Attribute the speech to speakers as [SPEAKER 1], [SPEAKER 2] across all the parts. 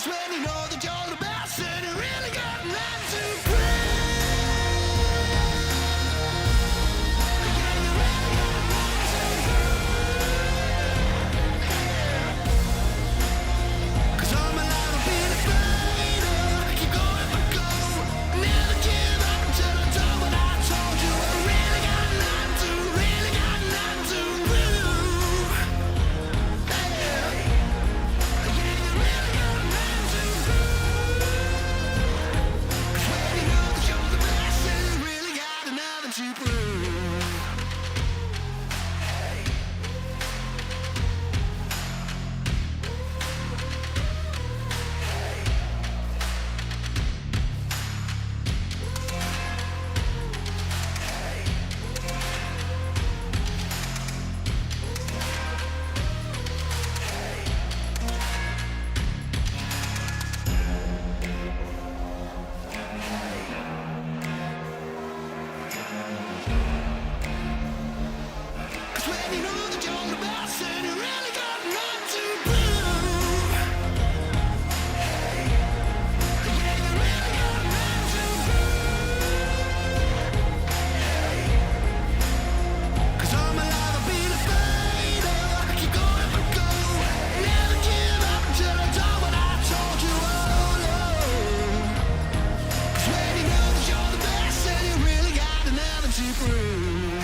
[SPEAKER 1] when you know that you're the best and you really got nothing to prove. Yeah, you really got nothing to prove. 'Cause all my life I've been afraid of. Keep going but go. Never give up until I do what I told you. I really got nothing to, really got nothing to prove. Yeah, yeah, you really got nothing to prove. 'Cause when you know that you're the best and you really got nothing to prove. Cause when you know that you're the best and you really got nothing to prove. Yeah, you really got nothing to prove. 'Cause all my life I've been afraid of. Keep going but go. Never give up until I do what I told you. Oh no. 'Cause when you know that you're the best and you really got nothing to prove.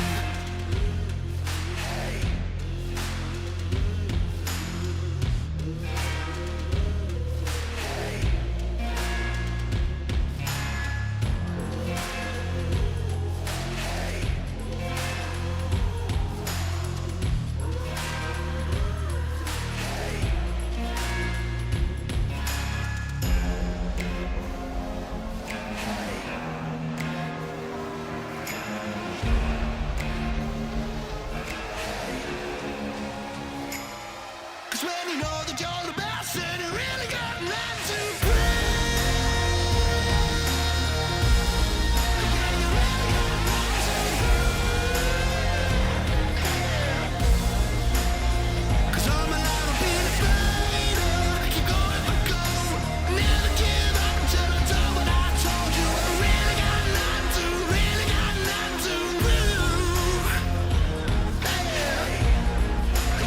[SPEAKER 1] Cause when you know that you're the best and you really got nothing to prove. Yeah, you really got nothing to prove. 'Cause all my life I've been afraid of. Keep going but go. Never give up until I do what I told you. I really got nothing to, really got nothing to prove. Yeah,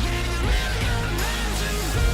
[SPEAKER 1] yeah, you really got nothing to prove.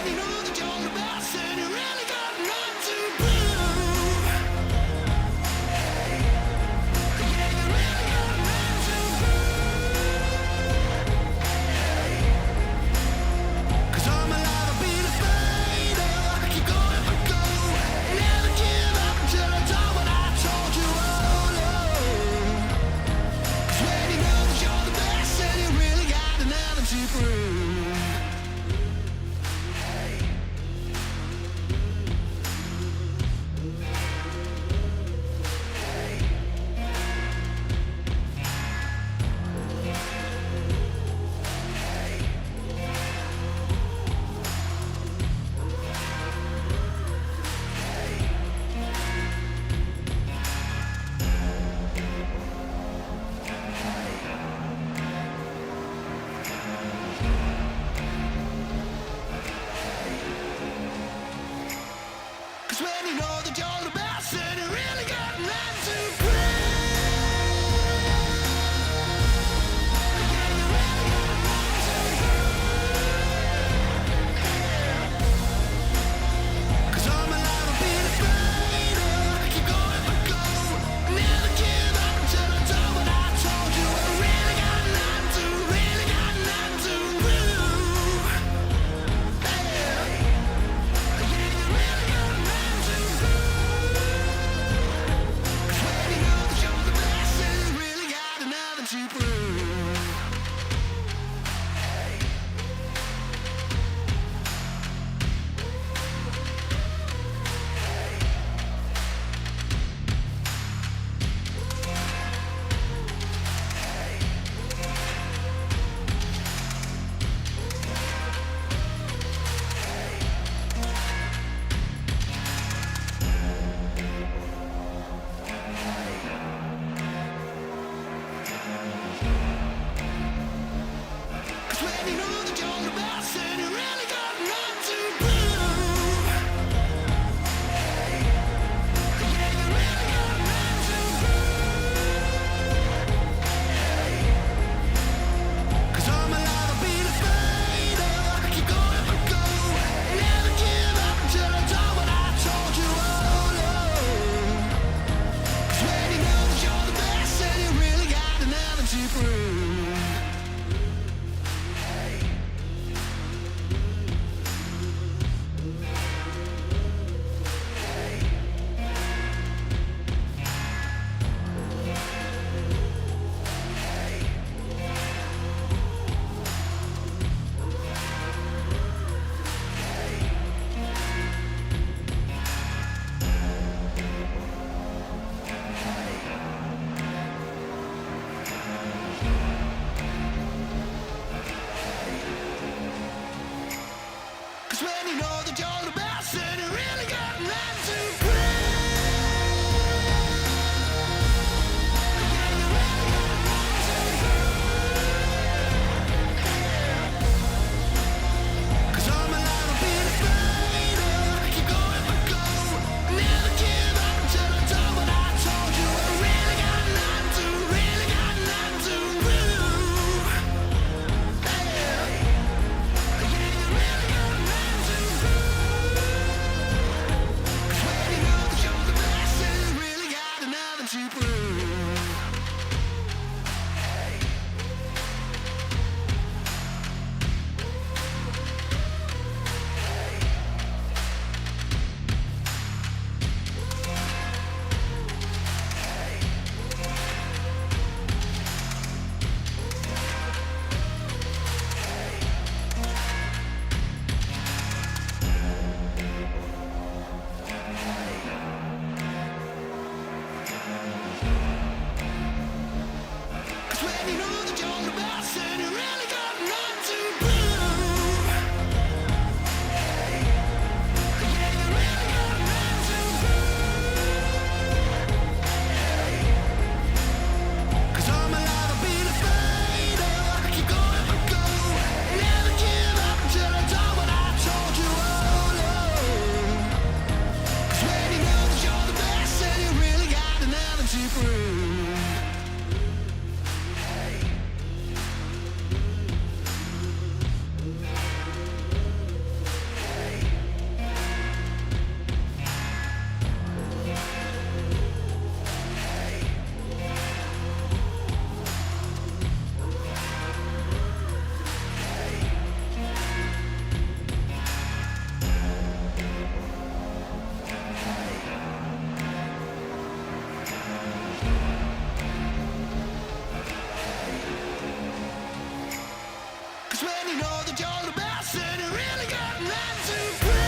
[SPEAKER 1] when you know that you're the best and you really got nothing to prove. Yeah, you really got nothing to prove. 'Cause all my life I've been a fighter, keep going for gold. Never give up until I do what I told you. Oh no. 'Cause when you know that you're the best and you really got nothing to prove. 'Cause when you know that you're the best, then you really got nothing to prove.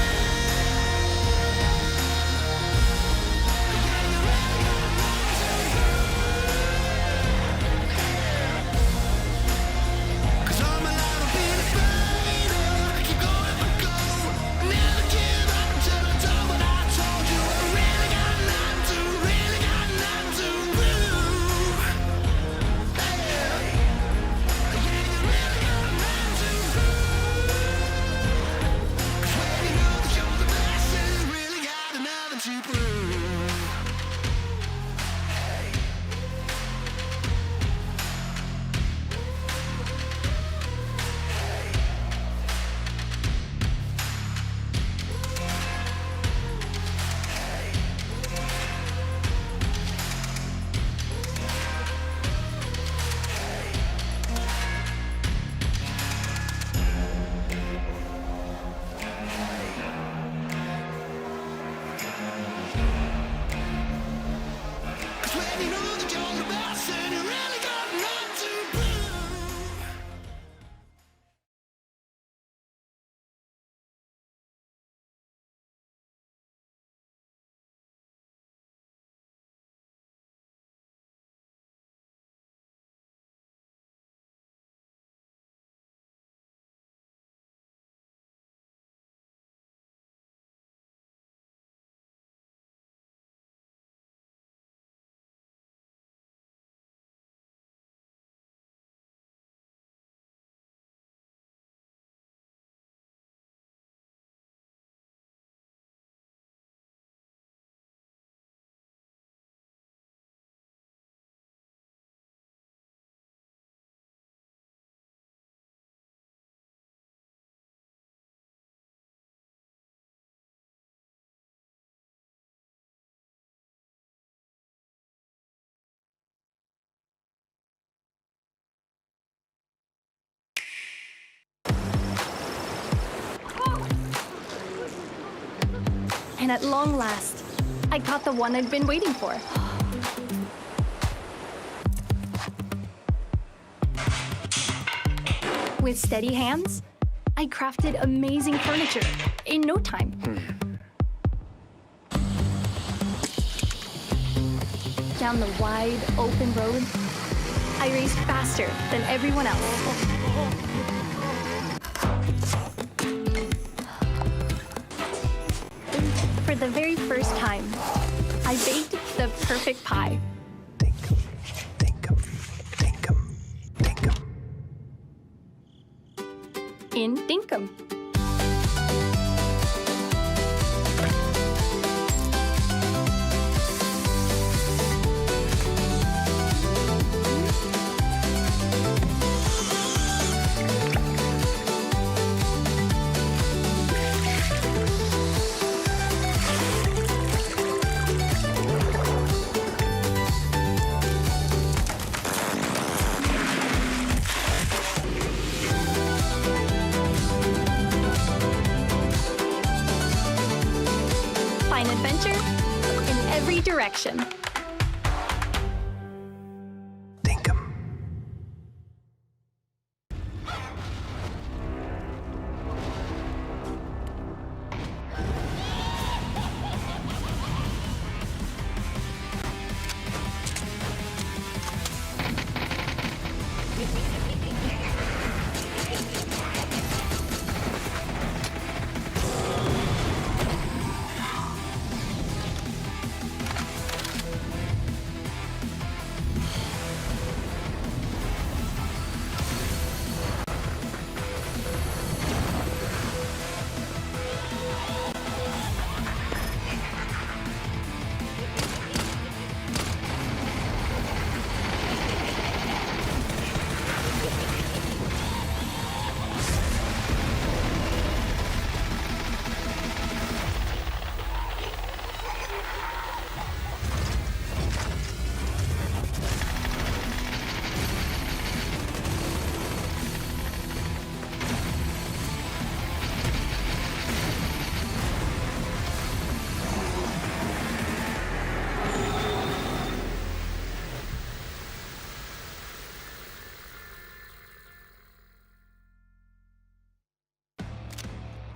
[SPEAKER 2] And at long last, I got the one I've been waiting for. With steady hands, I crafted amazing furniture in no time. Down the wide, open road, I raced faster than everyone else. For the very first time, I baked the perfect pie. In Dinkum. Find adventure in every direction.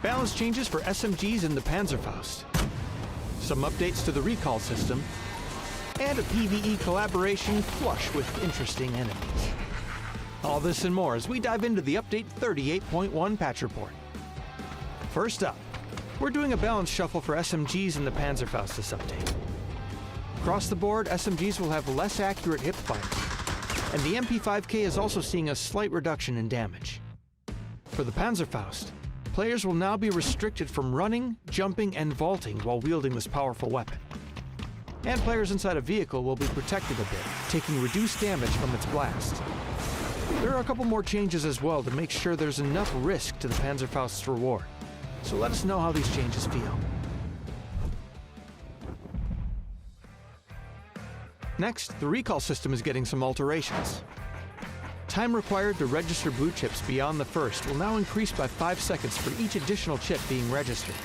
[SPEAKER 3] balance changes for SMGs in the Panzerfaust, some updates to the recall system, and a PvE collaboration flush with interesting enemies. All this and more as we dive into the Update 38.1 patch report. First up, we're doing a balance shuffle for SMGs in the Panzerfaust this update. Across the board, SMGs will have less accurate hipfire, and the MP5K is also seeing a slight reduction in damage. For the Panzerfaust, players will now be restricted from running, jumping, and vaulting while wielding this powerful weapon. And players inside a vehicle will be protected a bit, taking reduced damage from its blast. There are a couple more changes as well to make sure there's enough risk to the Panzerfaust's reward. So let us know how these changes feel. Next, the recall system is getting some alterations. Time required to register boot chips beyond the first will now increase by 5 seconds for each additional chip being registered.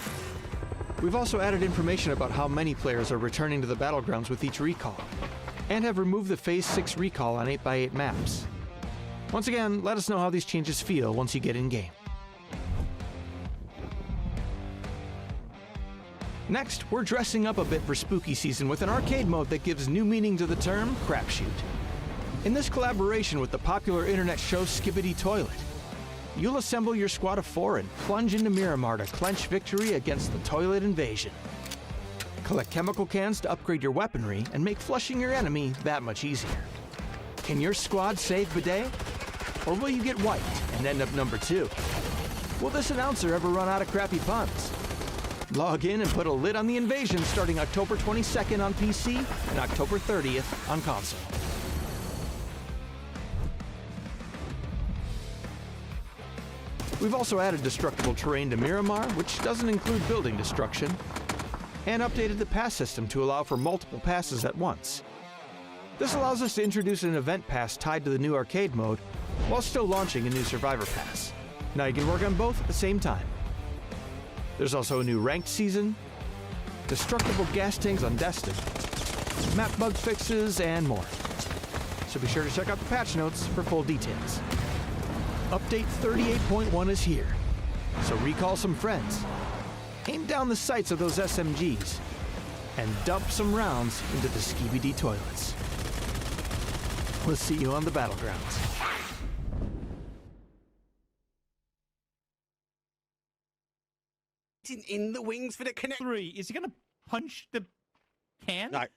[SPEAKER 3] We've also added information about how many players are returning to the battlegrounds with each recall, and have removed the Phase 6 recall on 8x8 maps. Once again, let us know how these changes feel once you get in-game. Next, we're dressing up a bit for spooky season with an arcade mode that gives new meaning to the term crapshoot. In this collaboration with the popular internet show Skibidi Toilet, you'll assemble your squad of 4 and plunge into Miramar to clench victory against the toilet invasion. Collect chemical cans to upgrade your weaponry and make flushing your enemy that much easier. Can your squad save Bidet? Or will you get wiped and end up number 2? Will this announcer ever run out of crappy puns? Log in and put a lid on the invasion starting October 22nd on PC and October 30th on console. We've also added destructible terrain to Miramar, which doesn't include building destruction, and updated the pass system to allow for multiple passes at once. This allows us to introduce an event pass tied to the new arcade mode while still launching a new survivor pass. Now you can work on both at the same time. There's also a new ranked season, destructible gas tanks on Destin, map bug fixes, and more. So be sure to check out the patch notes for full details. Update 38.1 is here, so recall some friends, aim down the sights of those SMGs, and dump some rounds into the Skibidi toilets. We'll see you on the battlegrounds.
[SPEAKER 4] In the wings for the connect.
[SPEAKER 5] 3. Is he going to punch the can?
[SPEAKER 4] No.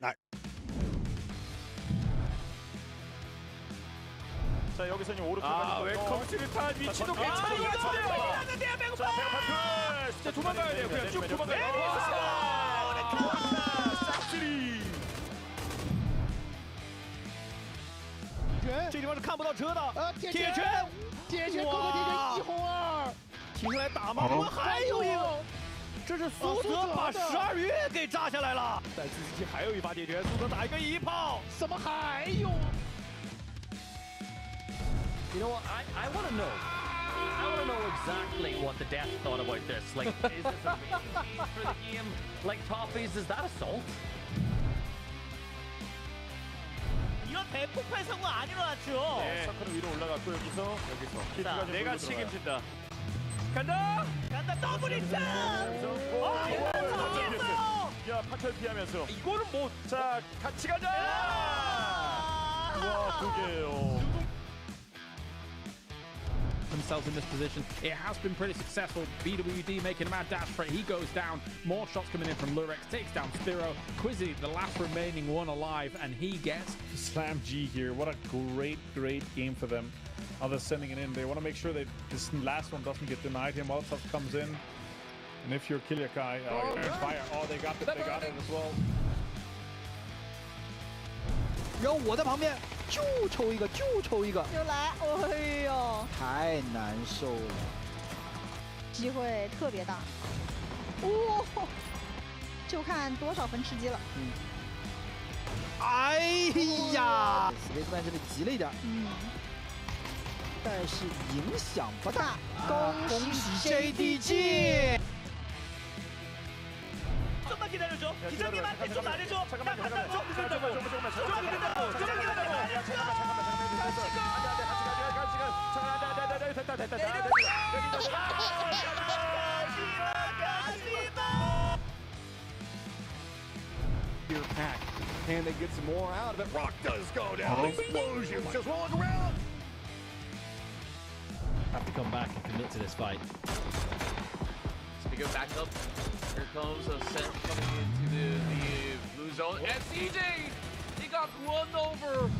[SPEAKER 6] 자 여기서 이제 오른쪽
[SPEAKER 5] 웰컴 수류탄 위치도 괜찮은데요.
[SPEAKER 6] 자 배고파
[SPEAKER 5] 진짜 도망가야 돼요. 그냥 쭉 도망가야 돼요.
[SPEAKER 6] 싹쓸이
[SPEAKER 5] 这地方是看不到车的。铁拳
[SPEAKER 7] 扣个铁拳1红2，
[SPEAKER 5] 停下来打吗？我还有一个，这是苏泽把12月给炸下来了。在自己还有一发铁拳，苏泽打一个1炮。
[SPEAKER 7] 怎么还有啊？
[SPEAKER 8] You know what? I want to know. I want to know exactly what the devs thought about this. Like, is this a rating for the game? Like, Toffees, is that assault?
[SPEAKER 5] 이건 대폭 발성은 아니라죠.
[SPEAKER 6] 네. 서클은 위로 올라갔고 여기서
[SPEAKER 8] 자,
[SPEAKER 5] 내가 책임진다. 간다. 더블 히트.
[SPEAKER 6] 야 파탈 피하면서
[SPEAKER 5] 이거는 뭐?
[SPEAKER 6] 자 같이 가자. 와 그게요.
[SPEAKER 9] Themselves in this position. It has been pretty successful. BWD making a mad dash for it. He goes down. More shots coming in from Lurex. Takes down Spiro. Quizzy, the last remaining one alive, and he gets
[SPEAKER 10] Slam G here. What a great game for them. How they're sending it in. They want to make sure that this last one doesn't get denied here. Molotov comes in. And if you're Kiliakai, fire. Oh, they got it as well.
[SPEAKER 7] 然后我在旁边就抽一个，就抽一个，
[SPEAKER 11] 就来，哎呦，
[SPEAKER 7] 太难受了，
[SPEAKER 11] 机会特别大，哦，就看多少分吃鸡了。
[SPEAKER 7] 哎呀，斯维特曼这里急了一点，但是影响不大。恭喜 JDG。
[SPEAKER 5] 좀만 기다려줘. 기자님한테 좀 말해줘. 나 판단 좀 늦었다고. Here pack. Can they get some more out of it? Rock does go down. Explosions just rolling around.
[SPEAKER 8] Have to come back and commit to this fight.
[SPEAKER 4] So we go back up. Here comes a set coming into the blue zone. And CJ, he got run over.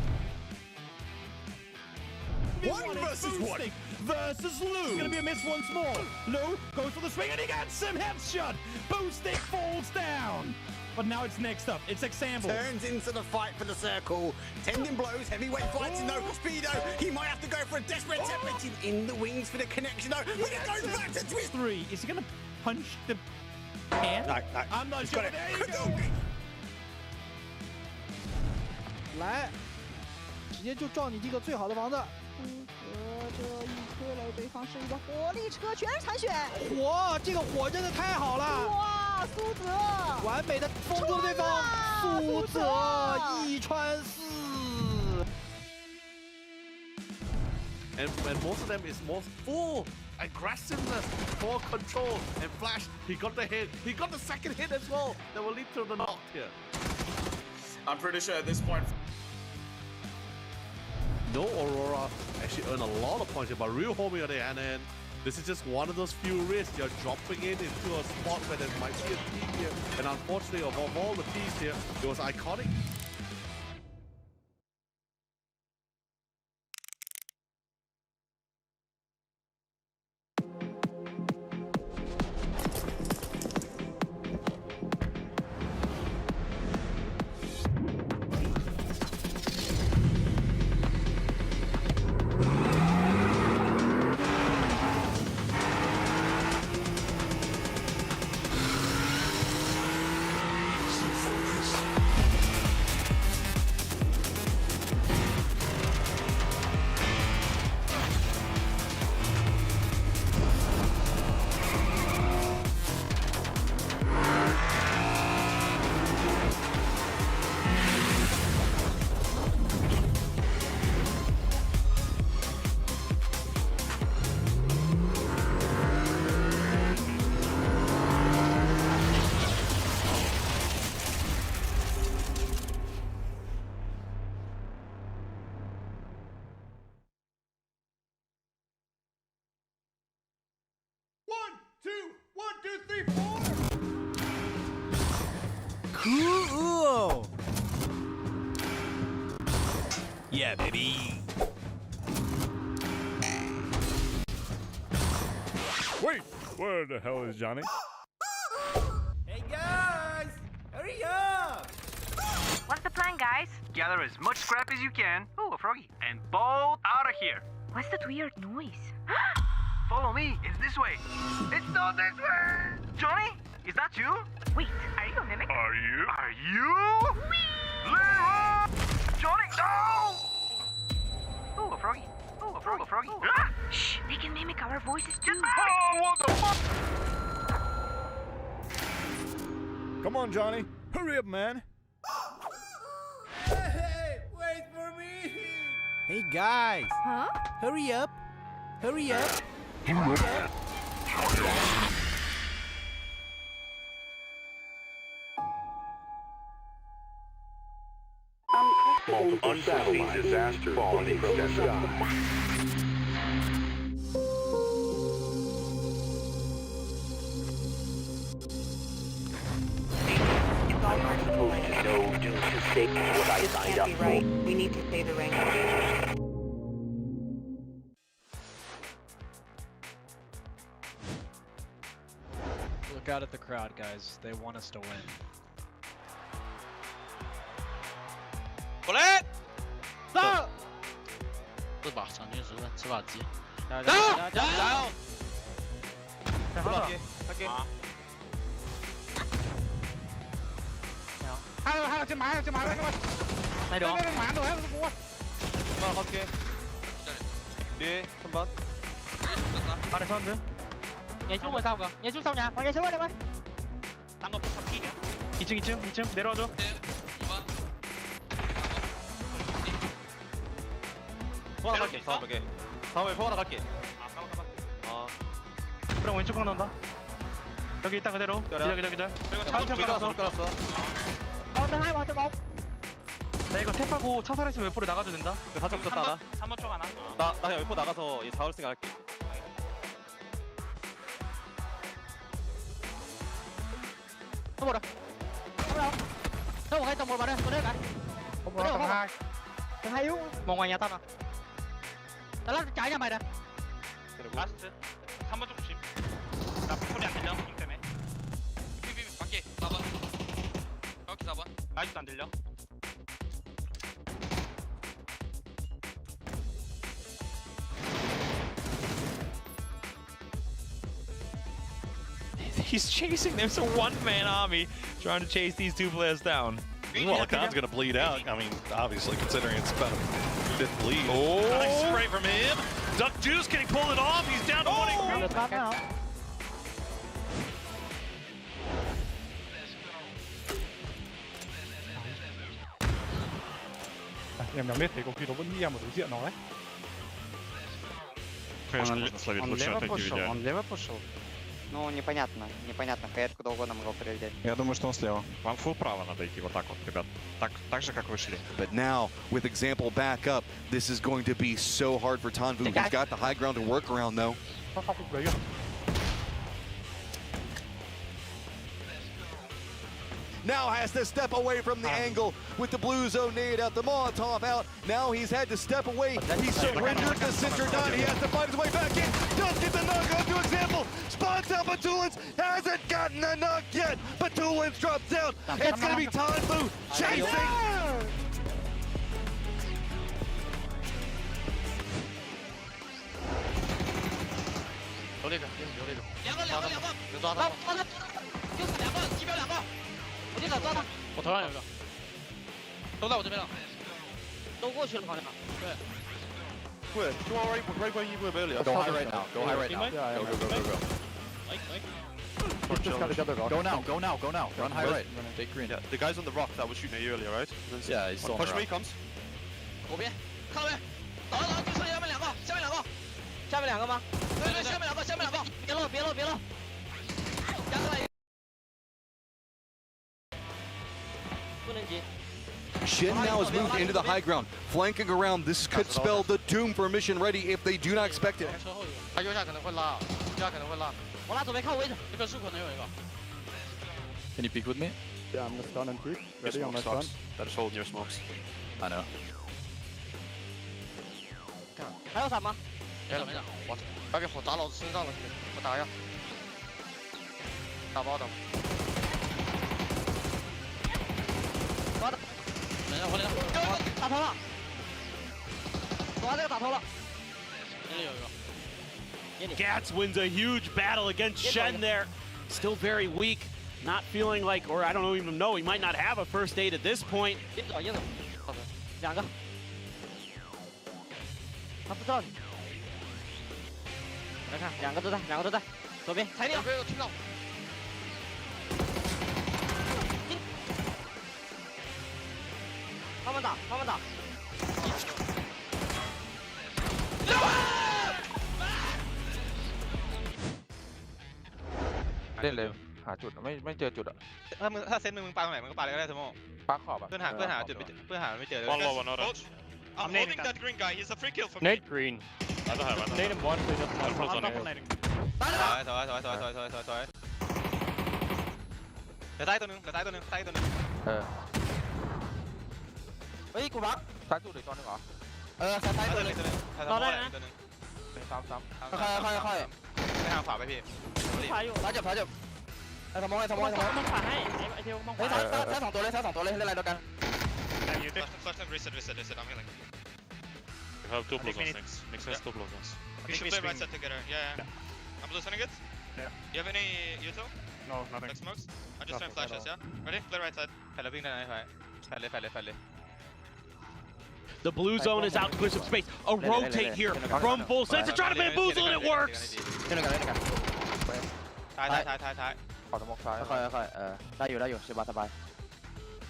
[SPEAKER 5] One versus one versus Lou. It's gonna be a miss once more. Lou goes for the swing and he gets him headshot. Boostic falls down. But now it's next up. It's Example.
[SPEAKER 12] Turns into the fight for the circle. Tendon blows, heavyweight fights, no speedo. He might have to go for a desperate attempt. In the wings for the connection though. But he goes back to twist.
[SPEAKER 5] 3. Is he gonna punch the hand?
[SPEAKER 12] No.
[SPEAKER 5] I'm not sure. There you go.
[SPEAKER 7] 来，直接就撞你这个最好的房子。
[SPEAKER 11] 这一推雷，对方是一个火力车，全是残血。
[SPEAKER 7] 火，这个火真的太好了！
[SPEAKER 11] 哇，苏泽，
[SPEAKER 7] 完美的封住了对方，苏泽一穿四。
[SPEAKER 13] And most of them is more full aggressiveness, more control, and Flash, he got the hit. He got the second hit as well. That will lead to the knock here.
[SPEAKER 4] I'm pretty sure at this point.
[SPEAKER 13] No Aurora actually earned a lot of points here, but Real Homie on the other hand, this is just one of those few risks. You're dropping in into a spot where there might be a team here. And unfortunately, of all the teams here, it was iconic.
[SPEAKER 5] Cool. Yeah, baby.
[SPEAKER 10] Wait, where the hell is Johnny?
[SPEAKER 5] Hey guys, hurry up!
[SPEAKER 14] What's the plan, guys?
[SPEAKER 5] Gather as much scrap as you can. Oh, a froggy. And bolt out of here.
[SPEAKER 14] What's that weird noise?
[SPEAKER 5] Follow me. It's this way. It's not this way. Johnny, is that you?
[SPEAKER 14] Wait, are you a mimic?
[SPEAKER 5] Are you? Leroy! Johnny, no! Oh, a froggy. Oh, a froggy. Ah!
[SPEAKER 14] Shh, they can mimic our voices too.
[SPEAKER 5] Oh, what the fuck?
[SPEAKER 10] Come on, Johnny. Hurry up, man.
[SPEAKER 5] Hey, wait for me! Hey guys!
[SPEAKER 14] Huh?
[SPEAKER 5] Hurry up! Hurry up!
[SPEAKER 1] Unforeseen disaster falling from the sky.
[SPEAKER 14] It's all part of the plan.
[SPEAKER 1] No due to save what I
[SPEAKER 14] This
[SPEAKER 1] signed
[SPEAKER 14] can't
[SPEAKER 1] up
[SPEAKER 14] be
[SPEAKER 1] for.
[SPEAKER 14] right. We need to save the ring.
[SPEAKER 15] Look out at the crowd, guys. They want us to win.
[SPEAKER 4] Bullet!
[SPEAKER 15] 走！
[SPEAKER 4] 这把场均10分，吃把鸡。
[SPEAKER 15] 加油！
[SPEAKER 9] 還有隻馬，
[SPEAKER 15] 睇到。
[SPEAKER 9] 馬度喺度過。
[SPEAKER 4] OK。
[SPEAKER 5] 네, 선반.
[SPEAKER 15] 아래 선수. 얘 chung sao cơ? 얘 chung sao nhà? 얘 xuống đây.
[SPEAKER 4] 딴거 바뀌냐?
[SPEAKER 15] 2층 내려와줘.
[SPEAKER 5] 포 하나 갈게. 다음에 포 하나 갈게.
[SPEAKER 4] 아, 가봐.
[SPEAKER 15] 그럼 왼쪽 강 나온다. 여기 있다 그대로. 기다려. 그리고 천천히 가서.
[SPEAKER 11] 하나 와도 뭐.
[SPEAKER 15] 나 이거 탭하고 차선에서 웨포를 나가도 된다.
[SPEAKER 16] 가져 없었다 나.
[SPEAKER 15] 3번 쪽 하나.
[SPEAKER 16] 나 그냥 웨포 나가서 얘 잡을 생각할게.
[SPEAKER 11] 뭐라? đâu cái tầng 1 vào đây, tôi đây cái.
[SPEAKER 15] Tầng 2.
[SPEAKER 11] Tầng 2 đúng không?
[SPEAKER 15] Một ngoài nhà tao nè.
[SPEAKER 11] Nó lắc trái nhà mày nè.
[SPEAKER 15] 라스트. 3번 쪽 조심. 나 소리 안 들려. 잉 때문에. 삐삐 밖에 4번. 정확히 4번. 아직도 안 들려.
[SPEAKER 17] He's chasing them. It's a one-man army trying to chase these two players down.
[SPEAKER 18] Meanwhile, Khan's going to bleed out. I mean, obviously, considering it's about a fifth bleed.
[SPEAKER 17] Oh, nice spray from him. Duck Juice, can he pull it off? He's down to one.
[SPEAKER 10] Em nhắm biết thấy có khi nó vẫn nghĩ em ở đối diện nó đấy.
[SPEAKER 15] Он лево пошел.
[SPEAKER 19] Ну, непонятно, Кэт куда угодно могло приведет.
[SPEAKER 18] Я думаю, что он слева. Вам фул право надо идти вот так вот, ребят. Так же, как вы шли.
[SPEAKER 20] But now, with example back up, this is going to be so hard for Tanvu. He's got the high ground to work around, though. Now has to step away from the angle with the blue zone nade out, the Molotov out. Now he's had to step away. He surrendered the center dot. He has to find his way back in. Does get the knock onto example. Spots out Batulins. Hasn't gotten a knock yet. Batulins drops out. It's going to be Tanvu chasing.
[SPEAKER 16] Where? Right where you were earlier.
[SPEAKER 7] Go high right now. Go high right now. Go. Go now. Run high right. Take green.
[SPEAKER 16] Yeah, the guys on the rock that was shooting at you earlier, right?
[SPEAKER 7] Yeah, he's still on the
[SPEAKER 16] Push me,
[SPEAKER 7] rock.
[SPEAKER 16] comes.
[SPEAKER 15] 左边，靠边，走，就剩下面两个，下面两个，下面两个吗？对，下面两个，别漏，压出来一个，不能急。
[SPEAKER 20] Shin now has moved into the high ground, flanking around. This could spell the doom for mission ready if they do not expect it.
[SPEAKER 15] 他右下可能会拉，右下可能会拉。我拉左边看位置，这个树可能有一个。
[SPEAKER 7] Can you peek with me?
[SPEAKER 6] Yeah, I'm gonna stun and peek. Ready on my stun.
[SPEAKER 16] That is holding your smokes.
[SPEAKER 7] I know.
[SPEAKER 15] 还有伞吗？没了，我把给火砸老子身上了，我打一下。打包的。抓的。等一下，打头了。抓这个打头了。这里有一个。
[SPEAKER 21] Gats wins a huge battle against Shen there. Still very weak. Not feeling like, or I don't even know, he might not have a first aid at this point.
[SPEAKER 15] 两个。他不知道你。来看，两个都在，左边踩掉。有听到。慢慢打。
[SPEAKER 22] เล่นเลยหาจุดไม่เจอจุดอ่ะถ้าเซนมึงปาตรงไหนมึงก็ปาเลยก็ได้สมองปาขอบอ่ะเพื่อนหาจุดเพื่อนหาไม่เจอเลย
[SPEAKER 17] One orange.
[SPEAKER 22] I'm holding that green guy. He's a free kill for me.
[SPEAKER 17] Nade green. Nade him one. I'm
[SPEAKER 22] dominating. ถอยเดี๋ยวใต้ตัวนึงเฮ้ยกูบักซ้ายจุดอีกตัวนึงเหรอซ้ายตัวนึงรอได้นะซ้ำค่อยไปทางขวาไปพี่ซ้ายจับไอ้สมองมันขวาให้ไอ้เทลมองขวาซ้ายสองตัวเลยเล่นอะไรด้วยกัน
[SPEAKER 17] First reset. I'm healing. We have two plus ones next. Next has two plus ones.
[SPEAKER 22] We should play right side together. Yeah. I'm loosening it.
[SPEAKER 10] Yeah.
[SPEAKER 22] You have any util?
[SPEAKER 10] No, nothing.
[SPEAKER 22] Like smokes? I'm just throwing flashes, yeah? Ready? Play right side. แผ่นเลยวิ่งได้ไหมแผ่นเลย
[SPEAKER 21] The blue zone is out to clear some space. A rotate here from full sense to try to bamboozle, and it works.
[SPEAKER 22] เล่นกันท้ายขอสมองซ้ายค่อยได้อยู่สบาย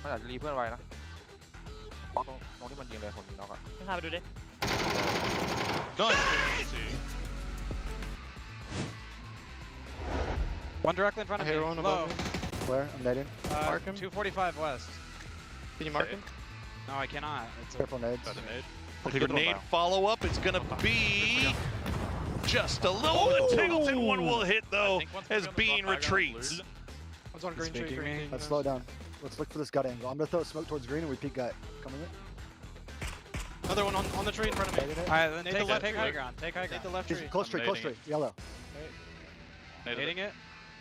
[SPEAKER 22] มันอาจจะรีเพื่อนไว้นะตรงที่มันยิงเลยคนยิงน็อกอ่ะพาไปดูดิ
[SPEAKER 17] Nice.
[SPEAKER 22] One directly in front of me. Low.
[SPEAKER 6] Where? I'm nading.
[SPEAKER 22] Mark him. 245 west.
[SPEAKER 16] Can you mark him?
[SPEAKER 22] No, I cannot. It's
[SPEAKER 6] Careful nades.
[SPEAKER 18] The grenade follow-up is going to be just a little bit. Tingleton one will hit, though, as Bean retreats.
[SPEAKER 22] One's on green tree.
[SPEAKER 6] Let's slow down. Let's look for this gut angle. I'm going to throw smoke towards green and we peek gut. Coming in.
[SPEAKER 22] Another one on the tree in front of me. Alright, then take high ground. Take high ground. Take the left tree.
[SPEAKER 6] Close tree, close tree. Yellow.
[SPEAKER 22] Nading it.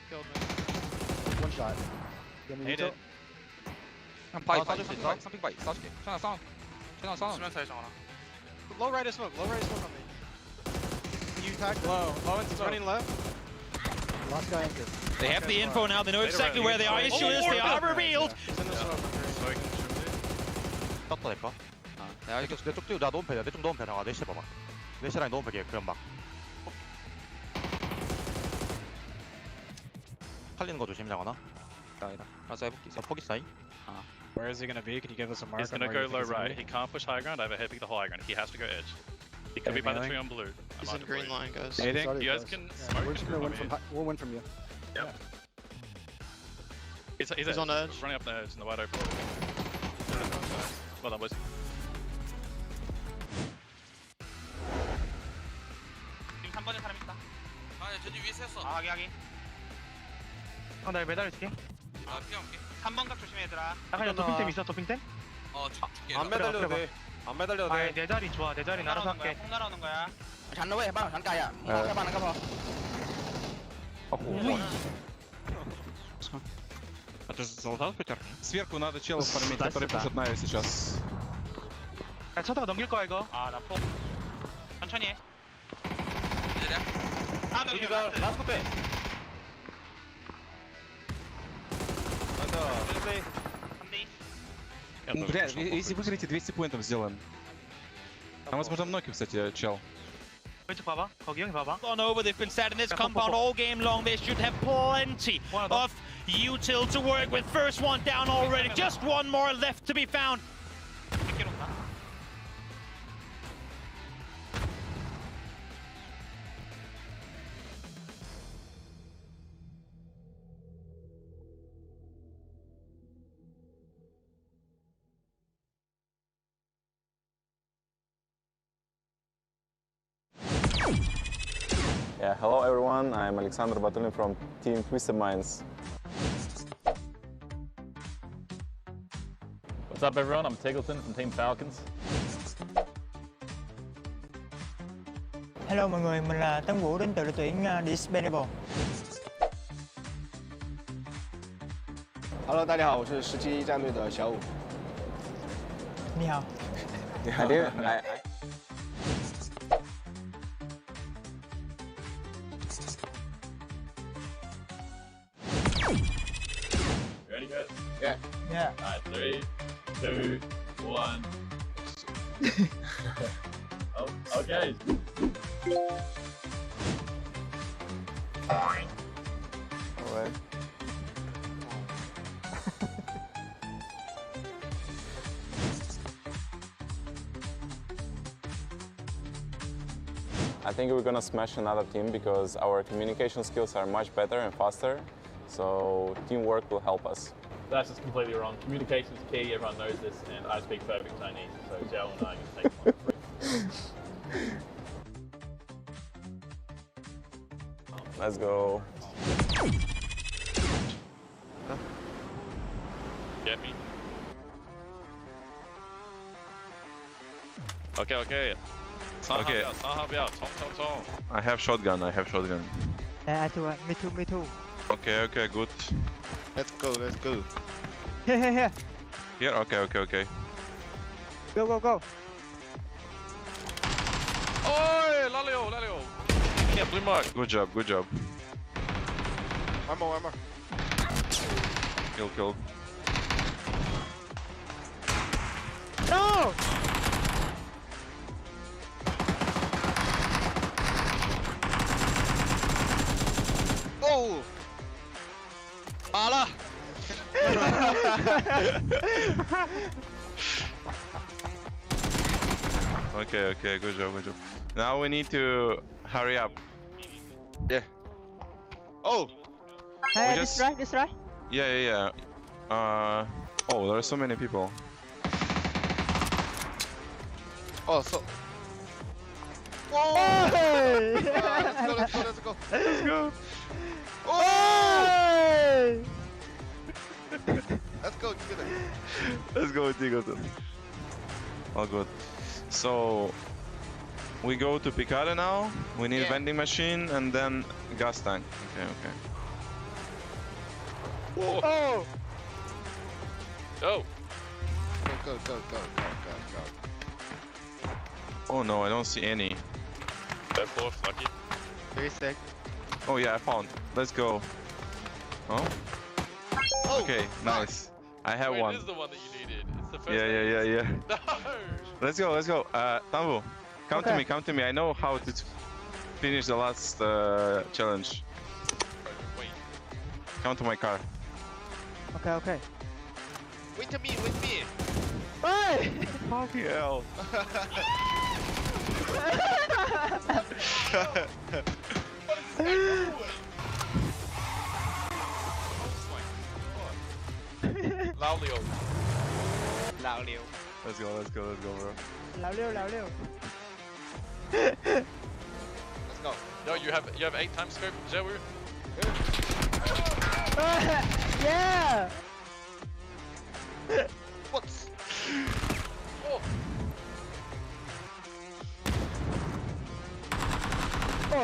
[SPEAKER 22] Killed me.
[SPEAKER 6] One shot.
[SPEAKER 22] Naded.
[SPEAKER 15] Something bite.
[SPEAKER 22] Low right of smoke. Low right of smoke on me. You tagged low. Low and running left.
[SPEAKER 6] Last guy anchor.
[SPEAKER 2] They have the info now. They know exactly where the issue is. They are revealed.
[SPEAKER 22] He's in the smoke.
[SPEAKER 15] 떴다 내꺼. 야 이거 내 쪽도 나 너무 패야. 내 쪽 너무 패. 나가 내 시 봐봐. 내 시라인 너무 패게. 그냥 막 팔리는 거 조심하거나. 나이다. 맞아 해볼게. 나 포기 사이.
[SPEAKER 22] Where is he gonna be? Can you give us a mark?
[SPEAKER 18] He's going to go low right. He can't push high ground. I have a heavy the high ground. He has to go edge. He could be by the tree on blue.
[SPEAKER 16] He's in green line, guys.
[SPEAKER 18] You guys can smoke.
[SPEAKER 6] We're just going to win from. We'll win from you.
[SPEAKER 18] Yep. He's
[SPEAKER 16] on the edge.
[SPEAKER 18] Running up the edge in the wide open. Well done, boys.
[SPEAKER 15] 지금 3번에 사람 있다. 저기 위에서 했어. 확인.
[SPEAKER 22] 나 매달릴게.
[SPEAKER 15] 피어올게. 3번 각 조심해 얘들아.
[SPEAKER 22] 잠깐 도핑템 있어, 도핑템?
[SPEAKER 15] 줄게.
[SPEAKER 22] 안 매달려도 돼. 안 매달려도 돼. 내 자리 좋아. 내 자리 알아서 할게.
[SPEAKER 15] 콩 날아오는 거야.
[SPEAKER 22] 잔 넣어 해봐. 잔 까야. 해봐, 나가 봐.
[SPEAKER 16] А ты залутал, Питер?
[SPEAKER 3] Сверху надо челов фармить, который пушит Нави сейчас.
[SPEAKER 22] 야, 쳐다가 넘길 거야, 이거.
[SPEAKER 15] 나 포. 천천히 해.
[SPEAKER 22] 여기가 라스트 빼.
[SPEAKER 3] Бля, если выиграете, 200 поинтов сделаем. Там, возможно, Ноки, кстати, чел.
[SPEAKER 22] 왼쪽 봐봐. 거기 형이 봐봐.
[SPEAKER 2] On over, they've been sat in this compound all game long. They should have plenty of util to work with. First one down already. Just one more left to be found.
[SPEAKER 23] Yeah, hello everyone, I'm Alexander Batulin from Team Twisted Minds.
[SPEAKER 24] What's up everyone, I'm Tigleton from Team Falcons.
[SPEAKER 25] Hello mọi người, mình là Tấn Vũ đến từ đội tuyển Dispensable.
[SPEAKER 26] Hello， 大家好，我是17战队的小武。
[SPEAKER 25] 你好。
[SPEAKER 24] Ready guys?
[SPEAKER 26] Yeah.
[SPEAKER 25] Yeah.
[SPEAKER 24] Alright, 3, 2, 1. Oh, okay.
[SPEAKER 6] Alright.
[SPEAKER 23] I think we're gonna smash another team because our communication skills are much better and faster, so teamwork will help us.
[SPEAKER 24] That's just completely wrong. Communication's key, everyone knows this, and I speak perfect Chinese, so Zhao and I can take one.
[SPEAKER 23] Let's go.
[SPEAKER 18] Get me. Okay, okay.
[SPEAKER 3] Okay. I have shotgun,
[SPEAKER 25] Me too.
[SPEAKER 3] Okay, good.
[SPEAKER 16] Let's go.
[SPEAKER 25] Here.
[SPEAKER 3] Here, okay.
[SPEAKER 25] Go.
[SPEAKER 18] Oi, Lalio.
[SPEAKER 3] Yeah, blue mark. Good job.
[SPEAKER 16] One more.
[SPEAKER 3] Kill.
[SPEAKER 25] No!
[SPEAKER 16] Oh!
[SPEAKER 15] 好了。
[SPEAKER 3] Okay, good job. Now we need to hurry up.
[SPEAKER 16] Yeah. Oh!
[SPEAKER 25] Hey,
[SPEAKER 3] We
[SPEAKER 25] this
[SPEAKER 3] just-
[SPEAKER 25] right?
[SPEAKER 3] Yeah. Oh, there are so many people.
[SPEAKER 16] Oh, so.
[SPEAKER 25] Whoa!
[SPEAKER 16] Let's go.
[SPEAKER 3] Let's go.
[SPEAKER 25] Oh!
[SPEAKER 16] Let's go, Tigger.
[SPEAKER 3] Let's go, Tigger. All good. So we go to Picard now. We need vending machine and then gas tank. Okay.
[SPEAKER 16] Whoa.
[SPEAKER 25] Oh!
[SPEAKER 16] Go. Go.
[SPEAKER 3] Oh no, I don't see any.
[SPEAKER 17] That floor, fuck it.
[SPEAKER 16] Very sick.
[SPEAKER 3] Oh yeah, I found. Let's go. Oh. Okay, nice. I have one.
[SPEAKER 17] It is the one that you needed. It's the first
[SPEAKER 3] Yeah.
[SPEAKER 17] No!
[SPEAKER 3] Let's go. Tambu, come to me. I know how to finish the last challenge.
[SPEAKER 17] Wait.
[SPEAKER 3] Come to my car.
[SPEAKER 25] Okay.
[SPEAKER 16] Wait to me.
[SPEAKER 25] Hey!
[SPEAKER 3] Fucking hell.
[SPEAKER 17] Laulio.
[SPEAKER 3] Let's go, bro.
[SPEAKER 25] Lão liêu.
[SPEAKER 16] Let's go.
[SPEAKER 17] No, you have 8 times scope, Zewu.
[SPEAKER 25] Yeah!
[SPEAKER 16] What?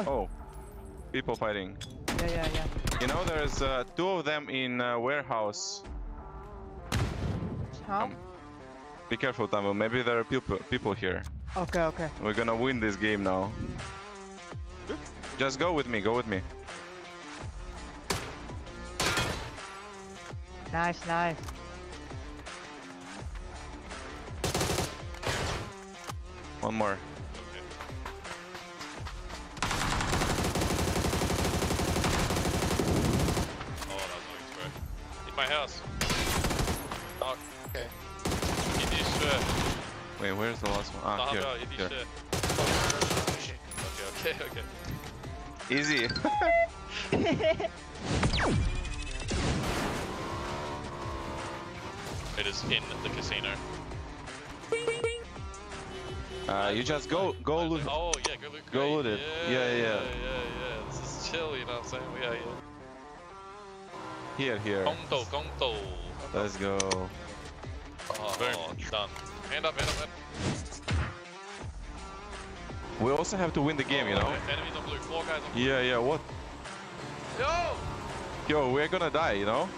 [SPEAKER 3] Oh, people fighting.
[SPEAKER 25] Yeah.
[SPEAKER 3] You know, there's 2 of them in warehouse.
[SPEAKER 25] Huh?
[SPEAKER 3] Be careful, Tambu. Maybe there are people here.
[SPEAKER 25] Okay.
[SPEAKER 3] We're gonna win this game now. Just go with me.
[SPEAKER 25] Nice.
[SPEAKER 3] One more.
[SPEAKER 17] In my house. Oh,
[SPEAKER 16] okay.
[SPEAKER 3] Wait, where's the last one? Ah, here.
[SPEAKER 17] Okay.
[SPEAKER 3] Easy.
[SPEAKER 17] It is in the casino.
[SPEAKER 3] You just go loot.
[SPEAKER 17] Oh yeah,
[SPEAKER 3] Go loot it. Yeah.
[SPEAKER 17] This is chill, you know what I'm saying?
[SPEAKER 3] Here.
[SPEAKER 17] Gongto.
[SPEAKER 3] Let's go.
[SPEAKER 17] Oh, done. Hand up.
[SPEAKER 3] We also have to win the game, you know?
[SPEAKER 17] Enemies on blue, 4 guys on blue.
[SPEAKER 3] Yeah, what? Yo, we're gonna die, you know?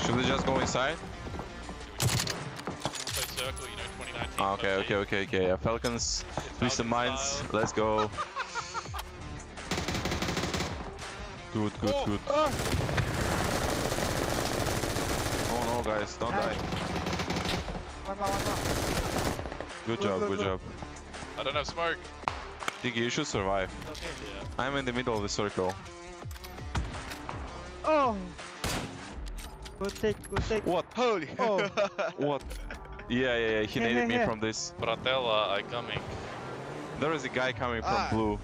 [SPEAKER 3] Should we just go inside?
[SPEAKER 17] Play circle, you know, 2019.
[SPEAKER 3] Okay. Yeah, Falcons, twist the mines. Let's go. Good. Oh no, guys, don't die.
[SPEAKER 25] One more.
[SPEAKER 3] Good job.
[SPEAKER 17] I don't have smoke.
[SPEAKER 3] Diggy, you should survive.
[SPEAKER 17] Yeah.
[SPEAKER 3] I'm in the middle of the circle.
[SPEAKER 25] Oh! Good take.
[SPEAKER 3] What?
[SPEAKER 25] Holy! Oh!
[SPEAKER 3] What? Yeah, he naded me from this.
[SPEAKER 17] Fratella, I coming.
[SPEAKER 3] There is a guy coming from blue.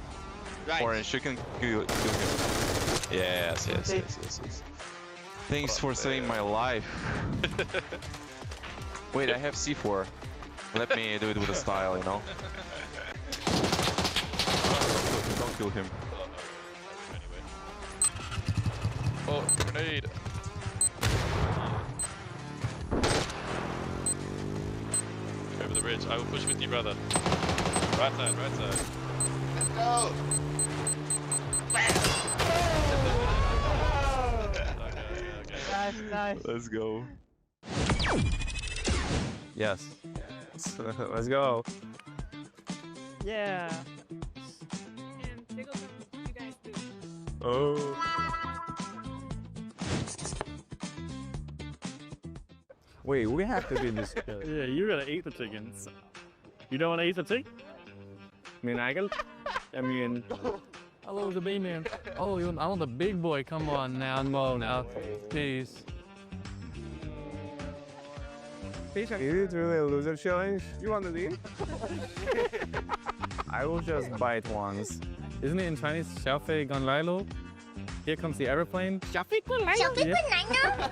[SPEAKER 16] Right.
[SPEAKER 3] Orange, you can kill him. Yes. Thanks for saving my life. Wait, I have C4. Let me do it with a style, you know? Don't kill him.
[SPEAKER 17] Oh, grenade. Over the ridge. I will push with you, brother. Right side.
[SPEAKER 16] Let's go.
[SPEAKER 17] Okay.
[SPEAKER 25] Nice.
[SPEAKER 3] Let's go.
[SPEAKER 1] Yes. Let's go.
[SPEAKER 25] Yeah.
[SPEAKER 1] Oh. Wait, we have to do this.
[SPEAKER 10] Yeah, you gotta eat the chickens. You don't want to eat the chicken?
[SPEAKER 1] I mean,
[SPEAKER 8] Hello, the big man. Oh, I want the big boy. Come on now, now. Please.
[SPEAKER 1] is it really a loser challenge? You want to leave? I will just bite once.
[SPEAKER 8] Isn't it in Chinese? 小飞刚来喽. Here comes the aeroplane. 小飞过来喽. 小飞过来喽.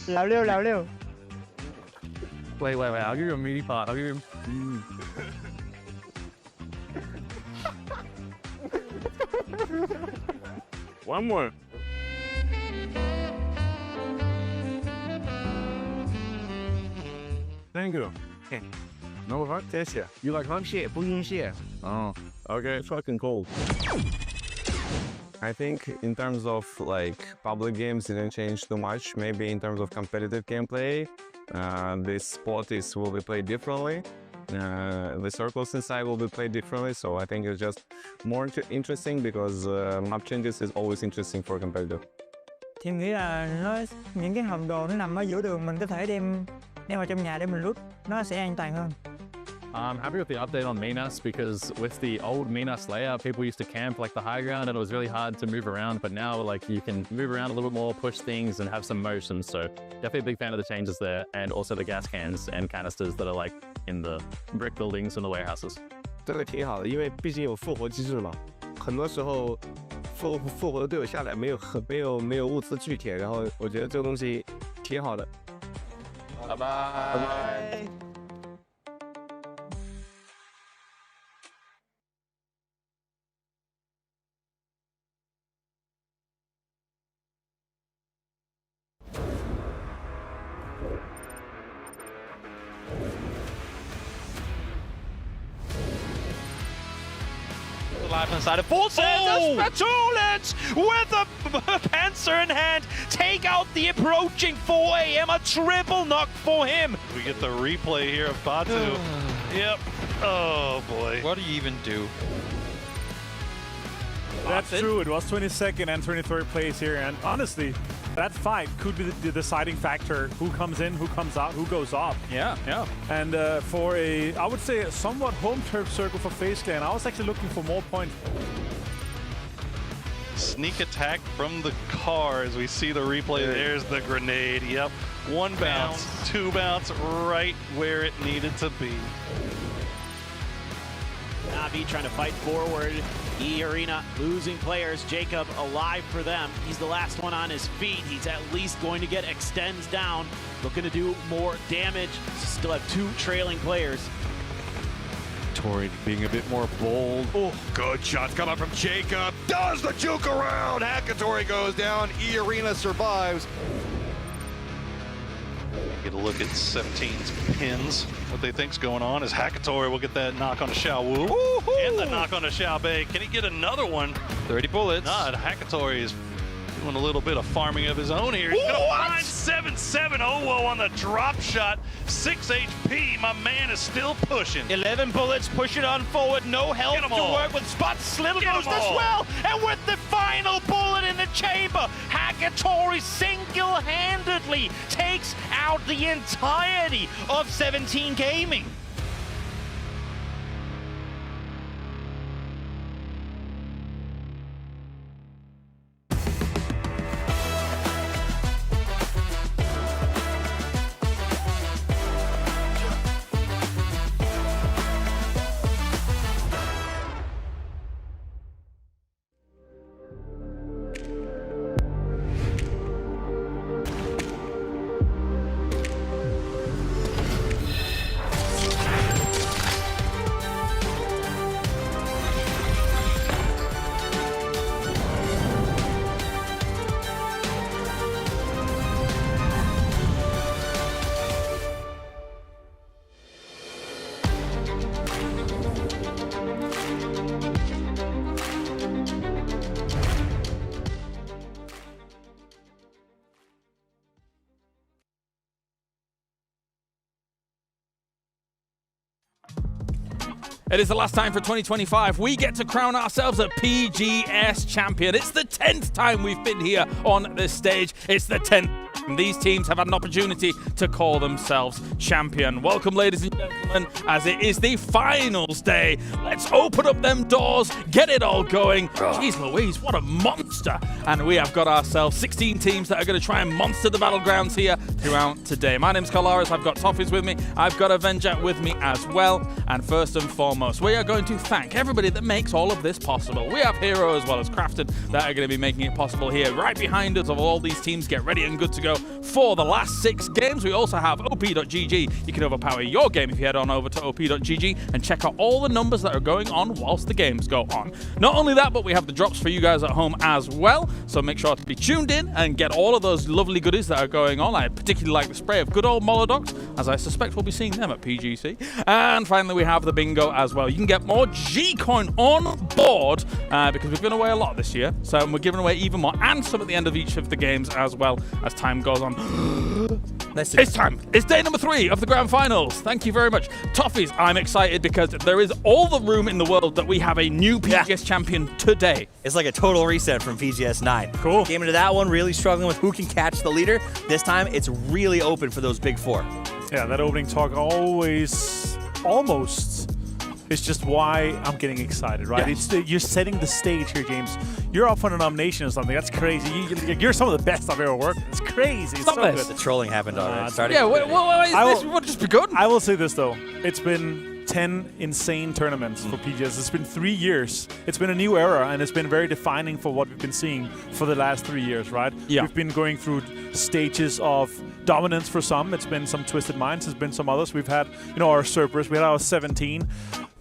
[SPEAKER 25] Lão Liêu, Lão Liêu.
[SPEAKER 8] Wait. I'll give you a meaty part. I'll give you.
[SPEAKER 1] One more. Thank you. No hot test here. You like hot shit? 不晕蟹. Oh, okay. It's fucking cold. I think in terms of like public games, didn't change too much. Maybe in terms of competitive gameplay, this spot will be played differently. The circles inside will be played differently. So I think it's just more interesting because map changes is always interesting for competitive.
[SPEAKER 25] Thì em nghĩ là những cái hòm đồ nó nằm ở giữa đường, mình có thể đem vào trong nhà để mình lút, nó sẽ an toàn hơn.
[SPEAKER 8] I'm happy with the update on Minas because with the old Minas layout, people used to camp like the high ground and it was really hard to move around. But now like you can move around a little bit more, push things and have some motion. So definitely a big fan of the changes there, and also the gas cans and canisters that are like in the brick buildings and the warehouses.
[SPEAKER 1] 这个挺好的，因为毕竟有复活机制嘛，很多时候复活的队友下来没有物资据点，然后我觉得这个东西挺好的。
[SPEAKER 8] 拜拜。
[SPEAKER 2] Live inside of full set. Spatulets with a Panzer in hand. Take out the approaching 4 AM. A triple knock for him.
[SPEAKER 18] We get the replay here of Batu. Yep. Oh boy.
[SPEAKER 2] What do you even do?
[SPEAKER 10] That's true. It was 22nd and 23rd place here, and honestly, that fight could be the deciding factor. Who comes in, who comes out, who goes off.
[SPEAKER 2] Yeah.
[SPEAKER 10] And for I would say, a somewhat home turf circle for FaZe Clan, I was actually looking for more points.
[SPEAKER 18] Sneak attack from the car as we see the replay. There's the grenade. Yep. One bounce, two bounce, right where it needed to be.
[SPEAKER 21] Navi trying to fight forward. E-Arena losing players. Jacob alive for them. He's the last one on his feet. He's at least going to get extends down. Looking to do more damage. Still have two trailing players.
[SPEAKER 20] Tori being a bit more bold. Oh, good shots coming from Jacob. Does the juke around. Hackatori goes down. E-Arena survives.
[SPEAKER 18] Get a look at 17's pins. What they think's going on is Hackatori will get that knock on the Xiao Wu. And the knock on the Xiao Bei. Can he get another one?
[SPEAKER 2] 30 bullets.
[SPEAKER 18] Nah, Hackatori is doing a little bit of farming of his own here. He's gonna find 7-7. Oh, on the drop shot. 6 HP. My man is still pushing.
[SPEAKER 2] 11 bullets, pushing on forward. No health to work with. Spot Sliver goes as well. And with the final bullet in the chamber, Hackatori single-handedly takes out the entirety of 17 Gaming.
[SPEAKER 4] It is the last time for 2025. We get to crown ourselves a PGS champion. It's the 10th time we've been here on this stage. It's the 10th And these teams have had an opportunity to call themselves champion. Welcome, ladies and gentlemen, as it is the finals day. Let's open up them doors, get it all going. Jeez Louise, what a monster. And we have got ourselves 16 teams that are going to try and monster the battlegrounds here throughout today. My name's Kalaris, I've got Toffees with me, I've got Avenger with me as well. And first and foremost, we are going to thank everybody that makes all of this possible. We have Hero as well as Crafted that are going to be making it possible here. Right behind us of all these teams, get ready and good to go for the last 6 games. We also have op.gg. You can overpower your game if you head on over to op.gg and check out all the numbers that are going on whilst the games go on. Not only that, but we have the drops for you guys at home as well. So make sure to be tuned in and get all of those lovely goodies that are going on. I particularly like the spray of good old Molodogs, as I suspect we'll be seeing them at PGC. And finally, we have the bingo as well. You can get more G-Coin on board because we've given away a lot this year. So we're giving away even more and some at the end of each of the games as well as time goes on. It's time. It's day number 3 of the grand finals. Thank you very much. Toffees, I'm excited because there is all the room in the world that we have a new PGS champion today.
[SPEAKER 5] It's like a total reset from PGS 9.
[SPEAKER 10] Cool.
[SPEAKER 5] Came into that one really struggling with who can catch the leader. This time, it's really open for those big 4.
[SPEAKER 10] Yeah, that opening talk always, almost, is just why I'm getting excited, right?
[SPEAKER 5] Yeah.
[SPEAKER 10] You're setting the stage here, James. You're up for a nomination or something. That's crazy. You're some of the best I've ever worked. It's crazy. It's so good.
[SPEAKER 5] The trolling happened already.
[SPEAKER 4] Yeah, we'll just begun.
[SPEAKER 10] I will say this, though. It's been 10 insane tournaments for PGS. It's been 3 years. It's been a new era, and it's been very defining for what we've been seeing for the last 3 years, right?
[SPEAKER 4] Yeah.
[SPEAKER 10] We've been going through stages of dominance for some. It's been some twisted minds. There's been some others. We've had, our Cerberus. We had our 17.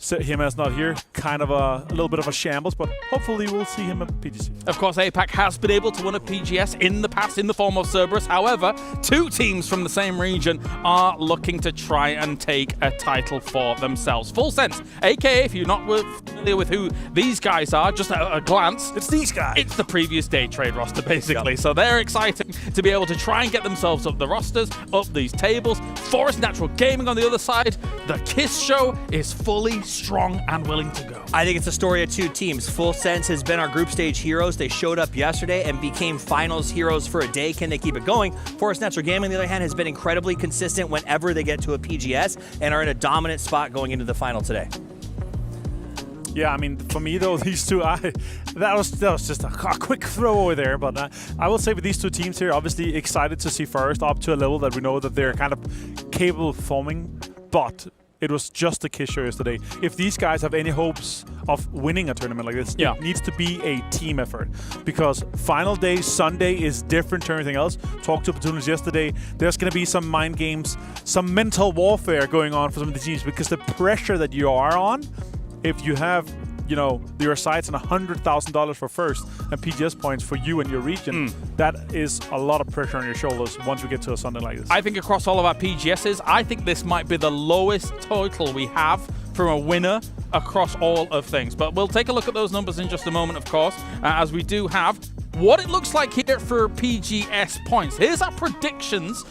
[SPEAKER 10] So him as not here, kind of a little bit of a shambles, but hopefully we'll see him at PGC.
[SPEAKER 4] Of course, APAC has been able to win a PGS in the past in the form of Cerberus. However, 2 teams from the same region are looking to try and take a title for themselves. Full Sense, aka, if you're not familiar with who these guys are, just a glance,
[SPEAKER 10] it's these guys.
[SPEAKER 4] It's the previous day trade roster, basically. Yep. So they're exciting to be able to try and get themselves up the rosters, up these tables. Forest Natural Gaming on the other side. The KISS show is fully strong and willing to go.
[SPEAKER 5] I think it's a story of 2 teams. Full Sense has been our group stage heroes. They showed up yesterday and became finals heroes for a day. Can they keep it going? Forest Natural Gaming, on the other hand, has been incredibly consistent whenever they get to a PGS and are in a dominant spot going into the final today.
[SPEAKER 10] Yeah, I mean, for me, though, these 2, that was just a quick throw over there. But I will say with these 2 teams here, obviously excited to see Forest up to a level that we know that they're kind of capable of forming. But it was just a KISS show yesterday. If these guys have any hopes of winning a tournament like this, it needs to be a team effort. Because final day, Sunday, is different to everything else. Talked to Platooners yesterday. There's going to be some mind games, some mental warfare going on for some of the teams because the pressure that you are on, if you have your sights on $100,000 for first and PGS points for you and your region, that is a lot of pressure on your shoulders once we get to a Sunday like this.
[SPEAKER 4] I think across all of our PGSs, I think this might be the lowest total we have from a winner across all of things. But we'll take a look at those numbers in just a moment, of course, as we do have what it looks like here for PGS points. Here's our predictions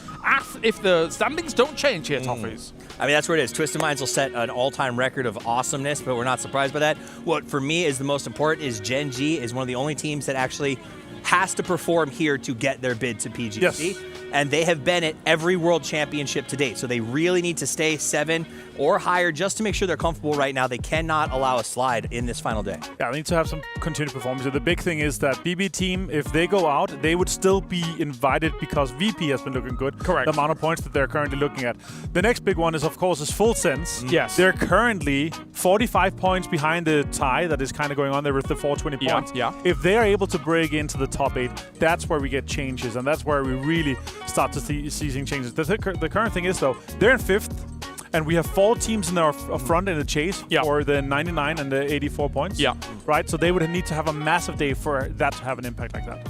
[SPEAKER 4] if the standings don't change here, Toffees.
[SPEAKER 5] I mean, that's where it is. Twisted Minds will set an all-time record of awesomeness, but we're not surprised by that. What, for me, is the most important is Gen G is one of the only teams that actually has to perform here to get their bid to PGC.
[SPEAKER 10] Yes.
[SPEAKER 5] And they have been at every World Championship to date, so they really need to stay 7 or higher just to make sure they're comfortable right now. They cannot allow a slide in this final day.
[SPEAKER 10] Yeah, they need to have some continued performance. The big thing is that BB team, if they go out, they would still be invited because VP has been looking good.
[SPEAKER 4] Correct.
[SPEAKER 10] The amount of points that they're currently looking at. The next big one is, of course, is Full Sense.
[SPEAKER 4] Yes.
[SPEAKER 10] They're currently 45 points behind the tie that is kind of going on there with the 420 points.
[SPEAKER 4] Yeah.
[SPEAKER 10] If they are able to break into the top 8, that's where we get changes, and that's where we really start to see changes. The current thing is, though, they're in 5th. And we have 4 teams in our front in the chase for the 99 and the 84 points.
[SPEAKER 4] Yeah.
[SPEAKER 10] Right? So they would need to have a massive day for that to have an impact like that.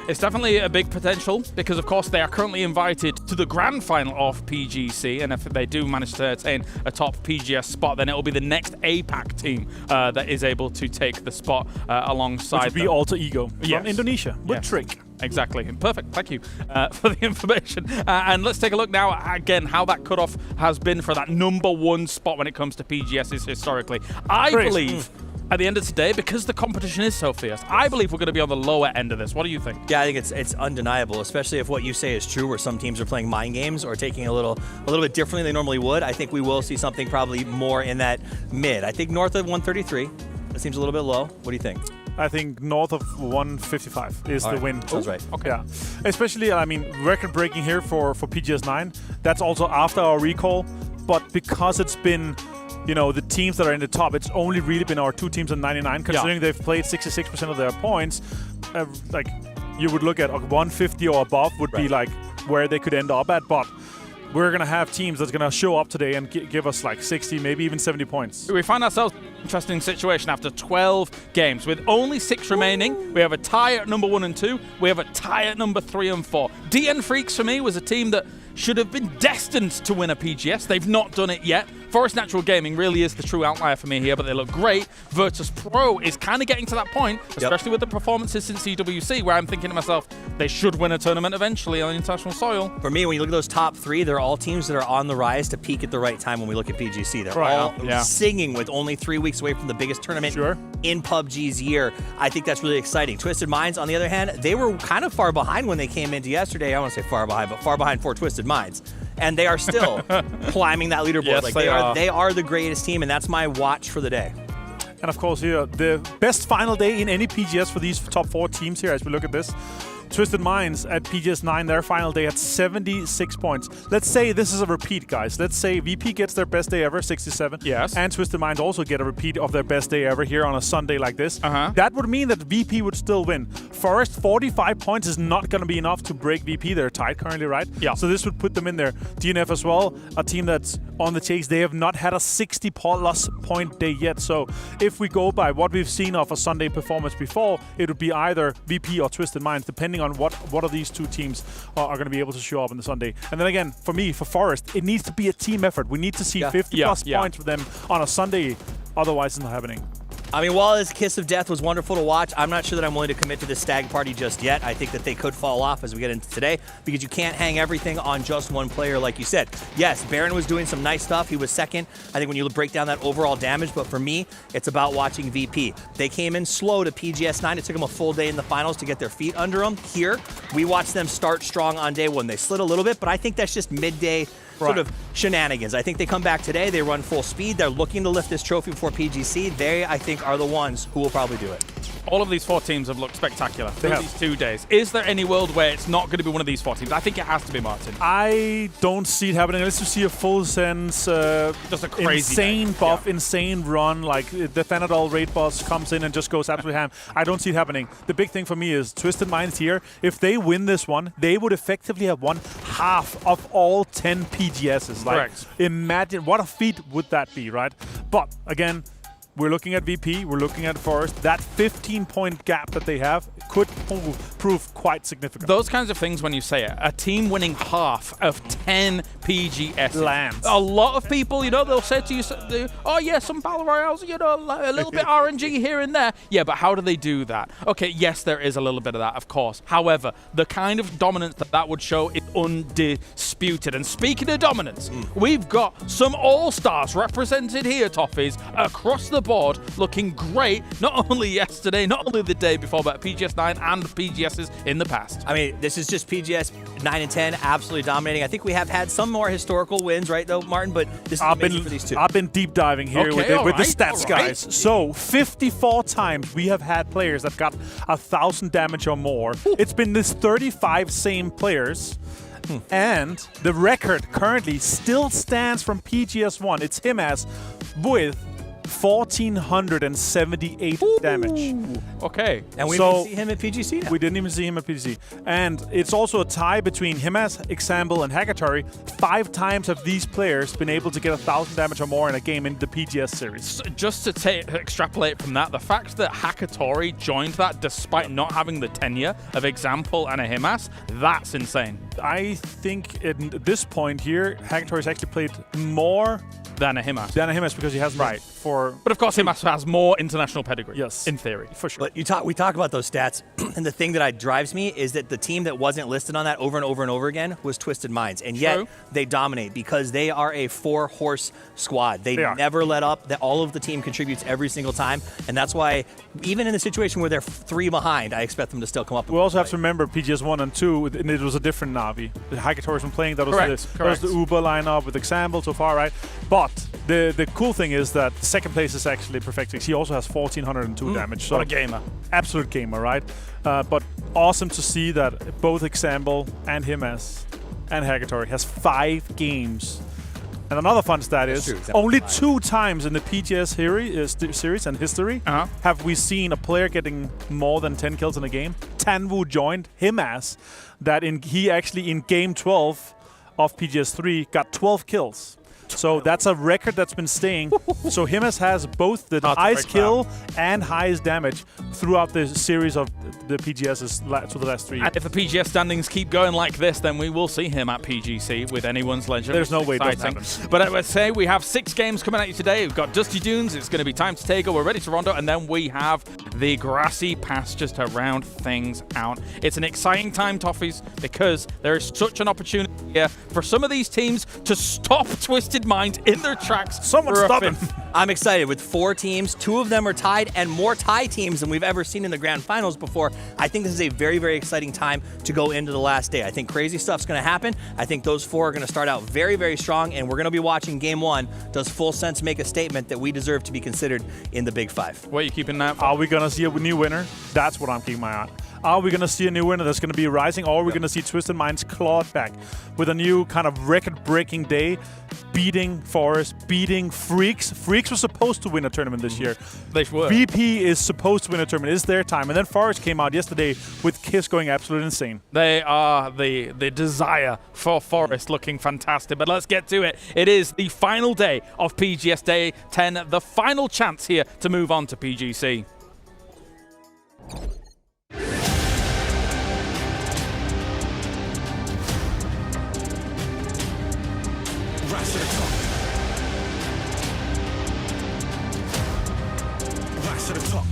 [SPEAKER 4] It's definitely a big potential because, of course, they are currently invited to the grand final of PGC. And if they do manage to attain a top PGS spot, then it will be the next APAC team that is able to take the spot alongside
[SPEAKER 10] Which would be Alter Ego from Indonesia with Trick.
[SPEAKER 4] Exactly. Perfect. Thank you for the information. And let's take a look now, again, how that cutoff has been for that #1 spot when it comes to PGSs historically. I believe at the end of today, because the competition is so fierce, I believe we're going to be on the lower end of this. What do you think?
[SPEAKER 5] Yeah, I think it's undeniable, especially if what you say is true, where some teams are playing mind games or taking a little bit differently than they normally would. I think we will see something probably more in that mid. I think north of 133. That seems a little bit low. What do you think?
[SPEAKER 10] I think north of 155 is the win.
[SPEAKER 5] Sounds right.
[SPEAKER 4] Okay.
[SPEAKER 10] Yeah. Especially, I mean, record-breaking here for PGS9. That's also after our recall. But because it's been, you know, the teams that are in the top, it's only really been our 2 teams in 99, considering they've played 66% of their points. Like, you would look at 150 or above would be like where they could end up at. But we're going to have teams that's going to show up today and give us like 60, maybe even 70 points.
[SPEAKER 4] We find ourselves in an interesting situation after 12 games. With only 6 remaining, we have a tie at number 1 and 2. We have a tie at number 3 and 4. DN Freaks, for me, was a team that should have been destined to win a PGS. They've not done it yet. Forest Natural Gaming really is the true outlier for me here, but they look great. Virtus Pro is kind of getting to that point, especially with the performances since CWC, where I'm thinking to myself, they should win a tournament eventually on international soil.
[SPEAKER 5] For me, when you look at those top 3, they're all teams that are on the rise to peak at the right time when we look at PGC. They're all singing with only 3 weeks away from the biggest tournament in PUBG's year. I think that's really exciting. Twisted Minds, on the other hand, they were kind of far behind when they came into yesterday. I don't want to say far behind, but far behind for Twisted Minds. And they are still climbing that leaderboard.
[SPEAKER 4] Yes,
[SPEAKER 5] like
[SPEAKER 4] they
[SPEAKER 5] are the greatest team, and that's my watch for the day.
[SPEAKER 10] And of course, here, the best final day in any PGS for these top 4 teams here as we look at this. Twisted Minds at PGS9, their final day at 76 points. Let's say this is a repeat, guys. Let's say VP gets their best day ever, 67.
[SPEAKER 4] Yes.
[SPEAKER 10] And Twisted Minds also get a repeat of their best day ever here on a Sunday like this. That would mean that VP would still win. Forest, 45 points is not going to be enough to break VP. They're tied currently, right?
[SPEAKER 4] Yeah.
[SPEAKER 10] So this would put them in there. DNF as well, a team that's on the chase. They have not had a 60-plus point day yet. So if we go by what we've seen of a Sunday performance before, it would be either VP or Twisted Minds, depending on what of these 2 teams are going to be able to show up on the Sunday. And then again, for me, for Forest, it needs to be a team effort. We need to see 50-plus points for them on a Sunday. Otherwise, it's not happening.
[SPEAKER 5] I mean, while this Kiss of Death was wonderful to watch, I'm not sure that I'm willing to commit to this stag party just yet. I think that they could fall off as we get into today because you can't hang everything on just one player like you said. Yes, Baron was doing some nice stuff. He was second, I think, when you break down that overall damage. But for me, it's about watching VP. They came in slow to PGS9. It took them a full day in the finals to get their feet under them. Here, we watched them start strong on day 1. They slid a little bit, but I think that's just midday sort of shenanigans. I think they come back today. They run full speed. They're looking to lift this trophy before PGC. They, I think, are the ones who will probably do it.
[SPEAKER 4] All of these 4 teams have looked spectacular through these 2 days. Is there any world where it's not going to be one of these 4 teams? I think it has to be, Martin.
[SPEAKER 10] I don't see it happening unless you see a full sense,
[SPEAKER 4] just a crazy
[SPEAKER 10] insane buff, insane run, like the Fanadol raid boss comes in and just goes absolutely ham. I don't see it happening. The big thing for me is Twisted Minds here. If they win this one, they would effectively have won half of all 10 PGSs. Like, imagine what a feat would that be, right? But again, we're looking at VP, we're looking at Forest. That 15-point gap that they have could prove quite significant.
[SPEAKER 4] Those kinds of things, when you say it, a team winning half of 10 PGS
[SPEAKER 10] lands.
[SPEAKER 4] A lot of people, you know, they'll say to you, oh yeah, some Battle Royales, you know, a little bit RNG here and there. Yeah, but how do they do that? Okay, yes, there is a little bit of that, of course. However, the kind of dominance that would show is undisputed. And speaking of dominance, we've got some all-stars represented here, Toffees, across the board, looking great, not only yesterday, not only the day before, but PGS9 and PGSs in the past.
[SPEAKER 5] I mean, this is just PGS 9 and 10, absolutely dominating. I think we have had some more historical wins, right, though, Martin? But this is amazing for these 2.
[SPEAKER 10] I've been deep diving here with the stats, guys. So, 54 times we have had players that got 1,000 damage or more. It's been this 35 same players. And the record currently still stands from PGS1. It's Himas with 1,478 damage.
[SPEAKER 4] Okay.
[SPEAKER 5] And we didn't see him at PGC now.
[SPEAKER 10] We didn't even see him at PGC. And it's also a tie between Himas, Example, and Hagatori. 5 times have these players been able to get 1,000 damage or more in a game in the PGS series.
[SPEAKER 4] So just to extrapolate from that, the fact that Hagatori joined that despite not having the tenure of Example and a Himas, that's insane.
[SPEAKER 10] I think at this point here, Hagatori's actually played more
[SPEAKER 4] than a Himas.
[SPEAKER 10] Because he has
[SPEAKER 4] right
[SPEAKER 10] for.
[SPEAKER 4] But of course, Himas has more international pedigree.
[SPEAKER 10] Yes,
[SPEAKER 4] in theory,
[SPEAKER 10] for sure.
[SPEAKER 5] But we talk about those stats, and the thing that drives me is that the team that wasn't listed on that over and over and over again was Twisted Minds, and yet they dominate because they are a 4-horse squad. They never let up. That all of the team contributes every single time, and that's why even in the situation where they're 3 behind, I expect them to still come up.
[SPEAKER 10] We also have to remember PGS 1 and 2, and it was a different Navi. The Hagatori's been playing. That was the Uber lineup with Example so far, right? But the cool thing is that second place is actually Perfectix. He also has 1402 damage. So
[SPEAKER 4] what a gamer.
[SPEAKER 10] Absolute gamer, right? But awesome to see that both Example and Himas and Hagatori has 5 games. And another fun stat is only 2 times in the PGS series and history have we seen a player getting more than 10 kills in a game. Tanwu joined Himas, that he actually in game 12 of PGS 3 got 12 kills. So that's a record that's been staying. So Himas has both the highest kill and highest damage throughout the series of the PGSs to the last 3 years.
[SPEAKER 4] And if the PGS standings keep going like this, then we will see him at PGC with anyone's legend.
[SPEAKER 10] There's no way it doesn't happen.
[SPEAKER 4] But I would say we have 6 games coming at you today. We've got Dusty Dunes. It's going to be time to take over. We're ready to Rondo. And then we have the grassy pastures to round things out. It's an exciting time, Toffees, because there is such an opportunity here for some of these teams to stop Twisted Minds in their tracks.
[SPEAKER 10] Someone stop him.
[SPEAKER 5] I'm excited. With 4 teams, 2 of them are tied, and more tie teams than we've ever seen in the grand finals before. I think this is a very, very exciting time to go into the last day. I think crazy stuff's going to happen. I think those 4 are going to start out very, very strong, and we're going to be watching game 1. Does Full Sense make a statement that we deserve to be considered in the Big 5?
[SPEAKER 4] What are you keeping that for?
[SPEAKER 10] Are we going to see a new winner? That's what I'm keeping my eye on. Are we going to see a new winner that's going to be rising, or are we going to see Twisted Minds clawed back with a new kind of record-breaking day, beating Forest, beating Freaks? Freaks was supposed to win a tournament this year.
[SPEAKER 4] They were.
[SPEAKER 10] VP is supposed to win a tournament. It's their time. And then Forest came out yesterday with Kiss going absolutely insane.
[SPEAKER 4] They are the desire for Forest, looking fantastic. But let's get to it. It is the final day of PGS Day 10, the final chance here to move on to PGC.
[SPEAKER 20] Rise to the top. Rise to the top.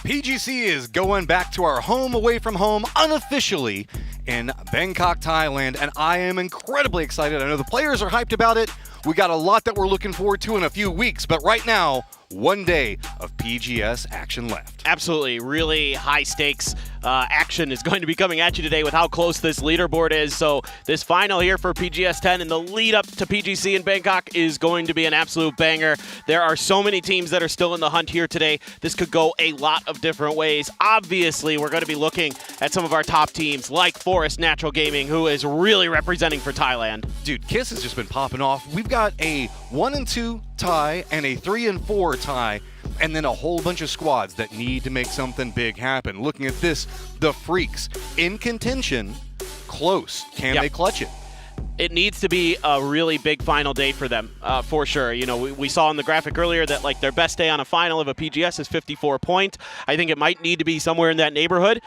[SPEAKER 20] PGC is going back to our home away from home unofficially in Bangkok, Thailand, and I am incredibly excited. I know the players are hyped about it. We got a lot that we're looking forward to in a few weeks, but right now, 1 day of PGS action left.
[SPEAKER 21] Absolutely, really high stakes action is going to be coming at you today with how close this leaderboard is. So this final here for PGS 10 and the lead up to PGC in Bangkok is going to be an absolute banger. There are so many teams that are still in the hunt here today. This could go a lot of different ways. Obviously, we're going to be looking at some of our top teams like Forest Natural Gaming, who is really representing for Thailand.
[SPEAKER 20] Dude, Kiss has just been popping off. We've got a 1 and 2 tie and a 3 and 4 tie, and then a whole bunch of squads that need to make something big happen. Looking at this, the Freaks in contention, close. Can they clutch it?
[SPEAKER 21] It needs to be a really big final day for them, for sure. You know, we saw on the graphic earlier that like their best day on a final of a PGS is 54 points. I think it might need to be somewhere in that neighborhood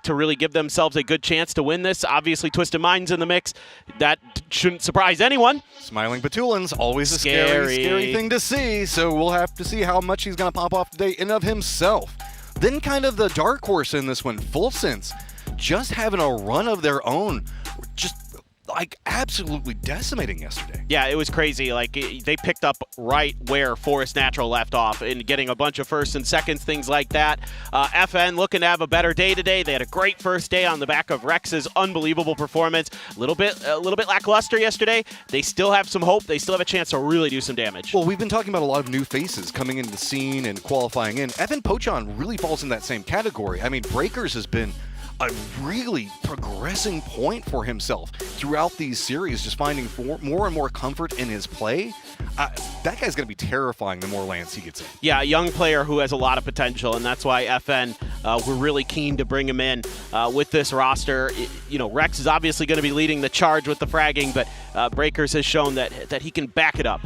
[SPEAKER 21] to really give themselves a good chance to win this. Obviously, Twisted Mind's in the mix. That shouldn't surprise anyone.
[SPEAKER 9] Smiling Batulin's always a scary thing to see, so we'll have to see how much he's going to pop off today in of himself. Then kind of the dark horse in this one, Full Sense, just having a run of their own, just like absolutely decimating yesterday.
[SPEAKER 21] Yeah, it was crazy. Like they picked up right where Forest Natural left off and getting a bunch of firsts and seconds, things like that. FN looking to have a better day today. They had a great first day on the back of Rex's unbelievable performance. A little bit lackluster yesterday. They still have some hope. They still have a chance to really do some damage.
[SPEAKER 9] Well, we've been talking about a lot of new faces coming into the scene and qualifying in. Evan Pochon really falls in that same category. I mean, Breakers has been a really progressing point for himself throughout these series, just finding more and more comfort in his play. That guy's going to be terrifying the more lands he gets in.
[SPEAKER 21] Yeah, a young player who has a lot of potential, and that's why FN, we're really keen to bring him in with this roster. You know, Rex is obviously going to be leading the charge with the fragging, but Breakers has shown that he can back it up.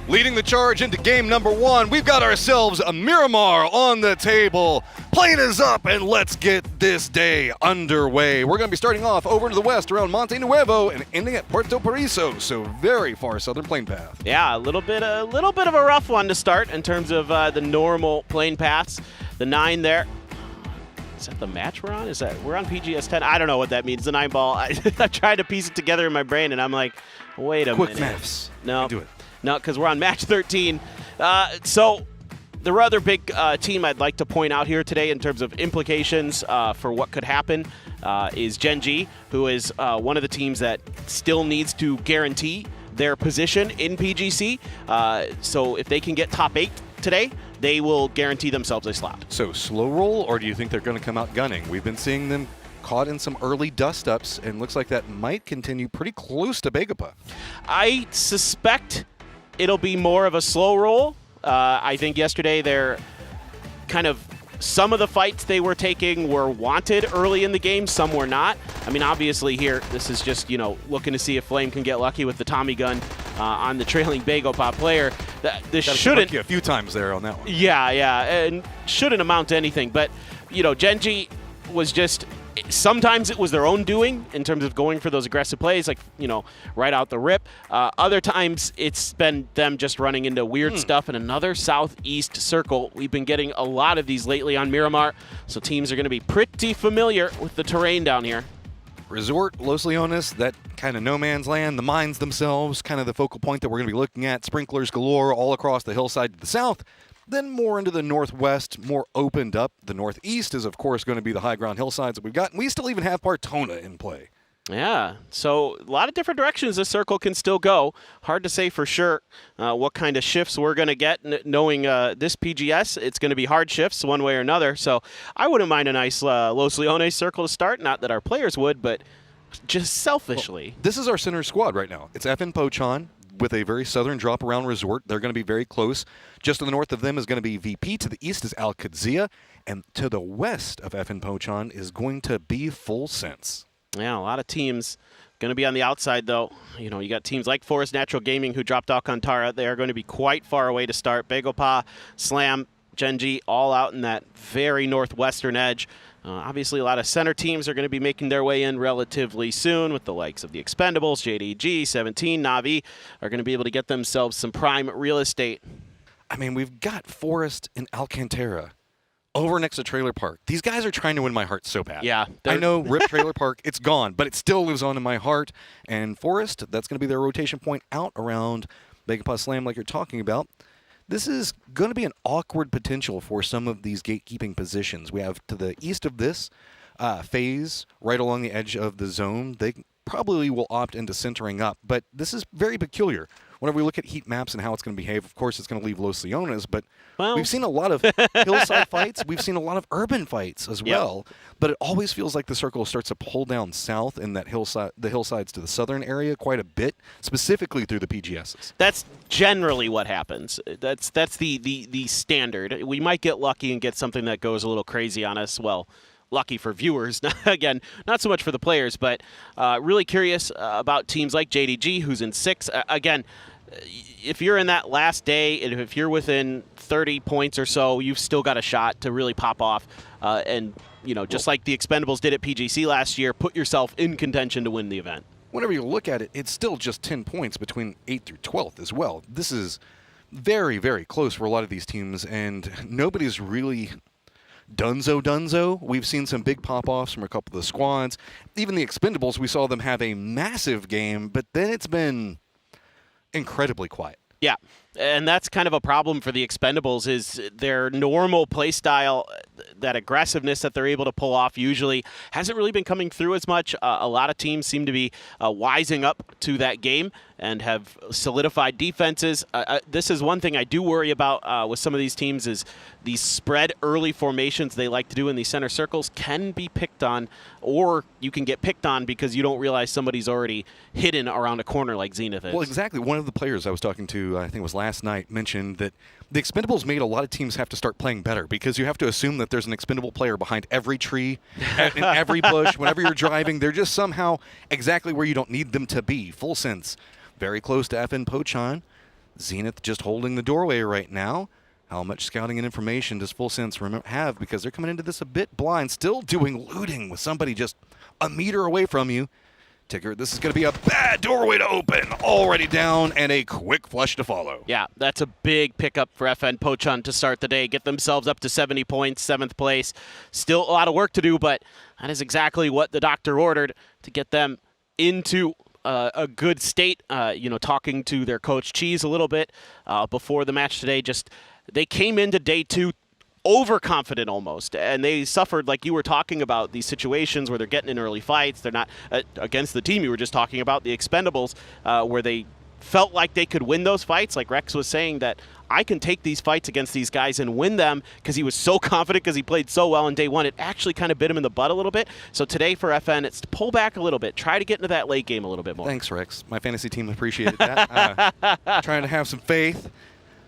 [SPEAKER 9] Leading the charge into game number 1, we've got ourselves a Miramar on the table. Plane is up, and let's get this day underway. We're going to be starting off over to the west around Monte Nuevo and ending at Puerto Paraiso, so very far southern plane path.
[SPEAKER 21] Yeah, a little bit of a rough one to start in terms of the normal plane paths. The 9 there. Is that the match we're on? We're on PGS 10? I don't know what that means. The 9 ball. I tried to piece it together in my brain, and I'm like, wait a minute.
[SPEAKER 9] Quick maths.
[SPEAKER 21] No.
[SPEAKER 9] Do it.
[SPEAKER 21] No, because we're on match 13. So the other big team I'd like to point out here today in terms of implications for what could happen is Gen G, who is one of the teams that still needs to guarantee their position in PGC. So if they can get top 8 today, they will guarantee themselves a slot.
[SPEAKER 9] So slow roll, or do you think they're going to come out gunning? We've been seeing them caught in some early dust-ups, and looks like that might continue pretty close to Begapa.
[SPEAKER 21] I suspect it'll be more of a slow roll. I think yesterday some of the fights they were taking were wanted early in the game, some were not. I mean, obviously here, this is just, looking to see if Flame can get lucky with the Tommy gun on the trailing Begapa player. This shouldn't...
[SPEAKER 9] a few times there on that one.
[SPEAKER 21] Yeah, and shouldn't amount to anything. But, Genji was just... Sometimes it was their own doing in terms of going for those aggressive plays, like, right out the rip. Other times it's been them just running into weird stuff in another southeast circle. We've been getting a lot of these lately on Miramar, so teams are going to be pretty familiar with the terrain down here.
[SPEAKER 9] Resort, Los Leones, that kind of no man's land, the mines themselves, kind of the focal point that we're going to be looking at. Sprinklers galore all across the hillside to the south. Then more into the northwest, more opened up. The northeast is, of course, going to be the high ground hillsides that we've got. And we still even have Partona in play.
[SPEAKER 21] Yeah, so a lot of different directions this circle can still go. Hard to say for sure what kind of shifts we're going to get. Knowing this PGS, it's going to be hard shifts one way or another. So I wouldn't mind a nice Los Leones circle to start. Not that our players would, but just selfishly.
[SPEAKER 9] Well, this is our center squad right now. It's FN Pochon with a very southern drop around Resort. They're going to be very close. Just to the north of them is going to be VP. To the east is Al Qadzia. And to the west of FN Pochon is going to be Full Sense.
[SPEAKER 21] Yeah, a lot of teams going to be on the outside, though. You got teams like Forest Natural Gaming who dropped Alcantara. They are going to be quite far away to start. Begapa, Slam, Genji, all out in that very northwestern edge. Obviously, a lot of center teams are going to be making their way in relatively soon with the likes of the Expendables, JDG, 17, Na'Vi are going to be able to get themselves some prime real estate.
[SPEAKER 9] I mean, we've got Forest and Alcantara over next to Trailer Park. These guys are trying to win my heart so bad.
[SPEAKER 21] Yeah.
[SPEAKER 9] I know RIP Trailer Park, it's gone, but it still lives on in my heart. And Forest, that's going to be their rotation point out around Begapa Slam like you're talking about. This is going to be an awkward potential for some of these gatekeeping positions. We have to the east of this phase, right along the edge of the zone. They probably will opt into centering up, but this is very peculiar. Whenever we look at heat maps and how it's going to behave, of course, it's going to leave Los Leones, but we've seen a lot of hillside fights. We've seen a lot of urban fights as well, but it always feels like the circle starts to pull down south in that the hillsides to the southern area quite a bit, specifically through the PGSs.
[SPEAKER 21] That's generally what happens. That's the standard. We might get lucky and get something that goes a little crazy on us. Well, lucky for viewers. Again, not so much for the players, but really curious about teams like JDG, who's in 6. Again, if you're in that last day, and if you're within 30 points or so, you've still got a shot to really pop off. And, you know, just like the Expendables did at PGC last year, put yourself in contention to win the event.
[SPEAKER 9] Whenever you look at it, it's still just 10 points between 8th through 12th as well. This is very, very close for a lot of these teams, and nobody's really dunzo. We've seen some big pop-offs from a couple of the squads. Even the Expendables, we saw them have a massive game, but then it's been incredibly quiet.
[SPEAKER 21] Yeah, and that's kind of a problem for the Expendables is their normal play style, that aggressiveness that they're able to pull off usually hasn't really been coming through as much. A lot of teams seem to be wising up to that game and have solidified defenses. This is one thing I do worry about with some of these teams is these spread early formations they like to do in these center circles can be picked on, or you can get picked on because you don't realize somebody's already hidden around a corner like Zenith is.
[SPEAKER 9] Well, exactly. One of the players I was talking to, I think it was last night, mentioned that the Expendables made a lot of teams have to start playing better because you have to assume that there's an Expendable player behind every tree, in every bush, whenever you're driving. They're just somehow exactly where you don't need them to be. Full sense. Very close to FN Pochan. Zenith just holding the doorway right now. How much scouting and information does Full Sense have? Because they're coming into this a bit blind, still doing looting with somebody just a meter away from you. Ticker, this is going to be a bad doorway to open. Already down, and a quick flush to follow.
[SPEAKER 21] Yeah, that's a big pickup for FN Pochan to start the day. Get themselves up to 70 points, 7th place. Still a lot of work to do, but that is exactly what the doctor ordered to get them into a good state. You know, talking to their coach Cheese a little bit before the match today, just they came into day 2 overconfident almost, and they suffered, like you were talking about, these situations where they're getting in early fights. They're not against the team you were just talking about, the Expendables, where they felt like they could win those fights. Like Rex was saying, that I can take these fights against these guys and win them because he was so confident because he played so well in day 1. It actually kind of bit him in the butt a little bit. So today for FN, it's to pull back a little bit, try to get into that late game a little bit more.
[SPEAKER 9] Thanks, Rex. My fantasy team appreciated that. Trying to have some faith.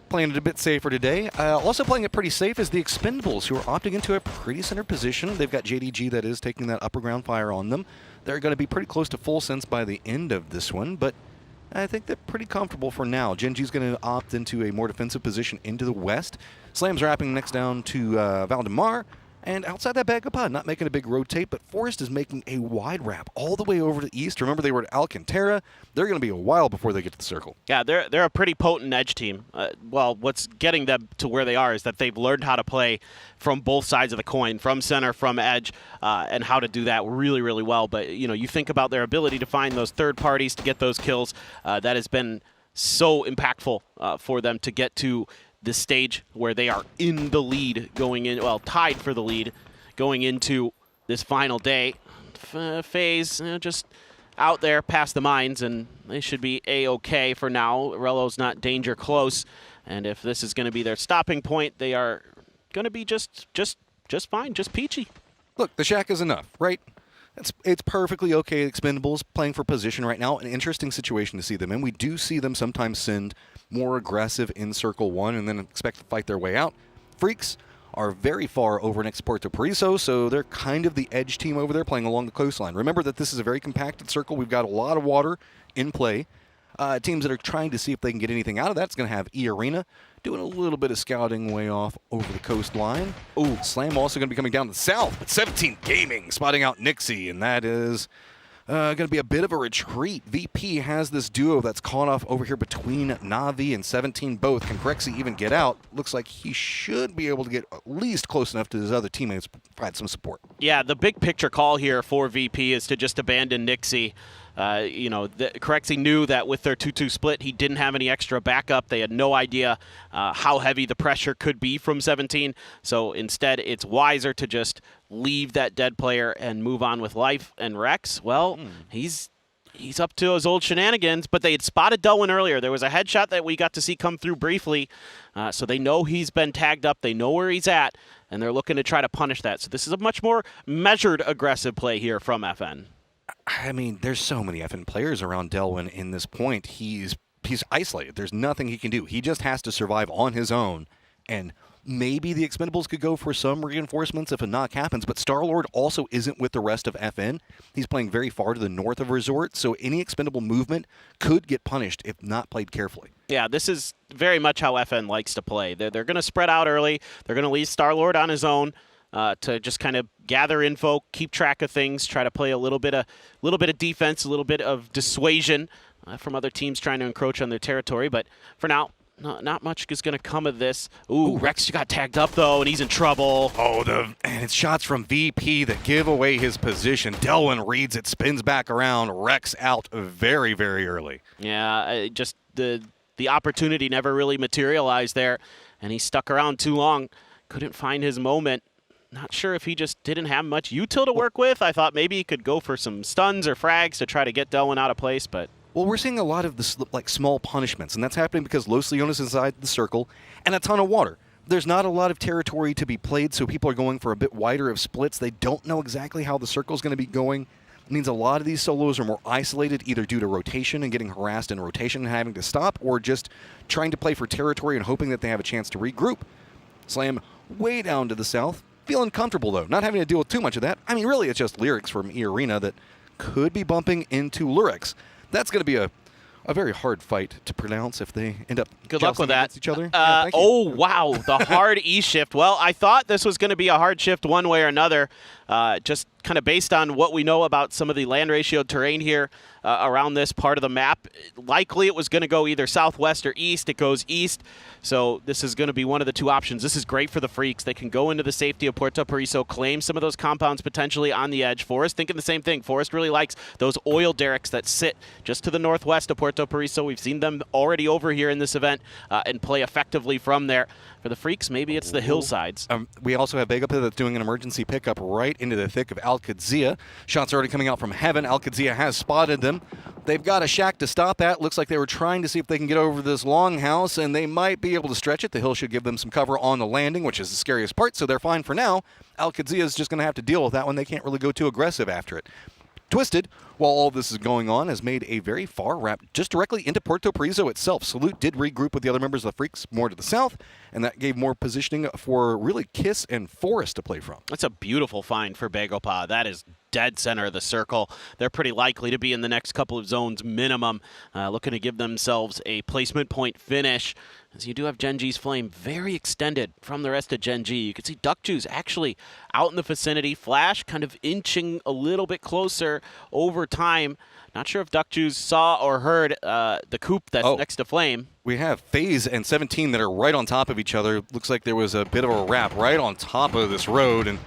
[SPEAKER 9] Playing it a bit safer today. Also playing it pretty safe is the Expendables, who are opting into a pretty center position. They've got JDG that is taking that upper ground fire on them. They're going to be pretty close to Full Sense by the end of this one, but I think they're pretty comfortable for now. Genji's going to opt into a more defensive position into the west. Slam's wrapping next down to Valdemar. And outside that bag of pod, not making a big rotate, but Forest is making a wide wrap all the way over to the east. Remember, they were at Alcantara. They're going to be a while before they get to the circle.
[SPEAKER 21] Yeah, they're a pretty potent edge team. Well, what's getting them to where they are is that they've learned how to play from both sides of the coin, from center, from edge, and how to do that really, really well. But, you know, you think about their ability to find those third parties to get those kills. That has been so impactful for them to get to this stage where they are in the lead going in, well, tied for the lead going into this final day. FaZe just out there past the mines, and they should be A-okay for now. Rello's not danger close, and if this is going to be their stopping point, they are going to be just fine, just peachy.
[SPEAKER 9] Look, the shack is enough, right? It's perfectly okay. Expendables playing for position right now. An interesting situation to see them in. We do see them sometimes send more aggressive in Circle 1 and then expect to fight their way out. Freaks are very far over next to Puerto Paraiso, so they're kind of the edge team over there playing along the coastline. Remember that this is a very compacted circle. We've got a lot of water in play. Teams that are trying to see if they can get anything out of that. It's going to have E-Arena doing a little bit of scouting way off over the coastline. Ooh, Slam also going to be coming down to the south, but 17 Gaming spotting out Nixie, and that is going to be a bit of a retreat. VP has this duo that's caught off over here between Navi and 17 both. Can Crexy even get out? Looks like he should be able to get at least close enough to his other teammates to provide some support.
[SPEAKER 21] Yeah, the big picture call here for VP is to just abandon Nixie. You know, Crexy knew that with their 2-2 split, he didn't have any extra backup. They had no idea how heavy the pressure could be from 17. So instead, it's wiser to just leave that dead player and move on with life. And Rex, well, he's up to his old shenanigans, but they had spotted Delwyn earlier. There was a headshot that we got to see come through briefly, so they know he's been tagged up. They know where he's at, and they're looking to try to punish that. So this is a much more measured, aggressive play here from FN.
[SPEAKER 9] I mean, there's so many FN players around Delwyn in this point. He's isolated. There's nothing he can do. He just has to survive on his own and maybe the Expendables could go for some reinforcements if a knock happens, but Star-Lord also isn't with the rest of FN. He's playing very far to the north of Resort, so any Expendable movement could get punished if not played carefully.
[SPEAKER 21] Yeah, this is very much how FN likes to play. They're going to spread out early. They're going to leave Star-Lord on his own to just kind of gather info, keep track of things, try to play a little bit of defense, a little bit of dissuasion from other teams trying to encroach on their territory. But for now, not much is going to come of this. Ooh, Rex got tagged up, though, and he's in trouble.
[SPEAKER 9] Oh, and it's shots from VP that give away his position. Delwyn reads it, spins back around. Rex out very, very early.
[SPEAKER 21] Yeah, just the opportunity never really materialized there, and he stuck around too long. Couldn't find his moment. Not sure if he just didn't have much util to work with. I thought maybe he could go for some stuns or frags to try to get Delwyn out of place, but...
[SPEAKER 9] Well, we're seeing a lot of this, like, small punishments, and that's happening because Los Leones is inside the circle and a ton of water. There's not a lot of territory to be played, so people are going for a bit wider of splits. They don't know exactly how the circle's going to be going. It means a lot of these solos are more isolated, either due to rotation and getting harassed in rotation and having to stop, or just trying to play for territory and hoping that they have a chance to regroup. Slam way down to the south. Feeling comfortable, though, not having to deal with too much of that. I mean, really, it's just Lyrics from E-Arena that could be bumping into Lurex. That's going to be a very hard fight to pronounce if they end up
[SPEAKER 21] good luck with that.
[SPEAKER 9] Each other.
[SPEAKER 21] Oh, wow, the hard E shift. Well, I thought this was going to be a hard shift one way or another, just kind of based on what we know about some of the land ratio terrain here around this part of the map. Likely it was going to go either southwest or east. It goes east, so this is going to be one of the two options. This is great for the Freaks. They can go into the safety of Puerto Paraiso, claim some of those compounds potentially on the edge. Forrest thinking the same thing. Forrest really likes those oil derricks that sit just to the northwest of Puerto Paraiso. We've seen them already over here in this event and play effectively from there. For the Freaks, maybe it's the hillsides.
[SPEAKER 9] We also have Vega that's doing an emergency pickup right into the thick of Al-Qadsia. Shots already coming out from heaven. Al-Qadsia has spotted them. They've got a shack to stop at. Looks like they were trying to see if they can get over this longhouse, and they might be able to stretch it. The hill should give them some cover on the landing, which is the scariest part, so they're fine for now. Al-Qadsia is just going to have to deal with that one. They can't really go too aggressive after it. Twisted, while all this is going on, has made a very far wrap just directly into Puerto Paraiso itself. Salute did regroup with the other members of the Freaks more to the south, and that gave more positioning for really Kiss and Forrest to play from.
[SPEAKER 21] That's a beautiful find for Begopa. That is dead center of the circle. They're pretty likely to be in the next couple of zones minimum, looking to give themselves a placement point finish. As you do have Gen.G's flame very extended from the rest of Gen.G. You can see Duck-Juice actually out in the vicinity. Flash kind of inching a little bit closer over time. Not sure if Duck-Juice saw or heard the coop that's next to Flame.
[SPEAKER 9] We have FaZe and 17 that are right on top of each other. Looks like there was a bit of a wrap right on top of this road, and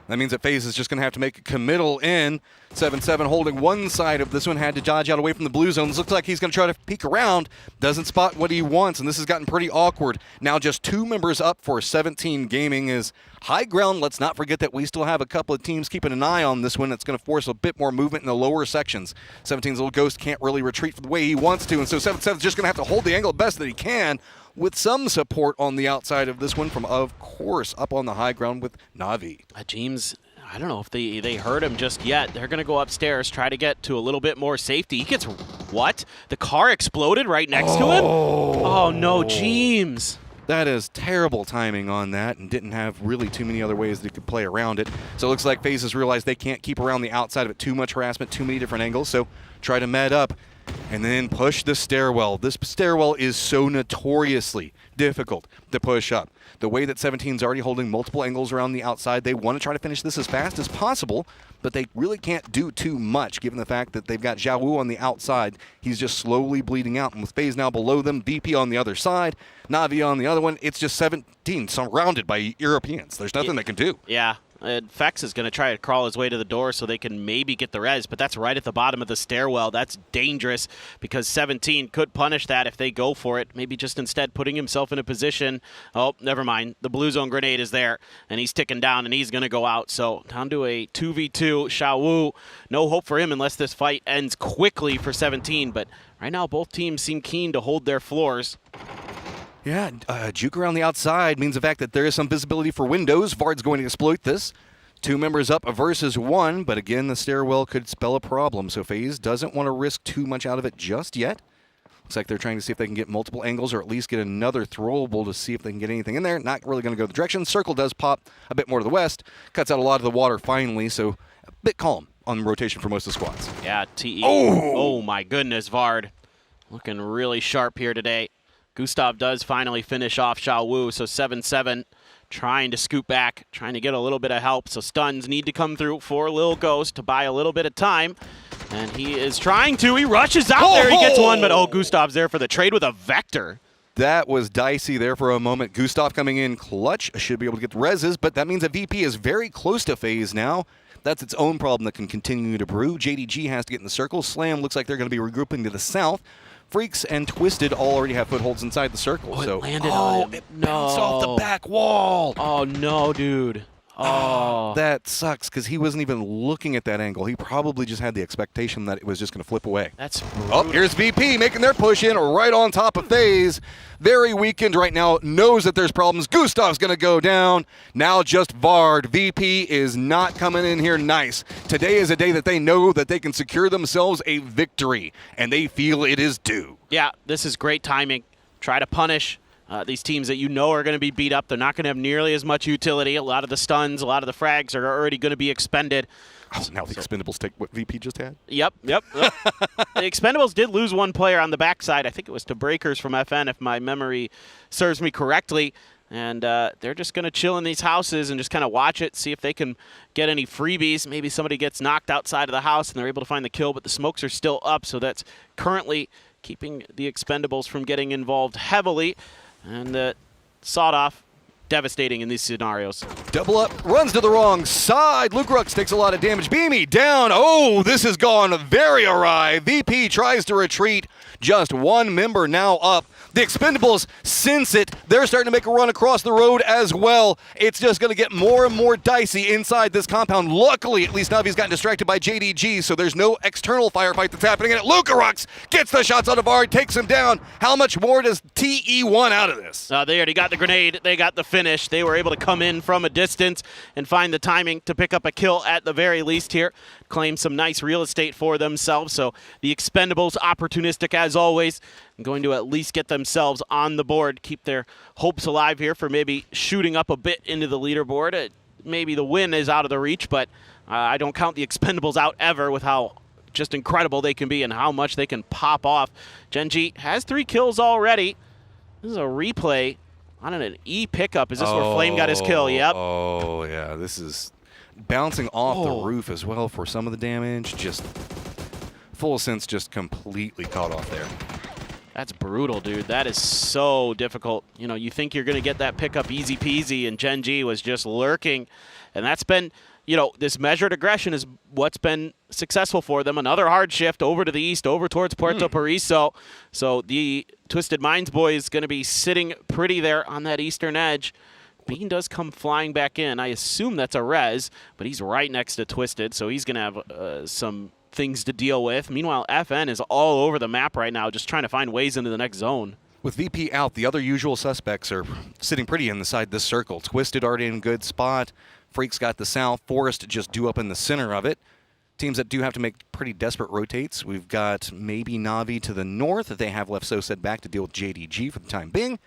[SPEAKER 9] that means that FaZe is just going to have to make a committal in. 7-7 holding one side of this one, had to dodge out away from the blue zone. This looks like he's going to try to peek around, doesn't spot what he wants, and this has gotten pretty awkward. Now just two members up for 17 Gaming is high ground. Let's not forget that we still have a couple of teams keeping an eye on this one. That's going to force a bit more movement in the lower sections. 17's little ghost can't really retreat the way he wants to, and so 7-7's just going to have to hold the angle best that he can, with some support on the outside of this one from, of course, up on the high ground with Na'Vi.
[SPEAKER 21] James, I don't know if they heard him just yet. They're going to go upstairs, try to get to a little bit more safety. He gets, what? The car exploded right next to him? Oh, no, James.
[SPEAKER 9] That is terrible timing on that, and didn't have really too many other ways they could play around it. So it looks like FaZe has realized they can't keep around the outside of it. Too much harassment, too many different angles, so try to med up. And then push the stairwell. This stairwell is so notoriously difficult to push up. The way that 17's already holding multiple angles around the outside, they want to try to finish this as fast as possible, but they really can't do too much given the fact that they've got Xiaowu on the outside. He's just slowly bleeding out, and with FaZe now below them, VP on the other side, Na'Vi on the other one, it's just 17 surrounded by Europeans. There's nothing they can do.
[SPEAKER 21] Yeah. Fex is going to try to crawl his way to the door so they can maybe get the res, but that's right at the bottom of the stairwell. That's dangerous because 17 could punish that if they go for it. Maybe just instead putting himself in a position. Oh, never mind. The blue zone grenade is there, and he's ticking down, and he's going to go out. So down to a 2v2. Xiaowu, no hope for him unless this fight ends quickly for 17, but right now both teams seem keen to hold their floors.
[SPEAKER 9] Yeah, juke around the outside means the fact that there is some visibility for windows. Vard's going to exploit this. Two members up versus one, but again, the stairwell could spell a problem, so FaZe doesn't want to risk too much out of it just yet. Looks like they're trying to see if they can get multiple angles or at least get another throwable to see if they can get anything in there. Not really going to go the direction. Circle does pop a bit more to the west. Cuts out a lot of the water finally, so a bit calm on rotation for most of the squads.
[SPEAKER 21] Yeah, TE. Oh my goodness, Vard. Looking really sharp here today. Gustav does finally finish off Xiao Wu, so 7-7. Trying to scoot back, trying to get a little bit of help. So stuns need to come through for Lil Ghost to buy a little bit of time. And he is trying to. He rushes out there. He gets one, but Gustav's there for the trade with a Vector.
[SPEAKER 9] That was dicey there for a moment. Gustav coming in clutch. Should be able to get the reses, but that means that VP is very close to phase now. That's its own problem that can continue to brew. JDG has to get in the circle. Slam looks like they're going to be regrouping to the south. Freaks and Twisted all already have footholds inside the circle.
[SPEAKER 21] It
[SPEAKER 9] so
[SPEAKER 21] landed on him.
[SPEAKER 9] It bounced off the back wall.
[SPEAKER 21] Oh, no, dude. Oh.
[SPEAKER 9] That sucks because he wasn't even looking at that angle. He probably just had the expectation that it was just going to flip away.
[SPEAKER 21] That's
[SPEAKER 9] brutal. Oh, here's VP making their push in right on top of FaZe. Very weakened right now. Knows that there's problems. Gustav's going to go down. Now just Vard. VP is not coming in here nice. Today is a day that they know that they can secure themselves a victory, and they feel it is due.
[SPEAKER 21] Yeah, this is great timing. Try to punish these teams that you know are going to be beat up. They're not going to have nearly as much utility. A lot of the stuns, a lot of the frags are already going to be expended.
[SPEAKER 9] Oh, now the Expendables take what VP just had?
[SPEAKER 21] Yep. The Expendables did lose one player on the backside. I think it was to Breakers from FN, if my memory serves me correctly. And they're just going to chill in these houses and just kind of watch it, see if they can get any freebies. Maybe somebody gets knocked outside of the house and they're able to find the kill, but the smokes are still up, so that's currently keeping the Expendables from getting involved heavily. And sawed off, devastating in these scenarios.
[SPEAKER 9] Double up, runs to the wrong side. Lukrux takes a lot of damage. Beamy down. Oh, this has gone very awry. VP tries to retreat. Just one member now up. The Expendables sense it. They're starting to make a run across the road as well. It's just going to get more and more dicey inside this compound. Luckily, at least Navi's gotten distracted by JDG, so there's no external firefight that's happening. And Lukrux gets the shots out of Vard, takes him down. How much more does TE want out of this?
[SPEAKER 21] They already got the grenade. They got the finish. They were able to come in from a distance and find the timing to pick up a kill at the very least here. Claim some nice real estate for themselves. So the Expendables, opportunistic as always, going to at least get themselves on the board, keep their hopes alive here for maybe shooting up a bit into the leaderboard. Maybe the win is out of the reach, but I don't count the Expendables out ever with how just incredible they can be and how much they can pop off. Genji has 3 kills already. This is a replay on an E pickup. Is this where Flame got his kill? Yep.
[SPEAKER 9] Oh, yeah. This is bouncing off the roof as well for some of the damage. Just Full Sense just completely caught off there.
[SPEAKER 21] That's brutal, dude. That is so difficult. You know, you think you're going to get that pickup easy peasy, and Genji was just lurking. And that's been, you know, this measured aggression is what's been successful for them. Another hard shift over to the east, over towards Puerto Paraiso. So the Twisted Minds boy is going to be sitting pretty there on that eastern edge. Bean does come flying back in. I assume that's a res, but he's right next to Twisted, so he's going to have some things to deal with. Meanwhile, FN is all over the map right now, just trying to find ways into the next zone.
[SPEAKER 9] With VP out, the other usual suspects are sitting pretty inside this circle. Twisted already in a good spot. Freaks got the south. Forest just due up in the center of it. Teams that do have to make pretty desperate rotates. We've got maybe Navi to the north that they have left Soset back to deal with JDG for the time being.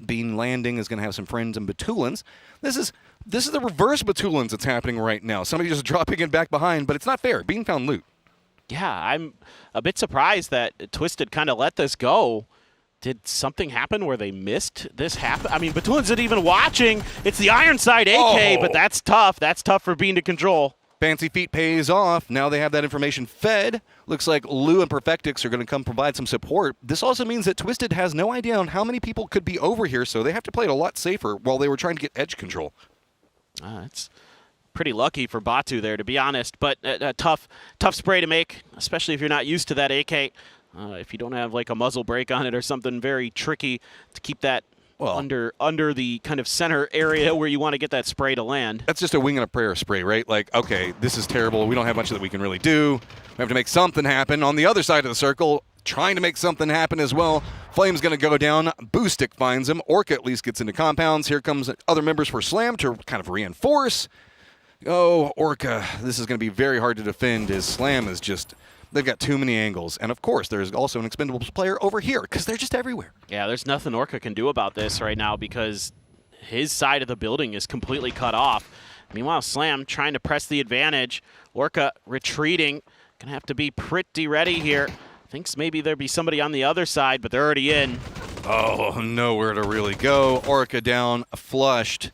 [SPEAKER 9] Bean Landing is going to have some friends in Batulans. This is the reverse Batulans that's happening right now. Somebody just dropping it back behind, but it's not fair. Bean found loot.
[SPEAKER 21] Yeah, I'm a bit surprised that Twisted kind of let this go. Did something happen where they missed this happen? I mean, Batulans isn't even watching. It's the Ironside AK, but that's tough. That's tough for Bean to control.
[SPEAKER 9] Fancy Feet pays off. Now they have that information fed. Looks like Lou and Perfectix are going to come provide some support. This also means that Twisted has no idea on how many people could be over here, so they have to play it a lot safer while they were trying to get edge control.
[SPEAKER 21] It's pretty lucky for Batu there, to be honest, but a tough spray to make, especially if you're not used to that AK. If you don't have like a muzzle brake on it or something very tricky to keep that under the kind of center area where you want to get that spray to land.
[SPEAKER 9] That's just a wing and a prayer spray, right? Like, okay, this is terrible. We don't have much that we can really do. We have to make something happen. On the other side of the circle, trying to make something happen as well. Flame's going to go down. Boostic finds him. Orca at least gets into compounds. Here comes other members for Slam to kind of reinforce. Oh, Orca, this is going to be very hard to defend as Slam is just They've got too many angles. And of course, there's also an Expendables player over here because they're just everywhere.
[SPEAKER 21] Yeah, there's nothing Orca can do about this right now because his side of the building is completely cut off. Meanwhile, Slam trying to press the advantage. Orca retreating. Gonna have to be pretty ready here. Thinks maybe there'd be somebody on the other side, but they're already in.
[SPEAKER 9] Oh, nowhere to really go. Orca down, flushed.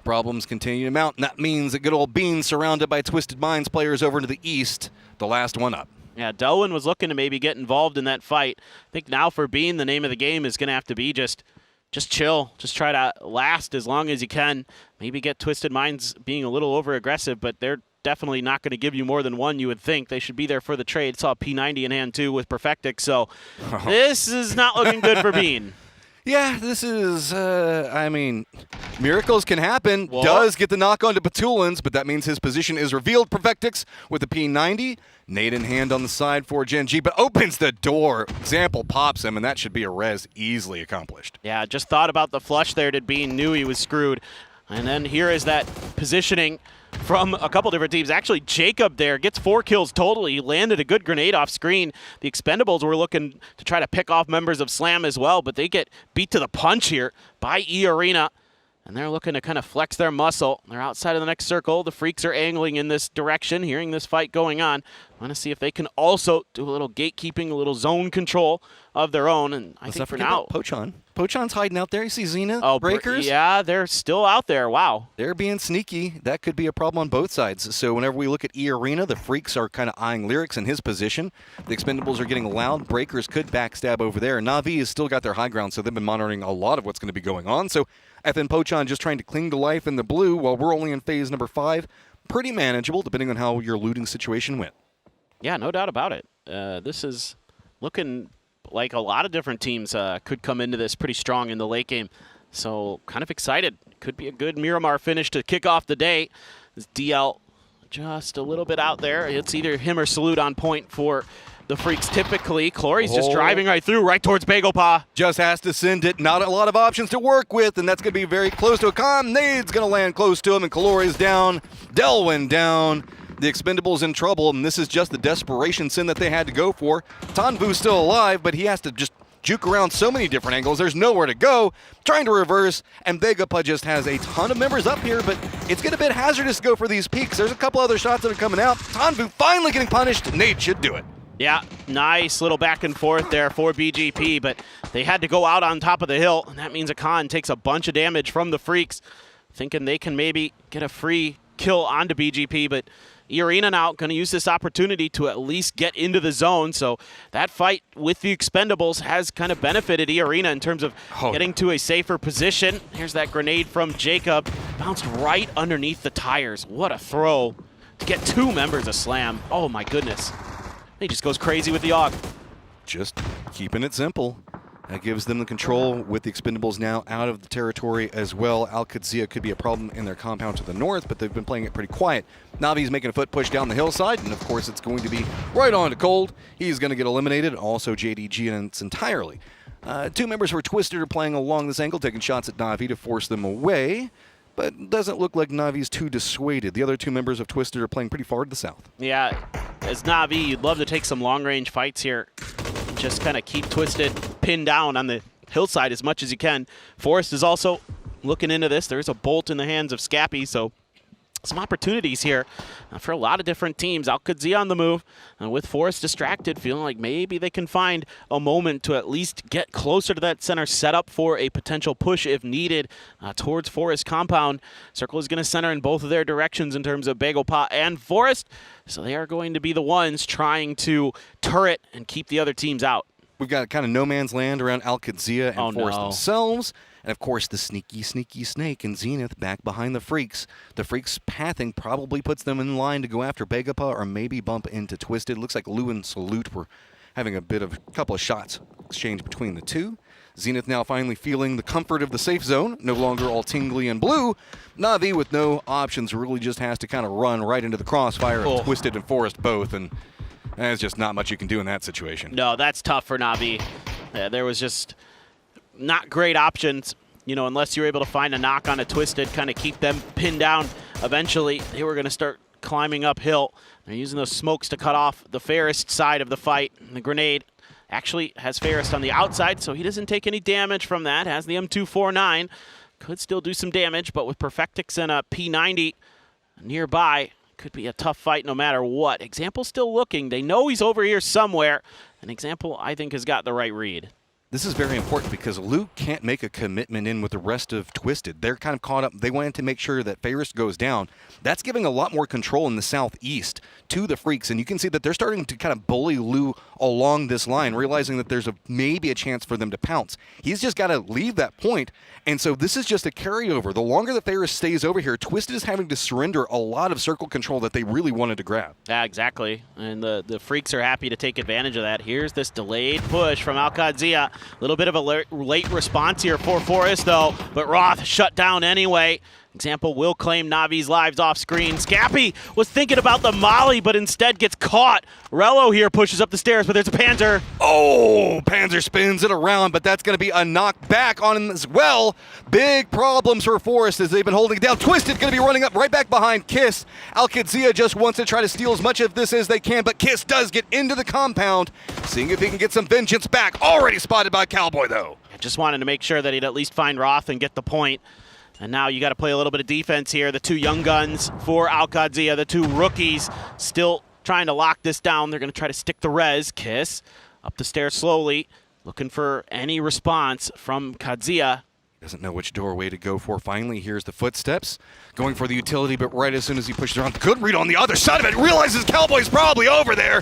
[SPEAKER 9] Problems continue to mount, and that means that good old Bean surrounded by Twisted Minds players over to the east, the last one up.
[SPEAKER 21] Yeah, Delwyn was looking to maybe get involved in that fight. I think now for Bean, the name of the game is going to have to be just chill. Just try to last as long as you can. Maybe get Twisted Minds being a little over-aggressive, but they're definitely not going to give you more than one, you would think. They should be there for the trade. Saw P90 in hand, too, with Perfectix, so this is not looking good for Bean.
[SPEAKER 9] Yeah, this is, I mean, miracles can happen.
[SPEAKER 21] Whoa.
[SPEAKER 9] Does get the knock on to Petulans, but that means his position is revealed. Perfectix with the P90. Nade in hand on the side for Gen G, but opens the door. Example pops him, and that should be a res easily accomplished.
[SPEAKER 21] Yeah, just thought about the flush there. Did Bean knew he was screwed. And then here is that positioning from a couple different teams. Actually, Jacob there gets 4 kills total. He landed a good grenade off screen. The Expendables were looking to try to pick off members of Slam as well, but they get beat to the punch here by E-Arena. And they're looking to kind of flex their muscle. They're outside of the next circle. The Freaks are angling in this direction, hearing this fight going on. Want to see if they can also do a little gatekeeping, a little zone control of their own. And I think for now,
[SPEAKER 9] Pochon. Pochon's hiding out there. You see Xena?
[SPEAKER 21] Oh,
[SPEAKER 9] Breakers?
[SPEAKER 21] Yeah, they're still out there. Wow.
[SPEAKER 9] They're being sneaky. That could be a problem on both sides. So whenever we look at E-Arena, the Freaks are kind of eyeing Lyrics in his position. The Expendables are getting loud. Breakers could backstab over there. Na'Vi has still got their high ground, so they've been monitoring a lot of what's going to be going on. So FN Pochon just trying to cling to life in the blue while we're only in phase number 5. Pretty manageable, depending on how your looting situation went.
[SPEAKER 21] Yeah, no doubt about it. This is looking like a lot of different teams could come into this pretty strong in the late game. So kind of excited. Could be a good Miramar finish to kick off the day. This DL just a little bit out there. It's either him or Salute on point for the Freaks typically. Clory's just driving right through, right towards Bagel Paw.
[SPEAKER 9] Just has to send it. Not a lot of options to work with, and that's going to be very close to a con. Nade's going to land close to him, and Clory's down. Delwyn down. The Expendables in trouble, and this is just the desperation sin that they had to go for. Tanvu's still alive, but he has to just juke around so many different angles. There's nowhere to go. Trying to reverse, and Vegapa just has a ton of members up here, but it's getting a bit hazardous to go for these peaks. There's a couple other shots that are coming out. Tanvu finally getting punished. Nade should do it.
[SPEAKER 21] Yeah, nice little back and forth there for BGP, but they had to go out on top of the hill, and that means Akan takes a bunch of damage from the Freaks, thinking they can maybe get a free kill onto BGP, but E-Arena now going to use this opportunity to at least get into the zone. So that fight with the Expendables has kind of benefited E-Arena in terms of getting to a safer position. Here's that grenade from Jacob. Bounced right underneath the tires. What a throw to get 2 members of Slam. Oh my goodness. He just goes crazy with the AUG.
[SPEAKER 9] Just keeping it simple. That gives them the control with the Expendables now out of the territory as well. Al-Qadsia could be a problem in their compound to the north, but they've been playing it pretty quiet. Navi's making a foot push down the hillside, and of course it's going to be right on to Cold. He's going to get eliminated, also JDG and it's entirely. 2 members who are Twisted are playing along this angle, taking shots at Navi to force them away, but doesn't look like Navi's too dissuaded. The other 2 members of Twisted are playing pretty far to the south.
[SPEAKER 21] Yeah, as Navi, you'd love to take some long-range fights here. Just kind of keep Twisted pinned down on the hillside as much as you can. Forrest is also looking into this. There's a bolt in the hands of Scappy, so some opportunities here for a lot of different teams. Al-Qadsia on the move, with Forrest distracted, feeling like maybe they can find a moment to at least get closer to that center, set up for a potential push if needed towards Forrest compound. Circle is going to center in both of their directions in terms of Bagel Paw and Forrest, so they are going to be the ones trying to turret and keep the other teams out.
[SPEAKER 9] We've got kind of no man's land around Al-Qadsia and Forrest themselves. And of course, the sneaky, sneaky snake in Zenith back behind the Freaks. The Freaks' pathing probably puts them in line to go after Begapa or maybe bump into Twisted. Looks like Lou and Salute were having a couple of shots exchanged between the two. Zenith now finally feeling the comfort of the safe zone, no longer all tingly and blue. Navi with no options really just has to kind of run right into the crossfire of Twisted and Forrest both, and there's just not much you can do in that situation.
[SPEAKER 21] No, that's tough for Navi. Yeah, there was just not great options, you know, unless you were able to find a knock on a Twisted, kind of keep them pinned down. Eventually, they were going to start climbing uphill. They're using those smokes to cut off the Fairest side of the fight. And the grenade actually has Fairest on the outside, so he doesn't take any damage from that. Has the M249. Could still do some damage, but with Perfectix and a P90 nearby, could be a tough fight no matter what. Example's still looking. They know he's over here somewhere. And Example, I think, has got the right read.
[SPEAKER 9] This is very important because Luke can't make a commitment in with the rest of Twisted. They're kind of caught up. They wanted to make sure that Fairest goes down. That's giving a lot more control in the southeast to the Freaks, and you can see that they're starting to kind of bully Lou along this line, realizing that there's maybe a chance for them to pounce. He's just got to leave that point, and so this is just a carryover. The longer that Fairest stays over here, Twisted is having to surrender a lot of circle control that they really wanted to grab.
[SPEAKER 21] Yeah, exactly, and the Freaks are happy to take advantage of that. Here's this delayed push from Al-Qadzia. A little bit of a late response here for Forest, though, but Roth shut down anyway. Example will claim Navi's lives off screen. Scappy was thinking about the molly, but instead gets caught. Rello here pushes up the stairs, but there's a Panzer.
[SPEAKER 9] Oh, Panzer spins it around, but that's going to be a knock back on him as well. Big problems for Forest as they've been holding it down. Twisted going to be running up right back behind Kiss. Al-Qadzia just wants to try to steal as much of this as they can, but Kiss does get into the compound, seeing if he can get some vengeance back. Already spotted by Cowboy, though.
[SPEAKER 21] I just wanted to make sure that he'd at least find Roth and get the point. And now you got to play a little bit of defense here. The two young guns for Al-Qadzia, the two rookies, still trying to lock this down. They're going to try to stick the res. Kiss up the stairs slowly, looking for any response from Qadzia.
[SPEAKER 9] Doesn't know which doorway to go for. Finally, here's the footsteps. Going for the utility, but right as soon as he pushes around, good read on the other side of it. Realizes Cowboy's probably over there.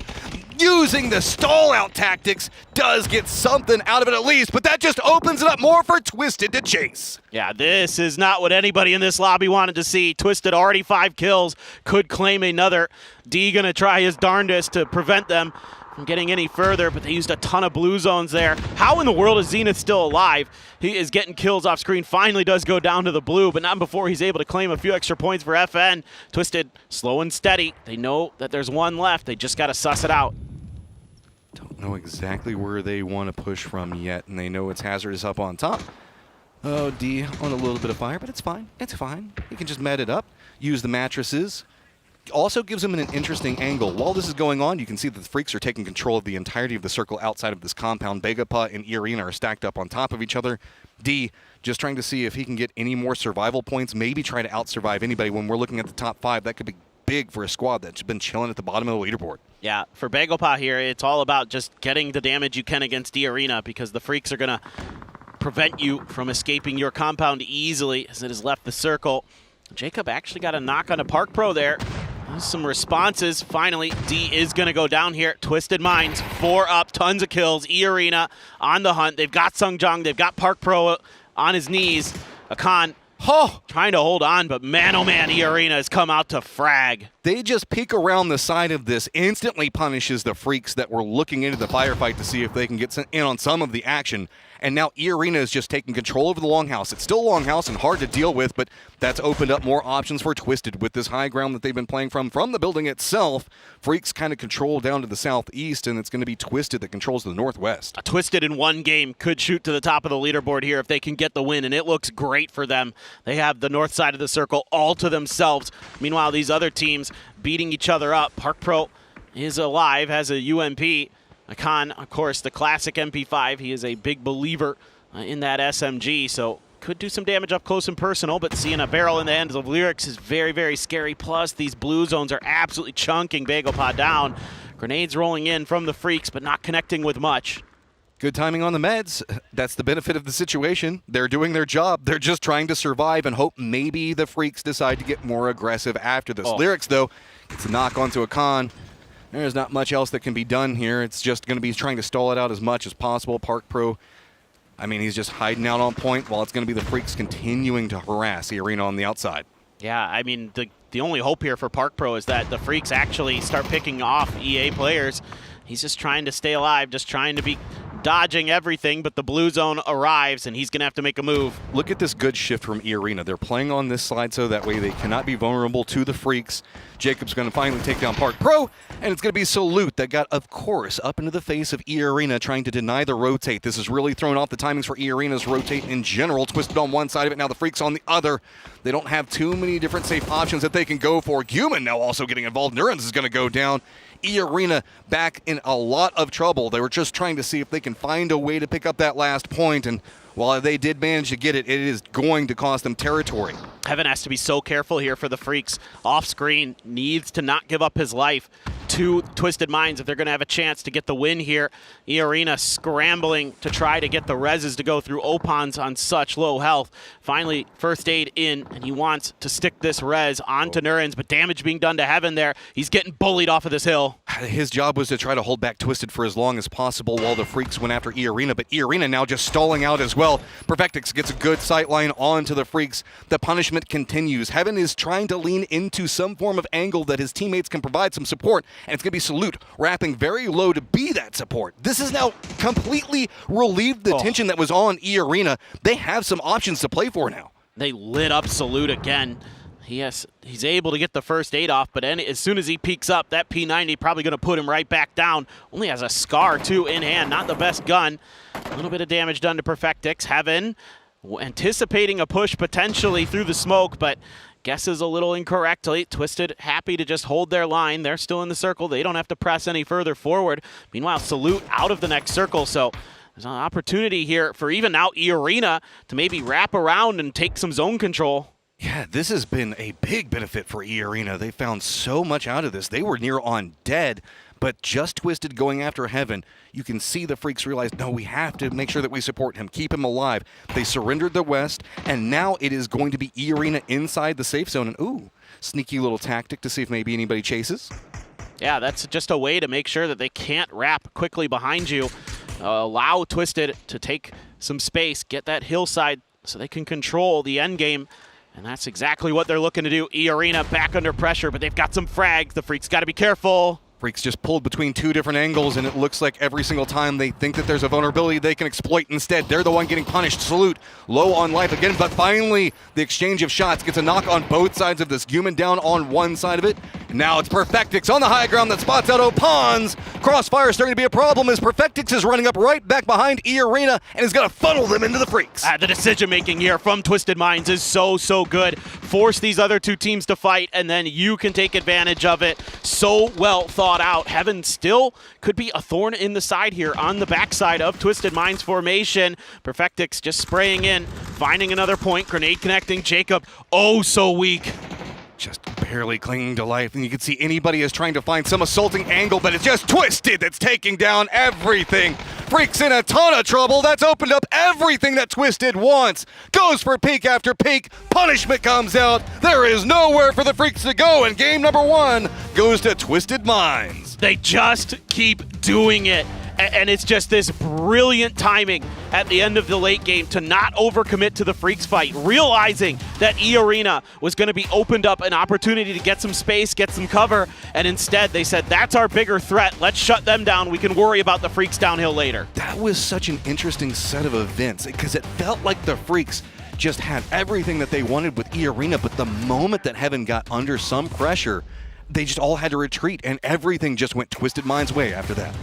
[SPEAKER 9] Using the stall-out tactics, does get something out of it at least, but that just opens it up more for Twisted to chase.
[SPEAKER 21] Yeah, this is not what anybody in this lobby wanted to see. Twisted already 5 kills, could claim another. D gonna try his darndest to prevent them from getting any further, but they used a ton of blue zones there. How in the world is Zenith still alive? He is getting kills off screen, finally does go down to the blue, but not before he's able to claim a few extra points for FN. Twisted, slow and steady. They know that there's one left. They just got to suss it out.
[SPEAKER 9] Don't know exactly where they want to push from yet, and they know it's hazardous up on top. Oh, D on a little bit of fire, but it's fine. It's fine. He can just med it up, use the mattresses. Also gives him an interesting angle. While this is going on, you can see that the Freaks are taking control of the entirety of the circle outside of this compound. Begapa and Irina are stacked up on top of each other. D just trying to see if he can get any more survival points, maybe try to out-survive anybody. When we're looking at the top 5, that could be big for a squad that's been chilling at the bottom of the leaderboard.
[SPEAKER 21] Yeah, for Begapa here, it's all about just getting the damage you can against D Arena, because the Freaks are going to prevent you from escaping your compound easily as it has left the circle. Jacob actually got a knock on a Park Pro there. Some responses. Finally, D is going to go down here. Twisted Minds, 4 up, tons of kills. E-Arena on the hunt. They've got Sungjong. They've got Park Pro on his knees. Akan trying to hold on, but man, oh man, E-Arena has come out to frag.
[SPEAKER 9] They just peek around the side of this, instantly punishes the Freaks that were looking into the firefight to see if they can get in on some of the action. And now E-Arena is just taking control over the Longhouse. It's still Longhouse and hard to deal with, but that's opened up more options for Twisted with this high ground that they've been playing from the building itself. Freaks kind of control down to the southeast, and it's going to be Twisted that controls the northwest.
[SPEAKER 21] Twisted in one game could shoot to the top of the leaderboard here if they can get the win, and it looks great for them. They have the north side of the circle all to themselves. Meanwhile, these other teams beating each other up. Park Pro is alive, has a UMP. Akan, of course, the classic MP5. He is a big believer in that SMG, so could do some damage up close and personal, but seeing a barrel in the hands of Lyrics is very, very scary. Plus, these blue zones are absolutely chunking Begopod down. Grenades rolling in from the Freaks, but not connecting with much.
[SPEAKER 9] Good timing on the meds. That's the benefit of the situation. They're doing their job. They're just trying to survive and hope maybe the Freaks decide to get more aggressive after this. Lyrics, though, gets a knock onto Akan. There's not much else that can be done here. It's just going to be trying to stall it out as much as possible. Park Pro, I mean, he's just hiding out on point while it's going to be the Freaks continuing to harass the Arena on the outside.
[SPEAKER 21] Yeah, I mean, the only hope here for Park Pro is that the Freaks actually start picking off EA players. He's just trying to stay alive, just trying to be dodging everything, but the blue zone arrives, and he's going to have to make a move.
[SPEAKER 9] Look at this good shift from E-Arena. They're playing on this side so that way they cannot be vulnerable to the freaks. Jacob's going to finally take down Park Pro, and it's going to be Salute that got, of course, up into the face of E-Arena trying to deny the rotate. This has really thrown off the timings for E-Arena's rotate in general. Twisted on one side of it, now the freaks on the other. They don't have too many different safe options that they can go for. Human now also getting involved. Neurons is going to go down. E-Arena back in a lot of trouble. They were just trying to see if they can find a way to pick up that last point, and while they did manage to get it, it is going to cost them territory.
[SPEAKER 21] Heaven has to be so careful here for the freaks. Off screen, needs to not give up his life to Twisted Minds if they're going to have a chance to get the win here. E-Arena scrambling to try to get the reses to go through Opons on such low health. Finally, first aid in, and he wants to stick this res onto Neurons, but damage being done to Heaven there. He's getting bullied off of this hill.
[SPEAKER 9] His job was to try to hold back Twisted for as long as possible while the freaks went after E-Arena, but E-Arena now just stalling out as well. Perfectix gets a good sight line onto the freaks. The punishment continues. Heaven is trying to lean into some form of angle that his teammates can provide some support, and it's going to be Salute wrapping very low to be that support. This has now completely relieved the tension that was on E-Arena. They have some options to play for now.
[SPEAKER 21] They lit up Salute again. He's able to get the first aid off, but as soon as he peeks up, that P90 probably going to put him right back down. Only has a Scar, too, in hand. Not the best gun. A little bit of damage done to Perfectix. Heaven anticipating a push potentially through the smoke, but guesses a little incorrectly. Twisted happy to just hold their line. They're still in the circle. They don't have to press any further forward. Meanwhile, Salute out of the next circle, so there's an opportunity here for even now E-Arena to maybe wrap around and take some zone control.
[SPEAKER 9] Yeah, this has been a big benefit for E-Arena. They found so much out of this. They were near on dead, but just Twisted going after Heaven. You can see the freaks realize, no, we have to make sure that we support him, keep him alive. They surrendered the West, and now it is going to be E-Arena inside the safe zone. And ooh, sneaky little tactic to see if maybe anybody chases.
[SPEAKER 21] Yeah, that's just a way to make sure that they can't wrap quickly behind you. Allow Twisted to take some space, get that hillside so they can control the end game. And that's exactly what they're looking to do. E-Arena back under pressure, but they've got some frags. The freaks got to be careful.
[SPEAKER 9] Freaks just pulled between two different angles, and it looks like every single time they think that there's a vulnerability they can exploit instead. They're the one getting punished. Salute low on life again, but finally the exchange of shots gets a knock on both sides of this. Human down on one side of it. Now it's Perfectix on the high ground that spots out Opons. Crossfire is starting to be a problem as Perfectix is running up right back behind E-Arena and is going to funnel them into the freaks.
[SPEAKER 21] The decision making here from Twisted Minds is so good. Force these other two teams to fight, and then you can take advantage of it. So well thought out. Heaven still could be a thorn in the side here on the backside of Twisted Minds formation. Perfectix just spraying in, finding another point, grenade connecting. Jacob, oh so weak.
[SPEAKER 9] Just barely clinging to life, and you can see anybody is trying to find some assaulting angle, but it's just Twisted that's taking down everything. Freaks in a ton of trouble. That's opened up everything that Twisted wants. Goes for peek after peek. Punishment comes out. There is nowhere for the freaks to go, and game number one goes to Twisted Minds.
[SPEAKER 21] They just keep doing it. And it's just this brilliant timing at the end of the late game to not overcommit to the freaks fight, realizing that E-Arena was going to be opened up an opportunity to get some space, get some cover, and instead they said, that's our bigger threat. Let's shut them down. We can worry about the freaks downhill later.
[SPEAKER 9] That was such an interesting set of events because it felt like the freaks just had everything that they wanted with E-Arena, but the moment that Heaven got under some pressure, they just all had to retreat, and everything just went Twisted Minds' way after that.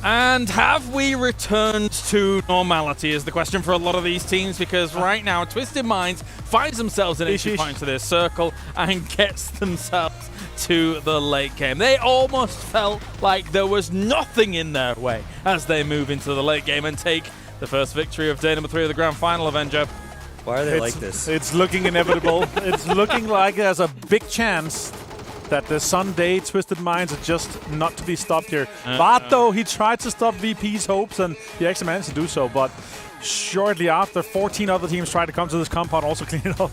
[SPEAKER 4] And have we returned to normality is the question for a lot of these teams, because right now Twisted Minds finds themselves in entry point to this circle and gets themselves to the late game. They almost felt like there was nothing in their way as they move into the late game and take the first victory of day number 3 of the grand final, Avenger.
[SPEAKER 5] Why are they like this?
[SPEAKER 10] It's looking inevitable. It's looking like there's a big chance that the Sunday Twisted Minds are just not to be stopped here. But though, he tried to stop VP's hopes, and he actually managed to do so. But shortly after, 14 other teams tried to come to this compound, also clean it up.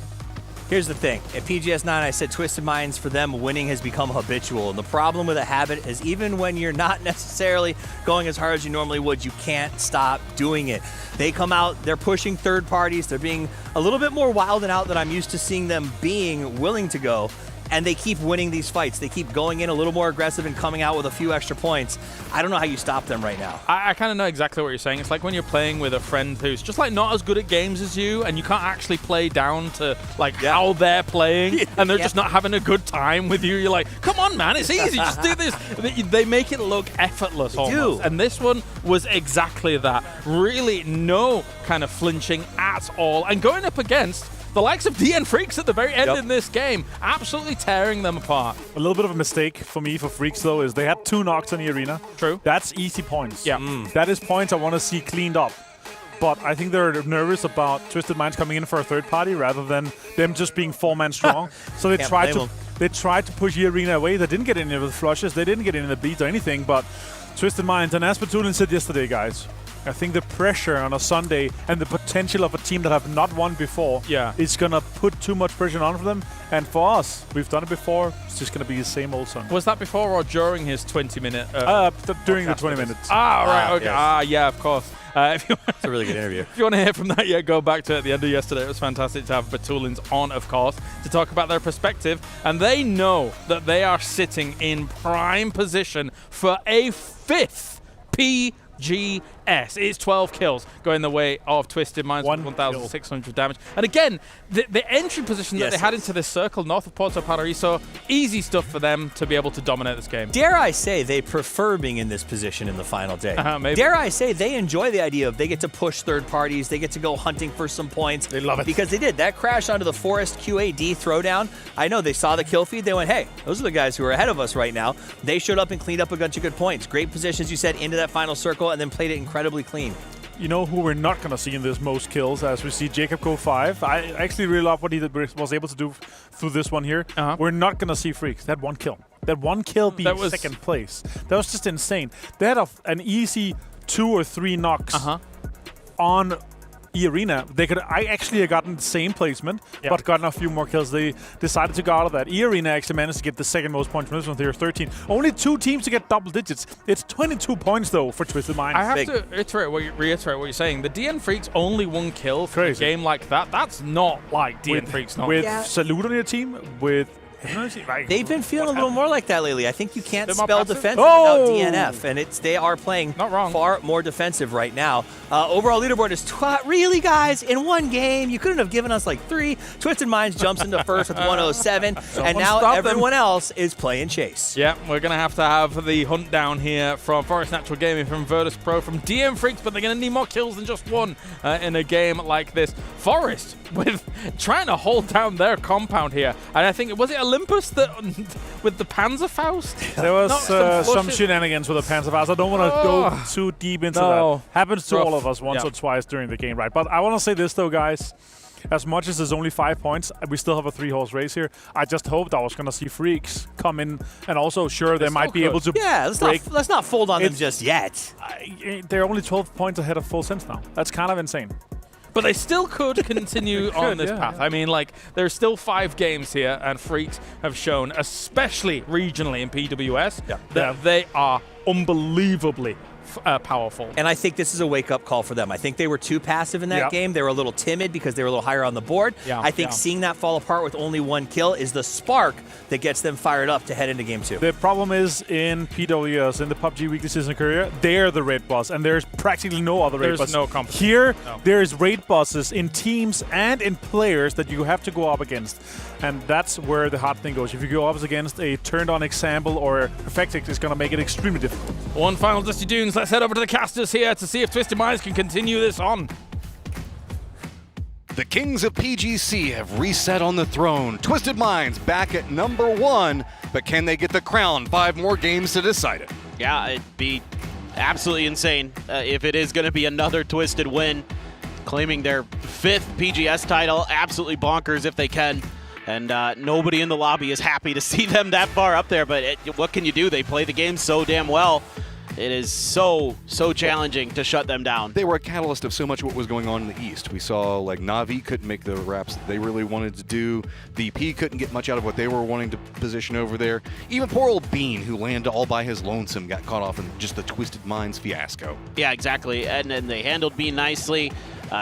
[SPEAKER 5] Here's the thing. At PGS9, I said Twisted Minds, for them, winning has become habitual. And the problem with a habit is even when you're not necessarily going as hard as you normally would, you can't stop doing it. They come out, they're pushing third parties, they're being a little bit more wild and out than I'm used to seeing them being willing to go. And they keep winning these fights. They keep going in a little more aggressive and coming out with a few extra points. I don't know how you stop them right now.
[SPEAKER 4] I kind of know exactly what you're saying. It's like when you're playing with a friend who's just like not as good at games as you, and you can't actually play down to like how they're playing, and they're just not having a good time with you. You're like, come on, man, it's easy. Just do this. They make it look effortless almost. And this one was exactly that. Really no kind of flinching at all. And going up against the likes of DN Freaks at the very end in this game, absolutely tearing them apart.
[SPEAKER 10] A little bit of a mistake for me for Freaks, though, is they had 2 knocks in the arena.
[SPEAKER 4] True.
[SPEAKER 10] That's easy points.
[SPEAKER 4] Yeah.
[SPEAKER 10] That is points I want to see cleaned up. But I think they're nervous about Twisted Minds coming in for a third party rather than them just being 4-man strong. So they tried to push the arena away. They didn't get any of the flushes. They didn't get any of the beats or anything. But Twisted Minds, and as Batulin said yesterday, guys, I think the pressure on a Sunday and the potential of a team that have not won before is going to put too much pressure on for them. And for us, we've done it before. It's just going to be the same old Sunday.
[SPEAKER 4] Was that before or during his 20-minute?
[SPEAKER 10] During the 20 minutes.
[SPEAKER 4] Right. Okay.
[SPEAKER 10] Yes.
[SPEAKER 4] Yeah, of course. It's
[SPEAKER 5] a really good interview.
[SPEAKER 4] If you want to hear from that, go back to it at the end of yesterday. It was fantastic to have Batulins on, of course, to talk about their perspective. And they know that they are sitting in prime position for a 5th PGS. It's 12 kills going the way of Twisted Minds with 1,600 damage. And again, the entry position that they had into this circle north of Porto Paraíso, easy stuff for them to be able to dominate this game.
[SPEAKER 5] Dare I say they prefer being in this position in the final day.
[SPEAKER 4] Maybe.
[SPEAKER 5] Dare I say they enjoy the idea of they get to push third parties, they get to go hunting for some points.
[SPEAKER 10] They love it.
[SPEAKER 5] Because they did. That crash onto the Forest QAD throwdown, I know they saw the kill feed, they went, hey, those are the guys who are ahead of us right now. They showed up and cleaned up a bunch of good points. Great positions, you said, into that final circle, and then played it incredibly clean.
[SPEAKER 10] You know who we're not going to see in this most kills, as we see Jacob go 5. I actually really love what he was able to do through this one here. We're not going to see Freaks. That one kill. That one kill being second place. That was just insane. They had an easy 2 or 3 knocks on E-Arena. They could actually have gotten the same placement, but gotten a few more kills. They decided to go out of that. E-Arena actually managed to get the second most points from this one. They were 13. Only 2 teams to get double digits. It's 22 points, though, for Twisted Minds.
[SPEAKER 4] I have to reiterate what you're saying. The DN Freaks only 1 kill for a game like that. That's not like DN Freaks.
[SPEAKER 10] With Salute on your team, with...
[SPEAKER 5] They've been feeling a little more like that lately. I think you can't spell defensive without DNF, and they are playing far more defensive right now. Overall leaderboard is really, guys, in one game. You couldn't have given us like 3. Twisted Minds jumps into first with 107, and now everyone else is playing chase.
[SPEAKER 4] Yeah, we're going to have the hunt down here from Forest Natural Gaming, from Virtus Pro, from DM Freaks, but they're going to need more kills than just 1 in a game like this. Forest with trying to hold down their compound here, and I think was it Olympus that with the Panzerfaust?
[SPEAKER 10] There was some shenanigans with the Panzerfaust. I don't want to go too deep into that. Happens to all of us once or twice during the game, right? But I want to say this though, guys. As much as there's only 5 points, we still have a 3-horse race here. I just hoped I was going to see Freaks come in, and also they might be able to
[SPEAKER 5] let's not fold on them just yet.
[SPEAKER 10] They're only 12 points ahead of Full Sense now. That's kind of insane.
[SPEAKER 4] But they still could continue on this path. I mean, like, there's still 5 games here, and Freaks have shown, especially regionally in PWS, that they are unbelievably powerful.
[SPEAKER 5] And I think this is a wake-up call for them. I think they were too passive in that game. They were a little timid because they were a little higher on the board. I think seeing that fall apart with only 1 kill is the spark that gets them fired up to head into Game 2.
[SPEAKER 10] The problem is in PWS, in the PUBG Weekly Season Career, they're the raid boss, and there's practically no other raid boss.
[SPEAKER 4] There's no competition.
[SPEAKER 10] Here, there's raid bosses in teams and in players that you have to go up against. And that's where the hard thing goes. If you go up against a turned-on example or Perfectix, it's going to make it extremely difficult.
[SPEAKER 4] One final Dusty Dunes. Let's head over to the casters here to see if Twisted Minds can continue this on.
[SPEAKER 9] The Kings of PGC have reset on the throne. Twisted Minds back at number 1, but can they get the crown? 5 more games to decide it.
[SPEAKER 21] Yeah, it'd be absolutely insane if it is going to be another Twisted win. claiming their 5th PGS title. Absolutely bonkers if they can. And nobody in the lobby is happy to see them that far up there, but what can you do? They play the game so damn well. It is so challenging to shut them down.
[SPEAKER 9] They were a catalyst of so much what was going on in the East. We saw like Na'Vi couldn't make the reps that they really wanted to do. VP couldn't get much out of what they were wanting to position over there. Even poor old Bean, who landed all by his lonesome, got caught off in just the Twisted Minds fiasco.
[SPEAKER 21] Yeah, exactly. And they handled Bean nicely.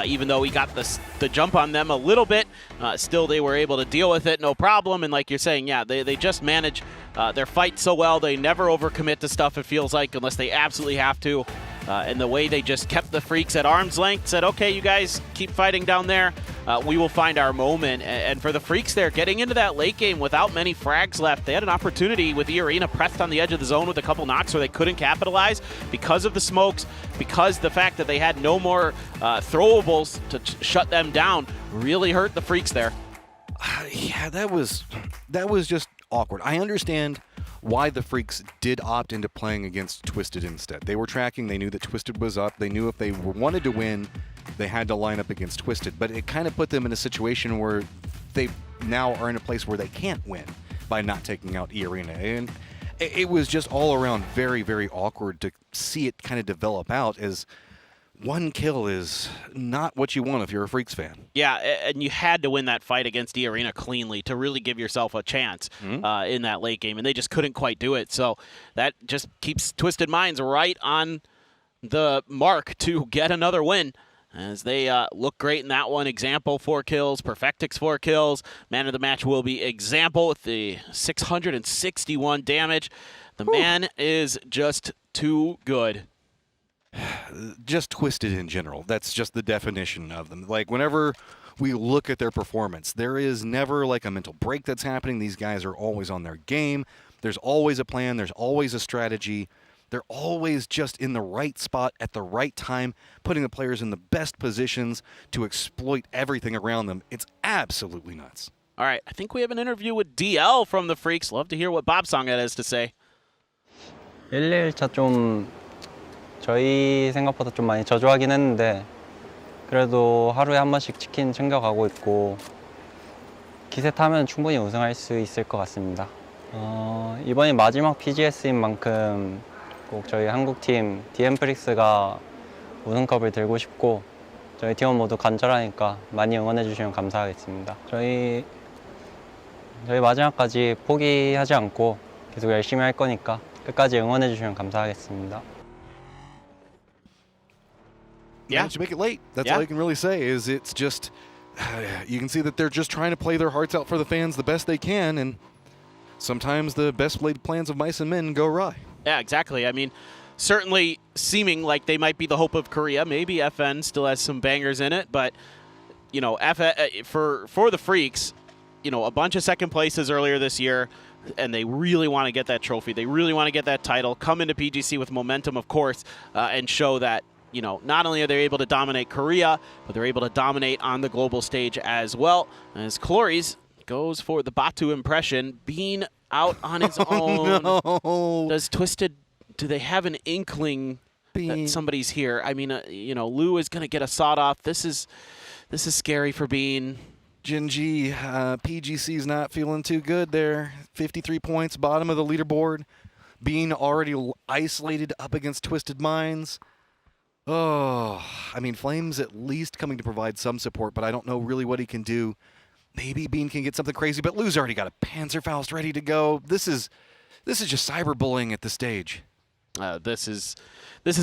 [SPEAKER 21] Even though he got the jump on them a little bit, still they were able to deal with it, no problem. And like you're saying, yeah, they just manage their fight so well. They never overcommit to stuff, it feels like, unless they absolutely have to. And the way they just kept the Freaks at arm's length, said, okay, you guys keep fighting down there. We will find our moment. And for the Freaks there, getting into that late game without many frags left, they had an opportunity with the Arena pressed on the edge of the zone with a couple knocks where they couldn't capitalize because of the smokes, because the fact that they had no more throwables to shut them down really hurt the Freaks there.
[SPEAKER 9] Yeah, that was just awkward. I understand why the Freaks did opt into playing against Twisted instead. They were tracking, they knew that Twisted was up, they knew if they wanted to win, they had to line up against Twisted, but it kind of put them in a situation where they now are in a place where they can't win by not taking out E-Arena. And it was just all around very, very awkward to see it kind of develop out, as one kill is not what you want if you're a Freaks fan.
[SPEAKER 21] Yeah, and you had to win that fight against E-Arena cleanly to really give yourself a chance in that late game, and they just couldn't quite do it. So that just keeps Twisted Minds right on the mark to get another win, as they look great in that one. Example, 4 kills. Perfectix, 4 kills. Man of the match will be Example with the 661 damage. The man is just too good.
[SPEAKER 9] Just Twisted in general. That's just the definition of them. Like, whenever we look at their performance, there is never like a mental break that's happening. These guys are always on their game. There's always a plan. There's always a strategy. They're always just in the right spot at the right time, putting the players in the best positions to exploit everything around them. It's absolutely nuts.
[SPEAKER 21] All right, I think we have an interview with DL from the Freaks. Love to hear what Bobsong has to say.
[SPEAKER 7] 1일차 좀 저희 생각보다 좀 많이 저조하긴 했는데 그래도 하루에 한 번씩 치킨 챙겨가고 있고 기세 타면 충분히 우승할 수 있을 것 같습니다. 이번이 마지막 PGS인 만큼 꼭 저희 한국팀 DM프릭스가 우승컵을 들고 싶고 저희 팀원 모두 간절하니까 많이 응원해 주시면 감사하겠습니다. 저희 마지막까지 포기하지 않고 계속 열심히 할 거니까 끝까지 응원해 주시면 감사하겠습니다.
[SPEAKER 9] Managed to make it late. That's all you can really say. Is it's just you can see that they're just trying to play their hearts out for the fans the best they can, and sometimes the best laid plans of mice and men go awry.
[SPEAKER 21] Yeah, exactly. I mean, certainly seeming like they might be the hope of Korea. Maybe FN still has some bangers in it, but you know, for the Freaks, you know, a bunch of second places earlier this year, and they really want to get that trophy. They really want to get that title, come into PGC with momentum, of course, and show that, you know, not only are they able to dominate Korea, but they're able to dominate on the global stage as well. As Clories goes for the Batu impression, being out on his own.
[SPEAKER 9] No.
[SPEAKER 21] Does Twisted, do they have an inkling that somebody's here? I mean, you know, Lou is going to get a sawed off. This is scary for Bean.
[SPEAKER 9] Jinji, PGC's not feeling too good there. 53 points, bottom of the leaderboard. Being already isolated up against Twisted Minds. Oh, I mean, Flame's at least coming to provide some support, but I don't know really what he can do. Maybe Bean can get something crazy, but Lou's already got a Panzerfaust ready to go. This is just cyberbullying at this stage.
[SPEAKER 21] This is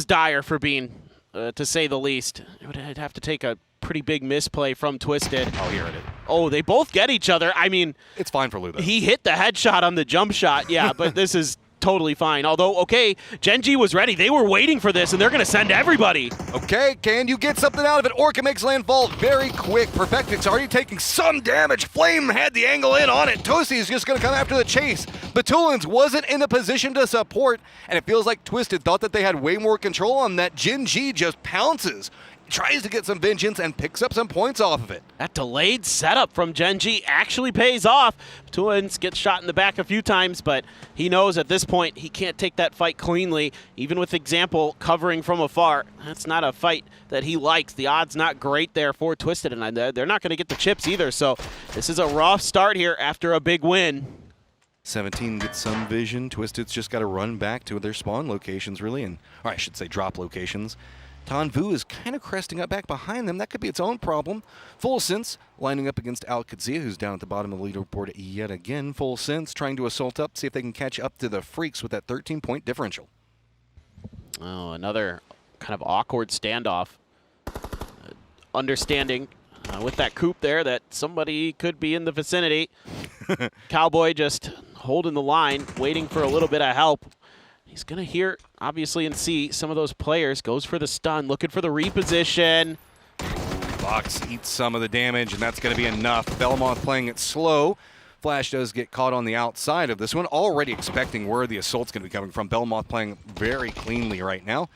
[SPEAKER 21] dire for Bean, to say the least. It would have to take a pretty big misplay from Twisted.
[SPEAKER 9] Oh, here it is.
[SPEAKER 21] Oh, they both get each other. I mean,
[SPEAKER 9] it's fine for Lou, though.
[SPEAKER 21] He hit the headshot on the jump shot, yeah, but this is totally fine. Although, okay, Genji was ready. They were waiting for this, and they're going to send everybody.
[SPEAKER 9] Okay, can you get something out of it? Orca makes landfall very quick. Perfectix already taking some damage. Flame had the angle in on it. Tosi is just going to come after the chase. Batulins wasn't in a position to support, and it feels like Twisted thought that they had way more control on that. Genji just pounces. tries to get some vengeance and picks up some points off of it.
[SPEAKER 21] That delayed setup from Gen.G actually pays off. Twins gets shot in the back a few times, but he knows at this point he can't take that fight cleanly, even with Example covering from afar. That's not a fight that he likes. The odds not great there for Twisted, and they're not going to get the chips either, so this is a rough start here after a big win.
[SPEAKER 9] 17 gets some vision. Twisted's just got to run back to their spawn locations, really, or I should say drop locations. Tanvu is kind of cresting up back behind them. That could be its own problem. Full Sense lining up against Alcadzia, who's down at the bottom of the leaderboard yet again. Full Sense trying to assault up, see if they can catch up to the Freaks with that 13-point differential.
[SPEAKER 21] Oh, another kind of awkward standoff. Understanding with that coop there that somebody could be in the vicinity. Cowboy just holding the line, waiting for a little bit of help. He's going to hear, obviously, and see some of those players. Goes for the stun, looking for the reposition.
[SPEAKER 9] Box eats some of the damage, and that's going to be enough. Belmoth playing it slow. Flash does get caught on the outside of this one, already expecting where the assault's going to be coming from. Belmoth playing very cleanly right now.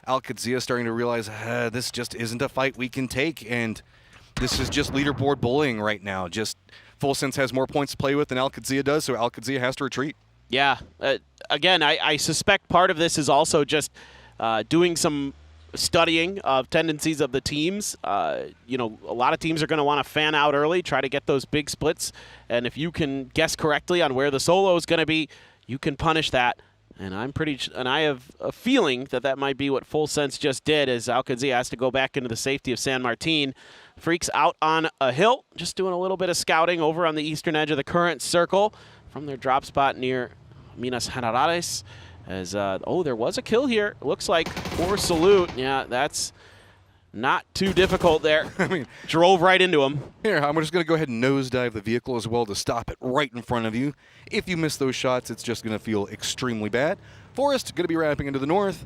[SPEAKER 9] Alcadzia starting to realize this just isn't a fight we can take, and this is just leaderboard bullying right now. Just Full Sense has more points to play with than Alcadzia does, so Alcadzia has to retreat.
[SPEAKER 21] Yeah. Again, I suspect part of this is also just doing some studying of tendencies of the teams. You know, a lot of teams are going to want to fan out early, try to get those big splits, and if you can guess correctly on where the solo is going to be, you can punish that. And I have a feeling that that might be what Full Sense just did, as Alcadzia has to go back into the safety of San Martin. Freaks out on a hill, just doing a little bit of scouting over on the eastern edge of the current circle from their drop spot near Minas Generales. As there was a kill here. Looks like for Salute. Yeah, that's not too difficult there.
[SPEAKER 9] I mean,
[SPEAKER 21] drove right into him.
[SPEAKER 9] Here, I'm just going to go ahead and nosedive the vehicle as well to stop it right in front of you. If you miss those shots, it's just going to feel extremely bad. Forest going to be wrapping into the north.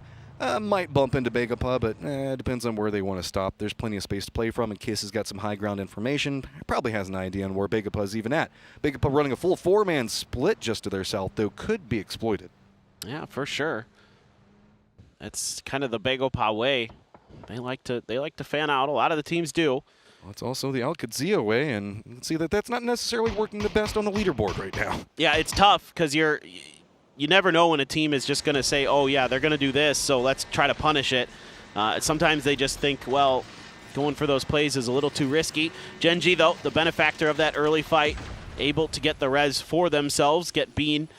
[SPEAKER 9] Might bump into Begapa, but it depends on where they want to stop. There's plenty of space to play from, and Kiss has got some high ground information. Probably has an idea on where Begapa is even at. Begapa running a full 4-man split just to their south, though, could be exploited.
[SPEAKER 21] Yeah, for sure. That's kind of the Begapa way. They like to fan out. A lot of the teams do.
[SPEAKER 9] Well, it's also the Alcadzia way, and you can see that that's not necessarily working the best on the leaderboard right now.
[SPEAKER 21] Yeah, it's tough because you never know when a team is just going to say, oh, yeah, they're going to do this, so let's try to punish it. Sometimes they just think, well, going for those plays is a little too risky. Gen.G, though, the benefactor of that early fight, able to get the res for themselves, get Bean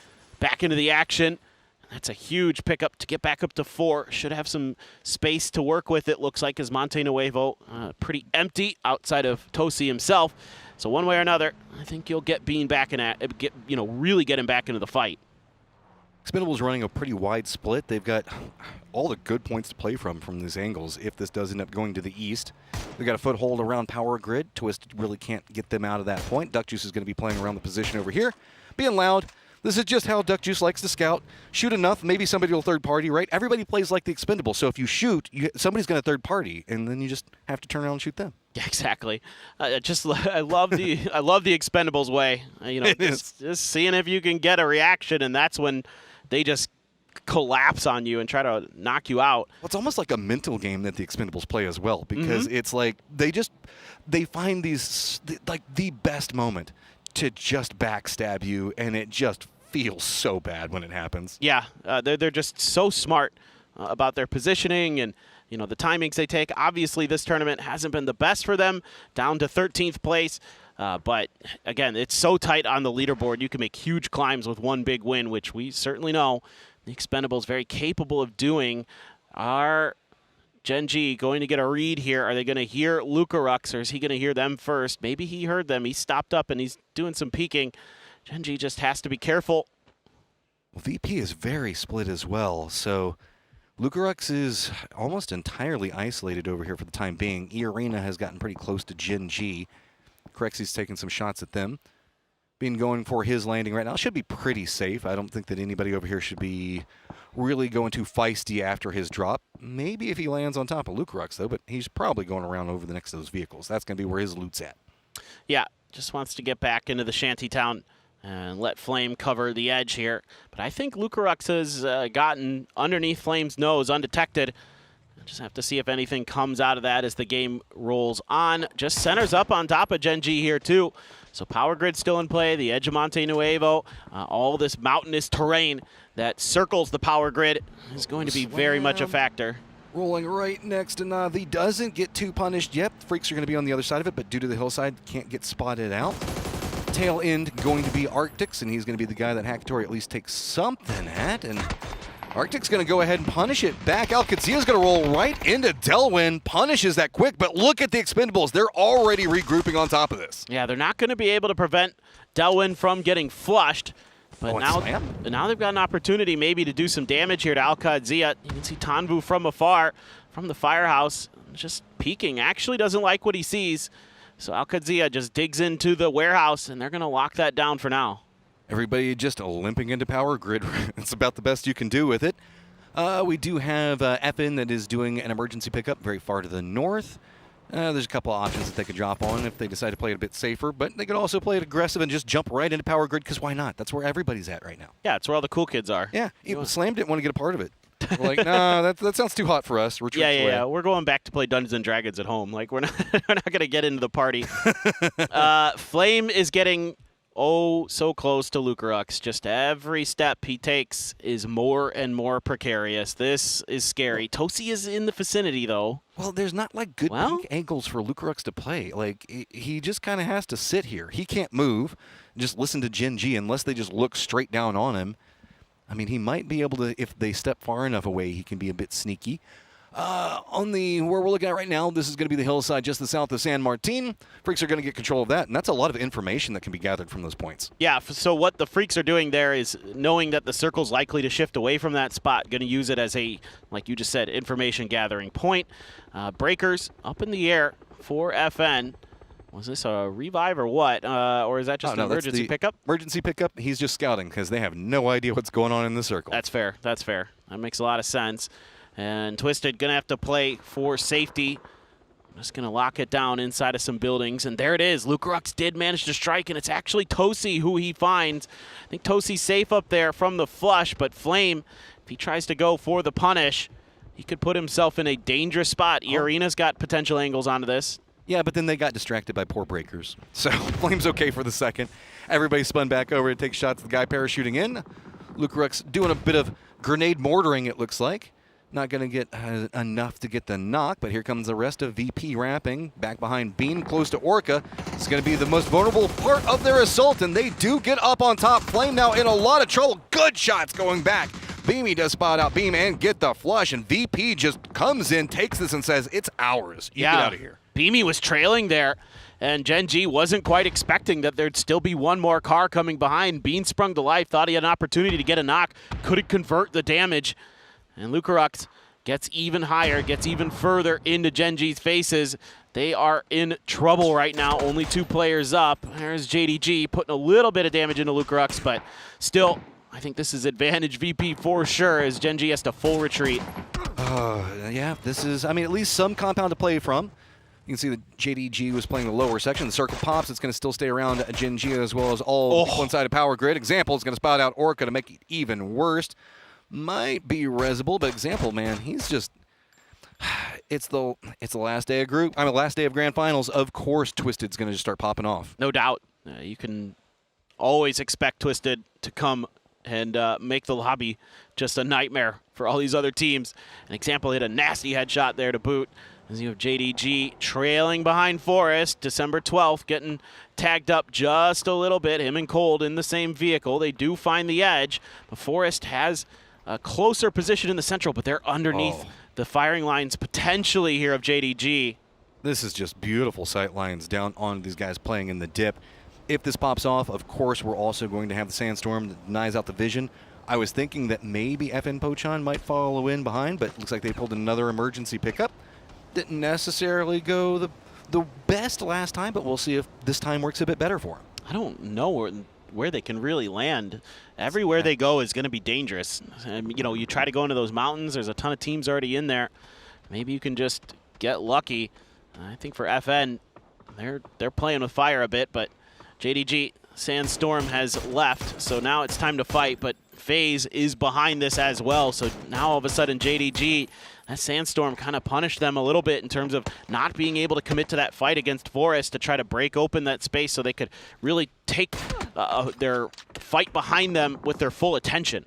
[SPEAKER 21] back into the action. That's a huge pickup to get back up to 4. Should have some space to work with, it looks like, as Monte Nuevo pretty empty outside of Tosi himself. So one way or another, I think you'll get Bean back in really get him back into the fight.
[SPEAKER 9] Expendables running a pretty wide split. They've got all the good points to play from these angles if this does end up going to the east. They've got a foothold around Power Grid. Twist really can't get them out of that point. Duck Juice is going to be playing around the position over here. Being loud. This is just how Duck Juice likes to scout. Shoot enough, maybe somebody will third party, right? Everybody plays like the Expendables, so if you shoot, somebody's going to third party, and then you just have to turn around and shoot them.
[SPEAKER 21] Yeah, exactly. I love the Expendables way. Just seeing if you can get a reaction, and that's when they just collapse on you and try to knock you out.
[SPEAKER 9] Well, it's almost like a mental game that the Expendables play as well, because it's like they find the best moment to just backstab you, and it just feels so bad when it happens.
[SPEAKER 21] Yeah, they're just so smart about their positioning and the timings they take. Obviously, this tournament hasn't been the best for them, down to 13th place. But again, it's so tight on the leaderboard. You can make huge climbs with one big win, which we certainly know the Expendables very capable of doing. Are Gen.G going to get a read here? Are they going to hear Lucarux, or is he going to hear them first? Maybe he heard them. He stopped up, and he's doing some peeking. Gen.G just has to be careful.
[SPEAKER 9] Well, VP is very split as well, so Lucarux is almost entirely isolated over here for the time being. E-Arena has gotten pretty close to Gen.G. Crexi's taking some shots at them. Being going for his landing right now should be pretty safe. I don't think that anybody over here should be really going too feisty after his drop. Maybe if he lands on top of Lucarux, though, but he's probably going around over the next of those vehicles. That's going to be where his loot's at.
[SPEAKER 21] Yeah, just wants to get back into the shantytown and let Flame cover the edge here. But I think Lucarux has gotten underneath Flame's nose undetected. Just have to see if anything comes out of that as the game rolls on. Just centers up on top of Gen G here too. So Power Grid still in play, the edge of Monte Nuevo, all this mountainous terrain that circles the Power Grid is going to be very much a factor.
[SPEAKER 9] Rolling right next to Navi, doesn't get too punished yet. Freaks are going to be on the other side of it, but due to the hillside, can't get spotted out. Tail end going to be Arctics, and he's going to be the guy that Hackatory at least takes something at. And Arctic's going to go ahead and punish it back. Alcazia's going to roll right into Delwyn, punishes that quick, but look at the Expendables. They're already regrouping on top of this.
[SPEAKER 21] Yeah, they're not going to be able to prevent Delwyn from getting flushed. But now they've got an opportunity maybe to do some damage here to Alcazia. You can see Tanvu from afar, from the firehouse, just peeking. Actually doesn't like what he sees. So Alcazia just digs into the warehouse, and they're going to lock that down for now.
[SPEAKER 9] Everybody just limping into Power Grid. It's about the best you can do with it. We do have FN that is doing an emergency pickup very far to the north. There's a couple of options that they could drop on if they decide to play it a bit safer, but they could also play it aggressive and just jump right into Power Grid, because why not? That's where everybody's at right now.
[SPEAKER 21] Yeah, it's where all the cool kids are.
[SPEAKER 9] Yeah, Slam didn't want to get a part of it. We're like, nah, that sounds too hot for us.
[SPEAKER 21] Yeah. We're going back to play Dungeons and Dragons at home. Like, we're not going to get into the party. Flame is getting so close to Lucarux. Just every step he takes is more and more precarious. This is scary. Tosi is in the vicinity, though.
[SPEAKER 9] Well, there's not like good peak angles for Lucarux to play. Like, he just kind of has to sit here. He can't move. Just listen to Gen G unless they just look straight down on him. I mean, he might be able to, if they step far enough away, he can be a bit sneaky. Where we're looking at right now, this is going to be the hillside just to the south of San Martin. Freaks are going to get control of that, and that's a lot of information that can be gathered from those points.
[SPEAKER 21] Yeah, so what the Freaks are doing there is knowing that the circle's likely to shift away from that spot, going to use it as a, like you just said, information gathering point. Breakers up in the air for FN. Was this a revive or what? Or is that just an emergency pickup?
[SPEAKER 9] Emergency pickup. He's just scouting because they have no idea what's going on in the circle.
[SPEAKER 21] That's fair. That's fair. That makes a lot of sense. And Twisted going to have to play for safety. Just going to lock it down inside of some buildings. And there it is. Lucarux did manage to strike, and it's actually Tosi who he finds. I think Tosi's safe up there from the flush, but Flame, if he tries to go for the punish, he could put himself in a dangerous spot. Arena's got potential angles onto this.
[SPEAKER 9] Yeah, but then they got distracted by poor breakers. So Flame's okay for the second. Everybody spun back over to take shots at the guy parachuting in. Lucarux doing a bit of grenade mortaring, it looks like. Not going to get enough to get the knock, but here comes the rest of VP wrapping. Back behind Beam, close to Orca. It's going to be the most vulnerable part of their assault, and they do get up on top. Flame now in a lot of trouble. Good shots going back. Beamy does spot out Beam and get the flush, and VP just comes in, takes this, and says, it's ours. You get out of here.
[SPEAKER 21] Beamy was trailing there, and Gen G wasn't quite expecting that there'd still be one more car coming behind. Bean sprung to life, thought he had an opportunity to get a knock, couldn't convert the damage. And Lucarux gets even higher, gets even further into Gen G's faces. They are in trouble right now, only 2 players up. There's JDG putting a little bit of damage into Lucarux, but still, I think this is advantage VP for sure as Gen G has to full retreat.
[SPEAKER 9] Yeah, this is, I mean, at least some compound to play from. You can see that JDG was playing the lower section. The circle pops. It's going to still stay around Gen G as well as all people inside of Power Grid. Example is going to spot out Orca to make it even worse. Might be Resable, but Example, man, he's just, it's the last day of last day of Grand Finals. Of course, Twisted's going to just start popping off.
[SPEAKER 21] No doubt. You can always expect Twisted to come and make the lobby just a nightmare for all these other teams. An Example hit a nasty headshot there to boot. As you have JDG trailing behind Forrest, December 12th, getting tagged up just a little bit. Him and Cold in the same vehicle. They do find the edge, but Forrest has a closer position in the central, but they're underneath the firing lines potentially here of JDG.
[SPEAKER 9] This is just beautiful sight lines down on these guys playing in the dip. If this pops off, of course, we're also going to have the Sandstorm that denies out the vision. I was thinking that maybe FN Pochon might follow in behind, but it looks like they pulled another emergency pickup. Didn't necessarily go the best last time, but we'll see if this time works a bit better for them.
[SPEAKER 21] I don't know where they can really land. Everywhere they go is going to be dangerous. You know, you try to go into those mountains, there's a ton of teams already in there. Maybe you can just get lucky. I think for FN, they're playing with fire a bit, but JDG Sandstorm has left, so now it's time to fight, but FaZe is behind this as well, so now all of a sudden JDG, that Sandstorm kind of punished them a little bit in terms of not being able to commit to that fight against Forest to try to break open that space so they could really take their fight behind them with their full attention.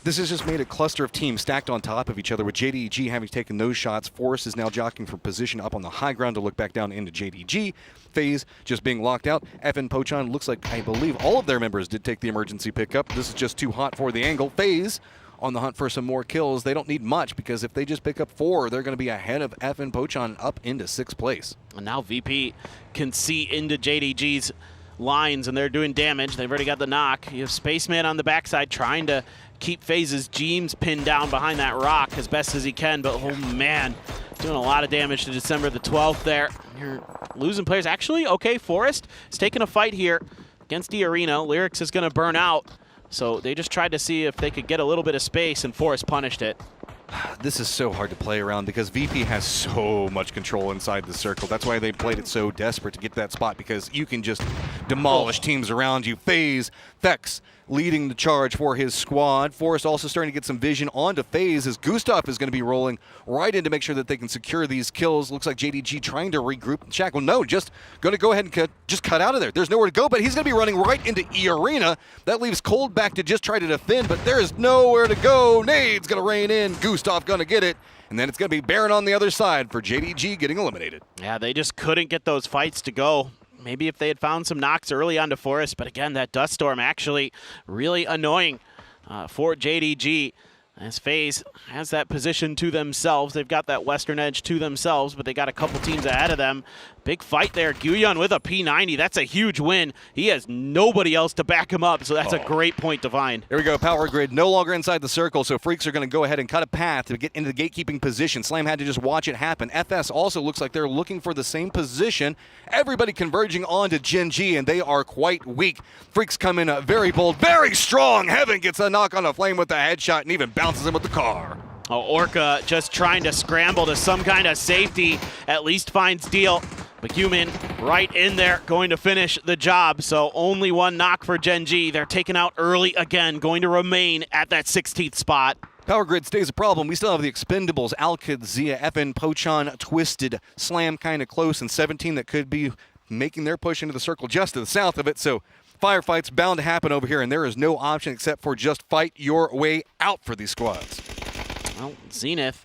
[SPEAKER 9] This has just made a cluster of teams stacked on top of each other, with JDG having taken those shots. Forest is now jockeying for position up on the high ground to look back down into JDG. FaZe just being locked out. FN Pochon looks like, I believe, all of their members did take the emergency pickup. This is just too hot for the angle. FaZe on the hunt for some more kills. They don't need much, because if they just pick up 4, they're going to be ahead of FN Pochon up into 6th place.
[SPEAKER 21] And now VP can see into JDG's lines, and they're doing damage. They've already got the knock. You have Spaceman on the backside trying to keep FaZe's Jeems pinned down behind that rock as best as he can, but oh man, doing a lot of damage to December the 12th there. You're losing players. Actually, okay, Forest is taking a fight here against the Arena. Lyrics is going to burn out, so they just tried to see if they could get a little bit of space, and Forest punished it.
[SPEAKER 9] This is so hard to play around because VP has so much control inside the circle. That's why they played it so desperate to get to that spot, because you can just demolish teams around you. FaZe, Vex leading the charge for his squad. Forest also starting to get some vision onto FaZe as Gustav is going to be rolling right in to make sure that they can secure these kills. Looks like JDG trying to regroup. Shackle, no, just going to go ahead and cut out of there. There's nowhere to go, but he's going to be running right into E-Arena. That leaves Cold back to just try to defend, but there is nowhere to go. Nade's going to rain in. Gustav going to get it. And then it's going to be Baron on the other side for JDG getting eliminated.
[SPEAKER 21] Yeah, they just couldn't get those fights to go. Maybe if they had found some knocks early on to Forest, but again, that Dust Storm actually really annoying for JDG. As FaZe has that position to themselves. They've got that western edge to themselves, but they got a couple teams ahead of them. Big fight there. Guyon with a P90. That's a huge win. He has nobody else to back him up, so that's a great point to find.
[SPEAKER 9] Here we go. Power Grid no longer inside the circle, so Freaks are going to go ahead and cut a path to get into the gatekeeping position. Slam had to just watch it happen. FS also looks like they're looking for the same position. Everybody converging onto Gen G, and they are quite weak. Freaks come in very bold, very strong. Heaven gets a knock on a Flame with a headshot and even bounces him with the car.
[SPEAKER 21] Oh, Orca just trying to scramble to some kind of safety, at least finds Deal. But Human right in there, going to finish the job. So only one knock for Gen G. They're taken out early again, going to remain at that 16th spot.
[SPEAKER 9] Power Grid stays a problem. We still have the Expendables, Alkid, Zia, FN, Pochon, Twisted, Slam kind of close, and 17 that could be making their push into the circle just to the south of it. So firefights bound to happen over here, and there is no option except for just fight your way out for these squads.
[SPEAKER 21] Well, Zenith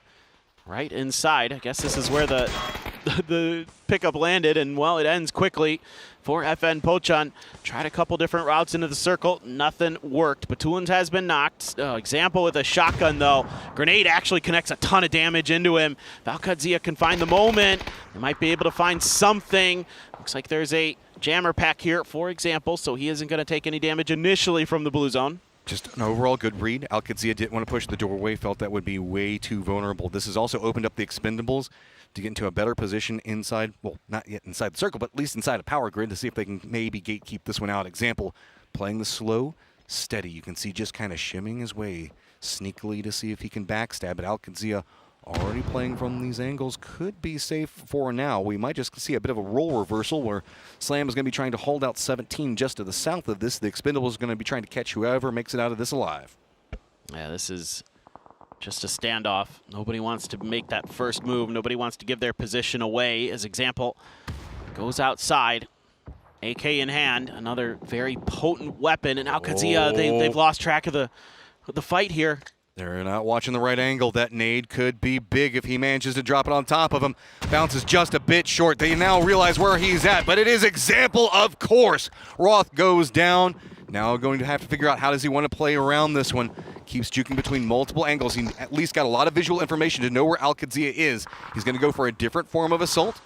[SPEAKER 21] right inside. I guess this is where the pickup landed, and well, it ends quickly for FN Pochon. Tried a couple different routes into the circle. Nothing worked. Batuans has been knocked. Example with a shotgun, though. Grenade actually connects a ton of damage into him. Valkadzia can find the moment. They might be able to find something. Looks like there's a jammer pack here, for example, so he isn't going to take any damage initially from the blue zone.
[SPEAKER 9] Just an overall good read. Alkadzia didn't want to push the doorway, felt that would be way too vulnerable. This has also opened up the Expendables to get into a better position inside, well, not yet inside the circle, but at least inside a Power Grid to see if they can maybe gatekeep this one out. Example, playing the slow, steady. You can see just kind of shimming his way sneakily to see if he can backstab it. Alkadzia already playing from these angles, could be safe for now. We might just see a bit of a role reversal where Slam is going to be trying to hold out 17 just to the south of this. The Expendables is going to be trying to catch whoever makes it out of this alive.
[SPEAKER 21] Yeah, this is just a standoff. Nobody wants to make that first move. Nobody wants to give their position away. As example, goes outside, AK in hand, another very potent weapon. And Alkadzia, they've lost track of the fight here.
[SPEAKER 9] They're not watching the right angle. That nade could be big if he manages to drop it on top of him. Bounces just a bit short. They now realize where he's at, but it is example, of course. Roth goes down. Now going to have to figure out how does he want to play around this one. Keeps juking between multiple angles. He at least got a lot of visual information to know where Alkadzia is. He's going to go for a different form of assault.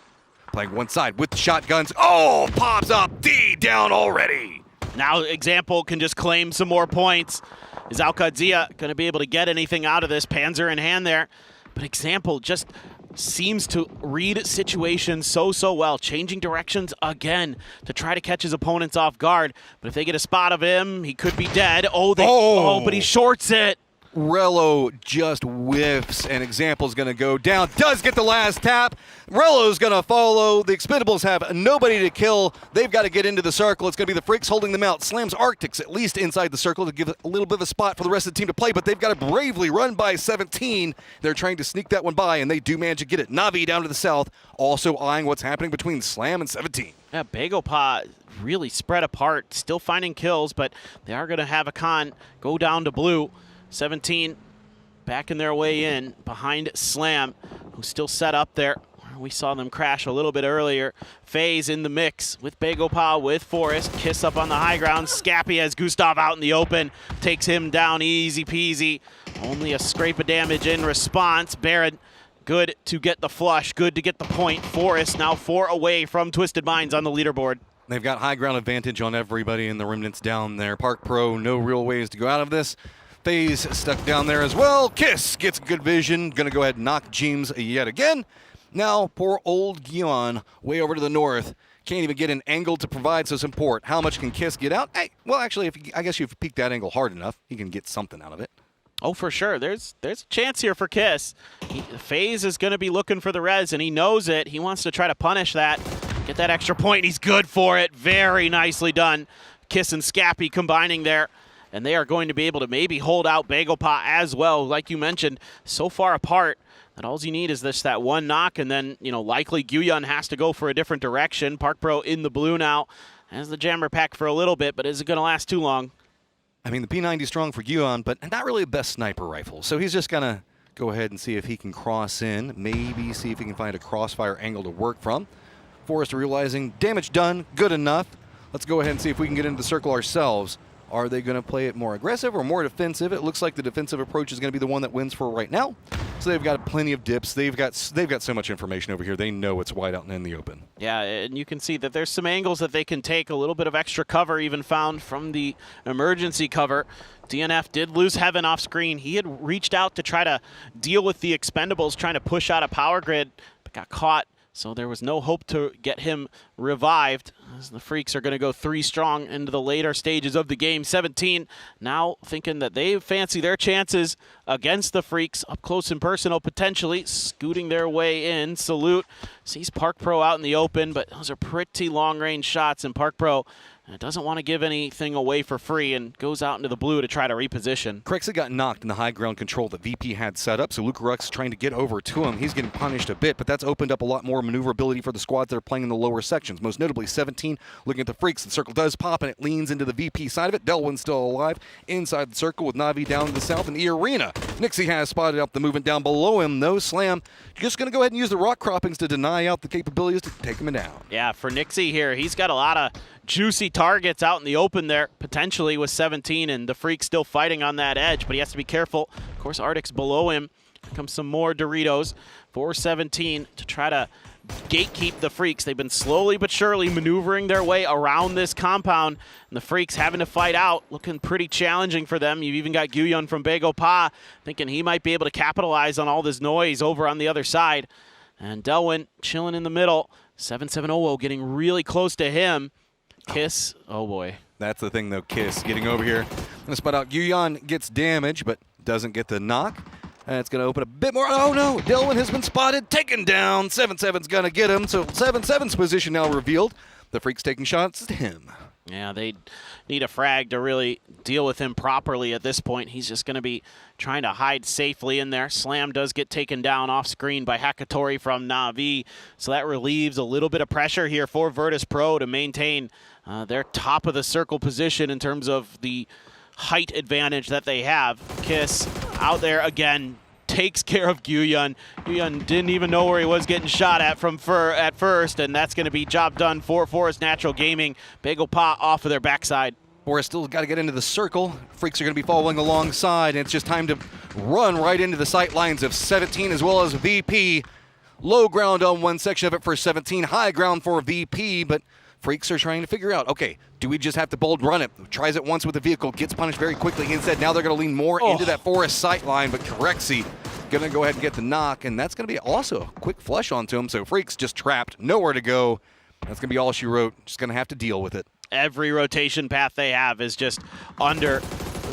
[SPEAKER 9] Playing one side with the shotguns. Oh, pops up. D down already.
[SPEAKER 21] Now Example can just claim some more points. Is Alkadzia going to be able to get anything out of this? Panzer in hand there. But Example just seems to read situations so well, changing directions again to try to catch his opponents off guard. But if they get a spot of him, he could be dead. But he shorts it.
[SPEAKER 9] Rello just whiffs, and Example's going to go down. Does get the last tap. Rello's going to follow. The Expendables have nobody to kill. They've got to get into the circle. It's going to be the Freaks holding them out. Slams Arctics at least inside the circle to give a little bit of a spot for the rest of the team to play, but they've got to bravely run by 17. They're trying to sneak that one by, and they do manage to get it. Navi down to the south, also eyeing what's happening between Slam and 17.
[SPEAKER 21] Yeah, Bagopah really spread apart, still finding kills, but they are going to have a con go down to blue. 17 backing their way in behind Slam, who's still set up there. We saw them crash a little bit earlier. FaZe in the mix with Bagopah, with Forrest. Kiss up on the high ground. Scappy has Gustav out in the open. Takes him down easy peasy. Only a scrape of damage in response. Barrett, good to get the flush. Good to get the point. Forrest now 4 away from Twisted Minds on the leaderboard.
[SPEAKER 9] They've got high ground advantage on everybody in the Remnants down there. Park Pro, no real ways to go out of this. FaZe stuck down there as well. Kiss gets good vision. Going to go ahead and knock James yet again. Now, poor old Guion, way over to the north, can't even get an angle to provide some support. How much can Kiss get out? Hey, well, actually, I guess if you peek that angle hard enough, he can get something out of it.
[SPEAKER 21] Oh, for sure. There's a chance here for Kiss. FaZe is going to be looking for the res, and he knows it. He wants to try to punish that, get that extra point. He's good for it. Very nicely done. Kiss and Scappy combining there. And they are going to be able to maybe hold out Bagopah as well. Like you mentioned, so far apart that all you need is that one knock, and then, likely Guyon has to go for a different direction. Park Pro in the blue now. Has the jammer pack for a little bit, but is it going to last too long?
[SPEAKER 9] I mean, the P90 is strong for Guyon, but not really the best sniper rifle. So he's just going to go ahead and see if he can cross in, maybe see if he can find a crossfire angle to work from. Forrest realizing damage done, good enough. Let's go ahead and see if we can get into the circle ourselves. Are they going to play it more aggressive or more defensive? It looks like the defensive approach is going to be the one that wins for right now. So they've got plenty of dips. They've got so much information over here. They know it's wide out and in the open.
[SPEAKER 21] Yeah, and you can see that there's some angles that they can take. A little bit of extra cover even found from the emergency cover. DNF did lose Heaven off screen. He had reached out to try to deal with the Expendables, trying to push out a power grid, but got caught. So there was no hope to get him revived, as the Freaks are going to go 3 strong into the later stages of the game. 17 now thinking that they fancy their chances against the Freaks, up close and personal, potentially scooting their way in. Salute sees Park Pro out in the open, but those are pretty long-range shots, and Park Pro doesn't want to give anything away for free and goes out into the blue to try to reposition.
[SPEAKER 9] Crexy got knocked in the high ground control that VP had set up, so Luke Rux trying to get over to him. He's getting punished a bit, but that's opened up a lot more maneuverability for the squads that are playing in the lower sections. Most notably 17 looking at the Freaks. The circle does pop, and it leans into the VP side of it. Delwyn's still alive inside the circle with Navi down to the south in the arena. Nixie has spotted up the movement down below him. No Slam. Just going to go ahead and use the rock croppings to deny out the capabilities to take him down.
[SPEAKER 21] Yeah, for Nixie here, he's got a lot of juicy targets out in the open there, potentially with 17, and the Freak still fighting on that edge, but he has to be careful. Of course, Arctic's below him. Here comes some more Doritos for 17 to try to gatekeep the Freaks. They've been slowly but surely maneuvering their way around this compound, and the Freaks having to fight out, looking pretty challenging for them. You've even got Guyon from Bagopah thinking he might be able to capitalize on all this noise over on the other side. And Delwyn chilling in the middle. 7-7-0 getting really close to him. Kiss, oh boy.
[SPEAKER 9] That's the thing though, Kiss getting over here. Gonna spot out. Guyon gets damage, but doesn't get the knock. And it's gonna open a bit more. Oh no, Delwyn has been spotted, taken down. 7-7's gonna get him, so 7-7's position now revealed. The Freaks taking shots at him.
[SPEAKER 21] Yeah, they need a frag to really deal with him properly at this point. He's just going to be trying to hide safely in there. Slam does get taken down off screen by Hakatori from Na'Vi, so that relieves a little bit of pressure here for Virtus Pro to maintain their top of the circle position in terms of the height advantage that they have. Kiss out there again. Takes care of Guyon. Guyon didn't even know where he was getting shot at from at first, and that's going to be job done for Forest Natural Gaming. Bagopah off of their backside.
[SPEAKER 9] Forest still got to get into the circle. Freaks are going to be following alongside, and it's just time to run right into the sight lines of 17 as well as VP. Low ground on one section of it for 17, high ground for VP, but Freaks are trying to figure out, okay, do we just have to bold run it? Tries it once with the vehicle, gets punished very quickly. Instead, now they're going to lean more into that Forest sight line, but Corexy going to go ahead and get the knock, and that's going to be also a quick flush onto him, so Freaks just trapped, nowhere to go. That's going to be all she wrote. Just going to have to deal with it.
[SPEAKER 21] Every rotation path they have is just under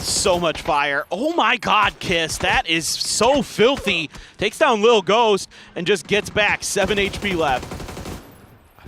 [SPEAKER 21] So much fire. Oh my God, Kiss. That is so filthy. Takes down Lil Ghost and just gets back. 7 HP left.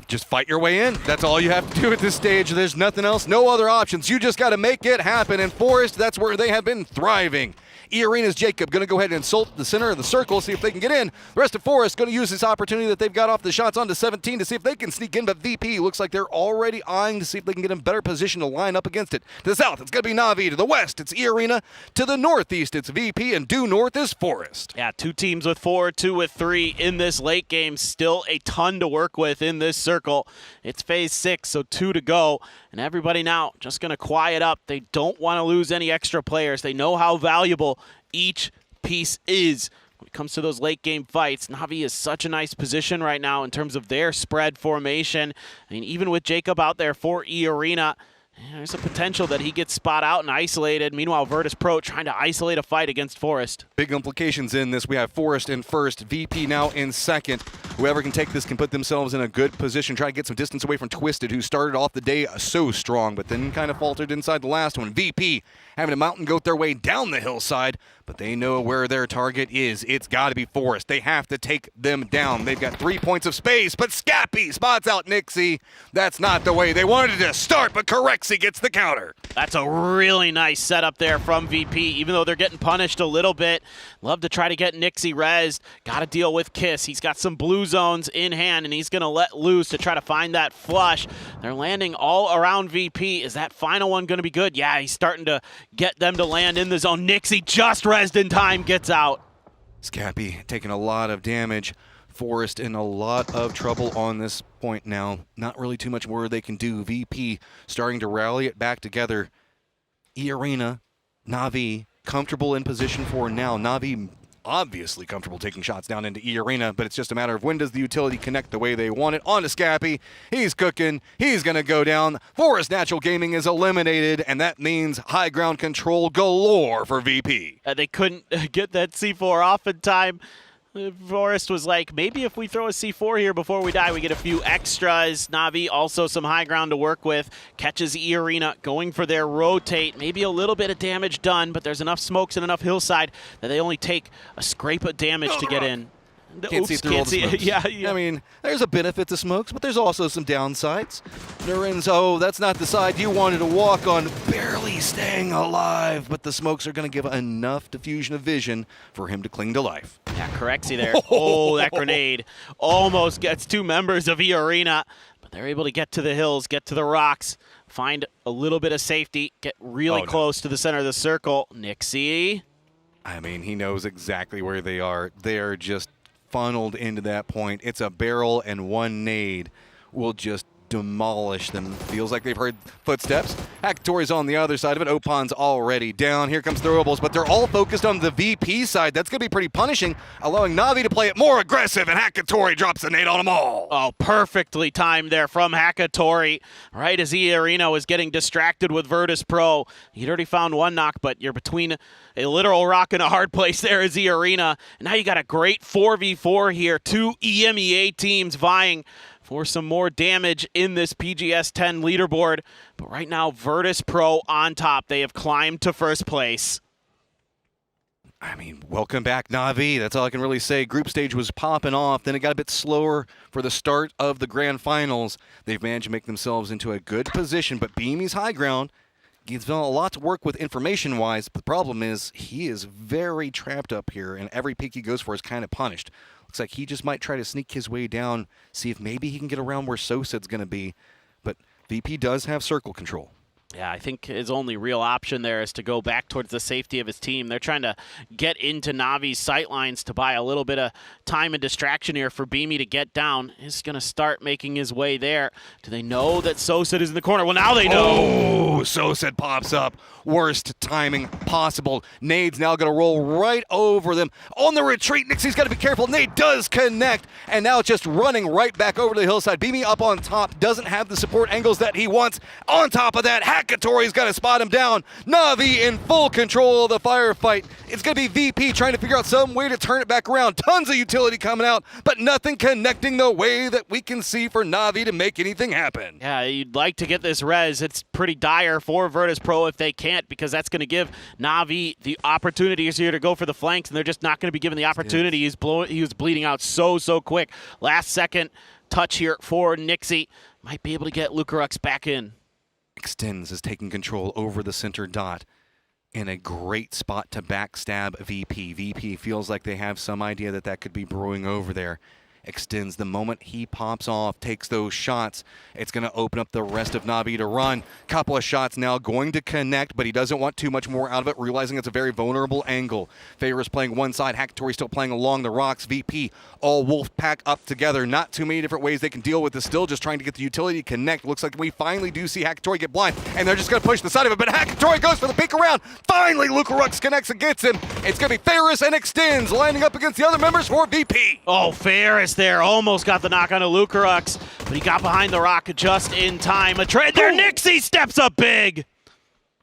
[SPEAKER 9] Just fight your way in. That's all you have to do at this stage. There's nothing else, no other options. You just got to make it happen. And Forest, that's where they have been thriving. E-Arena's Jacob going to go ahead and insult the center of the circle, see if they can get in. The rest of Forest going to use this opportunity that they've got off the shots onto 17 to see if they can sneak in, but VP looks like they're already eyeing to see if they can get in better position to line up against it. To the south, it's going to be Na'Vi. To the west, it's E-Arena. To the northeast, it's VP, and due north is Forest.
[SPEAKER 21] Yeah, 2 teams with 4, 2 with 3 in this late game. Still a ton to work with in this circle. It's phase 6, so 2 to go. And everybody now just going to quiet up. They don't want to lose any extra players. They know how valuable each piece is when it comes to those late game fights. Na'Vi is such a nice position right now in terms of their spread formation. I mean, even with Jacob out there for E-Arena, there's a potential that he gets spot out and isolated. Meanwhile, Virtus Pro trying to isolate a fight against Forest.
[SPEAKER 9] Big implications in this. We have Forest in first, VP now in second. Whoever can take this can put themselves in a good position, try to get some distance away from Twisted, who started off the day so strong, but then kind of faltered inside the last one. VP having a mountain goat their way down the hillside, but they know where their target is. It's got to be Forest. They have to take them down. They've got 3 points of space, but Scappy spots out Nixie. That's not the way they wanted to start, but Correxy gets the counter.
[SPEAKER 21] That's a really nice setup there from VP, even though they're getting punished a little bit. Love to try to get Nixie rezzed. Got to deal with Kiss. He's got some blue zones in hand, and he's going to let loose to try to find that flush. They're landing all around VP. Is that final one going to be good? Yeah, he's starting to get them to land in the zone. Nixie just rezzed in time, gets out.
[SPEAKER 9] Scappy taking a lot of damage. Forest in a lot of trouble on this point now. Not really too much more they can do. VP starting to rally it back together. E-Arena, Na'Vi, comfortable in position for now. Na'Vi obviously comfortable taking shots down into E-Arena, but it's just a matter of when does the utility connect the way they want it. On to Scappy. He's cooking. He's going to go down. Forest Natural Gaming is eliminated, and that means high ground control galore for VP.
[SPEAKER 21] They couldn't get that C4 off in time. Forest was like, maybe if we throw a C4 here before we die, we get a few extras. Na'Vi also some high ground to work with. Catches E-Arena going for their rotate. Maybe a little bit of damage done, but there's enough smokes and enough hillside that they only take a scrape of damage to get in.
[SPEAKER 9] Can't see through all the smokes.
[SPEAKER 21] Yeah.
[SPEAKER 9] I mean, there's a benefit to smokes, but there's also some downsides. Lorenzo, that's not the side you wanted to walk on, barely staying alive, but the smokes are going to give enough diffusion of vision for him to cling to life.
[SPEAKER 21] Yeah, Correxy there. Oh, that grenade almost gets 2 members of E-Arena, but they're able to get to the hills, get to the rocks, find a little bit of safety, get really close to the center of the circle. Nixie.
[SPEAKER 9] I mean, he knows exactly where they are. They're just funneled into that point. It's a barrel, and 1 nade will just demolish them. Feels like they've heard footsteps. Hakatori's on the other side of it. Opan's already down. Here comes throwables, but they're all focused on the VP side. That's going to be pretty punishing, allowing Na'Vi to play it more aggressive, and Hakatori drops a nade on them all.
[SPEAKER 21] Oh, perfectly timed there from Hakatori. Right as E-Arena was getting distracted with Virtus Pro. He'd already found 1 knock, but you're between a literal rock and a hard place there as E-Arena. And now you got a great 4v4 here. 2 EMEA teams vying for some more damage in this PGS 10 leaderboard. But right now, Virtus Pro on top. They have climbed to first place.
[SPEAKER 9] I mean, welcome back, Na'Vi. That's all I can really say. Group stage was popping off. Then it got a bit slower for the start of the grand finals. They've managed to make themselves into a good position, but Beamy's high ground gives them a lot to work with information-wise. But the problem is he is very trapped up here, and every pick he goes for is kind of punished. Looks like he just might try to sneak his way down, see if maybe he can get around where Sosad's going to be. But VP does have circle control.
[SPEAKER 21] Yeah, I think his only real option there is to go back towards the safety of his team. They're trying to get into Navi's sightlines to buy a little bit of time and distraction here for Beamy to get down. He's going to start making his way there. Do they know that Sosad is in the corner? Well, now they know.
[SPEAKER 9] Oh, Sosad pops up. Worst timing possible. Nade's now going to roll right over them. On the retreat, Nixie's got to be careful. Nade does connect, and now it's just running right back over to the hillside. Beamy up on top, doesn't have the support angles that he wants. On top of that, Hakatori's got to spot him down. Na'Vi in full control of the firefight. It's going to be VP trying to figure out some way to turn it back around. Tons of utility coming out, but nothing connecting the way that we can see for Na'Vi to make anything happen.
[SPEAKER 21] Yeah, you'd like to get this res. It's pretty dire for Virtus Pro if they can't, because that's going to give Na'Vi the opportunities here to go for the flanks, and they're just not going to be given the opportunity. He was bleeding out so quick. Last second touch here for Nixie. Might be able to get Lucarux back in.
[SPEAKER 9] Extends is taking control over the center dot in a great spot to backstab VP. VP feels like they have some idea that that could be brewing over there. Extends the moment he pops off, takes those shots. It's going to open up the rest of Na'Vi to run. Couple of shots now going to connect, but he doesn't want too much more out of it, realizing it's a very vulnerable angle. Favors playing one side, Hakatori still playing along the rocks. VP all wolf pack up together. Not too many different ways they can deal with this. Still just trying to get the utility to connect. Looks like we finally do see Hakatori get blind, and they're just going to push the side of it, but Hakatori goes for the peek around. Finally, Lucarux connects and gets him. It's going to be Ferris and Extends lining up against the other members for VP.
[SPEAKER 21] Oh, Ferris there almost got the knock on a Lucarux, but he got behind the rock just in time. A trade there. Nixie steps up big.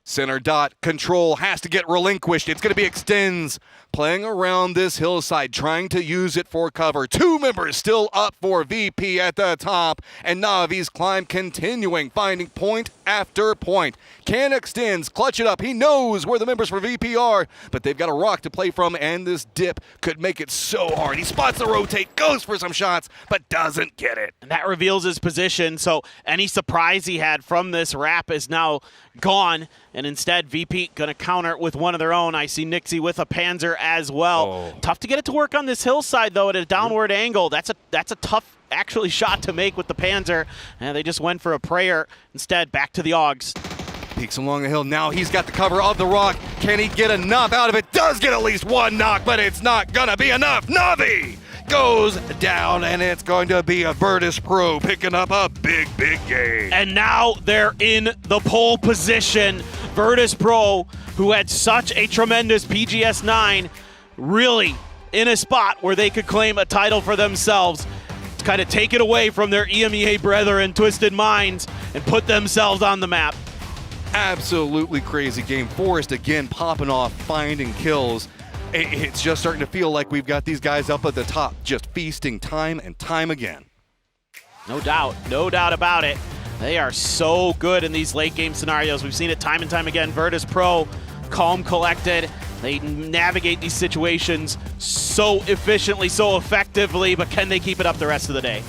[SPEAKER 9] Center dot control has to get relinquished. It's going to be Extends playing around this hillside, trying to use it for cover. Two members still up for VP at the top, and Na'Vi's climb continuing, finding point after point. Can Extends clutch it up? He knows where the members for VP are, but they've got a rock to play from, and this dip could make it so hard. He spots the rotate, goes for some shots, but doesn't get it.
[SPEAKER 21] And that reveals his position, so any surprise he had from this wrap is now gone, and instead VP gonna counter with one of their own. I see Nixie with a Panzer as well. Tough to get it to work on this hillside though at a downward angle. That's a tough actually shot to make with the Panzer, and they just went for a prayer instead. Back to the Augs.
[SPEAKER 9] Peeks along the hill. Now he's got the cover of the rock. Can he get enough out of it? Does get at least one knock, but it's not gonna be enough. Na'Vi goes down, and it's going to be a Virtus Pro picking up a big game.
[SPEAKER 21] And now they're in the pole position. Virtus Pro, who had such a tremendous PGS 9, really in a spot where they could claim a title for themselves, to kind of take it away from their EMEA brethren, Twisted Minds, and put themselves on the map.
[SPEAKER 9] Absolutely crazy game. Forrest again popping off, finding kills. It's just starting to feel like we've got these guys up at the top, just feasting time and time again.
[SPEAKER 21] No doubt about it. They are so good in these late game scenarios. We've seen it time and time again. Virtus Pro, calm, collected. They navigate these situations so efficiently, so effectively, but can they keep it up the rest of the day?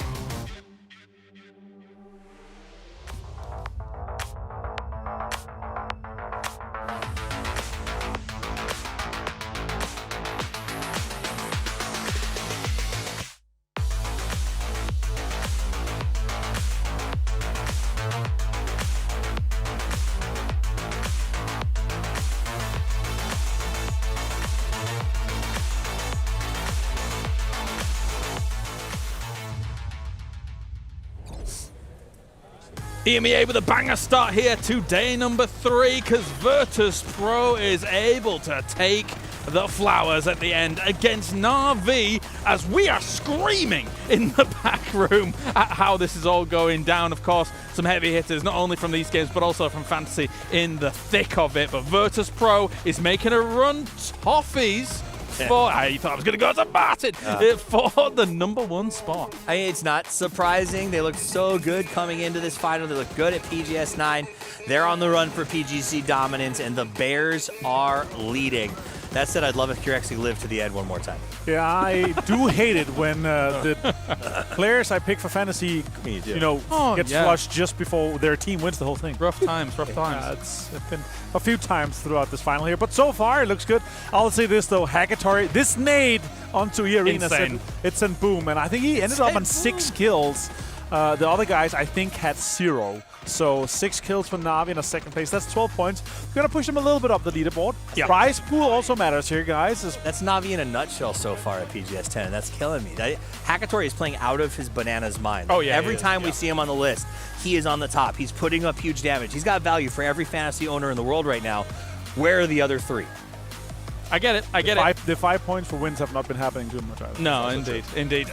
[SPEAKER 4] EMEA with a banger start here to day number 3, because Virtus Pro is able to take the flowers at the end against Na'Vi, as we are screaming in the back room at how this is all going down. Of course, some heavy hitters, not only from these games, but also from Fantasy in the thick of it. But Virtus Pro is making a run, Toffees, I thought I was going to go to Martin for the #1 spot.
[SPEAKER 5] I mean, it's not surprising. They look so good coming into this final. They look good at PGS 9. They're on the run for PGC dominance, and the Bears are leading. That said, I'd love if Kirexi lived to the end one more time.
[SPEAKER 10] Yeah, I do hate it when the players I pick for fantasy, gets flushed just before their team wins the whole thing.
[SPEAKER 4] Rough times.
[SPEAKER 10] It's been a few times throughout this final here, but so far it looks good. I'll say this though, Hakatori, this nade onto Arena, it sent boom, and I think he ended up on 6 kills. The other guys, I think, had 0. So 6 kills for Na'Vi in a second place. That's 12 points. We're going to push them a little bit up the leaderboard. Yeah. Prize pool also matters here, guys.
[SPEAKER 5] That's Na'Vi in a nutshell so far at PGS 10, and that's killing me. Hakatori is playing out of his bananas mind.
[SPEAKER 4] Oh, yeah.
[SPEAKER 5] Every time we see him on the list, he is on the top. He's putting up huge damage. He's got value for every fantasy owner in the world right now. Where are the other 3?
[SPEAKER 4] I get it.
[SPEAKER 10] 5 the 5 points for wins have not been happening too much either.
[SPEAKER 4] No, indeed.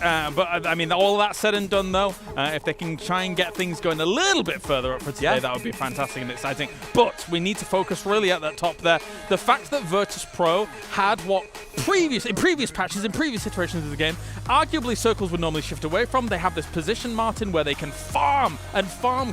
[SPEAKER 4] But I mean, all that said and done, though, if they can try and get things going a little bit further up for today, that would be fantastic and exciting. But we need to focus really at that top there. The fact that Virtus Pro had what in previous patches, in previous iterations of the game, arguably Circles would normally shift away from. They have this position, Martin, where they can farm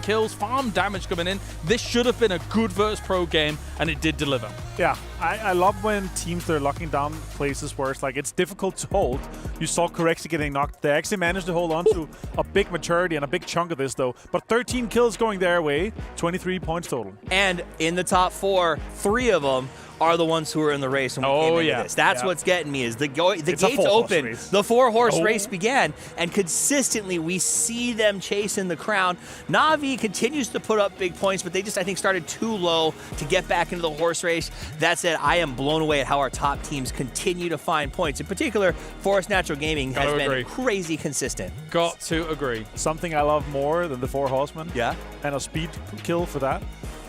[SPEAKER 4] kills, farm damage coming in. This should have been a good Virtus Pro game, and it did deliver.
[SPEAKER 10] Yeah, I love when teams are locking down places where it's difficult to hold. You saw Corexi getting knocked. They actually managed to hold on to a big majority and a big chunk of this, though. But 13 kills going their way, 23 points total.
[SPEAKER 5] And in the top 4, 3 of them are the ones who are in the race when we came into this. That's what's getting me, is the gates open, the 4-horse race began, and consistently we see them chasing the crown. Na'Vi continues to put up big points, but they just, I think, started too low to get back into the horse race. That said, I am blown away at how our top teams continue to find points. In particular, Forest Natural Gaming has been crazy consistent.
[SPEAKER 4] Got to agree.
[SPEAKER 10] Something I love more than the 4 horsemen, and a speed kill for that,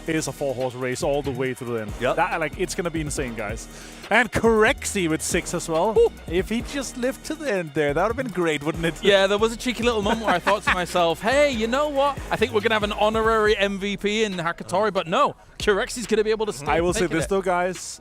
[SPEAKER 10] is a 4-horse race all the way to the end. It's gonna be insane, guys. And Corexi with 6 as well. Ooh. If he just lived to the end there, that would have been great, wouldn't it?
[SPEAKER 4] Yeah, there was a cheeky little moment where I thought to myself, hey, you know what? I think we're gonna have an honorary MVP in Hakatori, but no, Corexi's gonna be able to stay.
[SPEAKER 10] I will say this though, guys.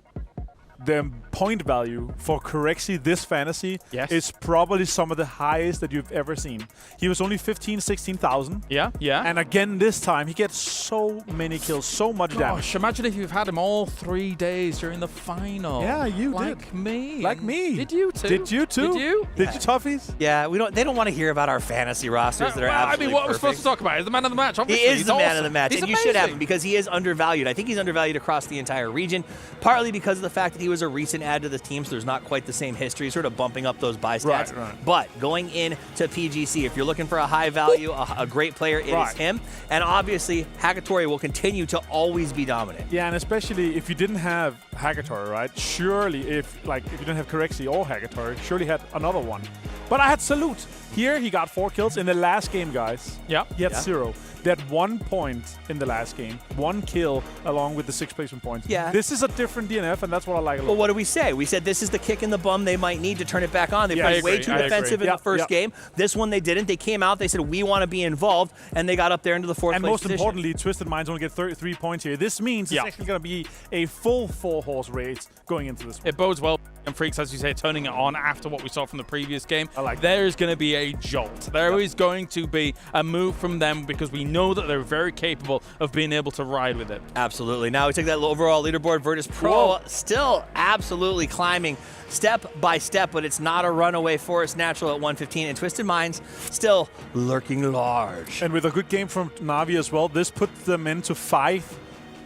[SPEAKER 10] The point value for Corexi this fantasy is probably some of the highest that you've ever seen. He was only 16,000.
[SPEAKER 4] Yeah.
[SPEAKER 10] And again this time, he gets so many kills, so much damage.
[SPEAKER 4] Imagine if you've had him all 3 days during the final.
[SPEAKER 10] Yeah, you did.
[SPEAKER 4] Like me.
[SPEAKER 10] Like me.
[SPEAKER 4] Did you too?
[SPEAKER 10] Did you too?
[SPEAKER 4] Did you?
[SPEAKER 10] Did you, Toughies?
[SPEAKER 5] Yeah, they don't want to hear about our fantasy rosters that are absolutely
[SPEAKER 4] what we're supposed to talk about is the man of the match. Obviously,
[SPEAKER 5] he is the man of the match, and you should have him because he is undervalued. I think he's undervalued across the entire region, partly because of the fact that he was a recent add to the team, so there's not quite the same history, sort of bumping up those buy stats.
[SPEAKER 10] Right.
[SPEAKER 5] But going into PGC, if you're looking for a high value, a great player, it is him. And obviously, Hakatori will continue to always be dominant.
[SPEAKER 10] Yeah, and especially if you didn't have Hakatori, right? Surely, if you didn't have Corexi or Hakatori, surely had another one. But I had Salute. Here, he got 4 kills in the last game, guys.
[SPEAKER 4] Yeah.
[SPEAKER 10] He had 0. They had 1 point in the last game. 1 kill along with the 6 placement points.
[SPEAKER 5] Yeah.
[SPEAKER 10] This is a different DNF, and that's what I like a lot.
[SPEAKER 5] Well, what do we say? We said this is the kick in the bum they might need to turn it back on. They played way too defensive in the first game. This one they didn't. They came out, they said, we want to be involved, and they got up there into the 4th place
[SPEAKER 10] And most
[SPEAKER 5] position.
[SPEAKER 10] importantly, Twisted Minds only get 3 points here. This means it's actually going to be a full 4-horse race going into this one.
[SPEAKER 4] It bodes well. And Freaks, as you say, turning it on after what we saw from the previous game. There's going to be a jolt. There is going to be a move from them because we know that they're very capable of being able to ride with it.
[SPEAKER 5] Absolutely. Now we take that overall leaderboard. Virtus Pro still absolutely climbing step by step, but it's not a runaway Forest Natural at 115. And Twisted Minds still lurking large.
[SPEAKER 10] And with a good game from Na'Vi as well, this puts them into 5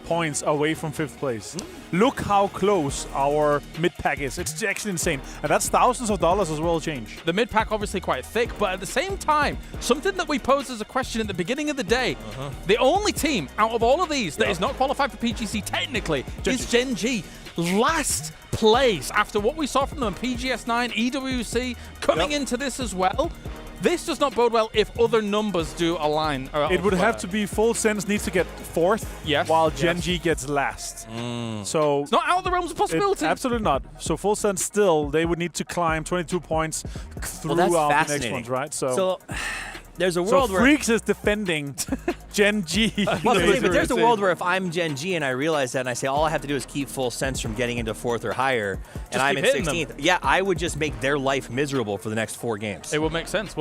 [SPEAKER 10] points away from 5th place. Look how close our mid-pack is. It's actually insane. And that's thousands of dollars as well change.
[SPEAKER 4] The mid-pack obviously quite thick, but at the same time, something that we posed as a question at the beginning of the day, the only team out of all of these that is not qualified for PGC technically is Gen G. Last place after what we saw from them, PGS9, EWC, coming into this as well. This does not bode well if other numbers do align.
[SPEAKER 10] It would have to be Full Sense needs to get 4th, while Gen G gets last. So
[SPEAKER 4] it's not out of the realms of possibility.
[SPEAKER 10] Absolutely not. So Full Sense still, they would need to climb 22 points throughout the next ones, right?
[SPEAKER 5] So there's a world where
[SPEAKER 10] Freaks is defending Gen G.
[SPEAKER 5] But there's a world where if I'm Gen G and I realize that and I say all I have to do is keep Full Sense from getting into 4th or higher, and I'm in 16th, I would just make their life miserable for the next 4 games.
[SPEAKER 4] It will make sense.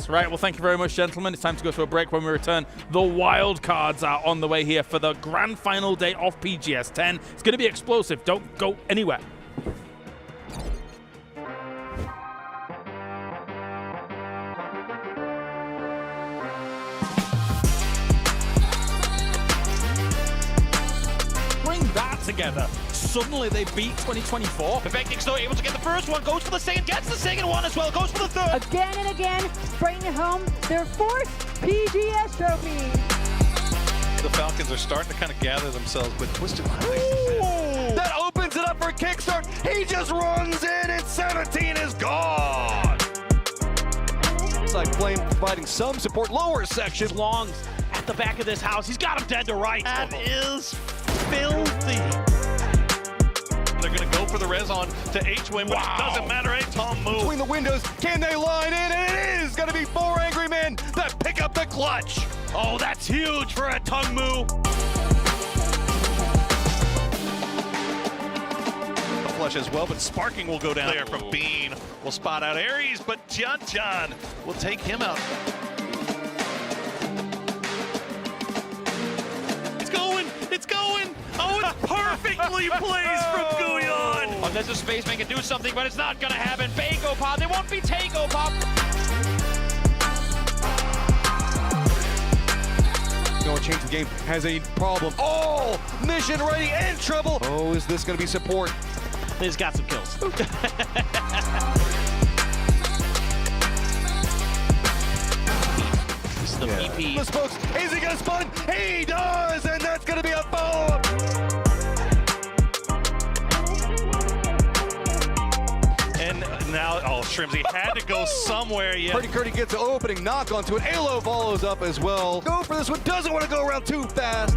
[SPEAKER 4] Right, well, thank you very much, gentlemen. It's time to go to a break. When we return, the wild cards are on the way here for the grand final day of PGS 10. It's going to be explosive. Don't go anywhere. Together. Suddenly they beat 2024.
[SPEAKER 2] Perfecting still able to get the first one, goes for the second, gets the second one as well, goes for the third.
[SPEAKER 11] Again and again, bringing home their 4th PGS trophy.
[SPEAKER 18] The Falcons are starting to kind of gather themselves, but Twisted Minds.
[SPEAKER 20] That opens it up for a kickstart. He just runs in and 17 is gone. Inside Flame providing some support. Lower section.
[SPEAKER 2] Longs at the back of this house. He's got him dead to rights. That is filthy.
[SPEAKER 18] They're going to go for the red. res on to H-Win, but it doesn't matter. Tom move.
[SPEAKER 20] Between the windows, can they line in? And it is going to be 4 angry men that pick up the clutch.
[SPEAKER 18] Oh, that's huge for a Tung Mu. Flush as well, but Sparking will go down there from Bean. Will spot out Aries, but John will take him out. It's going! Oh, it perfectly plays from Guyon!
[SPEAKER 2] Oh, there's a spaceman can do something, but it's not gonna happen. Bago Pop, they won't be Tago Pop.
[SPEAKER 20] Going to change the game, has a problem. Oh, mission ready and trouble. Oh, is this going to be support?
[SPEAKER 21] He's got some kills.
[SPEAKER 20] The PP. The spokes, is he going to spawn? He does, and that's going to be a follow-up.
[SPEAKER 18] And now, oh, Shrimsy had to go somewhere. Yeah.
[SPEAKER 20] Curdy gets an opening knock onto it. Alo follows up as well. Go for this one, doesn't want to go around too fast.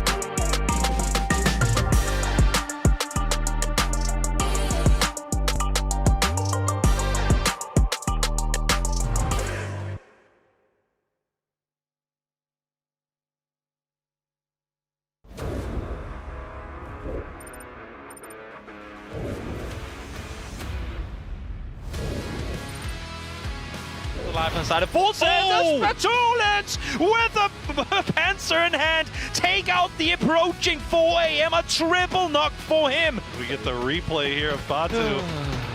[SPEAKER 2] Live inside of full set, Spatulets with a Panzer in hand, take out the approaching 4 AM, a triple knock for him.
[SPEAKER 18] We get the replay here of Batu.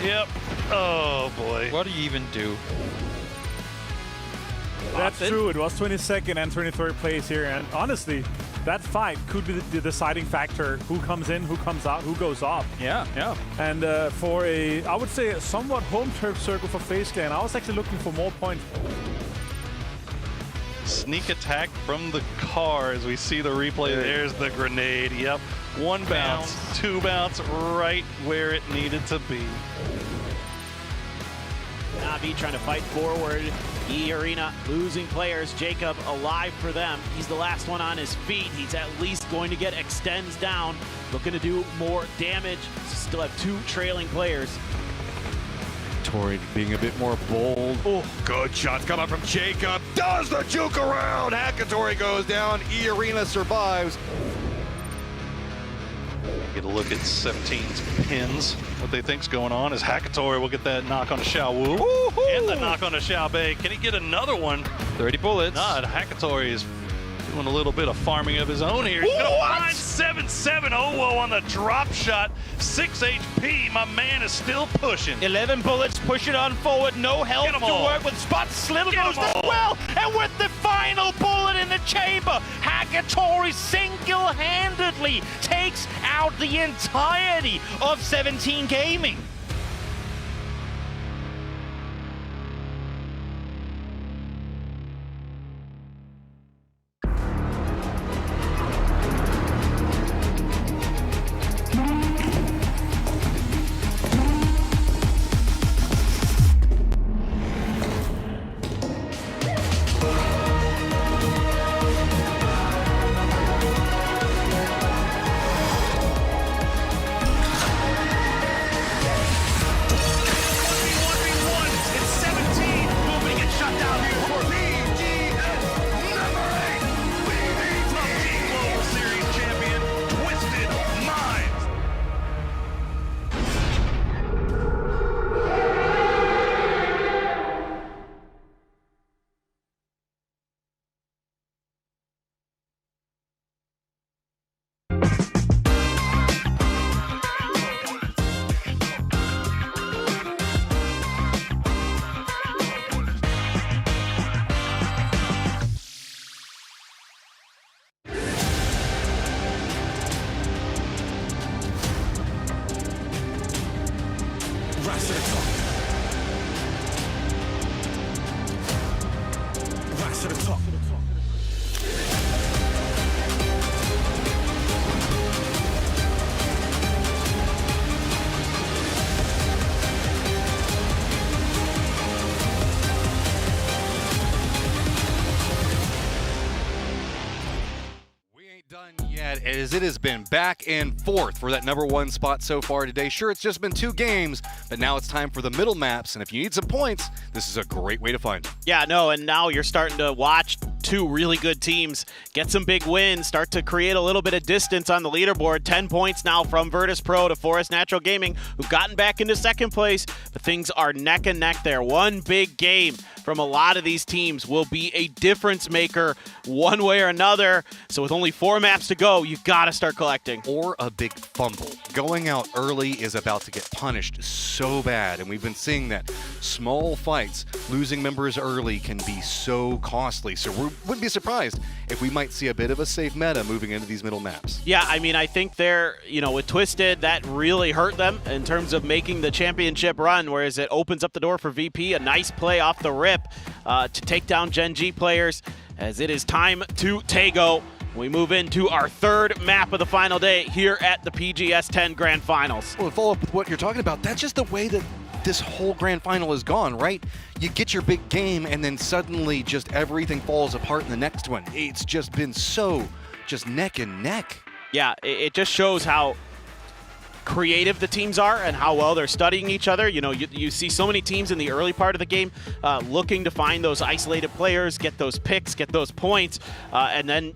[SPEAKER 18] Yep. Oh boy.
[SPEAKER 12] What do you even do?
[SPEAKER 10] That's true. It was 22nd and 23rd place here, and honestly, that fight could be the deciding factor. Who comes in, who comes out, who goes off.
[SPEAKER 4] Yeah.
[SPEAKER 10] And for I would say, a somewhat home turf circle for FaZe Clan, I was actually looking for more points.
[SPEAKER 18] Sneak attack from the car as we see the replay. There's the grenade. Yep. 1 bounce, 2 bounce, right where it needed to be.
[SPEAKER 21] Navi trying to fight forward. E-Arena losing players. Jacob alive for them. He's the last one on his feet. He's at least going to get extends down. Looking to do more damage. Still have 2 trailing players.
[SPEAKER 20] Tori being a bit more bold. Oh, good shots coming from Jacob. Does the juke around. Hakatori goes down. E-Arena survives.
[SPEAKER 18] Get a look at 17's pins. What they think's going on is Hakatori will get that knock on Xiao Wu. And the knock on Xiao Bei. Can he get another one?
[SPEAKER 12] 30 bullets.
[SPEAKER 18] Nah, Hakatori is doing a little bit of farming of his own here. He's gonna find 7-7 Owo on the drop shot. 6 HP. My man is still pushing.
[SPEAKER 2] 11 bullets pushing on forward. No help to work with. Spot Slim goes as well. And with the final bullet in the chamber, Hakatori single-handedly takes out the entirety of 17 Gaming.
[SPEAKER 9] as it has been back and forth for that #1 spot so far today. Sure, it's just been 2 games, but now it's time for the middle maps, and if you need some points, this is a great way to find them.
[SPEAKER 21] Yeah, no, and now you're starting to watch 2 really good teams get some big wins, start to create a little bit of distance on the leaderboard. 10 points now from Virtus Pro to Forest Natural Gaming, who've gotten back into second place, but things are neck and neck there. One big game from a lot of these teams will be a difference maker one way or another. So with only 4 maps to go, you've got to start collecting.
[SPEAKER 9] Or a big fumble. Going out early is about to get punished so bad, and we've been seeing that small fights, losing members early can be so costly. So we wouldn't be surprised if we might see a bit of a safe meta moving into these middle maps.
[SPEAKER 21] Yeah, I mean, I think they're, with Twisted, that really hurt them in terms of making the championship run, whereas it opens up the door for VP. A nice play off the rip to take down Gen G players, as it is time to Tago. We move into our 3rd map of the final day here at the PGS 10 Grand Finals.
[SPEAKER 9] Well, to follow up with what you're talking about, that's just the way that this whole Grand Final has gone, right? You get your big game, and then suddenly just everything falls apart in the next one. It's just been so just neck and neck.
[SPEAKER 21] Yeah, it just shows how creative the teams are and how well they're studying each other. You see so many teams in the early part of the game looking to find those isolated players, get those picks, get those points, and then,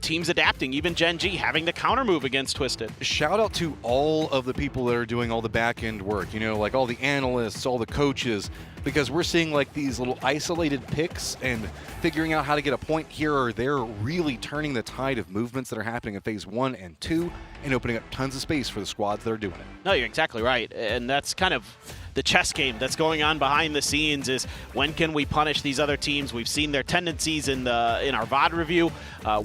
[SPEAKER 21] teams adapting, even Gen G having the counter move against Twisted.
[SPEAKER 9] Shout out to all of the people that are doing all the back end work, like all the analysts, all the coaches, because we're seeing like these little isolated picks and figuring out how to get a point here or there, really turning the tide of movements that are happening in phase 1 and 2 and opening up tons of space for the squads that are doing it.
[SPEAKER 21] No, you're exactly right. And that's kind of the chess game that's going on behind the scenes, is when can we punish these other teams? We've seen their tendencies in our VOD review.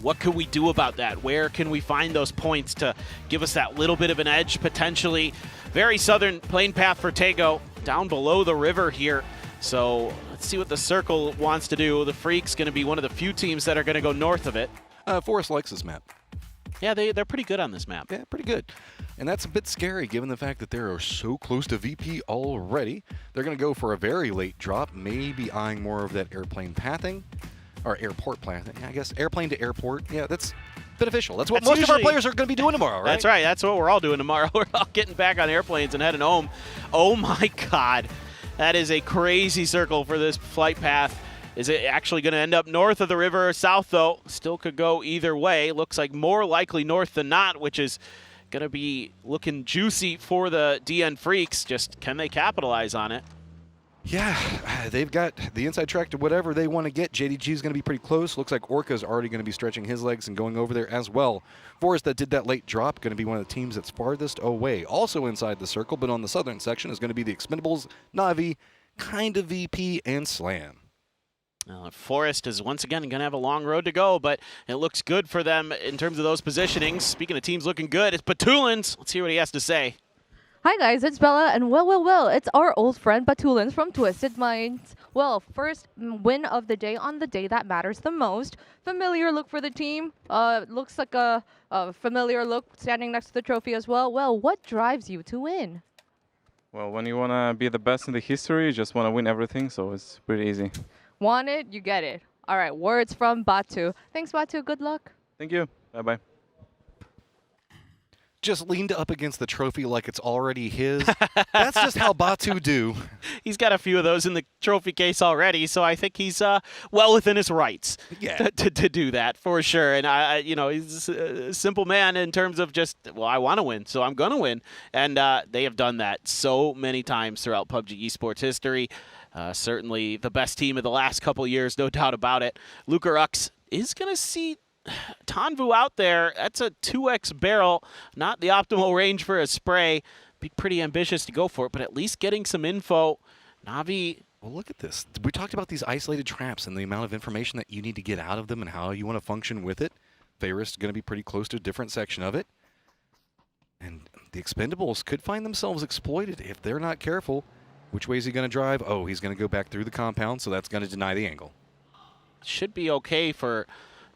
[SPEAKER 21] What can we do about that? Where can we find those points to give us that little bit of an edge potentially? Very southern plane path for Tago, down below the river here. So let's see what the Circle wants to do. The Freaks going to be one of the few teams that are going to go north of it.
[SPEAKER 9] Forest likes this map.
[SPEAKER 21] Yeah, they're pretty good on this map.
[SPEAKER 9] Yeah, pretty good. And that's a bit scary given the fact that they are so close to VP already. They're going to go for a very late drop, maybe eyeing more of that airplane pathing, or airport pathing, I guess. Airplane to airport. Yeah, that's beneficial. That's what most of our players are going to be doing tomorrow, right?
[SPEAKER 21] That's right. That's what we're all doing tomorrow. We're all getting back on airplanes and heading home. Oh my God. That is a crazy circle for this flight path. Is it actually going to end up north of the river or south, though? Still could go either way. Looks like more likely north than not, which is going to be looking juicy for the DN Freaks. Just can they capitalize on it?
[SPEAKER 9] Yeah, they've got the inside track to whatever they want to get. JDG is going to be pretty close. Looks like Orca's already going to be stretching his legs and going over there as well. Forest, that did that late drop, going to be one of the teams that's farthest away. Also inside the circle, but on the southern section is going to be the Expendables, Na'Vi, kind of VP, and Slam.
[SPEAKER 21] Forest is once again going to have a long road to go, but it looks good for them in terms of those positionings. Speaking of teams looking good, it's Batulins. Let's hear what he has to say.
[SPEAKER 12] Hi guys, it's Bella, and well, it's our old friend Batulins from Twisted Minds. Well, first win of the day on the day that matters the most. Familiar look for the team. Looks like a familiar look standing next to the trophy as well. Well, what drives you to win?
[SPEAKER 23] Well, when you want to be the best in the history, you just want to win everything, so it's pretty easy.
[SPEAKER 12] Want it, you get it. All right, words from Batu. Thanks, Batu. Good luck.
[SPEAKER 23] Thank you. Bye-bye.
[SPEAKER 9] Just leaned up against the trophy like it's already his. That's just how Batu do.
[SPEAKER 21] He's got a few of those in the trophy case already, so I think he's well within his rights to do that for sure. And he's a simple man in terms of just, well, I want to win, so I'm gonna win. And they have done that so many times throughout PUBG Esports history. Certainly the best team of the last couple years, no doubt about it. Luca Rux is gonna see Tanvu out there. That's a 2x barrel, not the optimal range for a spray. Be pretty ambitious to go for it, but at least getting some info. Na'Vi.
[SPEAKER 9] Well, look at this. We talked about these isolated traps and the amount of information that you need to get out of them and how you want to function with it. Fairest going to be pretty close to a different section of it. And the Expendables could find themselves exploited if they're not careful. Which way is he going to drive? Oh, he's going to go back through the compound, so that's going to deny the angle.
[SPEAKER 21] Should be okay for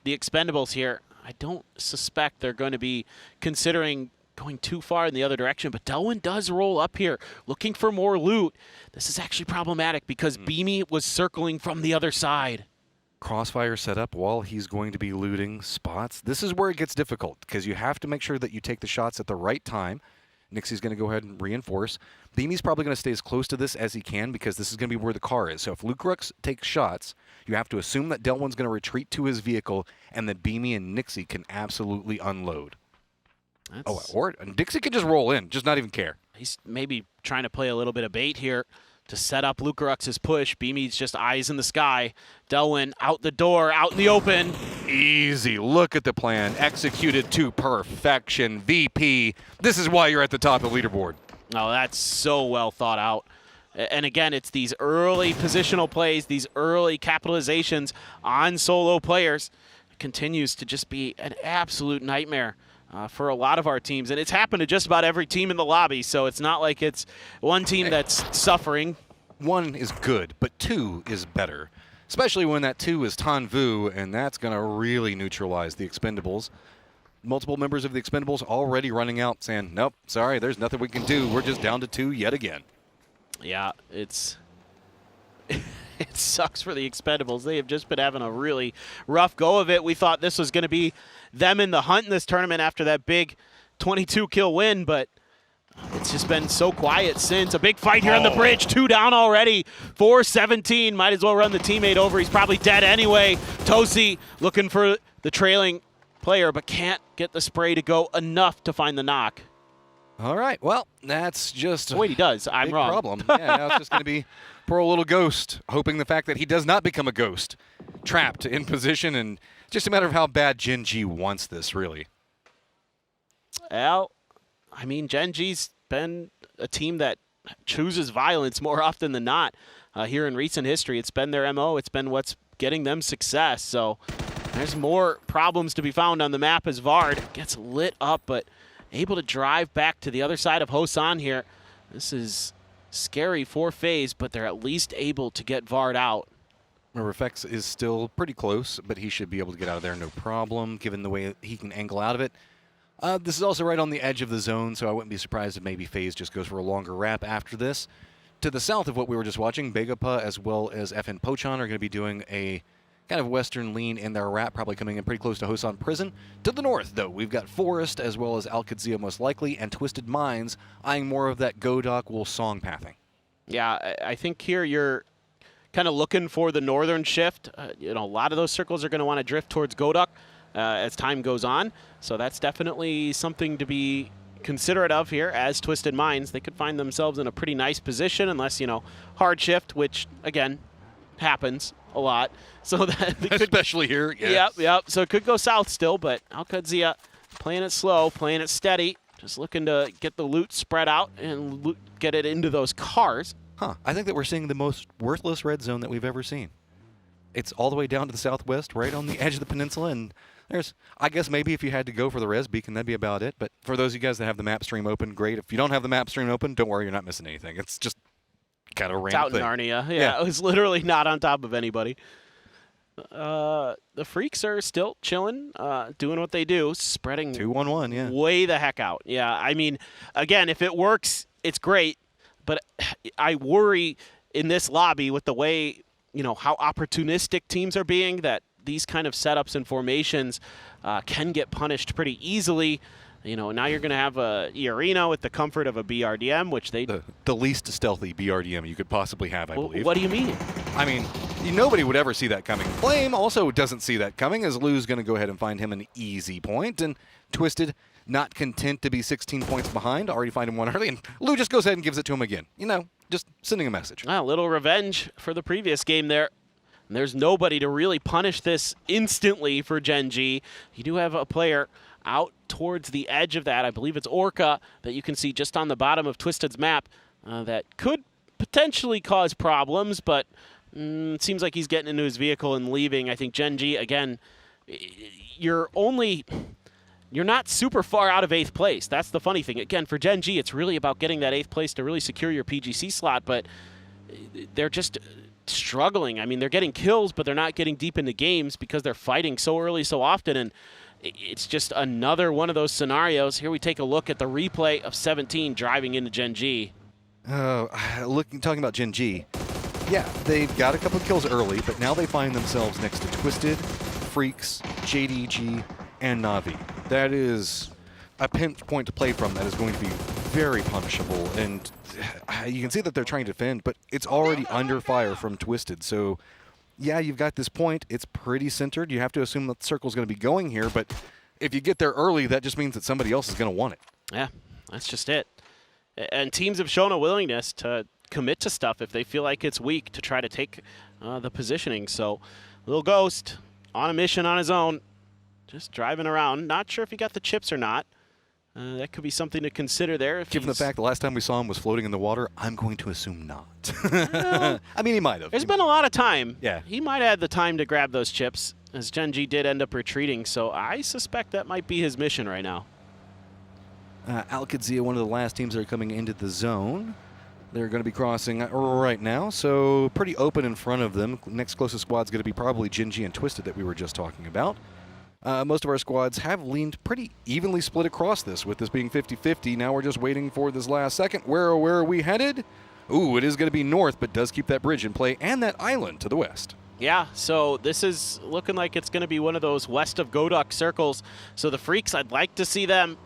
[SPEAKER 21] the Expendables here. I don't suspect they're going to be considering going too far in the other direction, but Delwyn does roll up here looking for more loot. This is actually problematic because Beamy was circling from the other side.
[SPEAKER 9] crossfire set up while he's going to be looting spots. This is where it gets difficult because you have to make sure that you take the shots at the right time. Nixie's going to go ahead and reinforce. Beamy's probably going to stay as close to this as he can because this is going to be where the car is. So if Lukrux takes shots, you have to assume that Delwyn's going to retreat to his vehicle and that Beamy and Nixie can absolutely unload. Or Dixie could just roll in, just not even care.
[SPEAKER 21] He's maybe trying to play a little bit of bait here to set up Lukarux's push. Beamy's just eyes in the sky. Delwyn out the door, out in the open.
[SPEAKER 9] Easy. Look at the plan. Executed to perfection. VP. This is why you're at the top of the leaderboard.
[SPEAKER 21] Oh, that's so well thought out. And again, it's these early positional plays, these early capitalizations on solo players. It continues to just be an absolute nightmare for a lot of our teams. And it's happened to just about every team in the lobby, so it's not like it's one team that's suffering.
[SPEAKER 9] One is good, but two is better. Especially when that two is Tan Vu, and that's going to really neutralize the Expendables. Multiple members of the Expendables already running out saying, nope, sorry, there's nothing we can do. We're just down to two yet again.
[SPEAKER 21] Yeah, it sucks for the Expendables. They have just been having a really rough go of it. We thought this was going to be them in the hunt in this tournament after that big 22-kill win, but it's just been so quiet since. A big fight here on the bridge. 2 down already. 4-17. Might as well run the teammate over. He's probably dead anyway. Tosi looking for the trailing player, but can't get the spray to go enough to find the knock.
[SPEAKER 9] All right, well, that's just
[SPEAKER 21] wait, he does. I'm wrong.
[SPEAKER 9] Problem. Yeah, now it's just going to be poor little Ghost, hoping the fact that he does not become a ghost, trapped in position, and just a matter of how bad Gen G wants this, really.
[SPEAKER 21] Well, I mean, Gen G's been a team that chooses violence more often than not here in recent history. It's been their MO. It's been what's getting them success. So there's more problems to be found on the map as Vard gets lit up, but able to drive back to the other side of Hosan here. This is scary for FaZe, but they're at least able to get Vard out.
[SPEAKER 9] Refex is still pretty close, but he should be able to get out of there no problem, given the way he can angle out of it. This is also right on the edge of the zone, so I wouldn't be surprised if maybe FaZe just goes for a longer wrap after this. To the south of what we were just watching, Begapa as well as FN Pochan are going to be doing a kind of western lean in their wrap, probably coming in pretty close to Hosan Prison. To the north, though, we've got Forest as well as Al-Qadsia most likely, and Twisted Minds eyeing more of that Godok will song pathing.
[SPEAKER 21] Yeah, I think here you're kind of looking for the northern shift. A lot of those circles are going to want to drift towards Godok as time goes on. So that's definitely something to be considerate of here as Twisted Minds. They could find themselves in a pretty nice position unless, hard shift, which, again, happens a lot. So that
[SPEAKER 9] especially here, yes.
[SPEAKER 21] Yep. So it could go south still, but Al-Qadsia playing it slow, playing it steady, just looking to get the loot spread out and get it into those cars.
[SPEAKER 9] I think that we're seeing the most worthless red zone that we've ever seen. It's all the way down to the southwest, right on the edge of the peninsula, and there's, I guess maybe if you had to go for the res beacon, that'd be about it. But for those of you guys that have the map stream open, great. If you don't have the map stream open, don't worry, you're not missing anything. It's just kind of a random thing.
[SPEAKER 21] It's out in Narnia. Yeah, it was literally not on top of anybody. The Freaks are still chilling, doing what they do, spreading
[SPEAKER 9] 2-1-1, yeah.
[SPEAKER 21] Way the heck out. Yeah, I mean, again, if it works, it's great. But I worry in this lobby with the way, how opportunistic teams are being, that these kind of setups and formations can get punished pretty easily. Now you're going to have a Arena with the comfort of a BRDM, which they...
[SPEAKER 9] The least stealthy BRDM you could possibly have, I believe.
[SPEAKER 21] What do you mean?
[SPEAKER 9] I mean, nobody would ever see that coming. Flame also doesn't see that coming, as Lou's going to go ahead and find him an easy point. And Twisted, not content to be 16 points behind, already find him one early, and Lou just goes ahead and gives it to him again. Just sending a message.
[SPEAKER 21] A little revenge for the previous game there. And there's nobody to really punish this instantly for Gen G. You do have a player out towards the edge of that. I believe it's Orca that you can see just on the bottom of Twisted's map that could potentially cause problems, but it seems like he's getting into his vehicle and leaving. I think Gen G, again, you're not super far out of 8th place. That's the funny thing. Again, for Gen G, it's really about getting that 8th place to really secure your PGC slot, but they're just struggling. I mean, they're getting kills, but they're not getting deep into games because they're fighting so early so often, and it's just another one of those scenarios. Here we take a look at the replay of 17 driving into Gen G.
[SPEAKER 9] Talking about Gen G, yeah, they got a couple of kills early, but now they find themselves next to Twisted, Freaks, JDG, and Na'Vi. That is a pinch point to play from that is going to be very punishable, and you can see that they're trying to defend, but it's already under fire from Twisted, so yeah, you've got this point. It's pretty centered. You have to assume that the circle's going to be going here, but if you get there early, that just means that somebody else is going to want it.
[SPEAKER 21] Yeah, that's just it. And teams have shown a willingness to commit to stuff if they feel like it's weak to try to take the positioning. So, Little Ghost on a mission on his own, just driving around. Not sure if he got the chips or not. That could be something to consider there.
[SPEAKER 9] Given the fact the last time we saw him was floating in the water, I'm going to assume not. I mean, he might have.
[SPEAKER 21] There's been a lot of time.
[SPEAKER 9] Yeah.
[SPEAKER 21] He might have had the time to grab those chips, as Gen G did end up retreating, so I suspect that might be his mission right now.
[SPEAKER 9] Al-Qadsiya, one of the last teams that are coming into the zone. They're going to be crossing right now, so pretty open in front of them. Next closest squad's going to be probably Gen G and Twisted that we were just talking about. Most of our squads have leaned pretty evenly split across this, with this being 50-50. Now we're just waiting for this last second. Where are we headed? Ooh, it is going to be north, but does keep that bridge in play and that island to the west.
[SPEAKER 21] Yeah, so this is looking like it's going to be one of those west of Godok circles. So the Freaks, I'd like to see them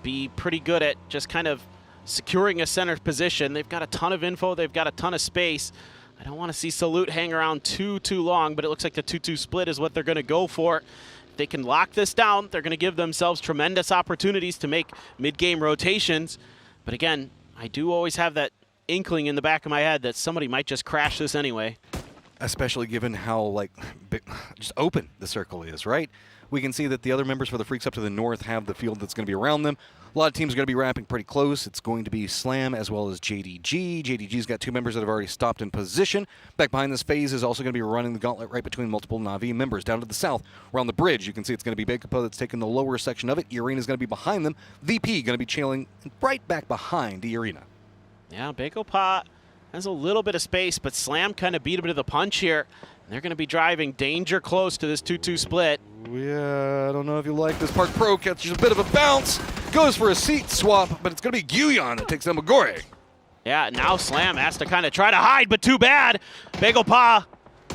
[SPEAKER 21] be pretty good at just kind of securing a center position. They've got a ton of info. They've got a ton of space. I don't want to see Salute hang around too long, but it looks like the 2-2 split is what they're going to go for. If they can lock this down, they're going to give themselves tremendous opportunities to make mid-game rotations. But again, I do always have that inkling in the back of my head that somebody might just crash this anyway.
[SPEAKER 9] Especially given how, like, just open the circle is, right? We can see that the other members for the Freaks up to the north have the field that's going to be around them. A lot of teams are going to be wrapping pretty close. It's going to be Slam as well as JDG. JDG's got two members that have already stopped in position. Back behind this phase is also going to be running the gauntlet right between multiple Na'Vi members. Down to the south, around the bridge, you can see it's going to be Bakepa that's taking the lower section of it. E-Arena's going to be behind them. VP going to be trailing right back behind E-Arena.
[SPEAKER 21] Yeah, Bakepa has a little bit of space, but Slam kind of beat him to the punch here. They're going to be driving danger close to this 2-2 split.
[SPEAKER 9] Yeah, I don't know if you like this. Park Pro catches a bit of a bounce, goes for a seat swap, but it's going to be Guyon that takes Amagore.
[SPEAKER 21] Yeah, now Slam has to kind of try to hide, but too bad. Bagelpa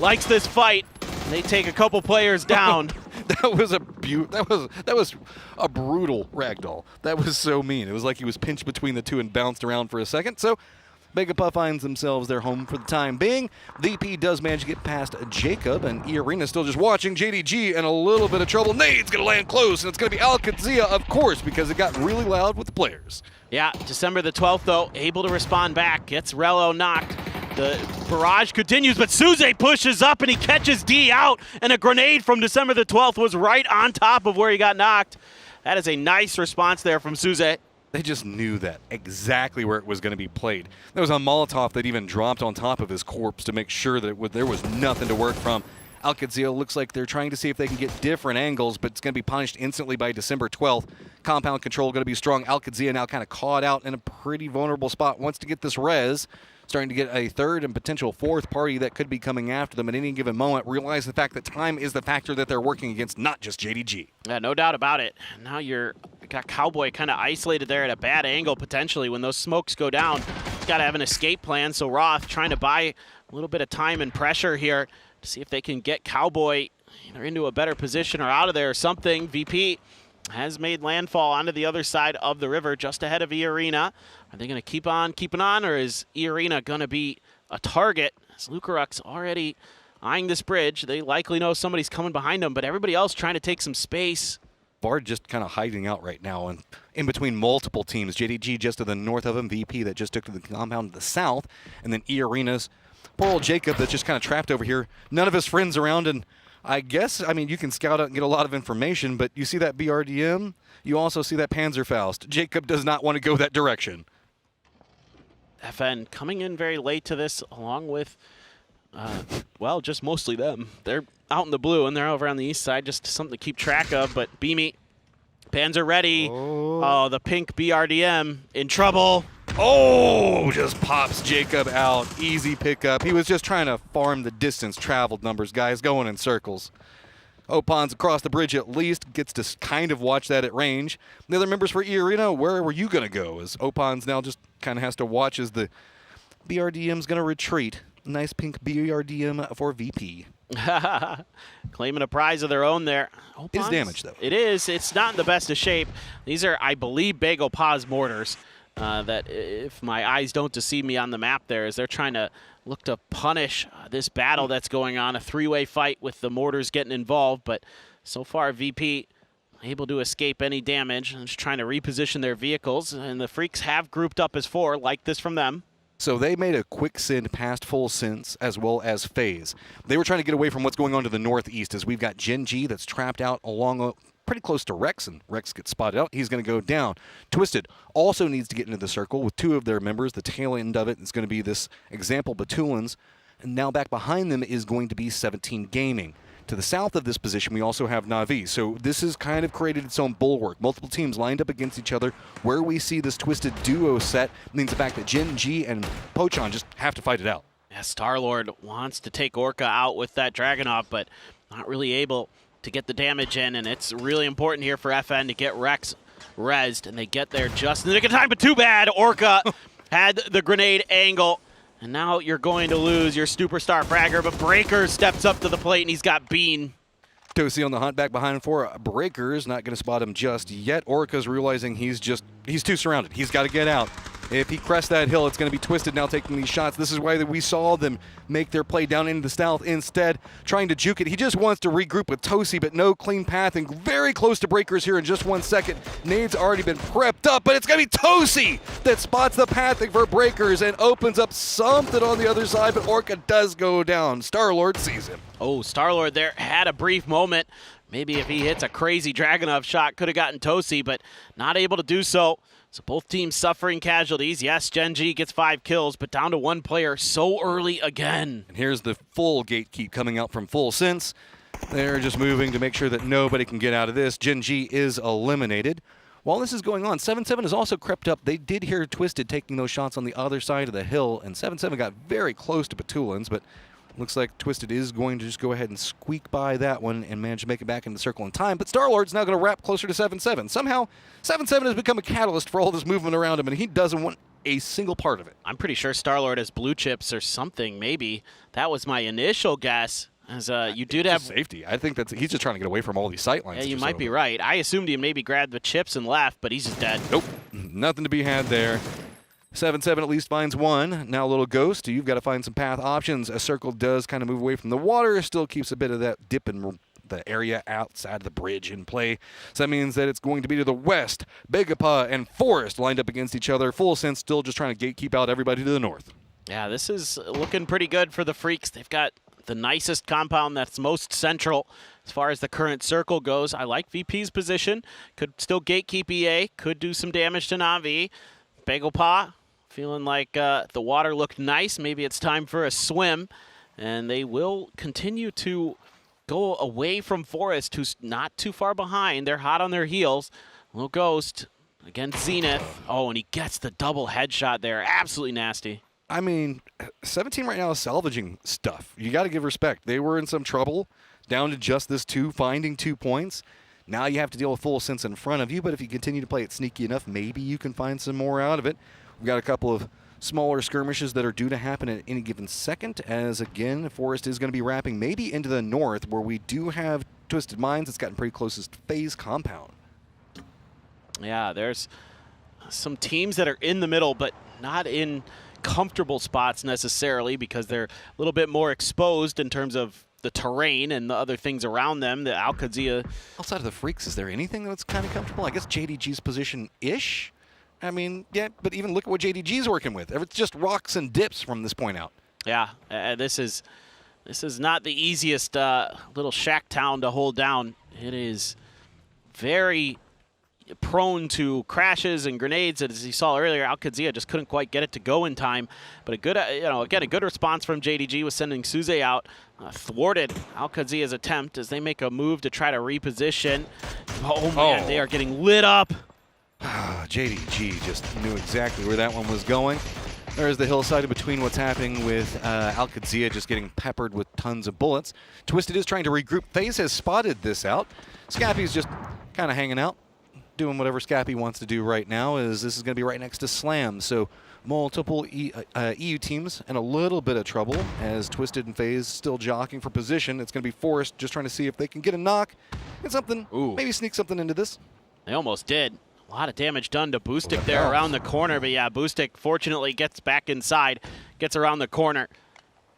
[SPEAKER 21] likes this fight. They take a couple players down.
[SPEAKER 9] That was a brutal ragdoll. That was so mean. It was like he was pinched between the two and bounced around for a second. So Bakepa finds themselves their home for the time being. VP does manage to get past Jacob, and E-Arena still just watching. JDG in a little bit of trouble. Nade's going to land close, and it's going to be Al-Qadsiya, of course, because it got really loud with the players.
[SPEAKER 21] Yeah, December the 12th, though, able to respond back. Gets Rello knocked. The barrage continues, but Suze pushes up, and he catches D out, and a grenade from December the 12th was right on top of where he got knocked. That is a nice response there from Suze.
[SPEAKER 9] They just knew that exactly where it was going to be played. There was a Molotov that even dropped on top of his corpse to make sure that there was nothing to work from. Al-Qadsiya looks like they're trying to see if they can get different angles, but it's going to be punished instantly by December 12th. Compound control going to be strong. Al-Qadsiya now kind of caught out in a pretty vulnerable spot. Wants to get this res. Starting to get a third and potential fourth party that could be coming after them at any given moment. Realize the fact that time is the factor that they're working against, not just JDG.
[SPEAKER 21] Yeah, no doubt about it. Now got Cowboy kind of isolated there at a bad angle potentially. When those smokes go down, he's got to have an escape plan. So Roth trying to buy a little bit of time and pressure here to see if they can get Cowboy either into a better position or out of there or something. VP has made landfall onto the other side of the river just ahead of E-Arena. Are they going to keep on keeping on, or is E-Arena going to be a target? As Lukaruk's already eyeing this bridge. They likely know somebody's coming behind them, but everybody else trying to take some space.
[SPEAKER 9] Bard just kind of hiding out right now and in between multiple teams. JDG just to the north of him, VP that just took to the compound to the south, and then E-Arena's poor old Jacob that's just kind of trapped over here. None of his friends around, and I guess, I mean, you can scout out and get a lot of information, but you see that BRDM, you also see that Panzerfaust. Jacob does not want to go that direction.
[SPEAKER 21] FN coming in very late to this, along with, well, just mostly them. They're out in the blue, and they're over on the east side, just something to keep track of, but Beamy, Panzer ready. Oh, the pink BRDM in trouble.
[SPEAKER 9] Oh, just pops Jacob out. Easy pickup. He was just trying to farm the distance traveled numbers, guys, going in circles. Opon's across the bridge at least, gets to kind of watch that at range. The other members for E-Arena, where were you going to go? As Opon's now just kind of has to watch as the BRDM's going to retreat. Nice pink BRDM for VP.
[SPEAKER 21] Claiming a prize of their own there.
[SPEAKER 9] It is damaged, though.
[SPEAKER 21] It is. It's not in the best of shape. These are, I believe, Bagel Pa's mortars. That, if my eyes don't deceive me on the map there, as they're trying to look to punish this battle that's going on, a three-way fight with the mortars getting involved. But so far, VP able to escape any damage and just trying to reposition their vehicles. And the Freaks have grouped up as 4, like this from them.
[SPEAKER 9] So they made a quick send past Full Sense as well as FaZe. They were trying to get away from what's going on to the northeast, as we've got Gen G that's trapped out along pretty close to Rex, and Rex gets spotted out. He's going to go down. Twisted also needs to get into the circle with 2 of their members. The tail end of it is going to be this example Batulans, and now back behind them is going to be 17 Gaming. To the south of this position, we also have Na'Vi. So this has kind of created its own bulwark. Multiple teams lined up against each other. Where we see this Twisted duo set means the fact that Gen G and Pochon just have to fight it out.
[SPEAKER 21] Yeah, Star-Lord wants to take Orca out with that Dragunov, but not really able to get the damage in, and it's really important here for FN to get Rex rezzed, and they get there just in the nick of time, but too bad. Orca had the grenade angle, and now you're going to lose your superstar fragger, but Breaker steps up to the plate, and he's got Bean.
[SPEAKER 9] Tosi on the hunt back behind for Breakers, not going to spot him just yet. Orca's realizing he's too surrounded. He's got to get out. If he crests that hill, it's going to be Twisted now taking these shots. This is why we saw them make their play down into the south. Instead, trying to juke it. He just wants to regroup with Tosi, but no clean path, and very close to Breakers here in just 1 second. Nade's already been prepped up, but it's going to be Tosi that spots the pathing for Breakers and opens up something on the other side, but Orca does go down. Star-Lord sees him.
[SPEAKER 21] Oh, Star-Lord there had a brief moment. Maybe if he hits a crazy Dragunov shot, could have gotten Tosi, but not able to do so. So both teams suffering casualties. Yes, Gen G gets 5 kills, but down to 1 player so early again.
[SPEAKER 9] And here's the full gatekeep coming out from Full Sense. They're just moving to make sure that nobody can get out of this. Gen G is eliminated. While this is going on, 7-7 has also crept up. They did hear Twisted taking those shots on the other side of the hill, and 7-7 got very close to Batulans, but looks like Twisted is going to just go ahead and squeak by that one and manage to make it back into the circle in time. But Star-Lord's now going to wrap closer to 7-7. Somehow, 7-7 has become a catalyst for all this movement around him, and he doesn't want a single part of it.
[SPEAKER 21] I'm pretty sure Star-Lord has blue chips or something, maybe. That was my initial guess. As you did have
[SPEAKER 9] safety. I think he's just trying to get away from all these sight lines.
[SPEAKER 21] Yeah, you might be right. I assumed he maybe grabbed the chips and left, but he's just dead.
[SPEAKER 9] Nope. Nothing to be had there. 7-7 at least finds 1. Now a little Ghost. You've got to find some path options. A circle does kind of move away from the water. Still keeps a bit of that dip in the area outside of the bridge in play. So that means that it's going to be to the west. Begapa and Forest lined up against each other. Full Sense still just trying to gatekeep out everybody to the north.
[SPEAKER 21] Yeah, this is looking pretty good for the Freaks. They've got the nicest compound that's most central as far as the current circle goes. I like VP's position. Could still gatekeep EA. Could do some damage to Na'Vi. Bagel Pa feeling like the water looked nice. Maybe it's time for a swim. And they will continue to go away from Forest, who's not too far behind. They're hot on their heels. Little Ghost against Zenith. Oh, and he gets the double headshot there. Absolutely nasty.
[SPEAKER 9] I mean, 17 right now is salvaging stuff. You got to give respect. They were in some trouble, down to just this 2, finding 2 points. Now you have to deal with Full Sense in front of you, but if you continue to play it sneaky enough, maybe you can find some more out of it. We've got a couple of smaller skirmishes that are due to happen at any given second, as again, Forest is going to be wrapping maybe into the north, where we do have Twisted Minds. It's gotten pretty closest to FaZe compound.
[SPEAKER 21] Yeah, there's some teams that are in the middle, but not in comfortable spots necessarily, because they're a little bit more exposed in terms of the terrain and the other things around them. The Al-Qadsia.
[SPEAKER 9] Outside of the Freaks, is there anything that's kind of comfortable? I guess JDG's position-ish. I mean, yeah, but even look at what JDG's working with. It's just rocks and dips from this point out.
[SPEAKER 21] Yeah, this is not the easiest little shack town to hold down. It is very prone to crashes and grenades, as you saw earlier. Al-Qadsia just couldn't quite get it to go in time. But a good, again, a good response from JDG was sending Suze out. Thwarted Al-Qadzia's attempt as they make a move to try to reposition. Oh man, they are getting lit up.
[SPEAKER 9] JDG just knew exactly where that one was going. There's the hillside in between what's happening with Al-Qadsia just getting peppered with tons of bullets. Twisted is trying to regroup. FaZe has spotted this out. Scappy's just kind of hanging out. doing whatever Scappy wants to do right now, is this is going to be right next to Slam. So multiple EU teams in a little bit of trouble as Twisted and FaZe still jockeying for position. It's going to be Forest just trying to see if they can get a knock and something, maybe sneak something into this.
[SPEAKER 21] They almost did. A lot of damage done to Boostic there around the corner, but yeah, Boostic fortunately gets back inside, gets around the corner.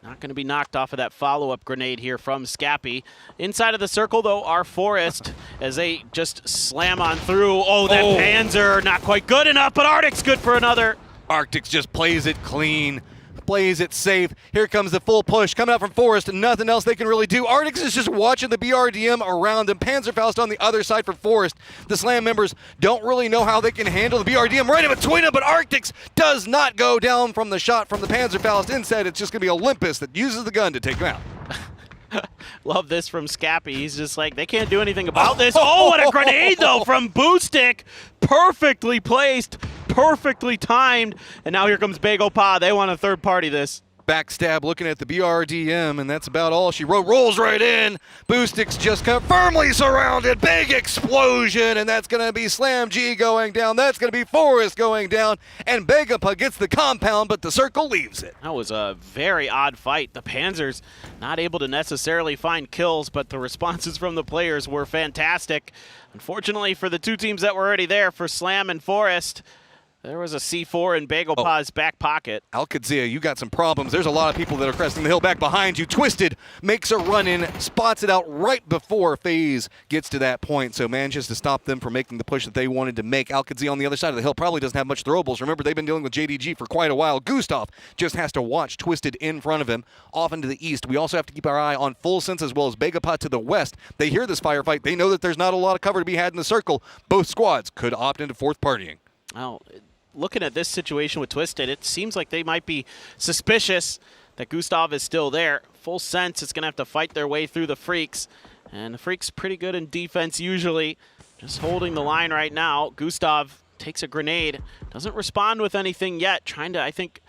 [SPEAKER 21] Not going to be knocked off of that follow-up grenade here from Scappy. Inside of the circle, though, are Forest as they just slam on through. Oh, that Panzer, not quite good enough, but Arctic's good for another.
[SPEAKER 9] Arctic just plays it clean, plays it safe. Here comes the full push coming out from Forest. Nothing else they can really do. Arctic is just watching the BRDM around him. Panzerfaust on the other side for Forest. The Slam members don't really know how they can handle the BRDM right in between them, but Arctic does not go down from the shot from the Panzerfaust. Instead, it's just going to be Olympus that uses the gun to take him out.
[SPEAKER 21] Love this from Scappy. He's just like, they can't do anything about this. Oh, what a grenade, though, from Boostic. Perfectly placed, perfectly timed. And now here comes Bagel Pa. They want to third party this.
[SPEAKER 9] Backstab looking at the BRDM, and that's about all she wrote. Rolls right in. Boostic's just firmly surrounded. Big explosion, and that's going to be Slam G going down. That's going to be Forest going down, and Begapa gets the compound, but the circle leaves it.
[SPEAKER 21] That was a very odd fight. The Panzers not able to necessarily find kills, but the responses from the players were fantastic. Unfortunately for the two teams that were already there, for Slam and Forest, there was a C4 in Bagel Pa's back pocket.
[SPEAKER 9] Alcadzia, you got some problems. There's a lot of people that are cresting the hill back behind you. Twisted makes a run in, spots it out right before FaZe gets to that point, so manages to stop them from making the push that they wanted to make. Alcadzia on the other side of the hill probably doesn't have much throwables. Remember, they've been dealing with JDG for quite a while. Gustav just has to watch Twisted in front of him. Off into the east, we also have to keep our eye on Full Sense as well as Begapa to the west. They hear this firefight. They know that there's not a lot of cover to be had in the circle. Both squads could opt into fourth partying.
[SPEAKER 21] Oh, looking at this situation with Twisted, it seems like they might be suspicious that Gustav is still there. Full Sense is going to have to fight their way through the Freaks. And the Freaks pretty good in defense usually. Just holding the line right now. Gustav takes a grenade. Doesn't respond with anything yet. Trying to, I think,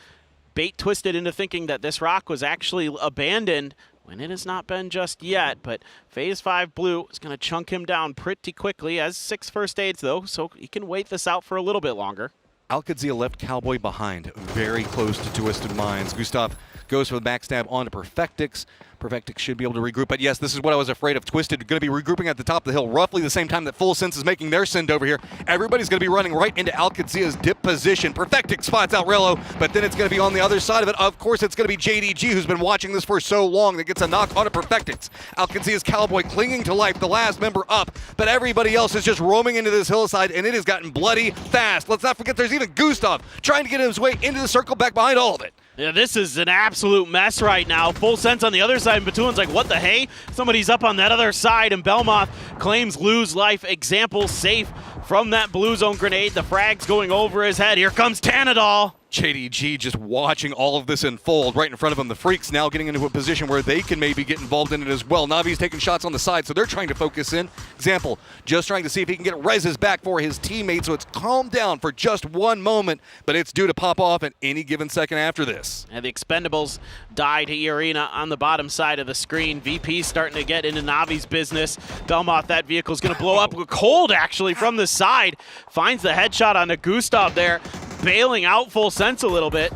[SPEAKER 21] bait Twisted into thinking that this rock was actually abandoned when it has not been just yet. But FaZe 5 Blue is going to chunk him down pretty quickly. Has 6 first aids, though, so he can wait this out for a little bit longer.
[SPEAKER 9] Alcadzia left Cowboy behind, very close to Twisted Minds. Gustav goes for the backstab onto Perfectix. Perfectix should be able to regroup, but yes, this is what I was afraid of. Twisted going to be regrouping at the top of the hill, roughly the same time that Full Sense is making their send over here. Everybody's going to be running right into Alcadzia's dip position. Perfectix spots out Rello, but then it's going to be on the other side of it. Of course, it's going to be JDG, who's been watching this for so long, that gets a knock onto Perfectix. Alcadzia's Cowboy clinging to life, the last member up, but everybody else is just roaming into this hillside, and it has gotten bloody fast. Let's not forget there's even Gustav trying to get his way into the circle back behind all of it.
[SPEAKER 21] Yeah, this is an absolute mess right now. Full Sense on the other side, and Batulin's like, what the hey? Somebody's up on that other side, and Belmoth claims lose life. Example safe from that blue zone grenade. The frag's going over his head. Here comes Tanadol.
[SPEAKER 9] JDG just watching all of this unfold right in front of him. The Freaks now getting into a position where they can maybe get involved in it as well. Navi's taking shots on the side, so they're trying to focus in. Example, just trying to see if he can get Rez's back for his teammates, so it's calmed down for just one moment, but it's due to pop off at any given second after this.
[SPEAKER 21] And the Expendables die to E-Arena on the bottom side of the screen. VP starting to get into Navi's business. Belmoth, that vehicle's going to blow up. Cold, actually, from the side. Finds the headshot on the Gustav there, bailing out Full Sense a little bit.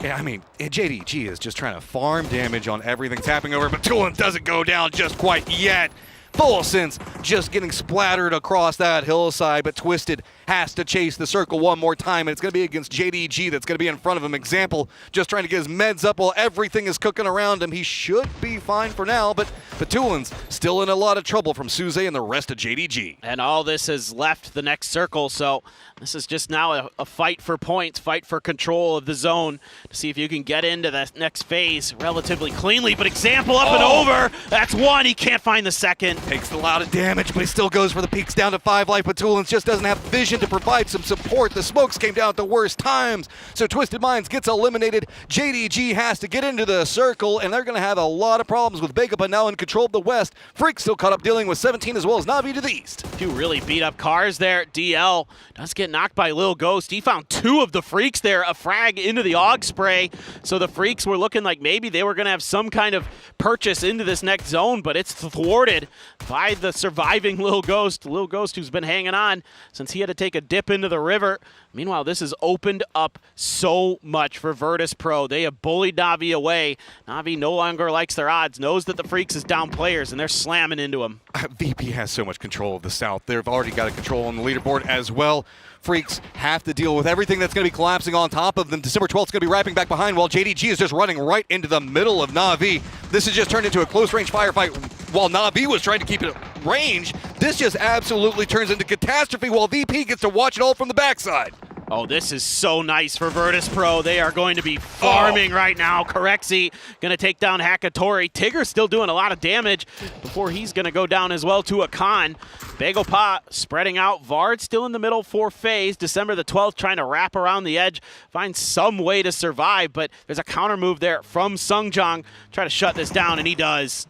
[SPEAKER 9] Yeah, I mean, JDG is just trying to farm damage on everything that's happening over, but Tulin doesn't go down just quite yet. Full Sense just getting splattered across that hillside, but Twisted has to chase the circle one more time, and it's going to be against JDG that's going to be in front of him. Example, just trying to get his meds up while everything is cooking around him. He should be fine for now, but Batulin's still in a lot of trouble from Suze and the rest of JDG.
[SPEAKER 21] And all this has left the next circle, so this is just now a fight for points, fight for control of the zone to see if you can get into that next phase relatively cleanly. But Example up and over. That's one. He can't find the second.
[SPEAKER 9] Takes a lot of damage, but he still goes for the peaks down to 5 life. Batulin's just doesn't have vision vision to provide some support. The smokes came down at the worst times, so Twisted Minds gets eliminated. JDG has to get into the circle, and they're going to have a lot of problems with Begapa now in control of the west. Freak still caught up dealing with 17 as well as Na'Vi to the east.
[SPEAKER 21] Two really beat up cars there. DL does get knocked by Lil Ghost. He found two of the Freaks there, a frag into the AUG spray. So the Freaks were looking like maybe they were going to have some kind of purchase into this next zone, but it's thwarted by the surviving Lil Ghost. Lil Ghost who's been hanging on since he had to take a dip into the river. Meanwhile, this has opened up so much for Virtus Pro. They have bullied Na'Vi away. Na'Vi no longer likes their odds, knows that the Freaks is down players, and they're slamming into him.
[SPEAKER 9] VP has so much control of the South. They've already got a control on the leaderboard as well. Freaks have to deal with everything that's going to be collapsing on top of them. December 12th is going to be wrapping back behind while JDG is just running right into the middle of Na'Vi. This has just turned into a close-range firefight while Na'Vi was trying to keep it at range. This just absolutely turns into catastrophe while VP gets to watch it all from the backside.
[SPEAKER 21] Oh, this is so nice for Virtus Pro. They are going to be farming right now. Corexi going to take down Hakatori. Tigger's still doing a lot of damage before he's going to go down as well to a Khan. Bagopot spreading out. Vard still in the middle for FaZe. December the 12th trying to wrap around the edge, find some way to survive, but there's a counter move there from Sungjong. Try to shut this down, and he does.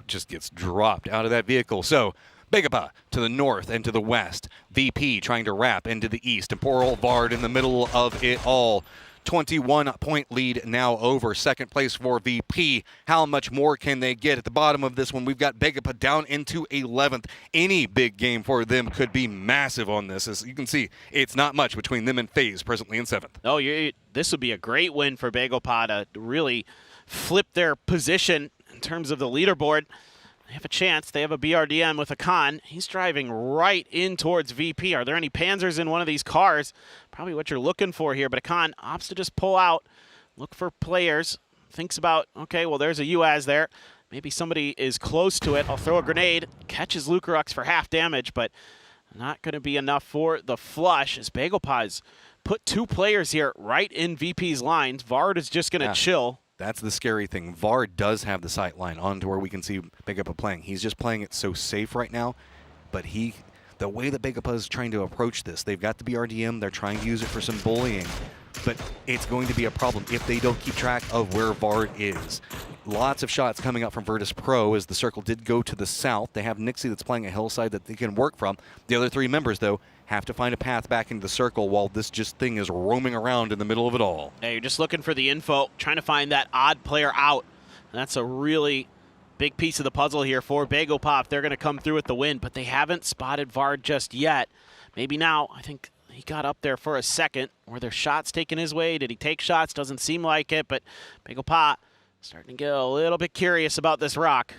[SPEAKER 9] Just gets dropped out of that vehicle. So Begapa to the north and to the west. VP trying to wrap into the east. And poor old Vard in the middle of it all. 21-point lead now over. Second place for VP. How much more can they get? At the bottom of this one, we've got Begapa down into 11th. Any big game for them could be massive on this. As you can see, it's not much between them and FaZe presently in 7th.
[SPEAKER 21] Oh, this would be a great win for Begapa to really flip their position in terms of the leaderboard. They have a chance. They have a BRDM with a Khan. He's driving right in towards VP. Are there any Panzers in one of these cars? Probably what you're looking for here, but a Khan opts to just pull out, look for players, thinks about, okay, well, there's a UAZ there. Maybe somebody is close to it. I'll throw a grenade, catches Lucarux for half damage, but not going to be enough for the flush as Bagopaz put two players here right in VP's lines. Vard is just going to chill.
[SPEAKER 9] That's the scary thing. Vard does have the sight line onto where we can see Begapa playing. He's just playing it so safe right now, but the way that Begapa is trying to approach this, they've got the BRDM, they're trying to use it for some bullying, but it's going to be a problem if they don't keep track of where Vard is. Lots of shots coming up from Virtus Pro as the circle did go to the south. They have Nixie that's playing a hillside that they can work from. The other three members, though, have to find a path back into the circle while this thing is roaming around in the middle of it all.
[SPEAKER 21] Yeah, you're just looking for the info, trying to find that odd player out. And that's a really big piece of the puzzle here for Bagopop. They're going to come through with the win, but they haven't spotted Vard just yet. Maybe now. I think he got up there for a second. Were there shots taken his way? Did he take shots? Doesn't seem like it, but Bagopop starting to get a little bit curious about this rock.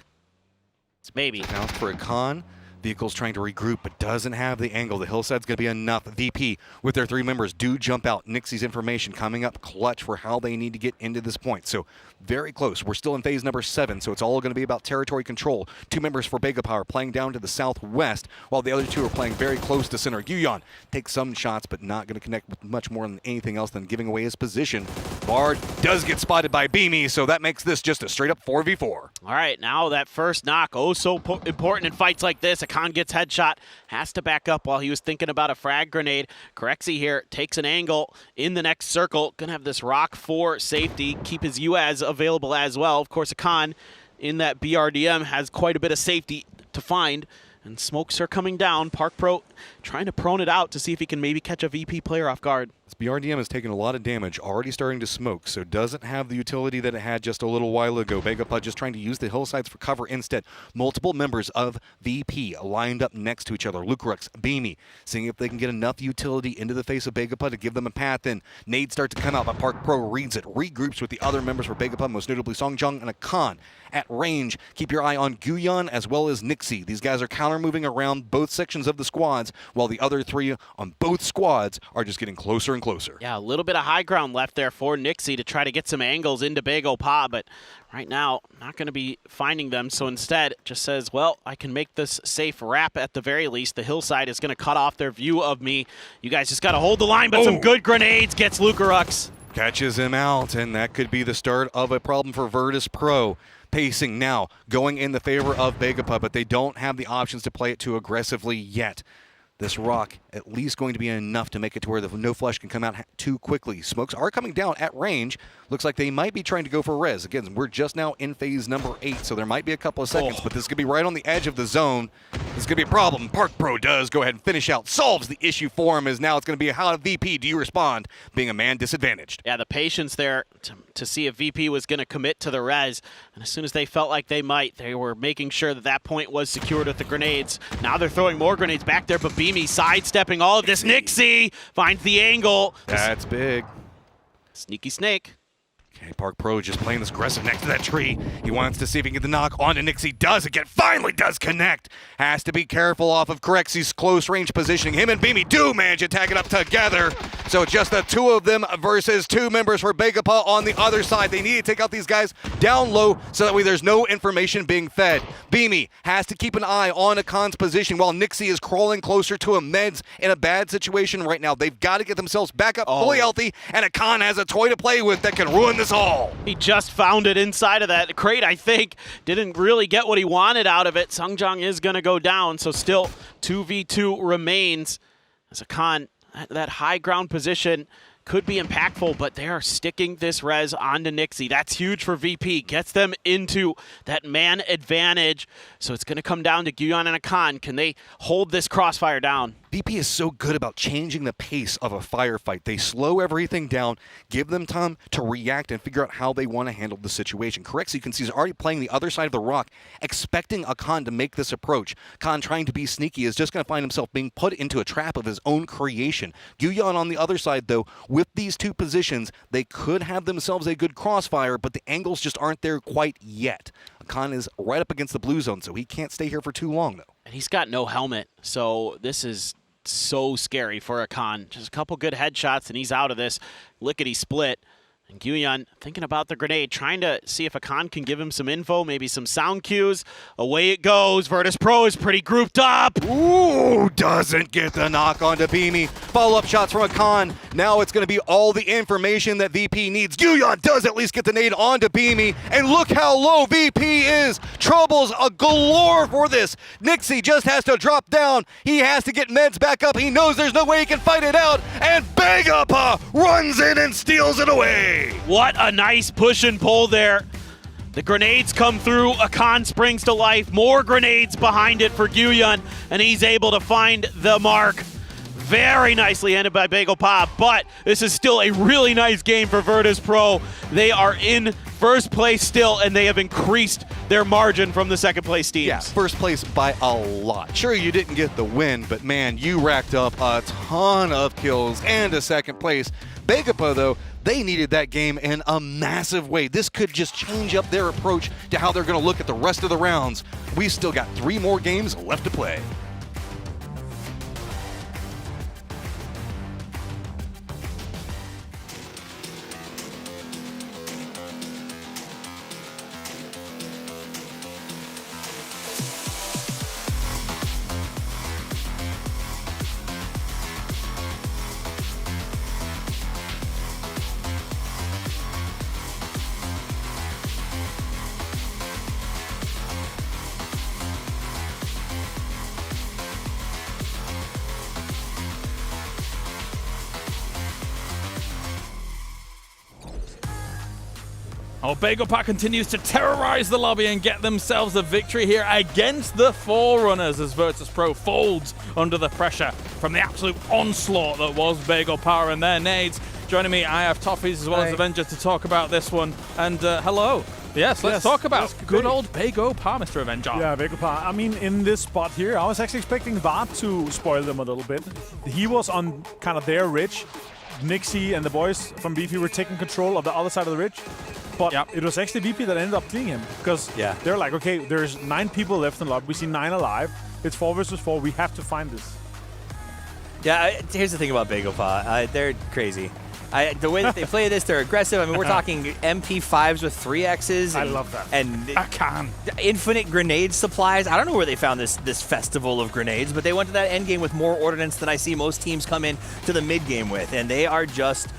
[SPEAKER 21] Maybe.
[SPEAKER 9] Now for a Khan. Vehicle's trying to regroup, but doesn't have the angle. The hillside's going to be enough. VP with their three members do jump out. Nixie's information coming up clutch for how they need to get into this point. So very close. We're still in phase number 7, so it's all going to be about territory control. Two members for Begapa playing down to the southwest, while the other two are playing very close to center. Yuyan takes some shots, but not going to connect with much more than anything else than giving away his position. Vard does get spotted by Beamy, so that makes this just a straight-up 4v4.
[SPEAKER 21] All right, now that first knock, oh so important in fights like this. A Khan gets headshot, has to back up while he was thinking about a frag grenade. Corexi here takes an angle in the next circle. Gonna have this rock for safety, keep his UAZ available as well. Of course, a Khan in that BRDM has quite a bit of safety to find. And smokes are coming down. Park Pro trying to prone it out to see if he can maybe catch a VP player off guard.
[SPEAKER 9] This BRDM has taken a lot of damage, already starting to smoke, so doesn't have the utility that it had just a little while ago. Begapa just trying to use the hillsides for cover instead. Multiple members of VP lined up next to each other. Lucarux, Beamy, seeing if they can get enough utility into the face of Begapa to give them a path in. Nades start to come out, but Park Pro reads it, regroups with the other members for Begapa, most notably Songjong and a Khan. At range, keep your eye on Guyan as well as Nixie. These guys are counter-moving around both sections of the squads, while the other three on both squads are just getting closer and closer.
[SPEAKER 21] Yeah, a little bit of high ground left there for Nixie to try to get some angles into Bagopop, but right now, not going to be finding them, so instead just says, well, I can make this safe wrap at the very least. The hillside is going to cut off their view of me. You guys just got to hold the line, but some good grenades gets Lucarux.
[SPEAKER 9] Catches him out, and that could be the start of a problem for Virtus Pro. Pacing now, going in the favor of Begapa, but they don't have the options to play it too aggressively yet. This rock at least going to be enough to make it to where the no flush can come out too quickly. Smokes are coming down at range. Looks like they might be trying to go for res. Again, we're just now in phase number 8, so there might be a couple of seconds, but this could be right on the edge of the zone. This is going to be a problem. Park Pro does go ahead and finish out, solves the issue for him, as now it's going to be how VP do you respond, being a man disadvantaged.
[SPEAKER 21] Yeah, the patience there to see if VP was going to commit to the res, and as soon as they felt like they might, they were making sure that that point was secured with the grenades. Now they're throwing more grenades back there, but Beamy sidestepping all of this. Nixie finds the angle.
[SPEAKER 9] That's big.
[SPEAKER 21] Sneaky snake.
[SPEAKER 9] Okay, Park Pro just playing this aggressive next to that tree. He wants to see if he can get the knock onto Nixie. Does again. Finally does connect. Has to be careful off of Corexi's close range positioning. Him and Beamy do manage to tag it up together. So just the two of them versus 2 members for Begapa on the other side. They need to take out these guys down low so that way there's no information being fed. Beamy has to keep an eye on Akan's position while Nixie is crawling closer to him. Meds in a bad situation right now. They've got to get themselves back up fully healthy, and Akan has a toy to play with that can ruin this all.
[SPEAKER 21] He just found it inside of that crate, I think. Didn't really get what he wanted out of it. Sungjong is going to go down, so still 2v2 remains. As Akan, that high ground position could be impactful, but they are sticking this res onto Nixie. That's huge for VP. Gets them into that man advantage. So it's going to come down to Guyon and Akan. Can they hold this crossfire down?
[SPEAKER 9] VP is so good about changing the pace of a firefight. They slow everything down, give them time to react and figure out how they want to handle the situation. Correct, so you can see he's already playing the other side of the rock, expecting Akan to make this approach. Khan trying to be sneaky is just going to find himself being put into a trap of his own creation. Guyon on the other side, though, with these 2 positions, they could have themselves a good crossfire, but the angles just aren't there quite yet. Akan is right up against the blue zone, so he can't stay here for too long, though.
[SPEAKER 21] And he's got no helmet, so this is so scary for Akan. Just a couple good headshots, and he's out of this lickety split. And Guyon thinking about the grenade, trying to see if Akan can give him some info, maybe some sound cues. Away it goes. Virtus Pro is pretty grouped up.
[SPEAKER 9] Ooh, doesn't get the knock onto Beamy. Follow-up shots from Akan. Now it's going to be all the information that VP needs. Guyon does at least get the nade onto Beamy. And look how low VP is. Troubles a galore for this. Nixie just has to drop down. He has to get meds back up. He knows there's no way he can fight it out. And Begapa runs in and steals it away.
[SPEAKER 21] What a nice push and pull there. The grenades come through. Akan springs to life. More grenades behind it for Guyon, and he's able to find the mark. Very nicely ended by Begapa, but this is still a really nice game for Virtus Pro. They are in first place still, and they have increased their margin from the second place teams.
[SPEAKER 9] Yeah, first place by a lot. Sure, you didn't get the win, but man, you racked up a ton of kills and a second place. Begapa, though, they needed that game in a massive way. This could just change up their approach to how they're going to look at the rest of the rounds. We still got 3 more games left to play.
[SPEAKER 4] Oh, Begapa continues to terrorize the lobby and get themselves a victory here against the Forerunners as Virtus Pro folds under the pressure from the absolute onslaught that was Begapa and their nades. Joining me, I have Toffees as well as Avenger to talk about this one. And hello. Yes, let's talk about good old Begapa, Mr. Avenger.
[SPEAKER 10] Yeah, Begapa. I mean, in this spot here, I was actually expecting Vard to spoil them a little bit. He was on kind of their ridge. Nixie and the boys from VP were taking control of the other side of the ridge. But it was actually VP that ended up killing him. Because they're like, okay, there's 9 people left in the lobby. We see 9 alive. It's 4 versus 4. We have to find this.
[SPEAKER 5] Yeah, here's the thing about Begapa. They're crazy. The way that they play this, they're aggressive. I mean, we're talking MP5s with 3Xs.
[SPEAKER 10] I love that.
[SPEAKER 5] And
[SPEAKER 10] Akan.
[SPEAKER 5] Infinite grenade supplies. I don't know where they found this festival of grenades, but they went to that end game with more ordnance than I see most teams come in to the mid game with. And they are just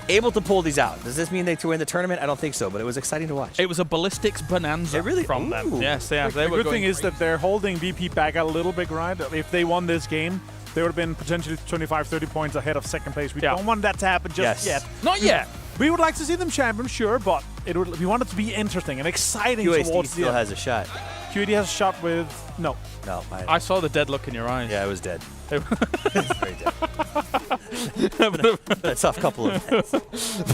[SPEAKER 5] able to pull these out. Does this mean they win the tournament? I don't think so, but it was exciting to watch.
[SPEAKER 4] It was a ballistics bonanza from them. Yes, yeah.
[SPEAKER 10] The good thing is that they're holding VP back a little bit, right? If they won this game, they would have been potentially 25, 30 points ahead of second place. We don't want that to happen just yet.
[SPEAKER 4] Not yet.
[SPEAKER 10] We would like to see them champion, sure, but we want it to be interesting and exciting towards
[SPEAKER 5] QAD
[SPEAKER 10] the
[SPEAKER 5] still
[SPEAKER 10] end.
[SPEAKER 5] has a shot.
[SPEAKER 10] QAD has a shot with... No.
[SPEAKER 5] No.
[SPEAKER 4] I saw the dead look in your eyes.
[SPEAKER 5] Yeah, it was dead. It's very dead. A tough couple of minutes.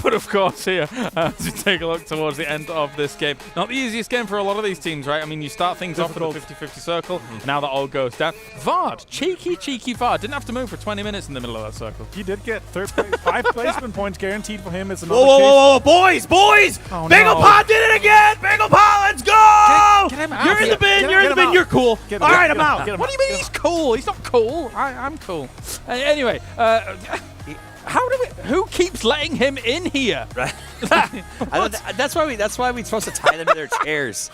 [SPEAKER 4] But of course here, as you take a look towards the end of this game, not the easiest game for a lot of these teams, right? I mean, you start things off with a 50-50 circle, now that all goes down. Vard, cheeky Vard, didn't have to move for 20 minutes in the middle of that circle.
[SPEAKER 10] He did get 5 placement points guaranteed for him. It's another
[SPEAKER 5] Whoa, boys!
[SPEAKER 10] Oh,
[SPEAKER 5] Bagel
[SPEAKER 10] no.
[SPEAKER 5] Pod did it again! Bagel Pod, let's go!
[SPEAKER 4] Get him out.
[SPEAKER 5] You're in the bin, you're in the bin, you're cool. All right, I'm out.
[SPEAKER 4] What do you mean he's cool? He's not cool. I'm cool. Anyway, who keeps letting him in here?
[SPEAKER 5] Right. That's why we're supposed to tie them to their chairs.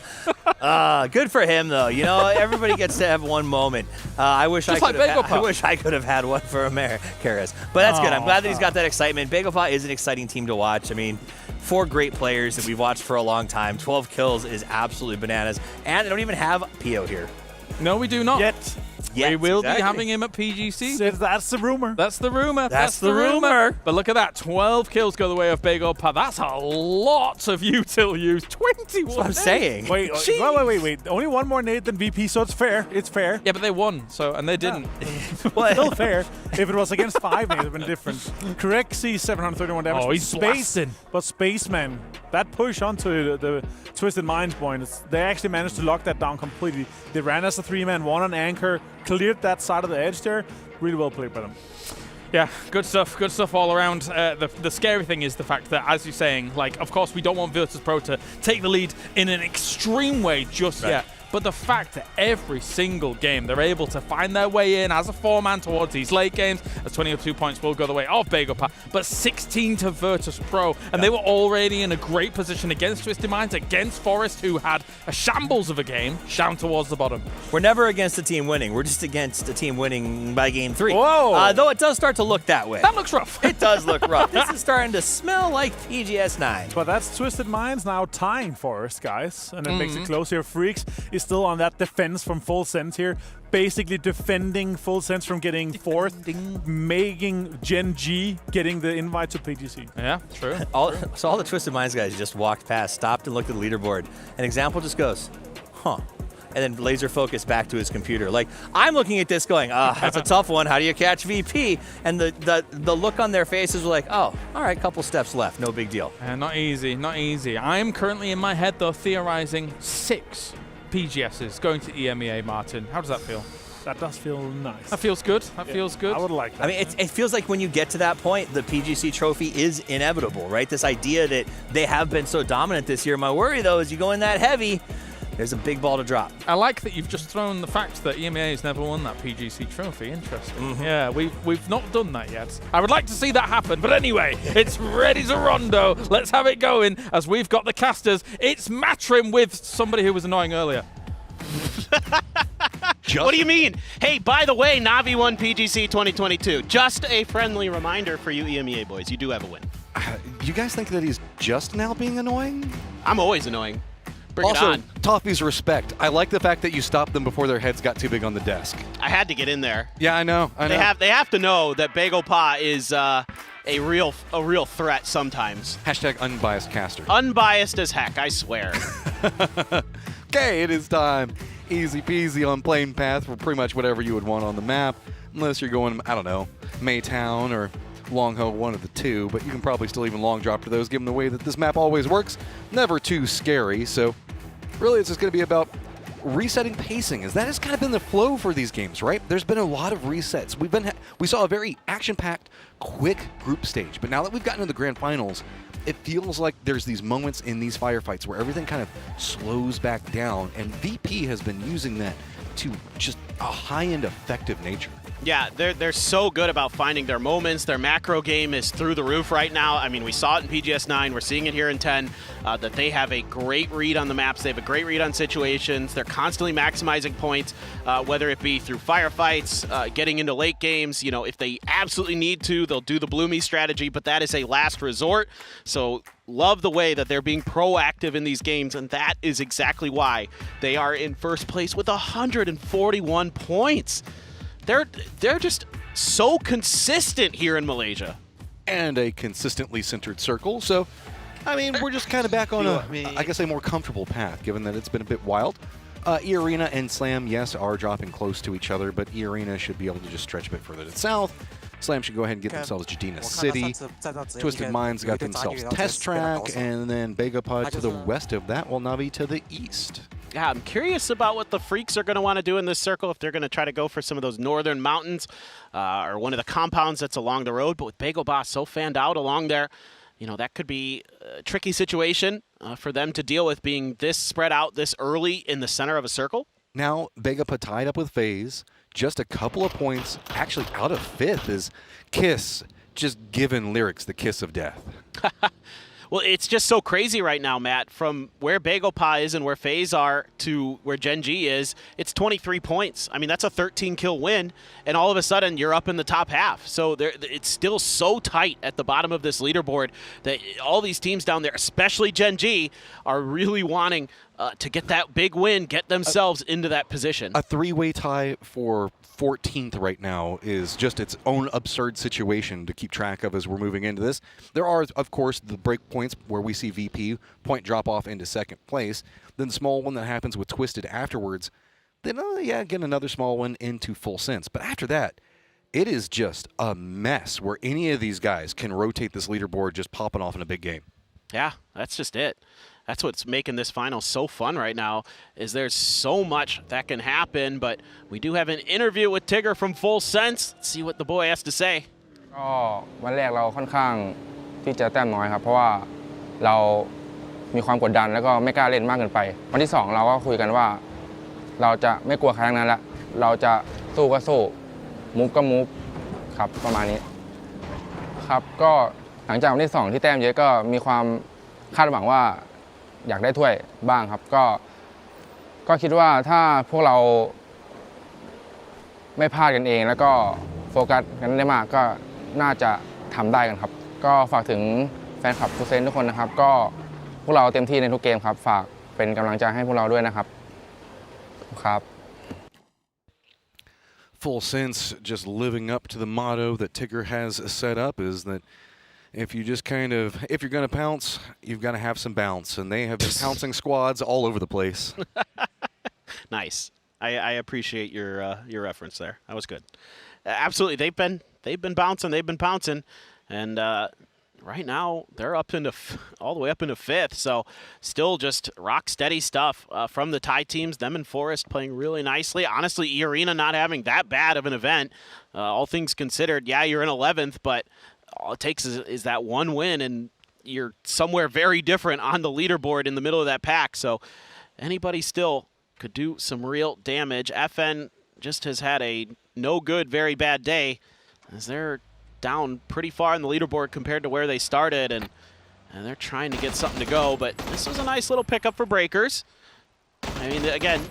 [SPEAKER 5] Good for him, though. You know, everybody gets to have one moment. I wish I could have had one for Karis. But that's good. I'm glad that he's got that excitement. Bagel Pot is an exciting team to watch. I mean, 4 great players that we've watched for a long time. 12 kills is absolutely bananas. And they don't even have Pio here.
[SPEAKER 4] No, we do not.
[SPEAKER 10] Yet.
[SPEAKER 4] We will be having him at PGC.
[SPEAKER 10] That's the rumor.
[SPEAKER 4] That's the rumor.
[SPEAKER 5] That's the rumor.
[SPEAKER 4] But look at that. 12 kills go the way of Bagel Pod. That's a lot of util use. 21.
[SPEAKER 5] That's what I'm saying.
[SPEAKER 10] Wait. Only one more nade than VP, so it's fair. It's fair.
[SPEAKER 4] Yeah, but they won, and they didn't.
[SPEAKER 10] Still fair. If it was against 5, it would have been different. Correct, sees 731 damage.
[SPEAKER 4] Oh, he's blasting.
[SPEAKER 10] But Spaceman, that push onto the Twisted Minds point, they actually managed to lock that down completely. They ran as a 3-man, 1 on anchor, cleared that side of the edge there. Really well played by them.
[SPEAKER 4] Yeah, good stuff all around. The scary thing is the fact that, as you're saying, like, of course we don't want Virtus.pro to take the lead in an extreme way just yet. But the fact that every single game they're able to find their way in as a 4-man towards these late games, as 22 points will go the way of Bagel Pot, but 16 to Virtus.pro, and they were already in a great position against Twisted Minds, against Forest, who had a shambles of a game down towards the bottom.
[SPEAKER 5] We're never against a team winning. We're just against a team winning by game 3.
[SPEAKER 10] Whoa!
[SPEAKER 5] Though it does start to look that way.
[SPEAKER 4] That looks rough.
[SPEAKER 5] It does look rough. This is starting to smell like PGS 9.
[SPEAKER 10] But that's Twisted Minds now tying Forest, guys, and it makes it close here. Freaks is still on that defense from Full Sense here, basically defending Full Sense from getting 4th, making Gen G getting the invite to PGC.
[SPEAKER 4] Yeah, true.
[SPEAKER 5] So all the Twisted Minds guys just walked past, stopped and looked at the leaderboard. An example just goes, huh. And then laser focus back to his computer. Like, I'm looking at this going, that's a tough one. How do you catch VP? And the look on their faces were like, oh, all right, couple steps left. No big deal.
[SPEAKER 4] Not easy, not easy. I am currently in my head, though, theorizing 6 PGSs going to EMEA, Martin. How does that feel?
[SPEAKER 10] That does feel nice.
[SPEAKER 4] That feels good. That feels good.
[SPEAKER 10] I would like that.
[SPEAKER 5] I mean, it feels like when you get to that point, the PGC trophy is inevitable, right? This idea that they have been so dominant this year. My worry, though, is you go in that heavy, there's a big ball to drop.
[SPEAKER 4] I like that you've just thrown the fact that EMEA has never won that PGC trophy. Interesting. Yeah, we've not done that yet. I would like to see that happen, but anyway, it's ready to rondo. Let's have it going as we've got the casters. It's Matrim with somebody who was annoying earlier.
[SPEAKER 21] What do you mean? Hey, by the way, Navi won PGC 2022. Just a friendly reminder for you EMEA boys. You do have a win.
[SPEAKER 9] You guys think that he's just now being annoying?
[SPEAKER 21] I'm always annoying. Bring
[SPEAKER 9] also,
[SPEAKER 21] it on.
[SPEAKER 9] Toffee's respect. I like the fact that you stopped them before their heads got too big on the desk.
[SPEAKER 21] I had to get in there.
[SPEAKER 9] Yeah, I know.
[SPEAKER 21] They have to know that Bagel Pot is a real threat sometimes.
[SPEAKER 9] Hashtag unbiased caster.
[SPEAKER 21] Unbiased as heck, I swear.
[SPEAKER 9] Okay, it is time. Easy peasy on plane path for pretty much whatever you would want on the map. Unless you're going, I don't know, Maytown or long hoe, one of the two, but you can probably still even long drop to those given the way that this map always works. Never too scary, so really it's just going to be about resetting pacing, as that has kind of been the flow for these games, right? There's been a lot of resets. We saw a very action-packed, quick group stage, but now that we've gotten to the grand finals, it feels like there's these moments in these firefights where everything kind of slows back down, and VP has been using that to just a high-end effective nature.
[SPEAKER 21] Yeah, they're so good about finding their moments. Their macro game is through the roof right now. I mean, we saw it in PGS 9. We're seeing it here in 10, that they have a great read on the maps. They have a great read on situations. They're constantly maximizing points, whether it be through firefights, getting into late games. You know, if they absolutely need to, they'll do the Bloomy strategy, but that is a last resort. So love the way that they're being proactive in these games, and that is exactly why they are in first place with 141 points. They're just so consistent here in Malaysia.
[SPEAKER 9] And a consistently centered circle. So, I mean, we're just kind of back on I guess, a more comfortable path, given that it's been a bit wild. E-Arena and Slam, yes, are dropping close to each other, but E-Arena should be able to just stretch a bit further to the south. Slam should go ahead and get themselves Jadina City. Twisted Minds got themselves Test Track, and then Begapod to the west of that, while Navi to the east.
[SPEAKER 21] Yeah, I'm curious about what the Freaks are going to want to do in this circle, if they're going to try to go for some of those northern mountains or one of the compounds that's along the road. But with Begapod so fanned out along there, you know, that could be a tricky situation for them to deal with, being this spread out this early in the center of a circle.
[SPEAKER 9] Now, Begapod tied up with FaZe, just a couple of points, actually out of 5th, is Kiss just giving Lyrics the kiss of death.
[SPEAKER 21] Well, it's just so crazy right now, Matt. From where Begapod is and where FaZe are to where Gen G is, it's 23 points. I mean, that's a 13-kill win, and all of a sudden you're up in the top half. So it's still so tight at the bottom of this leaderboard that all these teams down there, especially Gen G, are really wanting to get that big win, get themselves into that position.
[SPEAKER 9] A 3-way tie for 14th right now is just its own absurd situation to keep track of as we're moving into this. There are, of course, the break points where we see VP point drop off into 2nd place. Then the small one that happens with Twisted afterwards. Then, yeah, again, another small one into Full Sense. But after that, it is just a mess where any of these guys can rotate this leaderboard just popping off in a big game.
[SPEAKER 21] Yeah, that's just it. That's what's making this final so fun right now, is there's so much that can happen. But we do have an interview with Tigger from Full Sense. Let's see what the boy has to say.
[SPEAKER 6] ก็วันแรกเราค่อนข้างที่จะแต้มน้อยครับเพราะว่าเรามีความกดดันแล้วก็ไม่กล้าเล่นมากเกินไปวันที่2เราก็คุยกันว่าเราจะไม่กลัวใครทั้งนั้นละเราจะสู้ก็สู้มูฟก็มูฟครับประมาณนี้ครับก็หลังจากวันที่2ที่แต้มเยอะก็มีความคาดหวังว่าอยากได้ถ้วยบ้างครับก็คิดว่าถ้าพวกเราไม่พลาดกันเองแล้วก็โฟกัสกันได้มากก็น่าจะทำได้กันครับก็ฝากถึงแฟนคลับฟูเซนทุกคนนะครับก็พวกเราเต็มที่ในทุกเกมครับฝากเป็นกำลังใจให้พวกเราด้วยนะครับครับ
[SPEAKER 9] Full Sense just living up to the motto that Tigger has set up is that if you just kind of, if you're going to pounce, you've got to have some bounce. And they have been pouncing squads all over the place.
[SPEAKER 21] Nice. I appreciate your reference there. That was good. Absolutely. They've been bouncing. They've been pouncing. And right now they're up into all the way up into 5th. So still just rock steady stuff from the Thai teams. Them and Forest playing really nicely. Honestly, E-Arena not having that bad of an event. All things considered, yeah, you're in 11th, but all it takes is that one win, and you're somewhere very different on the leaderboard in the middle of that pack. So anybody still could do some real damage. FN just has had a no good, very bad day, as they're down pretty far in the leaderboard compared to where they started, and they're trying to get something to go. But this was a nice little pickup for Breakers. I mean, again,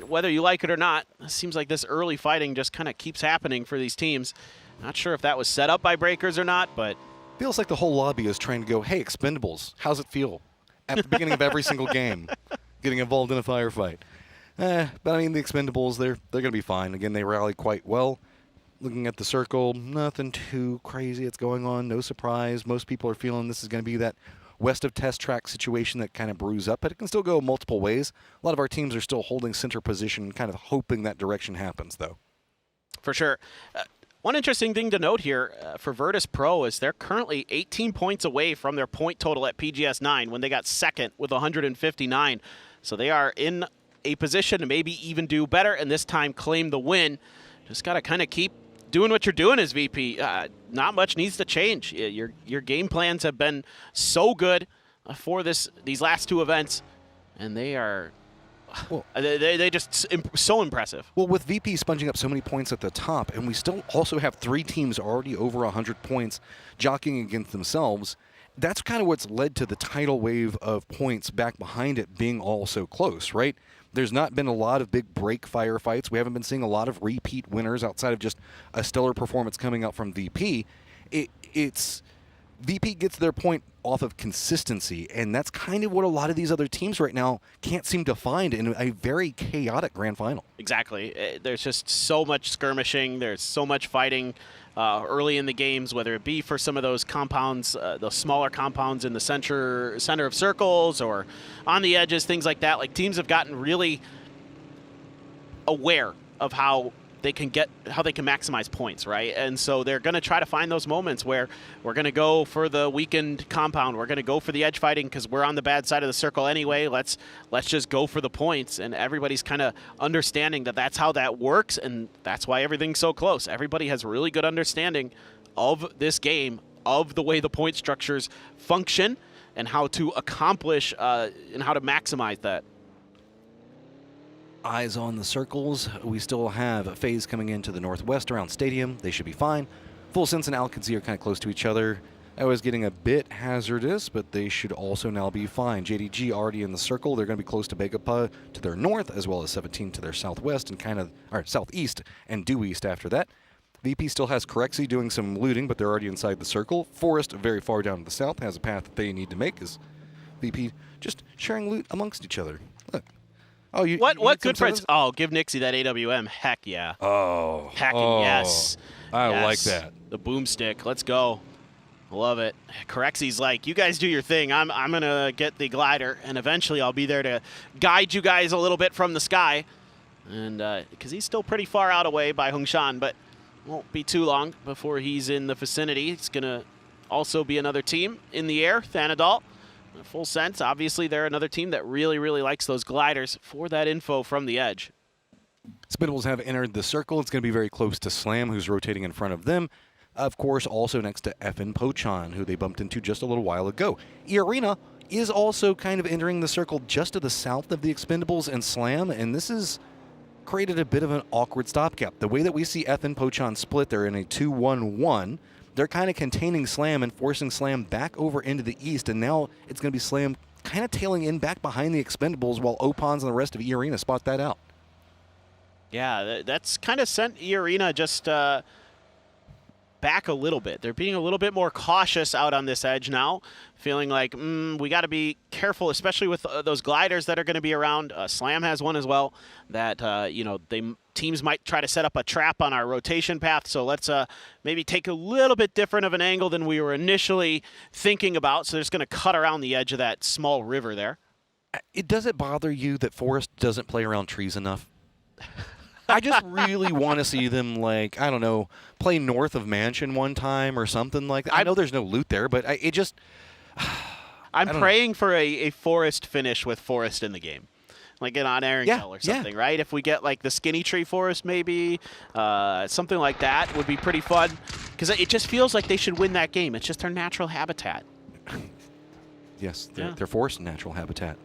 [SPEAKER 21] whether you like it or not, it seems like this early fighting just kind of keeps happening for these teams. Not sure if that was set up by Breakers or not, but
[SPEAKER 9] feels like the whole lobby is trying to go, hey, Expendables, how's it feel? At the beginning of every single game, getting involved in a firefight. But I mean, the Expendables, they're going to be fine. Again, they rally quite well. Looking at the circle, nothing too crazy that's going on. No surprise. Most people are feeling this is going to be that west of Test Track situation that kind of brews up, but it can still go multiple ways. A lot of our teams are still holding center position, kind of hoping that direction happens, though.
[SPEAKER 21] For sure. One interesting thing to note here for Virtus Pro is they're currently 18 points away from their point total at PGS 9 when they got second with 159. So they are in a position to maybe even do better and this time claim the win. Just got to kind of keep doing what you're doing as VP. Not much needs to change. Your game plans have been so good for these last two events, and they are they just so impressive.
[SPEAKER 9] Well, with VP sponging up so many points at the top, and we still also have 3 teams already over 100 points jockeying against themselves, that's kind of what's led to the tidal wave of points back behind it being all so close, right? There's not been a lot of big break firefights. We haven't been seeing a lot of repeat winners outside of just a stellar performance coming out from VP. It's VP gets their point off of consistency, and that's kind of what a lot of these other teams right now can't seem to find in a very chaotic grand final.
[SPEAKER 21] Exactly. There's just so much skirmishing. There's so much fighting early in the games, whether it be for some of those compounds, those smaller compounds in the center of circles or on the edges, things like that. Like, teams have gotten really aware of how they can maximize points, right? And so they're going to try to find those moments where we're going to go for the weakened compound, we're going to go for the edge fighting because we're on the bad side of the circle anyway. Let's just go for the points, and everybody's kind of understanding that that's how that works, and that's why everything's so close. Everybody has really good understanding of this game, of the way the point structures function, and how to accomplish and how to maximize that.
[SPEAKER 9] Eyes on the circles. We still have a phase coming into the northwest around Stadium. They should be fine. Full Sense and Alcazar are kind of close to each other. I was getting a bit hazardous, but they should also now be fine. JDG already in the circle. They're going to be close to Begapa to their north, as well as 17 to their southwest and southeast and due east after that. VP still has Corexy doing some looting, but they're already inside the circle. Forest, very far down to the south, has a path that they need to make. Is VP just sharing loot amongst each other. Look. Oh,
[SPEAKER 21] what good friends? Oh, give Nixie that AWM. Heck yeah.
[SPEAKER 9] Oh.
[SPEAKER 21] Hacking, yes.
[SPEAKER 9] I like that.
[SPEAKER 21] The boomstick. Let's go. Love it. Corexy's like, you guys do your thing. I'm going to get the glider, and eventually I'll be there to guide you guys a little bit from the sky. And because he's still pretty far out away by Hongshan, but won't be too long before he's in the vicinity. It's going to also be another team in the air, Thanadol. Full Sense, obviously they're another team that really, really likes those gliders for that info from the edge.
[SPEAKER 9] Spitables have entered the circle. It's going to be very close to Slam, who's rotating in front of them. Of course, also next to FN Pochan, who they bumped into just a little while ago. E-Arena is also kind of entering the circle just to the south of the Expendables and Slam, and this has created a bit of an awkward stopgap. The way that we see FN Pochan split, they're in a 2-1-1. They're kind of containing Slam and forcing Slam back over into the east, and now it's going to be Slam kind of tailing in back behind the Expendables while Opons and the rest of E-Arena spot that out.
[SPEAKER 21] Yeah, that's kind of sent E-Arena just back a little bit. They're being a little bit more cautious out on this edge now, feeling like we got to be careful, especially with those gliders that are going to be around. Slam has one as well that, teams might try to set up a trap on our rotation path, so let's maybe take a little bit different of an angle than we were initially thinking about. So they're just going to cut around the edge of that small river there.
[SPEAKER 9] Does it bother you that Forest doesn't play around trees enough? I just really want to see them, like, I don't know, play north of Mansion one time or something like that. I know there's no loot there, but it just...
[SPEAKER 21] I'm praying for a Forest finish with Forest in the game. Like an on Erangel or something, right? If we get like the Skinny Tree Forest maybe, something like that would be pretty fun. Because it just feels like they should win that game. It's just their natural habitat.
[SPEAKER 9] Yes, their Forest natural habitat.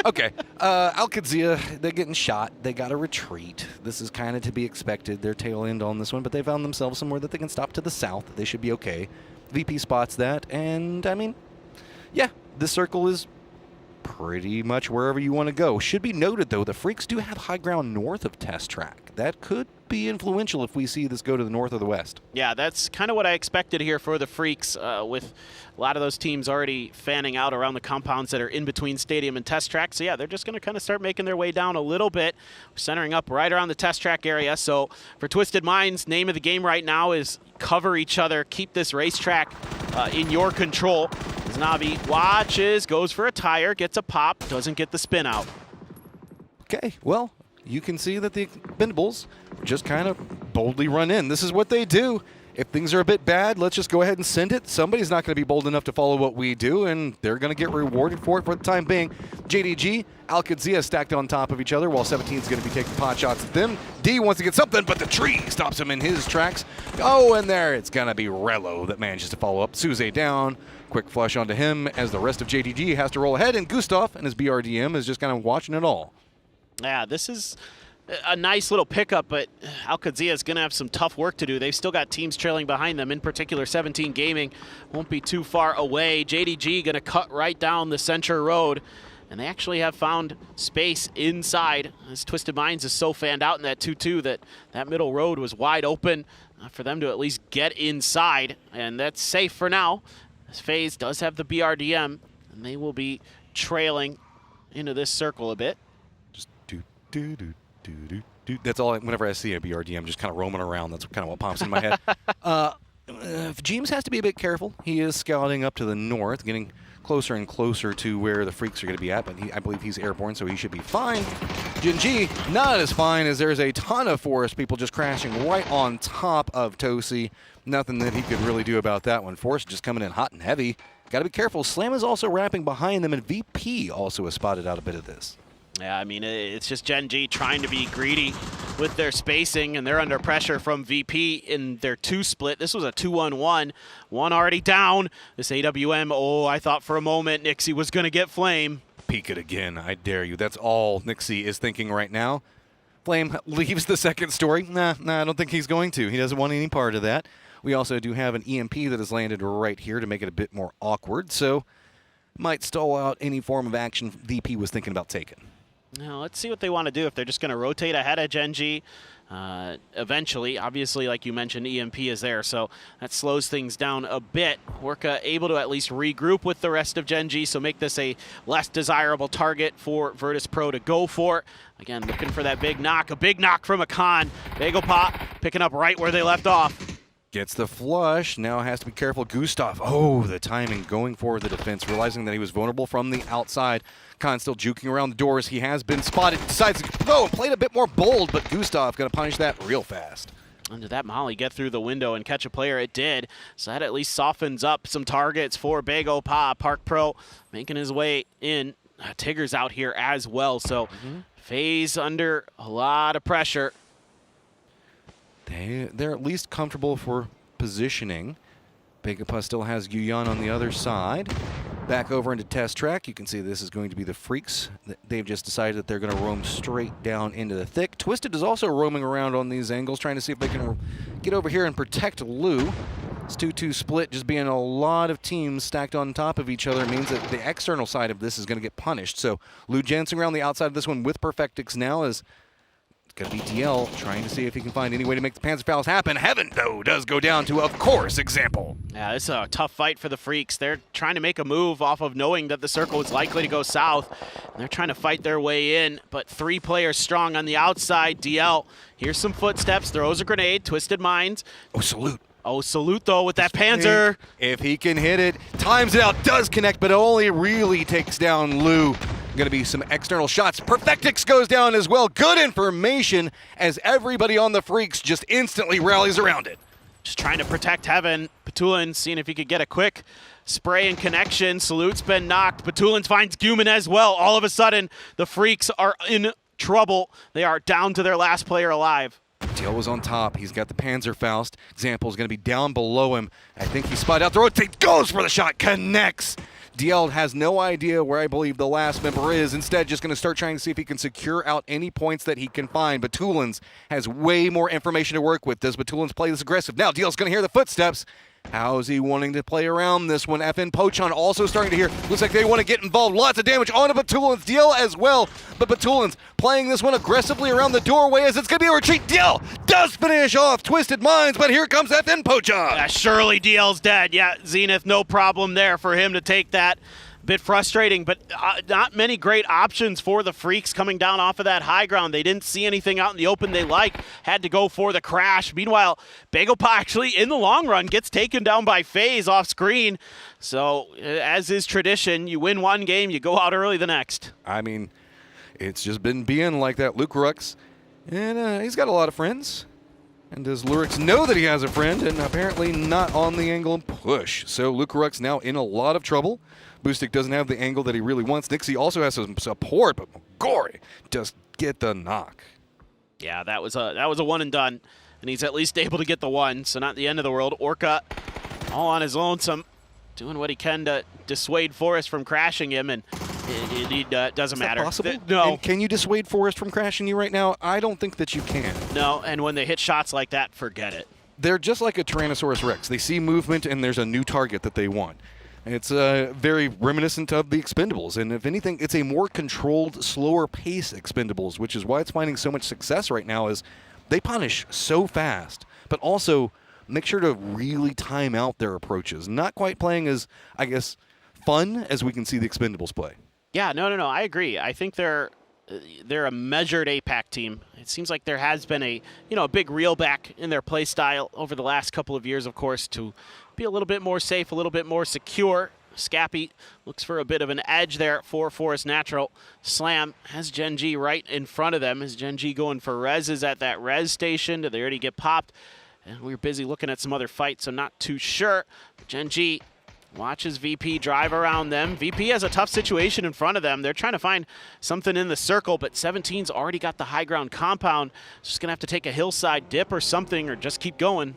[SPEAKER 9] Okay, Alcazar, they're getting shot. They got to retreat. This is kind of to be expected. Their tail end on this one, but they found themselves somewhere that they can stop to the south. They should be okay. VP spots that, and I mean, yeah, this circle is pretty much wherever you want to go. Should be noted, though, the Freaks do have high ground north of Test Track. That could be influential if we see this go to the north or the west.
[SPEAKER 21] Yeah, that's kind of what I expected here for the Freaks, with a lot of those teams already fanning out around the compounds that are in between Stadium and Test Track. So, yeah, they're just going to kind of start making their way down a little bit, centering up right around the Test Track area. So, for Twisted Minds, name of the game right now is cover each other, keep this racetrack in your control. As Navi watches, goes for a tire, gets a pop, doesn't get the spin out.
[SPEAKER 9] Okay, well, you can see that the Expendables just kind of boldly run in. This is what they do. If things are a bit bad, let's just go ahead and send it. Somebody's not going to be bold enough to follow what we do, and they're going to get rewarded for it for the time being. JDG, Alcazar stacked on top of each other, while 17 is going to be taking pot shots at them. D wants to get something, but the tree stops him in his tracks. Oh, and there it's going to be Rello that manages to follow up. Suze down. Quick flush onto him as the rest of JDG has to roll ahead, and Gustav and his BRDM is just kind of watching it all.
[SPEAKER 21] Yeah, this is a nice little pickup, but Alcazar is going to have some tough work to do. They've still got teams trailing behind them, in particular 17 Gaming won't be too far away. JDG going to cut right down the center road, and they actually have found space inside, as Twisted Minds is so fanned out in that 2-2 that middle road was wide open. for them to at least get inside, and that's safe for now. As FaZe does have the BRDM, and they will be trailing into this circle a bit.
[SPEAKER 9] Just do. That's all. Whenever I see a BRDM just kind of roaming around, that's kind of what pops in my head. James has to be a bit careful. He is scouting up to the north, getting closer and closer to where the Freaks are going to be at, but I believe he's airborne, so he should be fine. Gen.G, not as fine, as there's a ton of Forest people just crashing right on top of Tosi. Nothing that he could really do about that one. Forest just coming in hot and heavy. Got to be careful. Slam is also wrapping behind them, and VP also has spotted out a bit of this.
[SPEAKER 21] Yeah, I mean, it's just Gen.G trying to be greedy with their spacing, and they're under pressure from VP in their 2 split. This was a 2-on-1. One already down. This AWM, oh, I thought for a moment Nixie was going to get Flame.
[SPEAKER 9] Peek it again, I dare you. That's all Nixie is thinking right now. Flame leaves the second story. Nah, I don't think he's going to. He doesn't want any part of that. We also do have an EMP that has landed right here to make it a bit more awkward, so might stall out any form of action VP was thinking about taking.
[SPEAKER 21] Now, let's see what they want to do. If they're just going to rotate ahead of Gen.G eventually. Obviously, like you mentioned, EMP is there, so that slows things down a bit. Orca able to at least regroup with the rest of Gen.G, so make this a less desirable target for Virtus Pro to go for. Again, looking for that big knock. A big knock from Akan. Bagel Pop picking up right where they left off.
[SPEAKER 9] Gets the flush, now has to be careful. Gustav, oh, the timing, going for the defense, realizing that he was vulnerable from the outside. Khan still juking around the doors. He has been spotted, decides to go and played a bit more bold, but Gustav going to punish that real fast.
[SPEAKER 21] And did that Molly get through the window and catch a player? It did. So that at least softens up some targets for Bagel Pa. Park Pro making his way in. Tigger's out here as well, so FaZe under a lot of pressure.
[SPEAKER 9] They're at least comfortable for positioning. Bagapa still has Yuyan on the other side. Back over into test track. You can see this is going to be the Freaks. They've just decided that they're going to roam straight down into the thick. Twisted is also roaming around on these angles, trying to see if they can get over here and protect Lou. This 2-2 split, just being a lot of teams stacked on top of each other, means that the external side of this is going to get punished. So Lou Jensen around the outside of this one with Perfectix now is going to be DL trying to see if he can find any way to make the Panzer fouls happen. Heaven, though, does go down to, of course, Example.
[SPEAKER 21] Yeah, this is a tough fight for the Freaks. They're trying to make a move off of knowing that the circle is likely to go south. And they're trying to fight their way in, but 3 players strong on the outside. DL, here's some footsteps, throws a grenade, Twisted Minds.
[SPEAKER 9] Oh, salute.
[SPEAKER 21] Oh, salute, though, with that Panzer.
[SPEAKER 9] If he can hit it, times it out, does connect, but only really takes down Lou. Going to be some external shots. Perfectix goes down as well. Good information as everybody on the Freaks just instantly rallies around it.
[SPEAKER 21] Just trying to protect Heaven. Patulin seeing if he could get a quick spray and connection. Salute's been knocked. Patulin finds Guman as well. All of a sudden, the Freaks are in trouble. They are down to their last player alive.
[SPEAKER 9] Tail was on top. He's got the Panzerfaust. Example is going to be down below him. I think he spotted out the rotate. Goes for the shot. Connects. DL has no idea where I believe the last member is. Instead, just going to start trying to see if he can secure out any points that he can find. Batulins has way more information to work with. Does Batulins play this aggressive? Now DL's going to hear the footsteps. How is he wanting to play around this one? FN Pochon also starting to hear. Looks like they want to get involved. Lots of damage onto Batulins. DL as well. But Batulins playing this one aggressively around the doorway as it's going to be a retreat. DL does finish off Twisted Minds, but here comes FN Pochon.
[SPEAKER 21] Yeah, surely DL's dead. Yeah, Zenith, no problem there for him to take that. Bit frustrating, but not many great options for the Freaks coming down off of that high ground. They didn't see anything out in the open they liked, had to go for the crash. Meanwhile, Bagelpa actually, in the long run, gets taken down by FaZe off screen. So, as is tradition, you win one game, you go out early the next.
[SPEAKER 9] I mean, it's just been being like that. Luke Rux, and he's got a lot of friends. And does Lurix know that he has a friend? And apparently not on the angle and push. So Luke Rux now in a lot of trouble. Boostic doesn't have the angle that he really wants. Nixie also has some support, but Gory does get the knock.
[SPEAKER 21] Yeah, that was a one and done, and he's at least able to get the one, so not the end of the world. Orca, all on his lonesome, doing what he can to dissuade Forrest from crashing him, and it doesn't matter.
[SPEAKER 9] Possible?
[SPEAKER 21] No.
[SPEAKER 9] And can you dissuade Forrest from crashing you right now? I don't think that you can.
[SPEAKER 21] No, and when they hit shots like that, forget it.
[SPEAKER 9] They're just like a Tyrannosaurus Rex. They see movement, and there's a new target that they want. It's very reminiscent of the Expendables, and if anything, it's a more controlled, slower pace Expendables, which is why it's finding so much success right now is they punish so fast. but also make sure to really time out their approaches. Not quite playing as, I guess, fun as we can see the Expendables play.
[SPEAKER 21] Yeah, no, I agree. I think they're a measured APAC team. It seems like there has been a big reel back in their play style over the last couple of years, of course, to be a little bit more safe, a little bit more secure. Scappy looks for a bit of an edge there for Forest Natural. Slam has Gen G right in front of them. Is Gen G going for reses at that res station? Did they already get popped? And we were busy looking at some other fights, so not too sure. Gen G watches VP drive around them. VP has a tough situation in front of them. They're trying to find something in the circle, but 17's already got the high ground compound. Just going to have to take a hillside dip or something or just keep going.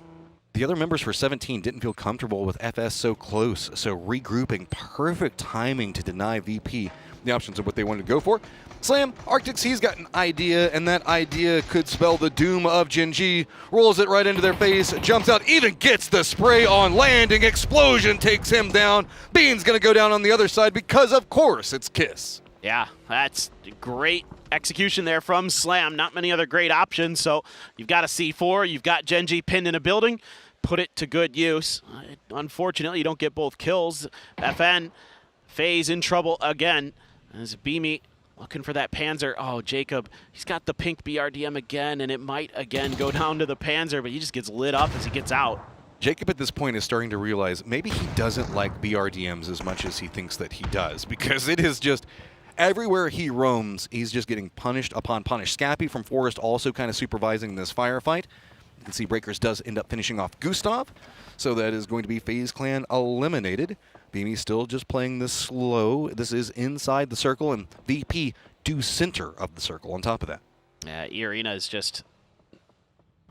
[SPEAKER 9] The other members for 17 didn't feel comfortable with FS so close, so regrouping, perfect timing to deny VP the options of what they wanted to go for. Slam, Arctics, he's got an idea, and that idea could spell the doom of Gen G. Rolls it right into their face, jumps out, even gets the spray on landing. Explosion takes him down. Bean's going to go down on the other side because, of course, it's Kiss.
[SPEAKER 21] Yeah, that's great execution there from Slam. Not many other great options, so you've got a C4, you've got Gen G pinned in a building. Put it to good use. Unfortunately, you don't get both kills. FN, FaZe in trouble again. As Beamy looking for that Panzer. Oh, Jacob, he's got the pink BRDM again, and it might again go down to the Panzer, but he just gets lit up as he gets out.
[SPEAKER 9] Jacob at this point is starting to realize maybe he doesn't like BRDMs as much as he thinks that he does, because it is just everywhere he roams, he's just getting punished upon punish. Scappy from Forest also kind of supervising this firefight. You can see Breakers does end up finishing off Gustav, so that is going to be FaZe Clan eliminated. Beamy still just playing this slow. This is inside the circle, and VP do center of the circle on top of that.
[SPEAKER 21] Yeah, Irina is just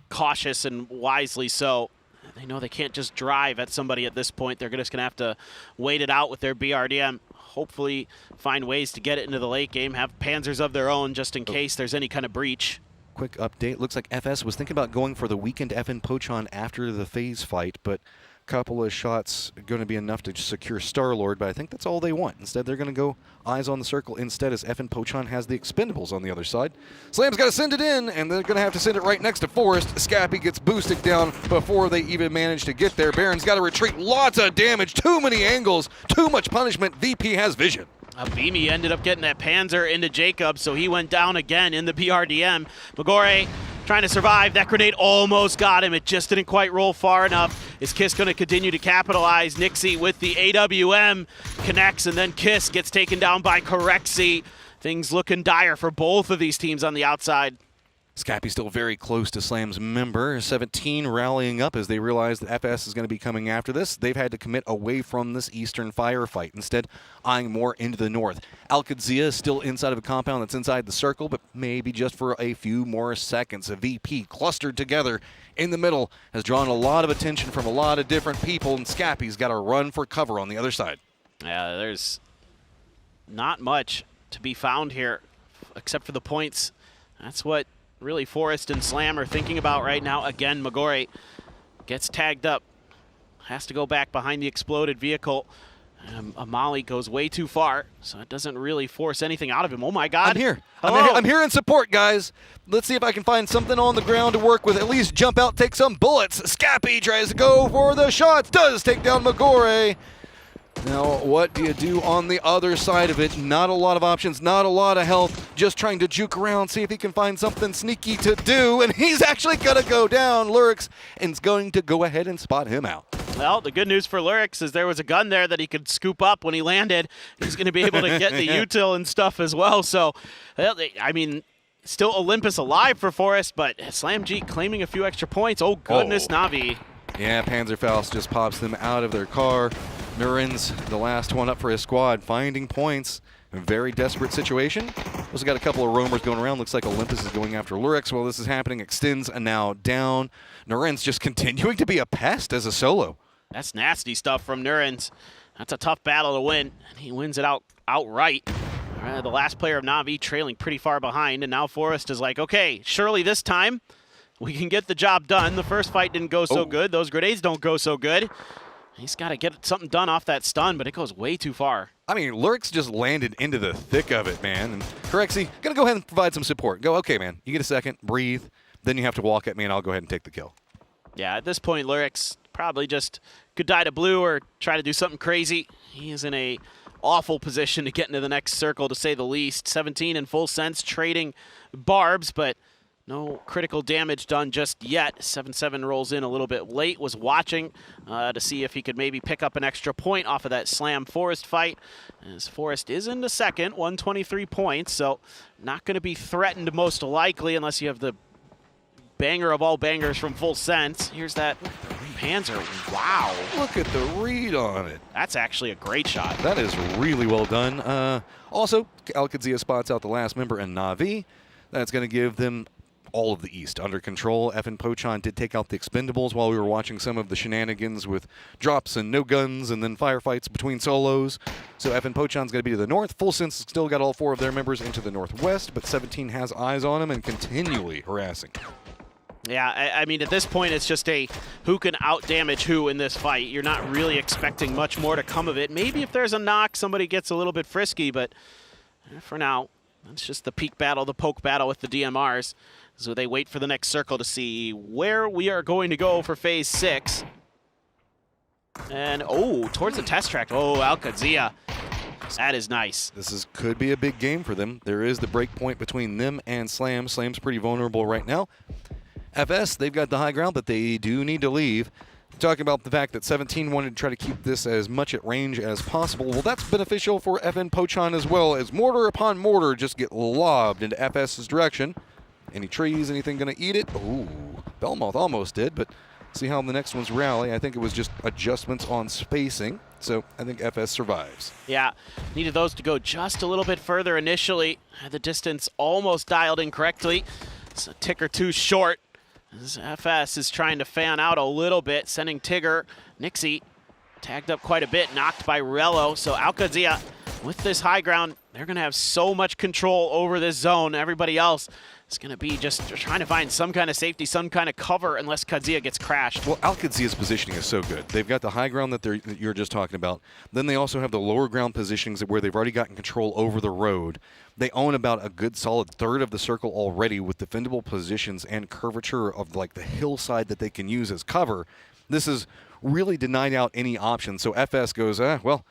[SPEAKER 21] cautious and wisely so. They know they can't just drive at somebody at this point. They're just going to have to wait it out with their BRDM. Hopefully find ways to get it into the late game, have Panzers of their own just in case there's any kind of breach.
[SPEAKER 9] Quick update. Looks like FS was thinking about going for the weekend FN Pochon after the FaZe fight, but a couple of shots going to be enough to secure Star-Lord, but I think that's all they want. Instead, they're going to go eyes on the circle instead, as FN Pochon has the Expendables on the other side. Slam's got to send it in, and they're going to have to send it right next to Forest. Scappy gets boosted down before they even manage to get there. Baron's got to retreat. Lots of damage. Too many angles. Too much punishment. VP has vision.
[SPEAKER 21] Beamy ended up getting that Panzer into Jacob, so he went down again in the BRDM. Magore trying to survive. That grenade almost got him. It just didn't quite roll far enough. Is Kiss going to continue to capitalize? Nixie with the AWM connects, and then Kiss gets taken down by Correxy. Things looking dire for both of these teams on the outside.
[SPEAKER 9] Scappy still very close to Slam's member. 17 rallying up as they realize that FS is going to be coming after this. They've had to commit away from this eastern firefight, instead eyeing more into the north. Alcadzia is still inside of a compound that's inside the circle, but maybe just for a few more seconds. A VP clustered together in the middle has drawn a lot of attention from a lot of different people, and Scappy's got to run for cover on the other side.
[SPEAKER 21] Yeah, there's not much to be found here except for the points. That's what really Forest and Slam are thinking about right now. Again, Magore gets tagged up, has to go back behind the exploded vehicle. Amali goes way too far, so it doesn't really force anything out of him. Oh my God.
[SPEAKER 9] I'm here. I'm here in support, guys. Let's see if I can find something on the ground to work with. At least jump out, take some bullets. Scappy tries to go for the shots, does take down Magore. Now, what do you do on the other side of it? Not a lot of options, not a lot of health. Just trying to juke around, see if he can find something sneaky to do. And he's actually going to go down. Lurix is going to go ahead and spot him out.
[SPEAKER 21] Well, the good news for Lurix is there was a gun there that he could scoop up when he landed. He's going to be able to get the util and stuff as well. So, I mean, still Olympus alive for Forest, but Slam G claiming a few extra points. Oh, goodness, Navi.
[SPEAKER 9] Yeah, Panzerfaust just pops them out of their car. Nurin's the last one up for his squad, finding points. A very desperate situation. Also got a couple of roamers going around. Looks like Olympus is going after Lurix while this is happening. Extends are now down. Nurin's just continuing to be a pest as a solo.
[SPEAKER 21] That's nasty stuff from Nurins. That's a tough battle to win, and he wins it outright. The last player of Na'Vi trailing pretty far behind, and now Forest is like, okay, surely this time we can get the job done. The first fight didn't go so good. Those grenades don't go so good. He's got to get something done off that stun, but it goes way too far.
[SPEAKER 9] I mean, Lurix just landed into the thick of it, man. And Correxy, gonna go ahead and provide some support. Go, okay, man, you get a second, breathe, then you have to walk at me, and I'll go ahead and take the kill.
[SPEAKER 21] Yeah, at this point, Lurix probably just could die to blue or try to do something crazy. He is in a awful position to get into the next circle, to say the least. 17 in full sense, trading barbs, but no critical damage done just yet. 7-7 rolls in a little bit late. Was watching to see if he could maybe pick up an extra point off of that Slam Forest fight. As Forest is in the second, 123 points, so not going to be threatened most likely unless you have the banger of all bangers from full sense. Here's that Panzer. Wow.
[SPEAKER 9] Look at the read on it.
[SPEAKER 21] That's actually a great shot.
[SPEAKER 9] That is really well done. Also, Alcadzia spots out the last member in Na'Vi. That's going to give them all of the East under control. Evan Pochon did take out the expendables while we were watching some of the shenanigans with drops and no guns and then firefights between solos. So Evan Pochon's going to be to the north. Full Sense still got all 4 of their members into the northwest, but 17 has eyes on him and continually harassing.
[SPEAKER 21] Yeah, I mean, at this point, it's just a who can out-damage who in this fight. You're not really expecting much more to come of it. Maybe if there's a knock, somebody gets a little bit frisky, but for now, it's just the peak battle, the poke battle with the DMRs. So they wait for the next circle to see where we are going to go for Phase 6. And, oh, towards the test track. Oh, Alcadzia. That is nice.
[SPEAKER 9] This could be a big game for them. There is the break point between them and Slam. Slam's pretty vulnerable right now. FS, they've got the high ground, but they do need to leave. Talking about the fact that 17 wanted to try to keep this as much at range as possible. Well, that's beneficial for Evan Pochon as well, as mortar upon mortar just get lobbed into FS's direction. Any trees, anything going to eat it? Ooh, Belmoth almost did, but see how the next ones rally. I think it was just adjustments on spacing, so I think FS survives.
[SPEAKER 21] Yeah, needed those to go just a little bit further initially. Had the distance almost dialed in correctly. It's a tick or two short. This FS is trying to fan out a little bit, sending Tigger. Nixie tagged up quite a bit, knocked by Rello. So Alcadzia, with this high ground, they're going to have so much control over this zone. Everybody else is going to be just trying to find some kind of safety, some kind of cover, unless Kadzia gets crashed.
[SPEAKER 9] Well, Alcadzia's positioning is so good. They've got the high ground that you're just talking about. Then they also have the lower ground positionings where they've already gotten control over the road. They own about a good solid third of the circle already with defendable positions and curvature of like the hillside that they can use as cover. This is really denied out any options. So FS goes, well,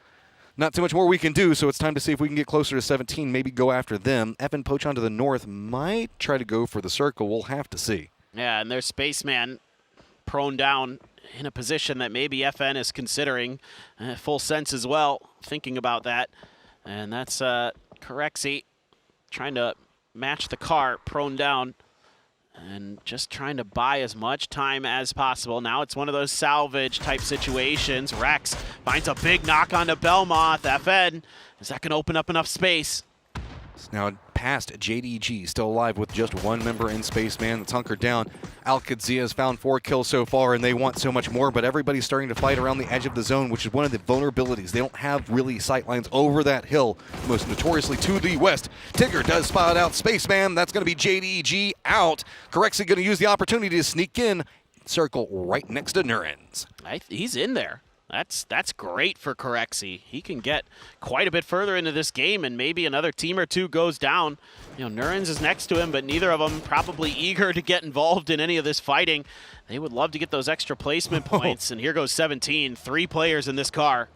[SPEAKER 9] not too much more we can do, so it's time to see if we can get closer to 17, maybe go after them. Evan Pochon to the north might try to go for the circle. We'll have to see.
[SPEAKER 21] Yeah, and their spaceman prone down in a position that maybe FN is considering. Full sense as well, thinking about that. And that's Corexi trying to match the car, prone down, and just trying to buy as much time as possible. Now it's one of those salvage type situations. Rex finds a big knock onto Belmoth. FN, is that going to open up enough space?
[SPEAKER 9] It's now past JDG, still alive with just 1 member in Spaceman that's hunkered down. Alcadzia has found 4 kills so far, and they want so much more, but everybody's starting to fight around the edge of the zone, which is one of the vulnerabilities. They don't have really sightlines over that hill, most notoriously to the west. Tigger does spot out Spaceman. That's going to be JDG out. Corexi going to use the opportunity to sneak in. Circle right next to Nurens.
[SPEAKER 21] He's in there. That's great for Corexi. He can get quite a bit further into this game, and maybe another team or two goes down. You know, Nurens is next to him, but neither of them probably eager to get involved in any of this fighting. They would love to get those extra placement points, and here goes 17. 3 players in this car.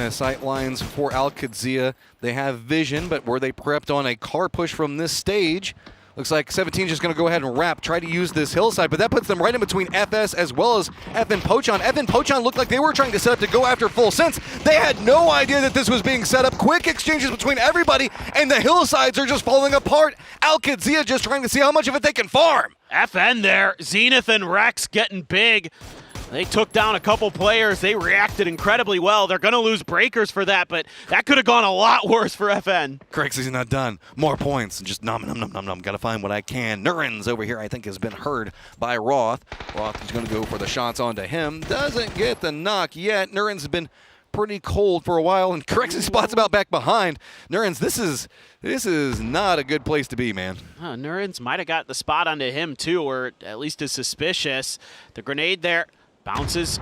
[SPEAKER 9] Sight lines for Alcadzia. They have vision, but were they prepped on a car push from this stage? Looks like 17 just going to go ahead and wrap, try to use this hillside, but that puts them right in between FS as well as Evan Pochon. Evan Pochon looked like they were trying to set up to go after Full Sense. They had no idea that this was being set up. Quick exchanges between everybody, and the hillsides are just falling apart. Alcadzia just trying to see how much of it they can farm.
[SPEAKER 21] FN there. Zenith and Rex getting big. They took down a couple players. They reacted incredibly well. They're going to lose breakers for that, but that could have gone a lot worse for FN.
[SPEAKER 9] Corexi's not done. More points and just nom. Got to find what I can. Nurens over here, I think, has been heard by Roth. Roth is going to go for the shots onto him. Doesn't get the knock yet. Nurens has been pretty cold for a while, and Corexi spots about back behind. Nurens, this is not a good place to be, man.
[SPEAKER 21] Nurens might have got the spot onto him, too, or at least is suspicious. The grenade there. Bounces,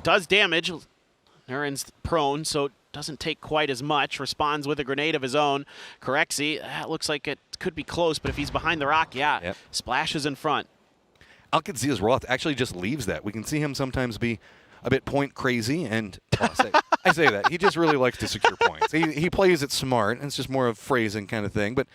[SPEAKER 21] does damage. Nurens prone, so doesn't take quite as much. Responds with a grenade of his own. Corexi, that looks like it could be close, but if he's behind the rock, yeah, splashes in front.
[SPEAKER 9] Alcadzia's Roth actually just leaves that. We can see him sometimes be a bit point crazy, and I say that. He just really likes to secure points. He plays it smart, and it's just more of phrasing kind of thing. But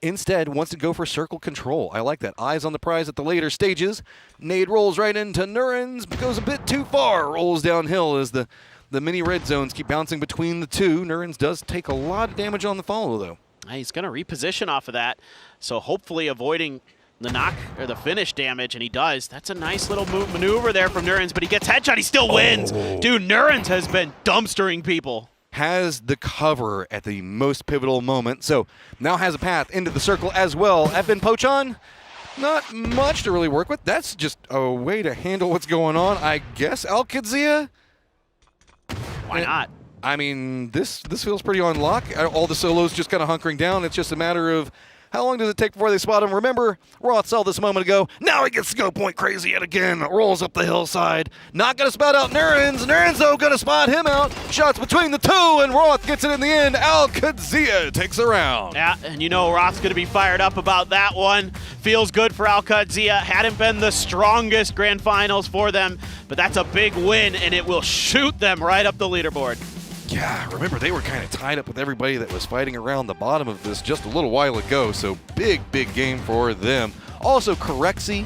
[SPEAKER 9] instead, wants to go for circle control. I like that. Eyes on the prize at the later stages. Nade rolls right into Nurens, goes a bit too far, rolls downhill as the mini red zones keep bouncing between the two. Nurens does take a lot of damage on the follow, though.
[SPEAKER 21] He's going to reposition off of that, so hopefully avoiding the knock or the finish damage, and he does. That's a nice little maneuver there from Nurens, but he gets headshot. He still wins. Dude, Nurens has been dumpstering people.
[SPEAKER 9] Has the cover at the most pivotal moment, so now has a path into the circle as well. Evan Pochon, not much to really work with. That's just a way to handle what's going on, I guess. Alcadzia?
[SPEAKER 21] Why not?
[SPEAKER 9] I mean, this feels pretty on lock. All the solos just kind of hunkering down. It's just a matter of how long does it take before they spot him? Remember, Roth saw this a moment ago. Now he gets to go point crazy yet again. Rolls up the hillside. Not going to spot out Nurens. Nurens, though, going to spot him out. Shots between the two, and Roth gets it in the end. Alcadzia takes a round.
[SPEAKER 21] Yeah, and you know Roth's going to be fired up about that one. Feels good for Alcadzia. Hadn't been the strongest grand finals for them, but that's a big win, and it will shoot them right up the leaderboard.
[SPEAKER 9] Yeah, remember, they were kind of tied up with everybody that was fighting around the bottom of this just a little while ago, so big game for them. Also, Corexy,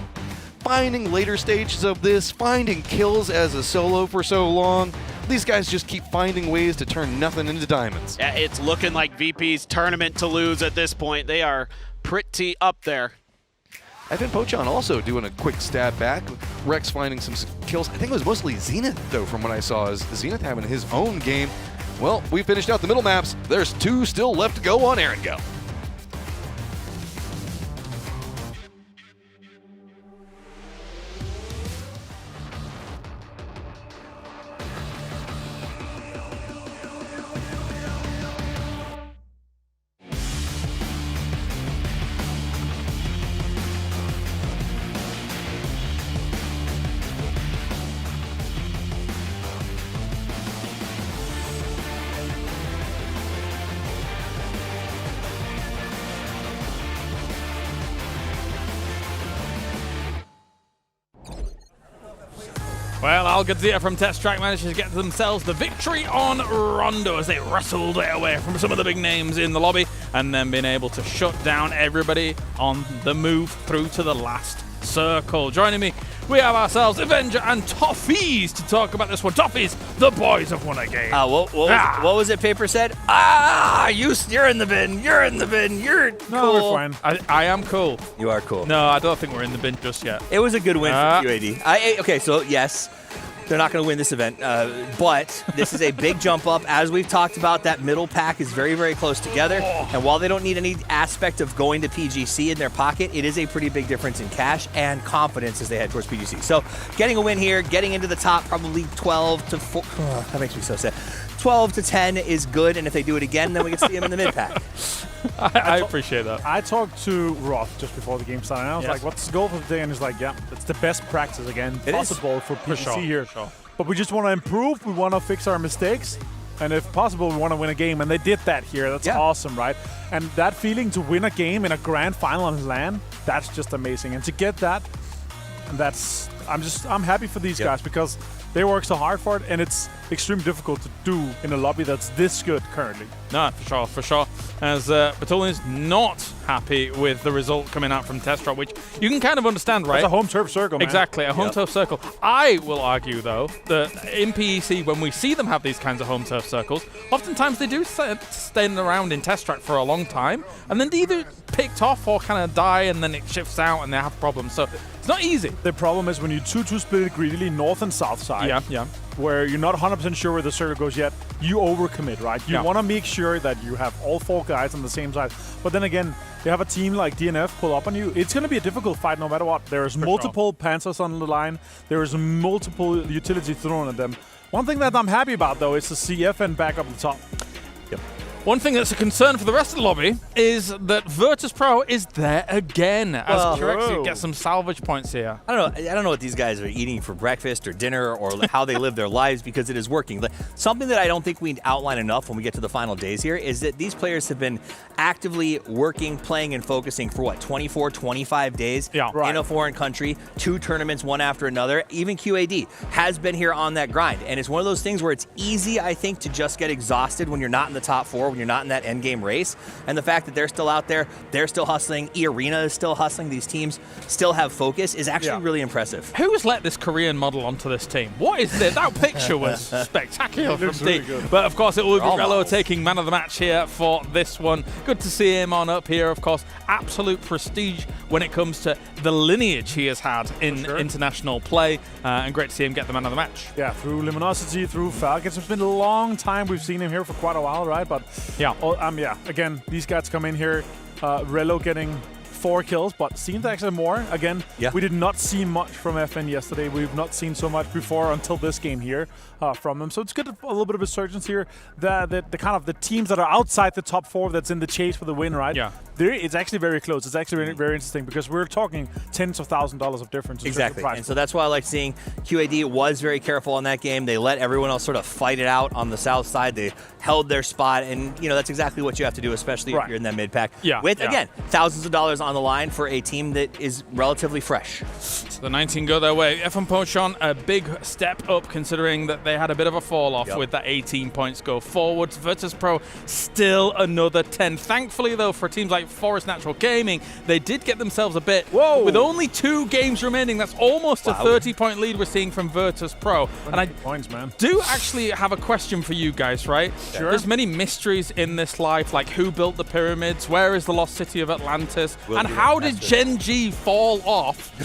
[SPEAKER 9] finding later stages of this, finding kills as a solo for so long. These guys just keep finding ways to turn nothing into diamonds.
[SPEAKER 21] Yeah, it's looking like VP's tournament to lose at this point. They are pretty up there.
[SPEAKER 9] Evan Pochon also doing a quick stab back. Rex finding some kills. I think it was mostly Zenith, though, from what I saw, is Zenith having his own game. Well, we finished out the middle maps. There's 2 still left to go on Air and Go.
[SPEAKER 4] Well, Alcadzia from Test Track managed to get themselves the victory on Rondo as they wrestled away from some of the big names in the lobby and then been able to shut down everybody on the move through to the last circle. Joining me, we have ourselves Avenger and Toffees to talk about this one. Toffees, the boys have won a game.
[SPEAKER 5] What was it Paper said? You're in the bin. You're in the bin. You're cool.
[SPEAKER 10] No, we're fine.
[SPEAKER 4] I am cool.
[SPEAKER 5] You are cool.
[SPEAKER 4] No, I don't think we're in the bin just yet.
[SPEAKER 5] It was a good win for UAD. Okay, so yes, they're not going to win this event, but this is a big jump up. As we've talked about, that middle pack is very close together. And while they don't need any aspect of going to PGC in their pocket, it is a pretty big difference in cash and confidence as they head towards PGC. So getting a win here, getting into the top, probably 12 to 4. Oh, that makes me so sad. 12 to 10 is good, and if they do it again, then we can see them in the mid pack.
[SPEAKER 4] I appreciate that.
[SPEAKER 10] I talked to Roth just before the game started, and I was like, what's the goal for the day? And he's like, yeah, it's the best practice again possible for PGC here. But we just want to improve. We want to fix our mistakes. And if possible, we want to win a game. And they did that here. That's awesome, right? And that feeling to win a game in a grand final on LAN, that's just amazing. And to get that, I'm happy for these guys because they work so hard for it, and it's extremely difficult to do in a lobby that's this good currently.
[SPEAKER 4] No, for sure. As Batulian is not happy with the result coming out from Test Drop, which you can kind of understand, right?
[SPEAKER 10] It's a home turf circle, man.
[SPEAKER 4] Exactly, a home turf circle. I will argue, though, that in PEC, when we see them have these kinds of home turf circles, oftentimes they do stay around in Test Track for a long time, and then they either picked off or kind of die, and then it shifts out, and they have problems. So it's not easy.
[SPEAKER 10] The problem is when you 2-2 split it greedily, north and south side.
[SPEAKER 4] Yeah.
[SPEAKER 10] Where you're not 100% sure where the circle goes yet, you overcommit, right? You want to make sure that you have all 4 guys on the same side. But then again, you have a team like DNF pull up on you. It's going to be a difficult fight no matter what. There's multiple Panzers on the line. There's multiple utility thrown at them. One thing that I'm happy about, though, is the CF and back up the top.
[SPEAKER 4] One thing that's a concern for the rest of the lobby is that Virtus.pro is there again as Kirexia gets some salvage points here.
[SPEAKER 5] I don't know what these guys are eating for breakfast or dinner or how they live their lives because it is working. Something that I don't think we outline enough when we get to the final days here is that these players have been actively working, playing, and focusing for what, 24, 25 days in a foreign country, 2 tournaments, one after another. Even QAD has been here on that grind. And it's one of those things where it's easy, I think, to just get exhausted when you're not in the top 4, when you're not in that end game race. And the fact that they're still out there, they're still hustling, E-Arena is still hustling, these teams still have focus is actually really impressive.
[SPEAKER 4] Who's let this Korean model onto this team? What is this? That picture was spectacular from D. But of course, it will be Rello taking man of the match here for this one. Good to see him on up here, of course. Absolute prestige when it comes to the lineage he has had in international play. And great to see him get the man of the match.
[SPEAKER 10] Yeah, through Luminosity, through Falcons. It's been a long time we've seen him here for quite a while, right? But yeah, again, these guys come in here. Rello getting 4 kills, but seems actually more. Again, we did not see much from FN yesterday. We've not seen so much before until this game here from them. So it's good, a little bit of a resurgence here. The kind of the teams that are outside the top 4 that's in the chase for the win, right? Yeah. It's actually very close. It's actually very, very interesting because we're talking tens of thousands of dollars of difference.
[SPEAKER 5] Exactly. And so that's why I like seeing QAD was very careful on that game. They let everyone else sort of fight it out on the south side. They held their spot, and that's exactly what you have to do, especially if you're in that mid pack. With again, thousands of dollars on the line for a team that is relatively fresh.
[SPEAKER 4] So the 19 go their way. FN Pochon, a big step up considering that they had a bit of a fall off with that 18 points go forwards. Virtus.pro still another 10. Thankfully though, for teams like Forest Natural Gaming, they did get themselves a bit. With only 2 games remaining, that's almost a 30-point lead we're seeing from Virtus.pro. And I do actually have a question for you guys, right?
[SPEAKER 10] Sure.
[SPEAKER 4] There's many mysteries in this life, like who built the pyramids, where is the lost city of Atlantis, and how did Gen G fall off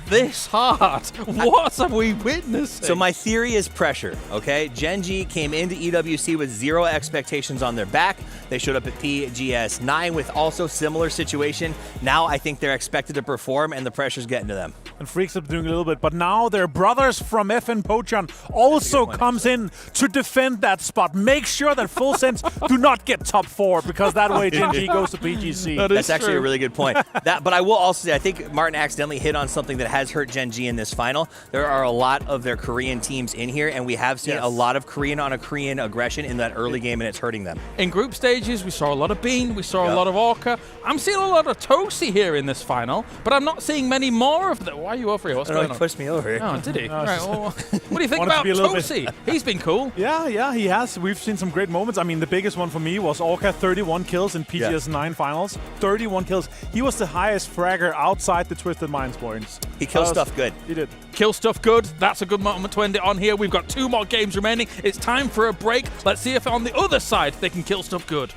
[SPEAKER 4] this hard? What are we witnessing?
[SPEAKER 5] So my theory is pressure, okay? Gen G came into EWC with 0 expectations on their back. They showed up at PGS 9 with also similar situation. Now I think they're expected to perform and the pressure's getting to them.
[SPEAKER 10] And Freaks up doing a little bit, but now their brothers from FN Pochon also comes in to defend that spot. Make sure that Full Sense do not get top 4 because that way Gen G goes to PGC.
[SPEAKER 5] That's actually a really good point. But I will also say, I think Martin accidentally hit on something that has hurt Gen G in this final. There are a lot of their Korean teams in here, and we have seen a lot of Korean on a Korean aggression in that early game, and it's hurting them.
[SPEAKER 4] In group stages, we saw a lot of Bean, we saw a lot of Orca. I'm seeing a lot of Tosi here in this final, but I'm not seeing many more of them. Why are you over here? What's going on?
[SPEAKER 5] He pushed me over here.
[SPEAKER 4] Oh, did he? Right, well, what do you think about Tosi? He's been cool.
[SPEAKER 10] Yeah, he has. We've seen some great moments. I mean, the biggest one for me was Orca, 31 kills in PGS 9 finals. 31 kills. He was the highest fragger outside the Twisted Minds points.
[SPEAKER 5] He kills stuff good.
[SPEAKER 10] He did.
[SPEAKER 4] Kill stuff good. That's a good moment to end it on here. We've got 2 more games remaining. It's time for a break. Let's see if on the other side they can kill stuff good.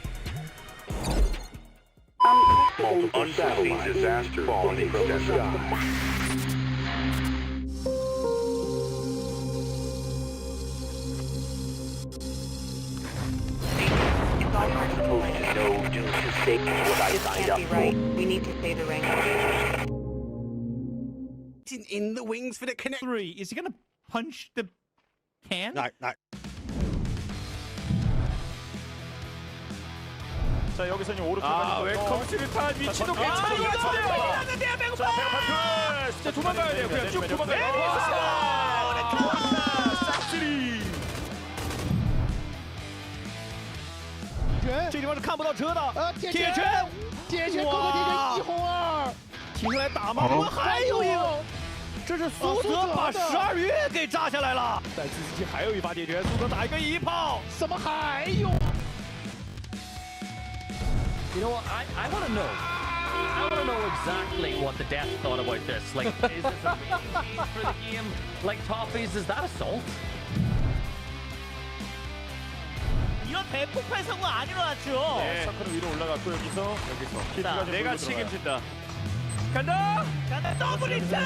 [SPEAKER 13] Unsettling disaster falling from the sky.
[SPEAKER 14] We need to stay the rank.
[SPEAKER 19] In the wings for the connect.
[SPEAKER 2] 3. Is he going to punch the can?
[SPEAKER 19] No.
[SPEAKER 10] 자, 여기서 이제 오른쪽
[SPEAKER 2] 웰컴 수류탄 위치도 괜찮은데 진짜 도망가야 돼요. 그냥 쭉 도망가야 돼요. 싹쓸이 这地方是看不到车的。铁拳，哥哥铁拳1红2，停下来打吗？我还有一个，这是苏泽把12月给炸下来了。在自己还有一发铁拳，苏泽打一个1炮，怎么还有？
[SPEAKER 22] You know what? I want to know. I want to know exactly what the devs thought about this. Like, is this a win for the game? Like, Toffees, is that assault?
[SPEAKER 2] 이건 대폭발 선거 아니라죠.
[SPEAKER 10] 네, 사커는 위로 올라갔고 여기서
[SPEAKER 2] 자, 내가 책임진다. 간다. 더블리트.
[SPEAKER 10] 야,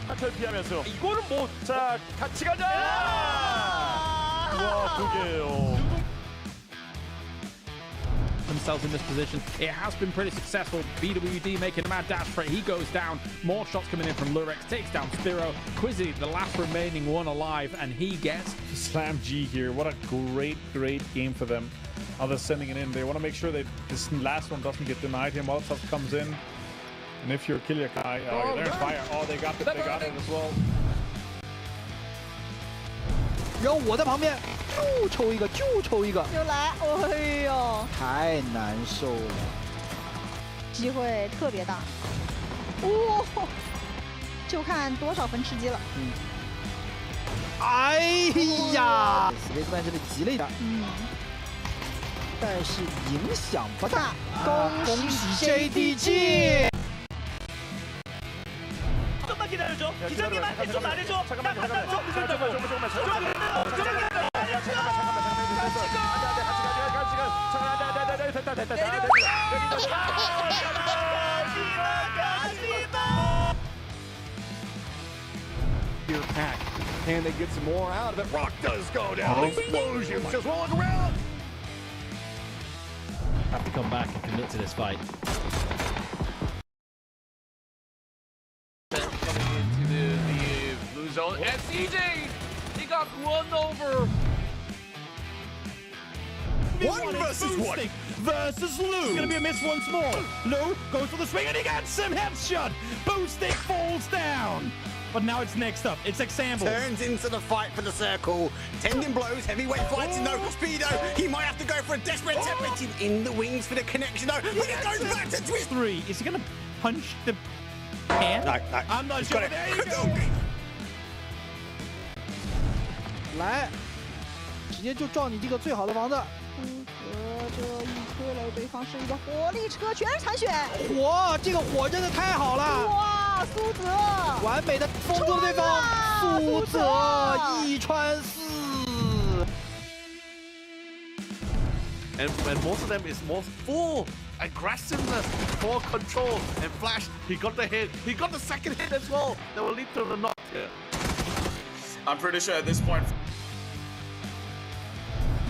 [SPEAKER 10] 파탈 피하면서.
[SPEAKER 2] 이거는 뭐?
[SPEAKER 10] 자, 같이 가자. 와, 그게요.
[SPEAKER 4] themselves in this position. It has been pretty successful. BWD making a mad dash for it. He goes down. More shots coming in from Lurex. Takes down Spiro. Quizzy, the last remaining one alive, and he gets
[SPEAKER 10] Slam G here. What a great game for them. How they're sending it in. They want to make sure that this last one doesn't get denied here. Molotov comes in. And if you're Kilyakai, they're on fire. Oh, they got it as well.
[SPEAKER 14] 有我在旁边，就抽一个，就抽一个，
[SPEAKER 11] 又来，哎呦，
[SPEAKER 14] 太难受了，
[SPEAKER 11] 机会特别大，哇、就看多少分吃鸡了。
[SPEAKER 14] 哎呀，斯雷特曼这里急了一点，但是影响不大。恭喜 JDG。
[SPEAKER 2] 기다려줘. 기장님만 좀 말해줘. 잠깐만.
[SPEAKER 20] Attack. Can they get some more out of it? Rock does go down. Explosion. Just rolling around.
[SPEAKER 22] Have to come back and commit to this fight.
[SPEAKER 15] Zone. And CJ, he got run over.
[SPEAKER 2] One versus one. Versus Lou. It's going to be a miss once more. Lou goes for the swing and he gets him headshot. Boostic falls down. But now it's next up. It's Example.
[SPEAKER 19] Turns into the fight for the circle. Tending blows, heavyweight fights, no speedo. He might have to go for a desperate attempt. In the wings for the connection, though. But it goes back to twist.
[SPEAKER 2] 3. Is he going to punch the pan?
[SPEAKER 19] No.
[SPEAKER 2] I'm not sure. There you go.
[SPEAKER 14] 来，直接就撞你这个最好的房子。
[SPEAKER 11] 这一推雷，对方是一个火力车，全是残血。
[SPEAKER 14] 火，这个火真的太好了！
[SPEAKER 11] 哇，苏泽，
[SPEAKER 14] 完美的封住了对方。苏泽一穿四。
[SPEAKER 18] And most of them is more full aggressiveness, full control, and Flash. He got the hit. He got the second hit as well. That will lead to the knock here.
[SPEAKER 16] I'm pretty sure at this point.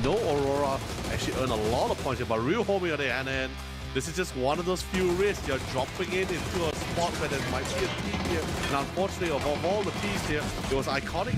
[SPEAKER 18] No Aurora actually earned a lot of points here, but Real Homie on the other hand, this is just one of those few risks. You're dropping in into a spot where there might be a team here. And unfortunately, of all the teams here, it was iconic.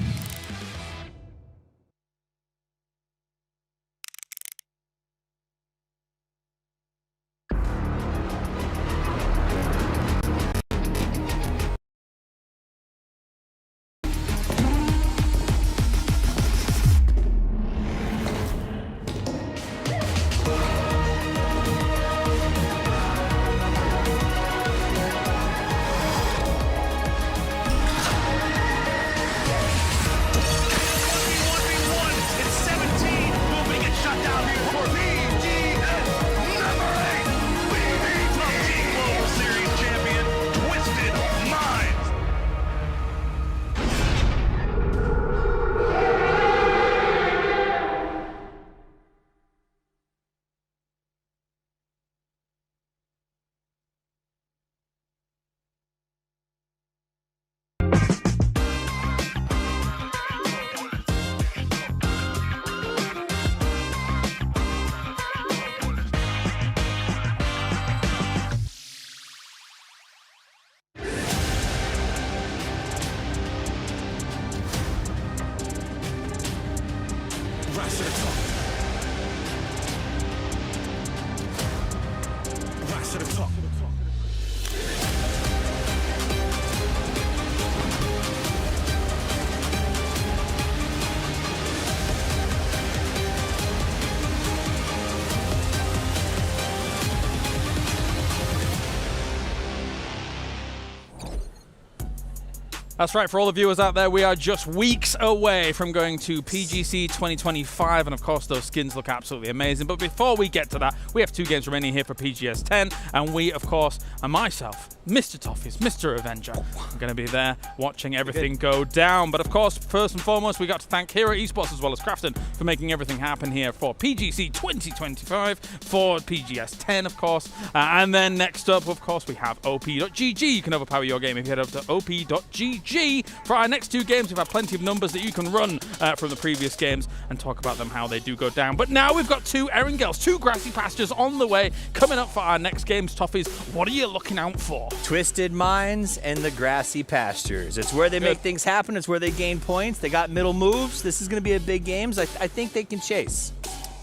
[SPEAKER 4] That's right, for all the viewers out there, we are just weeks away from going to PGC 2025, and of course those skins look absolutely amazing. But before we get to that, we have 2 games remaining here for PGS 10, and we, of course, and myself, Mr. Toffees, Mr. Avenger, I'm going to be there watching everything go down. But of course, first and foremost, we got to thank Hero Esports as well as Crafton for making everything happen here for PGC 2025, for PGS 10, of course. And then next up, of course, we have OP.gg. You can overpower your game if you head over to OP.gg. PUBG for our next 2 games. We've had plenty of numbers that you can run from the previous games and talk about them, how they do go down. But now we've got 2 Erangels, 2 grassy pastures on the way. Coming up for our next games, Toffees, what are you looking out for?
[SPEAKER 5] Twisted Minds and the grassy pastures. It's where they make things happen. It's where they gain points. They got middle moves. This is going to be a big game. I think they can chase.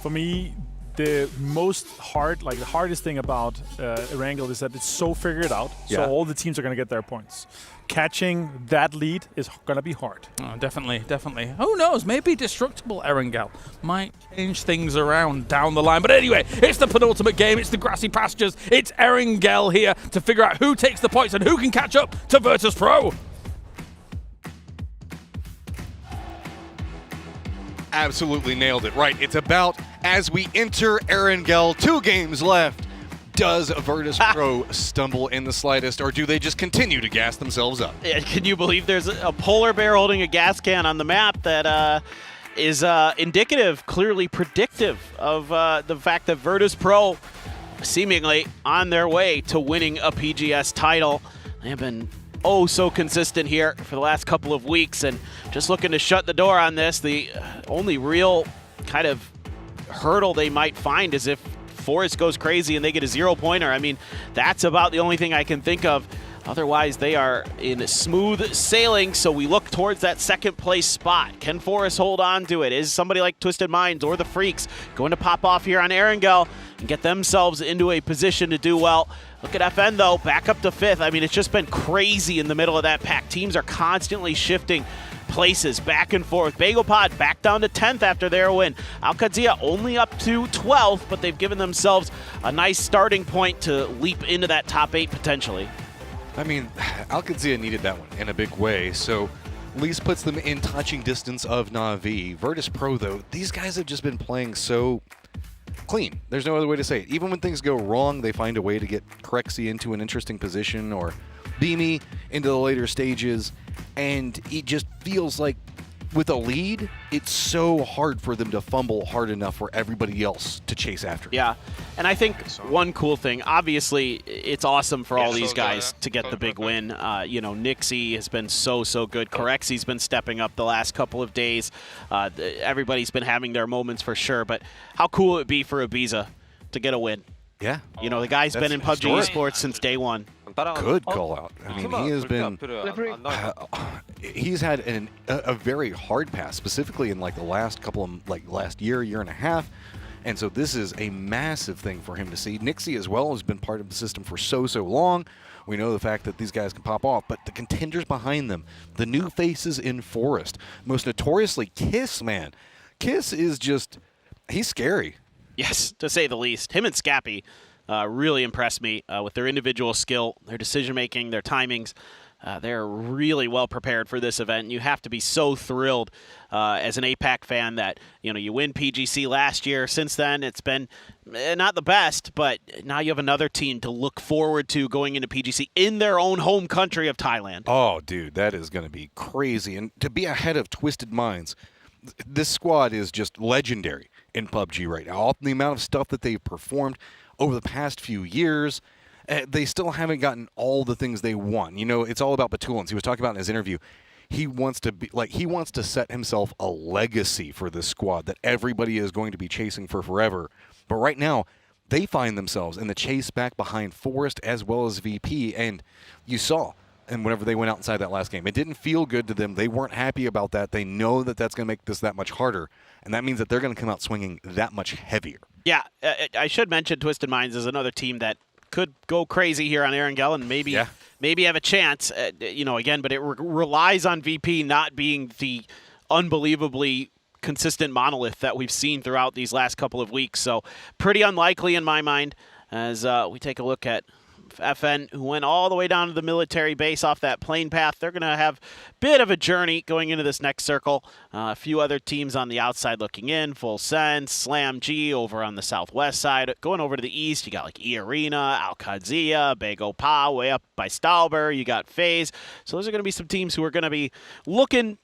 [SPEAKER 10] For me, the hardest thing about Erangel is that it's so figured out. So all the teams are going to get their points. Catching that lead is going to be hard.
[SPEAKER 4] Oh, definitely, definitely. Who knows? Maybe Destructible Erangel might change things around down the line. But anyway, it's the penultimate game. It's the grassy pastures. It's Erangel here to figure out who takes the points and who can catch up to Virtus.pro.
[SPEAKER 9] Absolutely nailed it. Right. It's about as we enter Erangel, 2 games left. Does Virtus.pro stumble in the slightest, or do they just continue to gas themselves up?
[SPEAKER 21] Can you believe there's a polar bear holding a gas can on the map that is indicative, clearly predictive of the fact that Virtus.pro seemingly on their way to winning a PGS title. They have been so consistent here for the last couple of weeks, and just looking to shut the door on this. The only real kind of hurdle they might find is if Forest goes crazy and they get a 0-pointer. I mean, that's about the only thing I can think of. Otherwise, they are in smooth sailing, so we look towards that 2nd place spot. Can Forest hold on to it? Is somebody like Twisted Minds or the Freaks going to pop off here on Erangel and get themselves into a position to do well? Look at FN, though, back up to 5th. I mean, it's just been crazy in the middle of that pack. Teams are constantly shifting places back and forth. BagelPod back down to 10th after their win. Al-Qadsia only up to 12th, but they've given themselves a nice starting point to leap into that top 8 potentially.
[SPEAKER 9] I mean, Al-Qadsia needed that one in a big way, so at least puts them in touching distance of Na'Vi. Virtus.pro, though, these guys have just been playing so clean. There's no other way to say it. Even when things go wrong, they find a way to get Crexy into an interesting position or Beamy into the later stages, and it just feels like with a lead, it's so hard for them to fumble hard enough for everybody else to chase after.
[SPEAKER 21] Yeah, and I think one cool thing, obviously, it's awesome for all these guys to get the big win. You know, Nixie has been so good. Corexy's been stepping up the last couple of days. Everybody's been having their moments for sure, but how cool would it be for Ibiza to get a win?
[SPEAKER 9] Yeah.
[SPEAKER 21] You know, the guy's been in PUBG Esports since day one.
[SPEAKER 9] Good call out. I mean, he has been. He's had a very hard pass, specifically in like the last couple of last year and a half, and so this is a massive thing for him to see. Nixie as well has been part of the system for so long. We know the fact that these guys can pop off, but the contenders behind them, the new faces in Forest, most notoriously Kiss, man. Kiss is he's scary.
[SPEAKER 21] Yes, to say the least. Him and Scappy really impressed me with their individual skill, their decision-making, their timings. They're really well prepared for this event. You have to be so thrilled as an APAC fan that, you know, you win PGC last year. Since then, it's been not the best, but now you have another team to look forward to going into PGC in their own home country of Thailand.
[SPEAKER 9] Oh, dude, that is going to be crazy. And to be ahead of Twisted Minds, this squad is just legendary in PUBG right now. All the amount of stuff that they've performed over the past few years, they still haven't gotten all the things they want. You know, it's all about Batulins. He was talking about in his interview, he wants to set himself a legacy for this squad that everybody is going to be chasing for forever. But right now, they find themselves in the chase back behind Forest as well as VP, and you saw. And whenever they went outside that last game, it didn't feel good to them. They weren't happy about that. They know that that's going to make this that much harder, and that means that they're going to come out swinging that much heavier.
[SPEAKER 21] Yeah, I should mention Twisted Minds is another team that could go crazy here on Erangel and maybe have a chance. You know, again, but it relies on VP not being the unbelievably consistent monolith that we've seen throughout these last couple of weeks. So pretty unlikely in my mind as we take a look at FN, who went all the way down to the military base off that plane path. They're going to have a bit of a journey going into this next circle. A few other teams on the outside looking in. Full Sense, Slam G over on the southwest side. Going over to the east, you got like E-Arena, Al-Qadsia, Bago Pa, way up by Stauber. You got FaZe. So those are going to be some teams who are going to be looking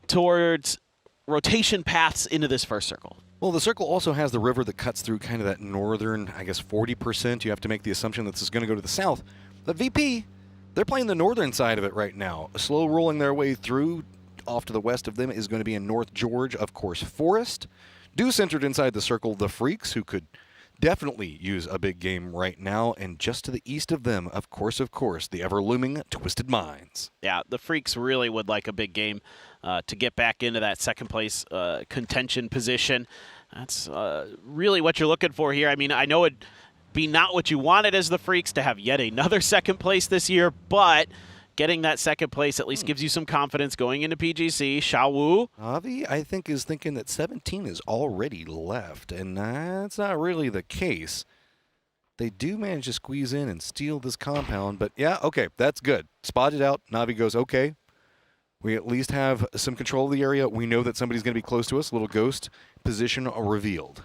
[SPEAKER 21] towards rotation paths into this first circle.
[SPEAKER 9] Well, the circle also has the river that cuts through kind of that northern, I guess, 40%. You have to make the assumption that this is going to go to the south. But VP, They're playing the northern side of it right now, slow rolling their way through. Off to the west of them is going to be in North George, of course, Forest. Centered inside the circle, the Freaks, who could definitely use a big game right now. And just to the east of them, of course, the ever-looming Twisted Minds.
[SPEAKER 21] Yeah, the Freaks really would like a big game to get back into that second place contention position. That's really what you're looking for here. I mean, I know it'd be not what you wanted as the Freaks to have yet another second place this year, but getting that second place at least gives you some confidence going into PGC. Xiaowu.
[SPEAKER 9] Avi, I think, is thinking that 17 is already left, and that's not really the case. They do manage to squeeze in and steal this compound, but yeah, okay, that's good. Spotted out. Navi goes, okay. We at least have some control of the area. We know that somebody's going to be close to us. Little ghost position revealed.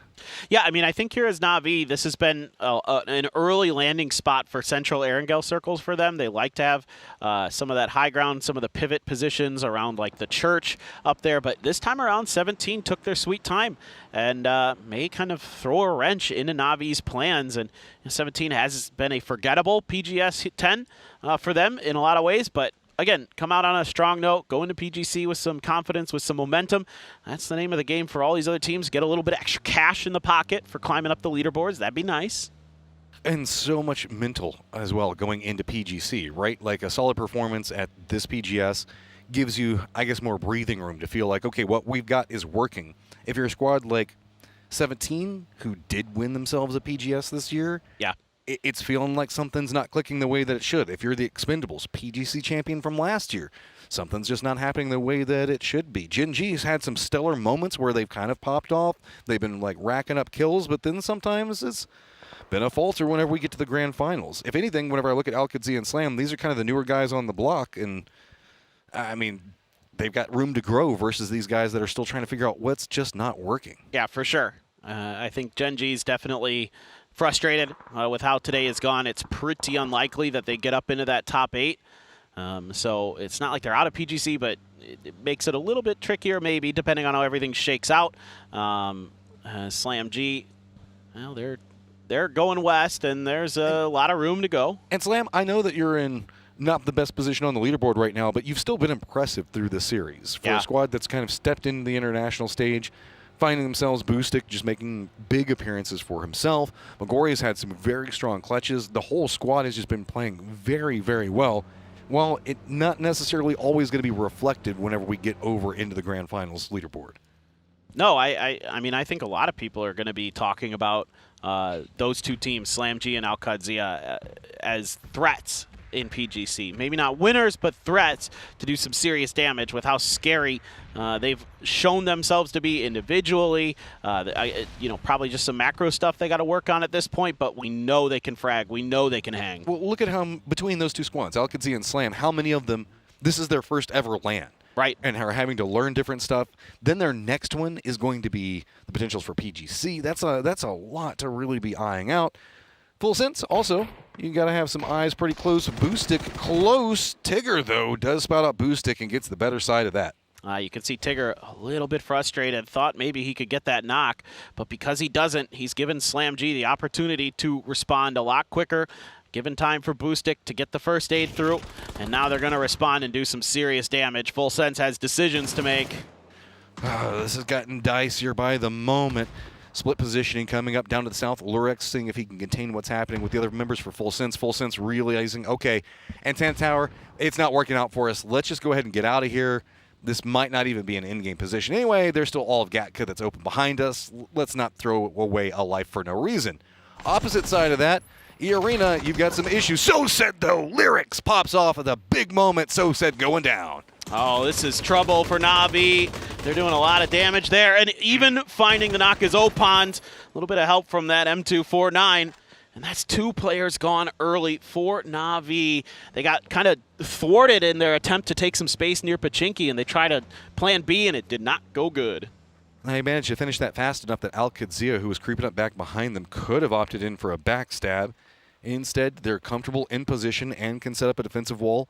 [SPEAKER 21] Yeah, I mean, I think here as Navi, this has been an early landing spot for central Erangel circles for them. They like to have some of that high ground, some of the pivot positions around like the church up there. But this time around, 17 took their sweet time and may kind of throw a wrench into Navi's plans. And 17 has been a forgettable PGS 10 for them in a lot of ways, but again, come out on a strong note, go into PGC with some confidence, with some momentum. That's the name of the game for all these other teams. Get a little bit of extra cash in the pocket for climbing up the leaderboards. That'd be nice.
[SPEAKER 9] And so much mental as well going into PGC, right? Like a solid performance at this PGS gives you, I guess, more breathing room to feel like, okay, what we've got is working. If you're a squad like 17, who did win themselves a PGS this year,
[SPEAKER 21] yeah,
[SPEAKER 9] it's feeling like something's not clicking the way that it should. If you're the Expendables PGC champion from last year, something's just not happening the way that it should be. Gen G's had some stellar moments where they've kind of popped off. They've been like racking up kills, but then sometimes it's been a falter whenever we get to the grand finals. If anything, whenever I look at Al-Qadsiya and Slam, these are kind of the newer guys on the block, and I mean, they've got room to grow versus these guys that are still trying to figure out what's just not working.
[SPEAKER 21] Yeah, for sure. I think Gen G's definitely frustrated with how today has gone. It's pretty unlikely that they get up into that top 8. So it's not like they're out of PGC, but it makes it a little bit trickier maybe depending on how everything shakes out. Slam G, well, they're going west, and there's a lot of room to go.
[SPEAKER 9] And Slam, I know that you're in not the best position on the leaderboard right now, but you've still been impressive through the series. For a squad that's kind of stepped into the international stage, finding themselves, Boostic just making big appearances for himself. Magoria's had some very strong clutches. The whole squad has just been playing very, very well. While it not necessarily always going to be reflected whenever we get over into the grand finals leaderboard.
[SPEAKER 21] No, I mean, I think a lot of people are going to be talking about those two teams, Slam G and Al-Qadsiya, as threats in PGC. Maybe not winners, but threats to do some serious damage with how scary they've shown themselves to be individually. Probably just some macro stuff they got to work on at this point, but we know they can frag. We know they can hang.
[SPEAKER 9] Well, look at how between those two squads, Al-Qadsiya and Slam, how many of them, this is their first ever LAN.
[SPEAKER 21] Right.
[SPEAKER 9] And are having to learn different stuff. Then their next one is going to be the potentials for PGC. That's a lot to really be eyeing out. Full sense, also, you got to have some eyes pretty close. Boostic close. Tigger, though, does spout out Boostic and gets the better side of that.
[SPEAKER 21] You can see Tigger a little bit frustrated, thought maybe he could get that knock, but because he doesn't, he's given Slam G the opportunity to respond a lot quicker, given time for Boostic to get the first aid through, and now they're going to respond and do some serious damage. Full Sense has decisions to make.
[SPEAKER 9] This has gotten dicier by the moment. Split positioning coming up down to the south. Lurex seeing if he can contain what's happening with the other members for Full Sense. Full Sense realizing, okay, Antenna Tower, it's not working out for us. Let's just go ahead and get out of here. This might not even be an in-game position. Anyway, there's still all of Gatka that's open behind us. Let's not throw away a life for no reason. Opposite side of that, E-Arena, you've got some issues. So Said, though, Lyrics pops off at the big moment. So Said going down.
[SPEAKER 21] Oh, this is trouble for Navi. They're doing a lot of damage there. And even finding the knock is Opans. A little bit of help from that M249. And that's 2 players gone early for Navi. They got kind of thwarted in their attempt to take some space near Pachinki, and they tried a plan B, and it did not go good.
[SPEAKER 9] They managed to finish that fast enough that Al-Qadsiya, who was creeping up back behind them, could have opted in for a backstab. Instead, they're comfortable in position and can set up a defensive wall.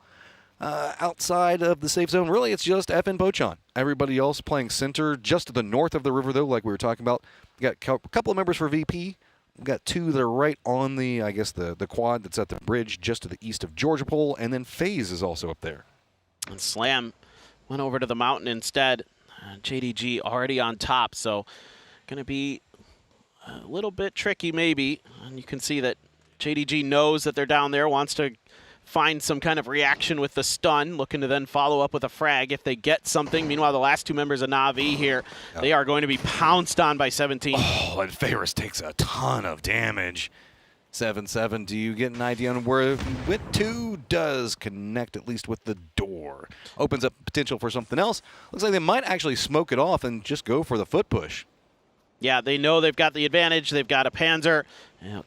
[SPEAKER 9] Outside of the safe zone, really, it's just FN Pochan. Everybody else playing center just to the north of the river, though, like we were talking about. We got a couple of members for VP. We've got two that are right on the, I guess, the quad that's at the bridge just to the east of Georgia Pole, and then FaZe is also up there.
[SPEAKER 21] And Slam went over to the mountain instead. JDG already on top, so going to be a little bit tricky maybe. And you can see that JDG knows that they're down there, wants to find some kind of reaction with the stun, looking to then follow up with a frag if they get something. Meanwhile, the last two members of Na'Vi here, they are going to be pounced on by 17.
[SPEAKER 9] Oh, and Ferris takes a ton of damage. 7-7, do you get an idea on where it went to? Does connect at least with the door. Opens up potential for something else. Looks like they might actually smoke it off and just go for the foot push.
[SPEAKER 21] Yeah, they know they've got the advantage. They've got a Panzer.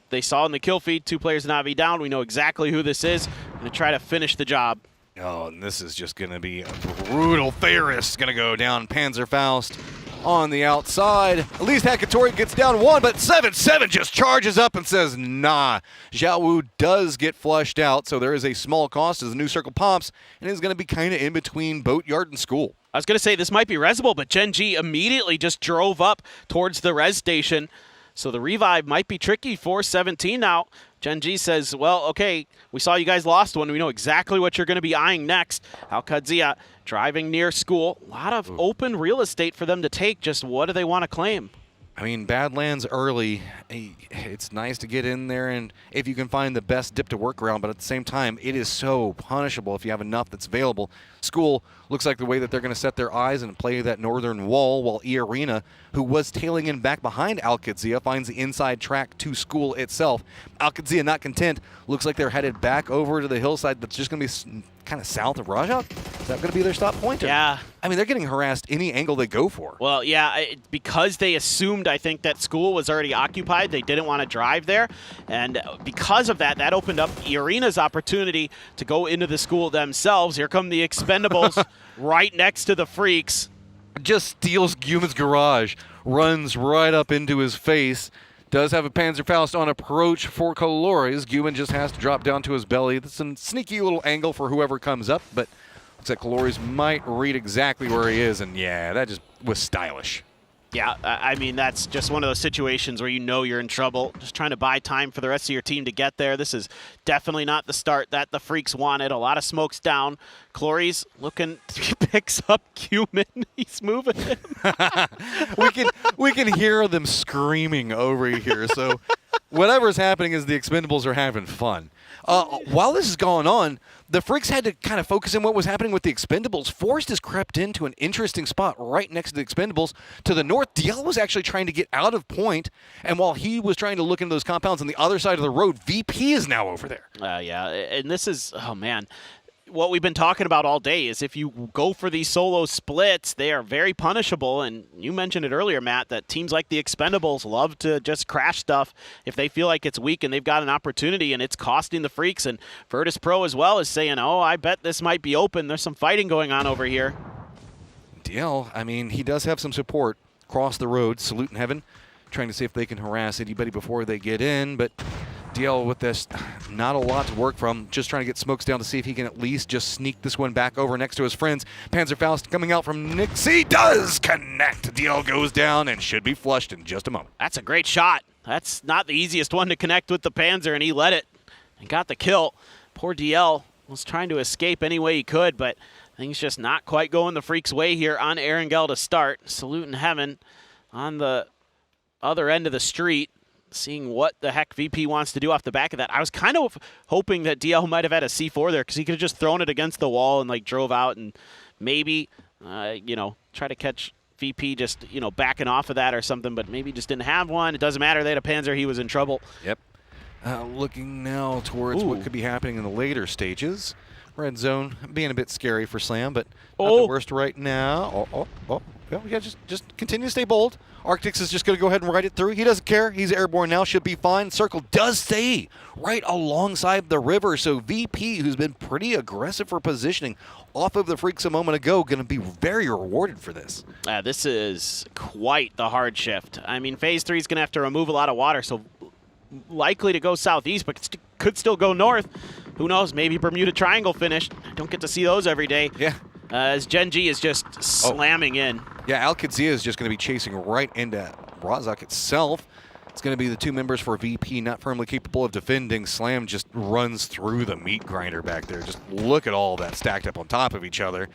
[SPEAKER 21] They saw in the kill feed 2 players Na'Vi down. We know exactly who this is. Going to try to finish the job.
[SPEAKER 9] Oh, and this is just going to be a brutal. Ferris going to go down. Panzerfaust on the outside. At least Hakatori gets down 1, but 7-7 just charges up and says, nah. Xiao Wu does get flushed out, so there is a small cost as the new circle pops, and is going to be kind of in between Boatyard and School.
[SPEAKER 21] I was going to say this might be resable, but Gen G immediately just drove up towards the res station. So the revive might be tricky for 17 now. Gen G says, well, okay, we saw you guys lost one. We know exactly what you're going to be eyeing next. Al-Qadzia driving near School. A lot of open real estate for them to take. Just what do they want to claim?
[SPEAKER 9] I mean, Badlands early, it's nice to get in there, and if you can find the best dip to work around, but at the same time, it is so punishable if you have enough that's available. School looks like the way that they're going to set their eyes and play that northern wall, while E-Arena, who was tailing in back behind Al-Qadzia, finds the inside track to School itself. Al-Qadzia not content. Looks like they're headed back over to the hillside that's just going to be kind of south of Raja. Is that going to be their stop point?
[SPEAKER 21] Yeah.
[SPEAKER 9] I mean, they're getting harassed any angle they go for.
[SPEAKER 21] Well, yeah, because they assumed, I think, that School was already occupied. They didn't want to drive there. And because of that, that opened up Arena's opportunity to go into the School themselves. Here come the Expendables right next to the Freaks.
[SPEAKER 9] Just steals Guman's garage, runs right up into his face. Does have a Panzerfaust on approach for Colores. Guman just has to drop down to his belly. That's a sneaky little angle for whoever comes up, but looks like Colores might read exactly where he is, and yeah, that just was stylish.
[SPEAKER 21] Yeah, I mean, that's just one of those situations where you know you're in trouble. Just trying to buy time for the rest of your team to get there. This is definitely not the start that the Freaks wanted. A lot of smokes down. Clories looking, he picks up Cumin. He's moving him.
[SPEAKER 9] we can hear them screaming over here. So whatever's happening is the Expendables are having fun. While this is going on, the Freaks had to kind of focus on what was happening with the Expendables. Forrest has crept into an interesting spot right next to the Expendables. To the north, DL was actually trying to get out of point, and while he was trying to look into those compounds on the other side of the road, VP is now over there.
[SPEAKER 21] Yeah, and this is, oh man, what we've been talking about all day is if you go for these solo splits, they are very punishable. And you mentioned it earlier, Matt, that teams like the Expendables love to just crash stuff if they feel like it's weak and they've got an opportunity and it's costing the Freaks. And Virtus Pro as well is saying, oh, I bet this might be open. There's some fighting going on over here.
[SPEAKER 9] DL, I mean, he does have some support across the road. Salute in Heaven, trying to see if they can harass anybody before they get in, but DL with this, not a lot to work from. Just trying to get smokes down to see if he can at least just sneak this one back over next to his friends. Panzerfaust coming out from Nixie does connect. DL goes down and should be flushed in just a moment.
[SPEAKER 21] That's a great shot. That's not the easiest one to connect with the Panzer, and he let it and got the kill. Poor DL was trying to escape any way he could, but things just not quite going the Freaks' way here on Erangel to start. Salute in Heaven on the other end of the street, seeing what the heck VP wants to do off the back of that. I was kind of hoping that DL might have had a C4 there because he could have just thrown it against the wall and like drove out and maybe, try to catch VP just, backing off of that or something, but maybe just didn't have one. It doesn't matter. They had a Panzer. He was in trouble.
[SPEAKER 9] Yep. Looking now towards what could be happening in the later stages. Red zone being a bit scary for Slam, but not the worst right now. Well, yeah, just continue to stay bold. Arctics is just going to go ahead and ride it through. He doesn't care. He's airborne now. Should be fine. Circle does stay right alongside the river. So VP, who's been pretty aggressive for positioning off of the Freaks a moment ago, going to be very rewarded for this.
[SPEAKER 21] This is quite the hard shift. I mean, Phase 3 is going to have to remove a lot of water, so likely to go southeast, but could still go north. Who knows? Maybe Bermuda Triangle finished. Don't get to see those every day.
[SPEAKER 9] Yeah.
[SPEAKER 21] As Gen G is just slamming in.
[SPEAKER 9] Yeah, Al-Qadzia is just going to be chasing right into Razak itself. It's going to be the two members for VP not firmly capable of defending. Slam just runs through the meat grinder back there. Just look at all that stacked up on top of each other.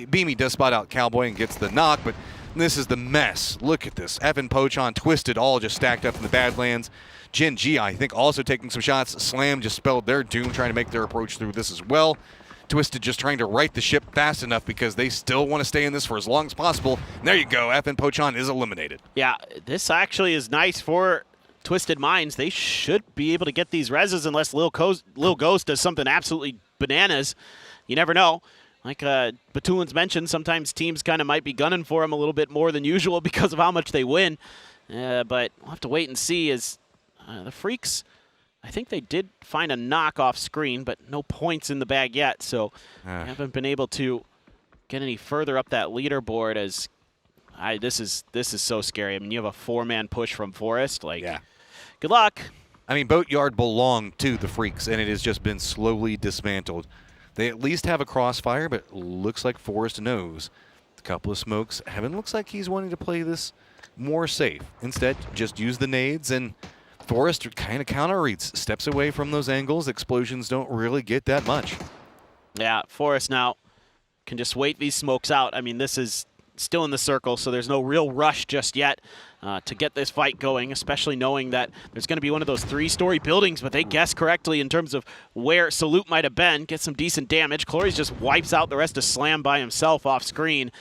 [SPEAKER 9] Beamy does spot out Cowboy and gets the knock, but this is the mess. Look at this. Evan, Pochon, Twisted, all just stacked up in the Badlands. Gen G, I think, also taking some shots. Slam just spelled their doom, trying to make their approach through this as well. Twisted just trying to right the ship fast enough because they still want to stay in this for as long as possible. And there you go. Evan Pochon is eliminated.
[SPEAKER 21] Yeah, this actually is nice for Twisted Minds. They should be able to get these reses unless Lil Ghost does something absolutely bananas. You never know. Like Batulin's mentioned, sometimes teams kind of might be gunning for him a little bit more than usual because of how much they win. But we'll have to wait and see as the Freaks, I think they did find a knock off screen, but no points in the bag yet. So haven't been able to get any further up that leaderboard as this is so scary. I mean, you have a 4-man push from Forest. Like, good luck.
[SPEAKER 9] I mean, Boatyard belonged to the Freaks, and it has just been slowly dismantled. They at least have a crossfire, but looks like Forrest knows. A couple of smokes. Heaven looks like he's wanting to play this more safe. Instead, just use the nades, and Forrest kind of counter reads. Steps away from those angles. Explosions don't really get that much.
[SPEAKER 21] Yeah, Forrest now can just wait these smokes out. I mean, this is still in the circle, so there's no real rush just yet to get this fight going, especially knowing that there's going to be one of those 3-story buildings, but they guessed correctly in terms of where Salute might have been. Get some decent damage. Clories just wipes out the rest of Slam by himself off screen.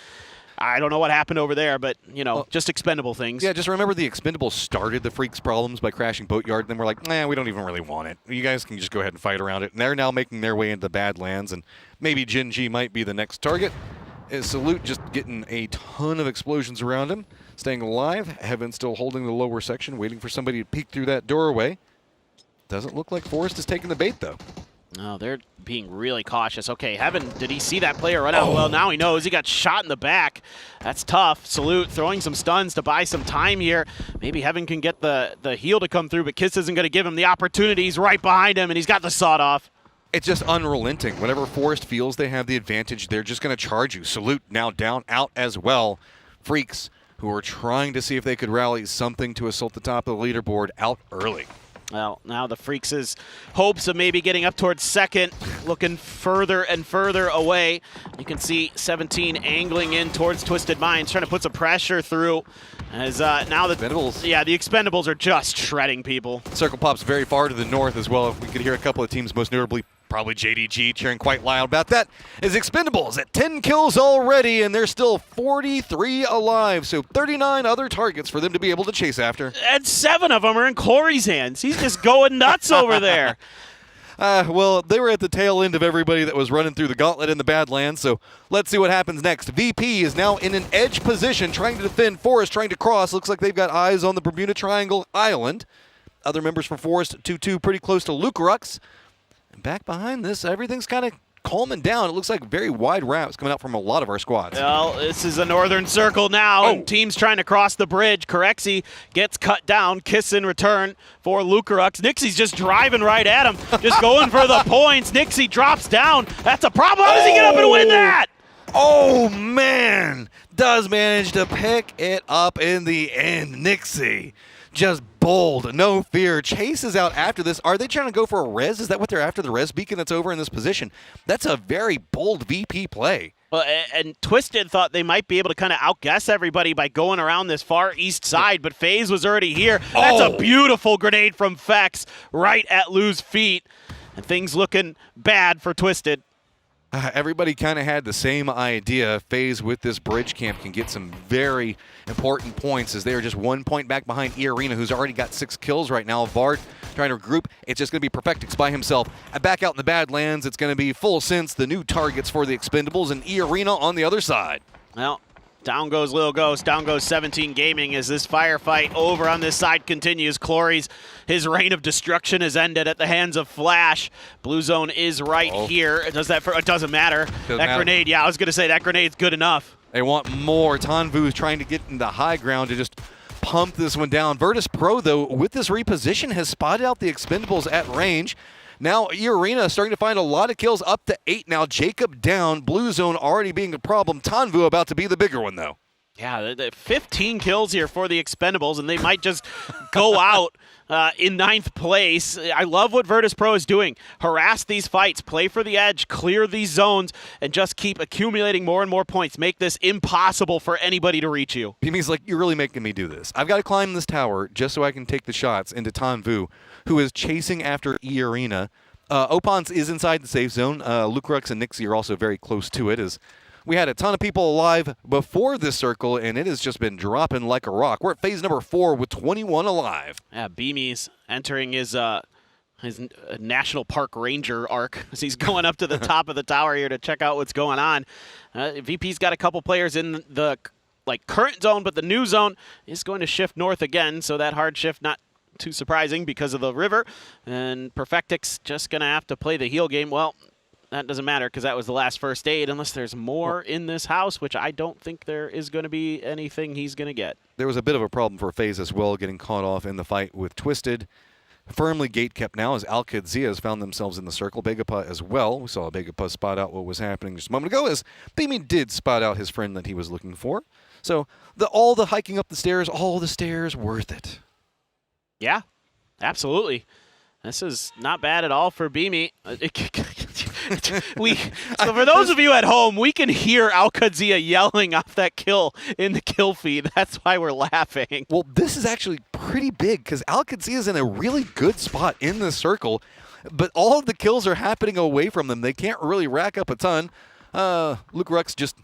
[SPEAKER 21] I don't know what happened over there, but, you know, just expendable things.
[SPEAKER 9] Yeah, just remember the Expendables started the Freaks' problems by crashing Boatyard, and then we're like, nah, we don't even really want it. You guys can just go ahead and fight around it. And they're now making their way into the Badlands, and maybe Gen G might be the next target. Salute just getting a ton of explosions around him, staying alive. Heaven still holding the lower section, waiting for somebody to peek through that doorway. Doesn't look like Forrest is taking the bait, though.
[SPEAKER 21] No, they're being really cautious. Okay, Heaven, did he see that player run out? Well, now he knows. He got shot in the back. That's tough. Salute throwing some stuns to buy some time here. Maybe Heaven can get the heal to come through, but Kiss isn't going to give him the opportunity. He's right behind him, and he's got the sawed off.
[SPEAKER 9] It's just unrelenting. Whenever Forrest feels they have the advantage, they're just going to charge you. Salute now down, out as well. Freaks, who are trying to see if they could rally something to assault the top of the leaderboard, out early.
[SPEAKER 21] Well, now the Freaks' hopes of maybe getting up towards second, looking further and further away. You can see 17 angling in towards Twisted Minds, trying to put some pressure through. As now the
[SPEAKER 9] Expendables.
[SPEAKER 21] Yeah, the Expendables are just shredding people.
[SPEAKER 9] Circle pops very far to the north as well. We could hear a couple of teams, most notably probably JDG, cheering quite loud about that. Is Expendables at 10 kills already, and they're still 43 alive. So 39 other targets for them to be able to chase after.
[SPEAKER 21] And 7 of them are in Corey's hands. He's just going nuts over there.
[SPEAKER 9] Well, they were at the tail end of everybody that was running through the gauntlet in the Badlands, so let's see what happens next. VP is now in an edge position, trying to defend. Forrest trying to cross. Looks like they've got eyes on the Bermuda Triangle Island. Other members for Forrest, 2-2, pretty close to Lucarux. And back behind this, everything's kind of calming down. It looks like very wide wraps coming out from a lot of our squads.
[SPEAKER 21] Well, this is a northern circle now, and teams trying to cross the bridge. Corexi gets cut down. Kiss in return for Lucarux. Nixie's just driving right at him, just going for the points. Nixie drops down. That's a problem. How does he get up and win that?
[SPEAKER 9] Oh, man. Does manage to pick it up in the end. Nixie just bold, no fear, chases out after this. Are they trying to go for a res? Is that what they're after, the res beacon that's over in this position? That's a very bold VP play.
[SPEAKER 21] Well, and Twisted thought they might be able to kind of outguess everybody by going around this far east side, but FaZe was already here. That's a beautiful grenade from Fex right at Lou's feet. And things looking bad for Twisted.
[SPEAKER 9] Everybody kind of had the same idea. FaZe with this bridge camp can get some very important points as they are just 1 point back behind E-Arena, who's already got 6 kills right now. Vard trying to regroup. It's just going to be Perfectix by himself. And back out in the Badlands, it's going to be Full Sense, the new targets for the Expendables, and E-Arena on the other side.
[SPEAKER 21] Well, down goes Lil Ghost, down goes 17 Gaming as this firefight over on this side continues. Clory's, his reign of destruction has ended at the hands of Flash. Blue Zone is right here. Does that it doesn't matter. Grenade, yeah, I was going to say that grenade's good enough.
[SPEAKER 9] They want more. Tanvu is trying to get in the high ground to just pump this one down. Virtus Pro, though, with this reposition, has spotted out the Expendables at range. Now, E-Arena starting to find a lot of kills, up to 8 now. Jacob down. Blue Zone already being a problem. Tanvu about to be the bigger one, though.
[SPEAKER 21] Yeah, 15 kills here for the Expendables, and they might just go out in 9th place. I love what Virtus Pro is doing. Harass these fights, play for the edge, clear these zones, and just keep accumulating more and more points. Make this impossible for anybody to reach you.
[SPEAKER 9] He's like, you're really making me do this. I've got to climb this tower just so I can take the shots into Tanvu, who is chasing after E-Arena. Opons is inside the safe zone. Lucrux and Nixie are also very close to it, as we had a ton of people alive before this circle, and it has just been dropping like a rock. We're at phase number 4 with 21 alive.
[SPEAKER 21] Yeah, Beamy's entering his National Park Ranger arc as he's going up to the top of the tower here to check out what's going on. VP's got a couple players in the current zone, but the new zone is going to shift north again, so that hard shift not too surprising because of the river. And Perfectix just going to have to play the heal game. Well, that doesn't matter because that was the last first aid, unless there's more in this house, which I don't think there is going to be anything he's going to get.
[SPEAKER 9] There was a bit of a problem for FaZe as well, getting caught off in the fight with Twisted. Firmly gate kept now as Al-Qadsia has found themselves in the circle. Begapa as well. We saw Begapa spot out what was happening just a moment ago as Beamy did spot out his friend that he was looking for. So all the hiking up the stairs, all the stairs, worth it.
[SPEAKER 21] Yeah, absolutely. This is not bad at all for Beamy. So for those of you at home, we can hear Al-Qadsia yelling off that kill in the kill feed. That's why we're laughing.
[SPEAKER 9] Well, this is actually pretty big because Al-Qadsia is in a really good spot in the circle, but all of the kills are happening away from them. They can't really rack up a ton. Lucrux just,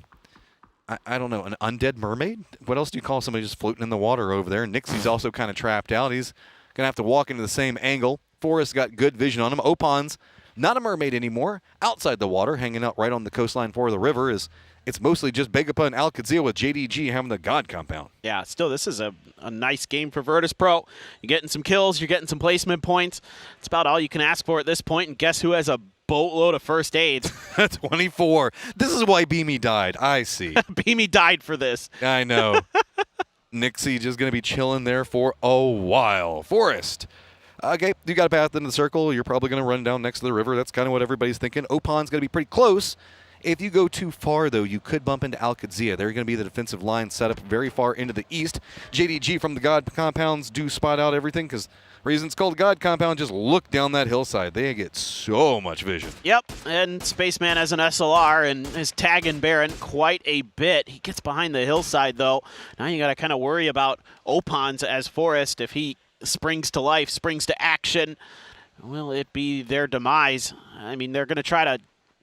[SPEAKER 9] I don't know, an undead mermaid? What else do you call somebody just floating in the water over there? Nixie's also kind of trapped out. He's going to have to walk into the same angle. Forrest got good vision on him. Opon's not a mermaid anymore, outside the water, hanging out right on the coastline for the river. It's mostly just Begapa and Al-Qadsia with JDG having the God compound.
[SPEAKER 21] Yeah, still, this is a nice game for Virtus Pro. You're getting some kills, you're getting some placement points. It's about all you can ask for at this point, and guess who has a boatload of first aids?
[SPEAKER 9] 24. This is why Beamy died. I see.
[SPEAKER 21] Beamy died for this.
[SPEAKER 9] I know. Nixie just going to be chilling there for a while. Forrest. Okay, you got a path into the circle. You're probably going to run down next to the river. That's kind of what everybody's thinking. Opon's going to be pretty close. If you go too far, though, you could bump into Al-Qadsia. They're going to be the defensive line set up very far into the east. JDG from the God compounds do spot out everything because the reason it's called God compound, just look down that hillside. They get so much vision.
[SPEAKER 21] Yep, and Spaceman has an SLR and is tagging Baron quite a bit. He gets behind the hillside, though. Now you got to kind of worry about Opons as Forrest. If he springs to life, springs to action, will it be their demise? I mean, they're going to try to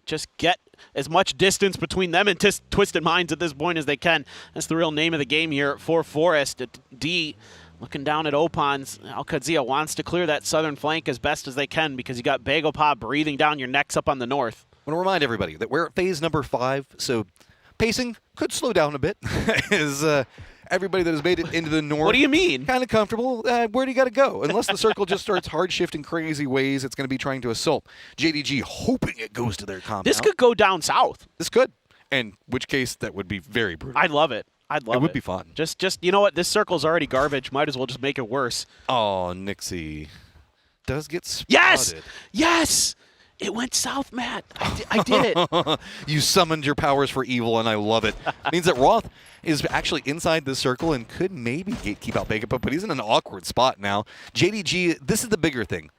[SPEAKER 21] just get as much distance between them and Twisted Minds at this point as they can. That's the real name of the game here for Forrest. D looking down at Opons. Al-Qadsia wants to clear that southern flank as best as they can because you got Bagopop breathing down your necks up on the north.
[SPEAKER 9] I want to remind everybody that we're at phase number 5, so pacing could slow down a bit. Everybody that has made it into the north.
[SPEAKER 21] What do you mean?
[SPEAKER 9] Kind of comfortable. Where do you got to go? Unless the circle just starts hard shifting crazy ways, it's going to be trying to assault. JDG hoping it goes to their compound.
[SPEAKER 21] This could go down south.
[SPEAKER 9] This could. In which case, that would be very brutal.
[SPEAKER 21] I'd love it. I'd love it.
[SPEAKER 9] It would be fun.
[SPEAKER 21] Just you know what? This circle's already garbage. Might as well just make it worse.
[SPEAKER 9] Oh, Nixie does get spotted.
[SPEAKER 21] Yes! Yes! It went south, Matt. I did it.
[SPEAKER 9] You summoned your powers for evil, and I love it. Means that Roth is actually inside this circle and could maybe keep out Begapa, but he's in an awkward spot now. JDG, this is the bigger thing.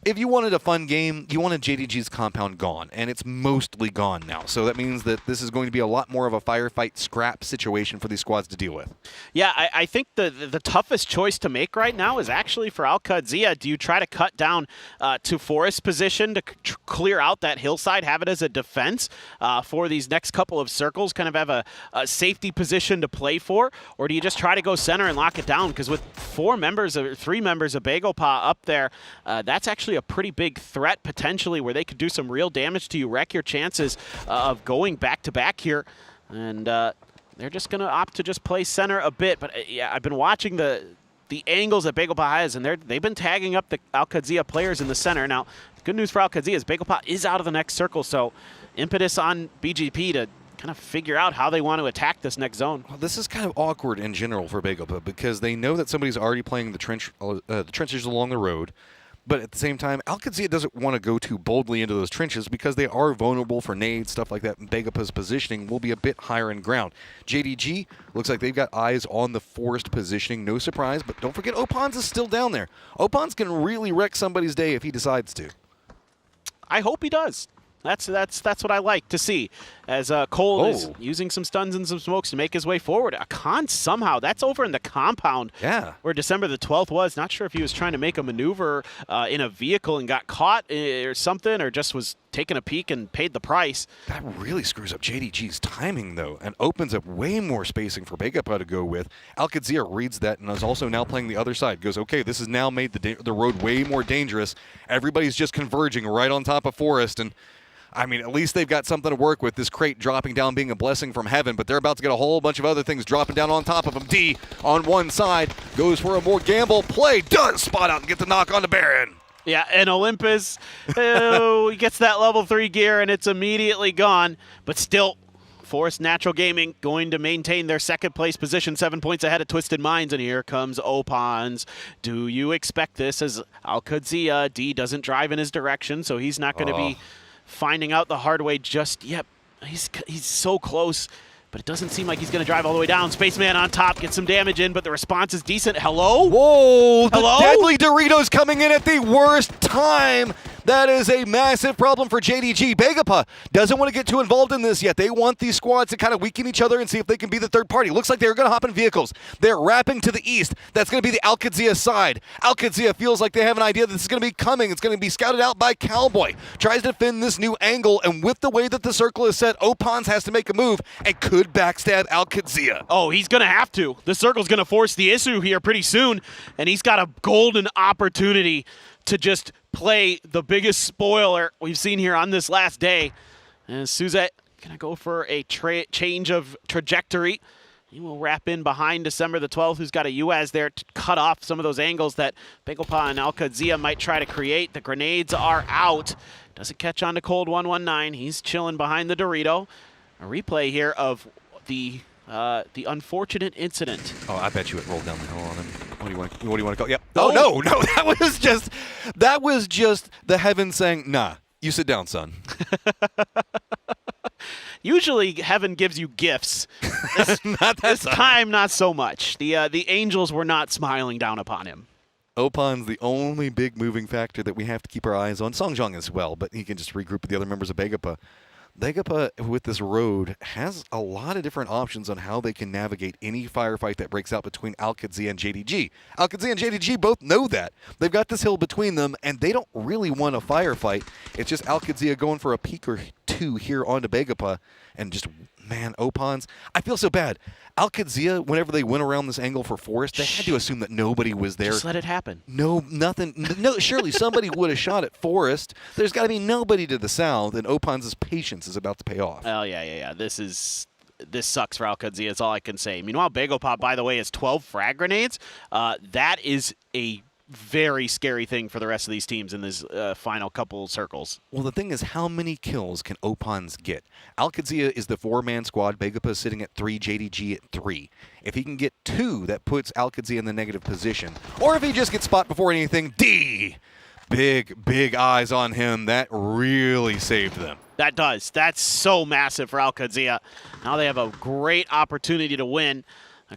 [SPEAKER 9] If you wanted a fun game, you wanted JDG's compound gone, and it's mostly gone now. So that means that this is going to be a lot more of a firefight scrap situation for these squads to deal with.
[SPEAKER 21] Yeah, I think the toughest choice to make right now is actually for Al-Qadsia. Do you try to cut down to Forest's position to clear out that hillside, have it as a defense for these next couple of circles, kind of have a safety position to play for? Or do you just try to go center and lock it down? Because with 3 members of Bagopop up there, that's actually a pretty big threat potentially where they could do some real damage to you, wreck your chances of going back-to-back here. And they're just going to opt to just play center a bit. But yeah, I've been watching the angles that Bagopop has, and they've been tagging up the Al-Qadsia players in the center. Now, the good news for Al-Qadsia is Bagopop is out of the next circle, so impetus on BGP to kind of figure out how they want to attack this next zone.
[SPEAKER 9] Well, this is kind of awkward in general for Bagopop because they know that somebody's already playing the trenches along the road. But at the same time, Alcadzia doesn't want to go too boldly into those trenches because they are vulnerable for nades, stuff like that, and Begapa's positioning will be a bit higher in ground. JDG looks like they've got eyes on the forest positioning. No surprise, but don't forget Opans is still down there. Opans can really wreck somebody's day if he decides to.
[SPEAKER 21] I hope he does. That's what I like to see, as Cole is using some stuns and some smokes to make his way forward. Akan somehow, that's over in the compound where December the 12th was. Not sure if he was trying to make a maneuver in a vehicle and got caught or something, or just was taking a peek and paid the price.
[SPEAKER 9] That really screws up JDG's timing, though, and opens up way more spacing for Begapa to go with. Alcadzia reads that and is also now playing the other side. Goes, okay, this has now made the road way more dangerous. Everybody's just converging right on top of Forest, and I mean, at least they've got something to work with. This crate dropping down being a blessing from heaven, but they're about to get a whole bunch of other things dropping down on top of them. D on one side goes for a more gamble play. Does spot out and get the knock on the Baron.
[SPEAKER 21] Yeah, and Olympus, he gets that level 3 gear, and it's immediately gone. But still, Forest Natural Gaming going to maintain their second place position, 7 points ahead of Twisted Minds. And here comes Opans. Do you expect this, as Alcadzia? D doesn't drive in his direction, so he's not going to be finding out the hard way just yet. He's so close, but it doesn't seem like he's going to drive all the way down. Spaceman on top, gets some damage in, but the response is decent. Hello?
[SPEAKER 9] Whoa!
[SPEAKER 21] Hello?
[SPEAKER 9] The deadly Doritos coming in at the worst time. That is a massive problem for JDG. Begapa doesn't want to get too involved in this yet. They want these squads to kind of weaken each other and see if they can be the third party. Looks like they're going to hop in vehicles. They're wrapping to the east. That's going to be the Alcadzia side. Alcadzia feels like they have an idea that this is going to be coming. It's going to be scouted out by Cowboy. Tries to defend this new angle, and with the way that the circle is set, Opans has to make a move and could backstab Alcadzia.
[SPEAKER 21] Oh, he's going to have to. The circle's going to force the issue here pretty soon, and he's got a golden opportunity to just play the biggest spoiler we've seen here on this last day. And Suzette going to go for a change of trajectory. He will wrap in behind December the 12th, who's got a UAZ there to cut off some of those angles that Begapa and Alcadzia might try to create. The grenades are out. Doesn't catch on to Cold 119. He's chilling behind the Dorito. A replay here of the unfortunate incident.
[SPEAKER 9] Oh, I bet you it rolled down the hill on him. What do you want to call? Yep. Oh no, that was just the heavens saying, "Nah, you sit down, son."
[SPEAKER 21] Usually, heaven gives you gifts. This time, not so much. The angels were not smiling down upon him.
[SPEAKER 9] Opan's the only big moving factor that we have to keep our eyes on. Songjong as well, but he can just regroup with the other members of Begapa. Begapa, with this road, has a lot of different options on how they can navigate any firefight that breaks out between Alcadzia and JDG. Alcadzia and JDG both know that. They've got this hill between them, and they don't really want a firefight. It's just Alcadzia going for a peek or two here onto Begapa, and just, man, Opans. I feel so bad. Alcadzia, whenever they went around this angle for Forest, they had to assume that nobody was there.
[SPEAKER 21] Just let it happen.
[SPEAKER 9] No, nothing. No, surely somebody would have shot at Forest. There's got to be nobody to the south, and Opans' patience is about to pay off.
[SPEAKER 21] Oh, yeah. This sucks for Alcadzia, is all I can say. Meanwhile, Begapa, by the way, has 12 frag grenades. That is a very scary thing for the rest of these teams in this final couple circles.
[SPEAKER 9] Well, the thing is, how many kills can Opans get? Alcadzia is the 4-man squad. Begapa is sitting at 3, JDG at 3. If he can get 2, that puts Alcadzia in the negative position. Or if he just gets spot before anything, D! Big eyes on him. That really saved them.
[SPEAKER 21] That does. That's so massive for Alcadzia. Now they have a great opportunity to win.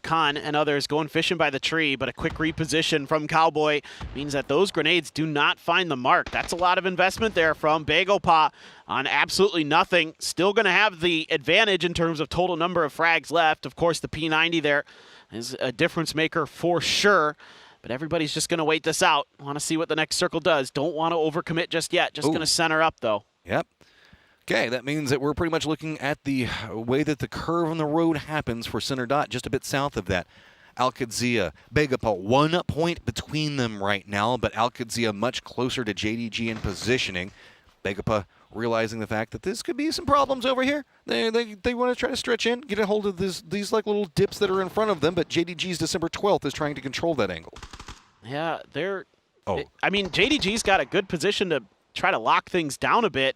[SPEAKER 21] Khan and others going fishing by the tree, but a quick reposition from Cowboy means that those grenades do not find the mark. That's a lot of investment there from Begapa on absolutely nothing. Still going to have the advantage in terms of total number of frags left. Of course, the P90 there is a difference maker for sure, but everybody's just going to wait this out. Want to see what the next circle does. Don't want to overcommit just yet. Just going to center up, though.
[SPEAKER 9] Yep. Okay, that means that we're pretty much looking at the way that the curve on the road happens for center dot, just a bit south of that. Alcadzia, Begapa, 1 point between them right now, but Alcadzia much closer to JDG in positioning. Begapa realizing the fact that this could be some problems over here. They want to try to stretch in, get a hold of these like little dips that are in front of them, but JDG's December 12th is trying to control that angle.
[SPEAKER 21] Yeah, I mean, JDG's got a good position to try to lock things down a bit.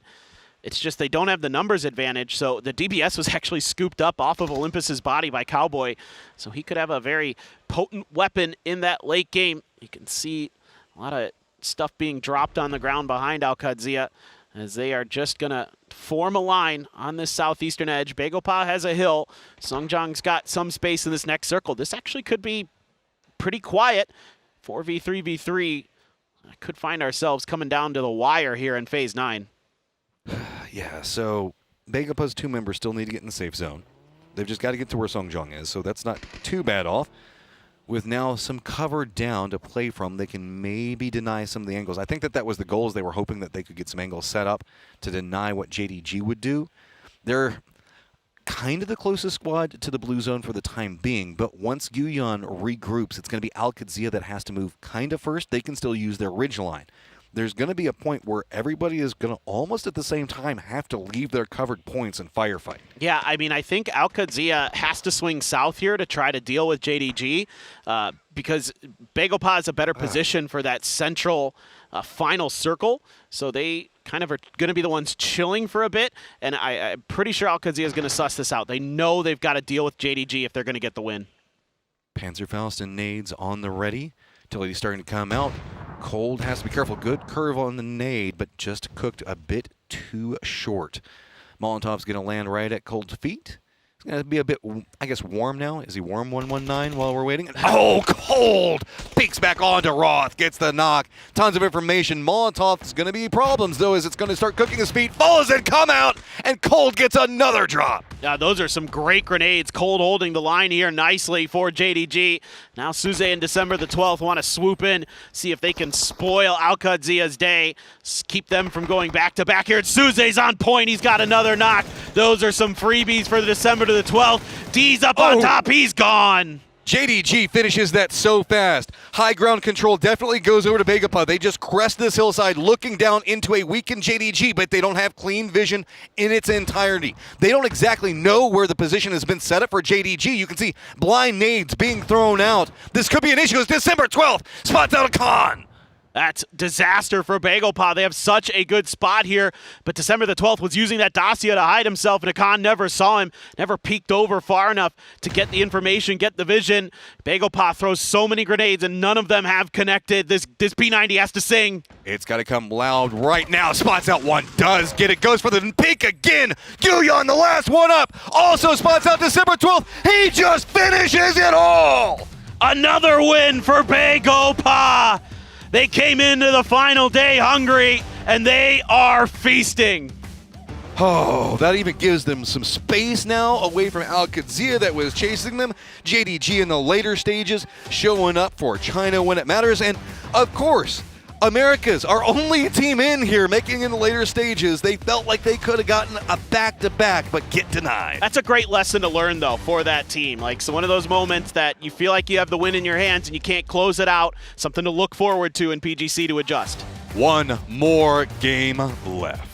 [SPEAKER 21] It's just they don't have the numbers advantage, so the DBS was actually scooped up off of Olympus's body by Cowboy, so he could have a very potent weapon in that late game. You can see a lot of stuff being dropped on the ground behind Al-Qadsia, as they are just going to form a line on this southeastern edge. Begopa has a hill. Sungjan's got some space in this next circle. This actually could be pretty quiet. 4v3v3. Could find ourselves coming down to the wire here in Phase 9.
[SPEAKER 9] Yeah, so Begopa's 2 members still need to get in the safe zone. They've just got to get to where Songjong is, so that's not too bad off. With now some cover down to play from, they can maybe deny some of the angles. I think that was the goals. They were hoping that they could get some angles set up to deny what JDG would do. They're kind of the closest squad to the blue zone for the time being, but once Guyon regroups, it's going to be Al-Qadsia that has to move kind of first. They can still use their ridge line. There's going to be a point where everybody is going to almost at the same time have to leave their covered points and firefight.
[SPEAKER 21] Yeah, I mean, I think Al-Qadsia has to swing south here to try to deal with JDG because Begopa is a better position for that central final circle. So they kind of are going to be the ones chilling for a bit, and I'm pretty sure Al-Qadsia is going to suss this out. They know they've got to deal with JDG if they're going to get the win.
[SPEAKER 9] Panzerfaust and nades on the ready. Utility's starting to come out. Cold has to be careful. Good curve on the nade, but just cooked a bit too short. Molotov's going to land right at Cold's feet. It's going to be a bit, I guess, warm now. Is he warm 119 while we're waiting? Oh, Cold! Peeks back onto Roth, gets the knock. Tons of information. Molotov's going to be problems, though, as it's going to start cooking his feet. Follows it, come out, and Cold gets another drop.
[SPEAKER 21] Yeah, those are some great grenades. Cold holding the line here nicely for JDG. Now Suze and December the 12th want to swoop in, see if they can spoil Al-Qadzia's day, keep them from going back-to-back here. Suze's on point. He's got another knock. Those are some freebies for the December to the 12th. D's up on top. He's gone.
[SPEAKER 9] JDG finishes that so fast. High ground control definitely goes over to Begopa. They just crest this hillside looking down into a weakened JDG, but they don't have clean vision in its entirety. They don't exactly know where the position has been set up for JDG. You can see blind nades being thrown out. This could be an issue. It's December 12th. Spots out a Khan.
[SPEAKER 21] That's disaster for Begopa. They have such a good spot here, but December the 12th was using that Dacia to hide himself, and Akan never saw him, never peeked over far enough to get the information, get the vision. Begopa throws so many grenades, and none of them have connected. This P90 has to sing.
[SPEAKER 9] It's got to come loud right now. Spots out one, does get it, goes for the peek again. Guyon, the last one up, also spots out December 12th. He just finishes it all.
[SPEAKER 21] Another win for Begopa. They came into the final day hungry, and they are feasting.
[SPEAKER 9] Oh, that even gives them some space now away from Al-Qadsia that was chasing them. JDG in the later stages showing up for China when it matters. And, of course, America's our only team in here making in the later stages. They felt like they could have gotten a back-to-back, but get denied.
[SPEAKER 21] That's a great lesson to learn, though, for that team. Like, so one of those moments that you feel like you have the win in your hands and you can't close it out. Something to look forward to in PGC to adjust.
[SPEAKER 9] One more game left.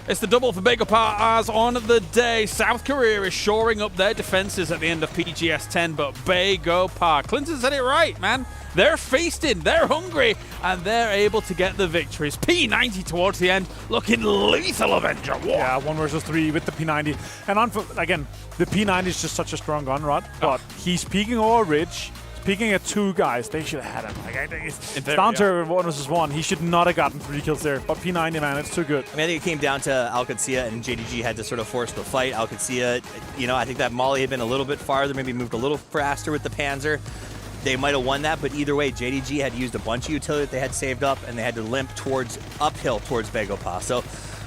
[SPEAKER 4] It's the double for Begopa as on the day. South Korea is shoring up their defenses at the end of PGS 10, but Begopa, Clinton said it right, man. They're feasting, they're hungry, and they're able to get the victories. P90 towards the end, looking lethal Avenger. Whoa.
[SPEAKER 10] Yeah, 1 versus 3 with the P90. And again, the P90 is just such a strong gun, Rod, but he's peeking over Ridge. Peeking at 2 guys, they should have had him. Like, I think it's down to 1 versus 1. He should not have gotten 3 kills there. But P90, man, it's too good.
[SPEAKER 5] I mean, I think it came down to Al-Qadsia and JDG had to sort of force the fight. Al-Qadsia, you know, I think that Molly had been a little bit farther, maybe moved a little faster with the Panzer. They might have won that, but either way, JDG had used a bunch of utility that they had saved up, and they had to limp uphill towards Begopa. So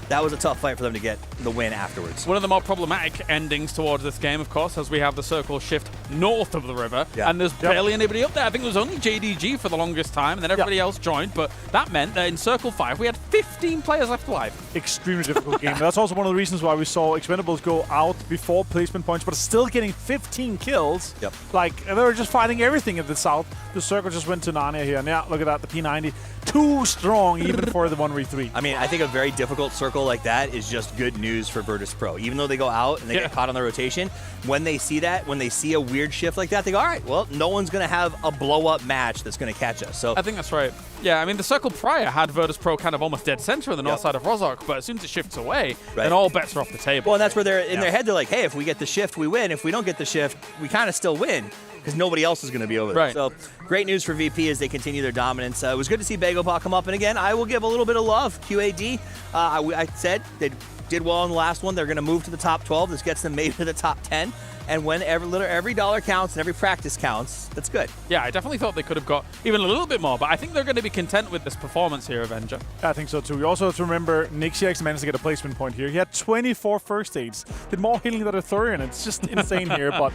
[SPEAKER 5] that was a tough fight for them to get the win afterwards.
[SPEAKER 4] One of the more problematic endings towards this game, of course, as we have the circle shift north of the river, and there's barely anybody up there. I think it was only JDG for the longest time, and then everybody else joined, but that meant that in Circle 5, we had 15 players left alive.
[SPEAKER 10] Extremely difficult game. That's also one of the reasons why we saw Expendables go out before placement points, but still getting 15 kills. Like, they were just fighting everything in the south. The circle just went to Narnia here. And yeah, look at that, the P90. Too strong even for the 1v3.
[SPEAKER 5] I mean, I think a very difficult circle like that is just good news for Virtus Pro. Even though they go out and they get caught on the rotation, when they see that, when they see a weird shift like that, they go, all right, well, no one's going to have a blow-up match that's going to catch us. So
[SPEAKER 4] I think that's right. Yeah, I mean, the circle prior had Virtus Pro kind of almost dead center on the north side of Rozhok, but as soon as it shifts away, then all bets are off the table.
[SPEAKER 5] Well, and that's where they're in their head, they're like, hey, if we get the shift, we win. If we don't get the shift, we kind of still win, because nobody else is going to be over there. So great news for VP as they continue their dominance. It was good to see Bagopa come up. And again, I will give a little bit of love. QAD, I said they did well in the last one. They're going to move to the top 12. This gets them maybe to the top 10. And when every dollar counts and every practice counts, that's good.
[SPEAKER 4] Yeah, I definitely thought they could have got even a little bit more, but I think they're going to be content with this performance here, Avenger.
[SPEAKER 10] I think so too. We also have to remember Nixiax managed to get a placement point here. He had 24 first aids, did more healing than a Thurian. It's just insane here. But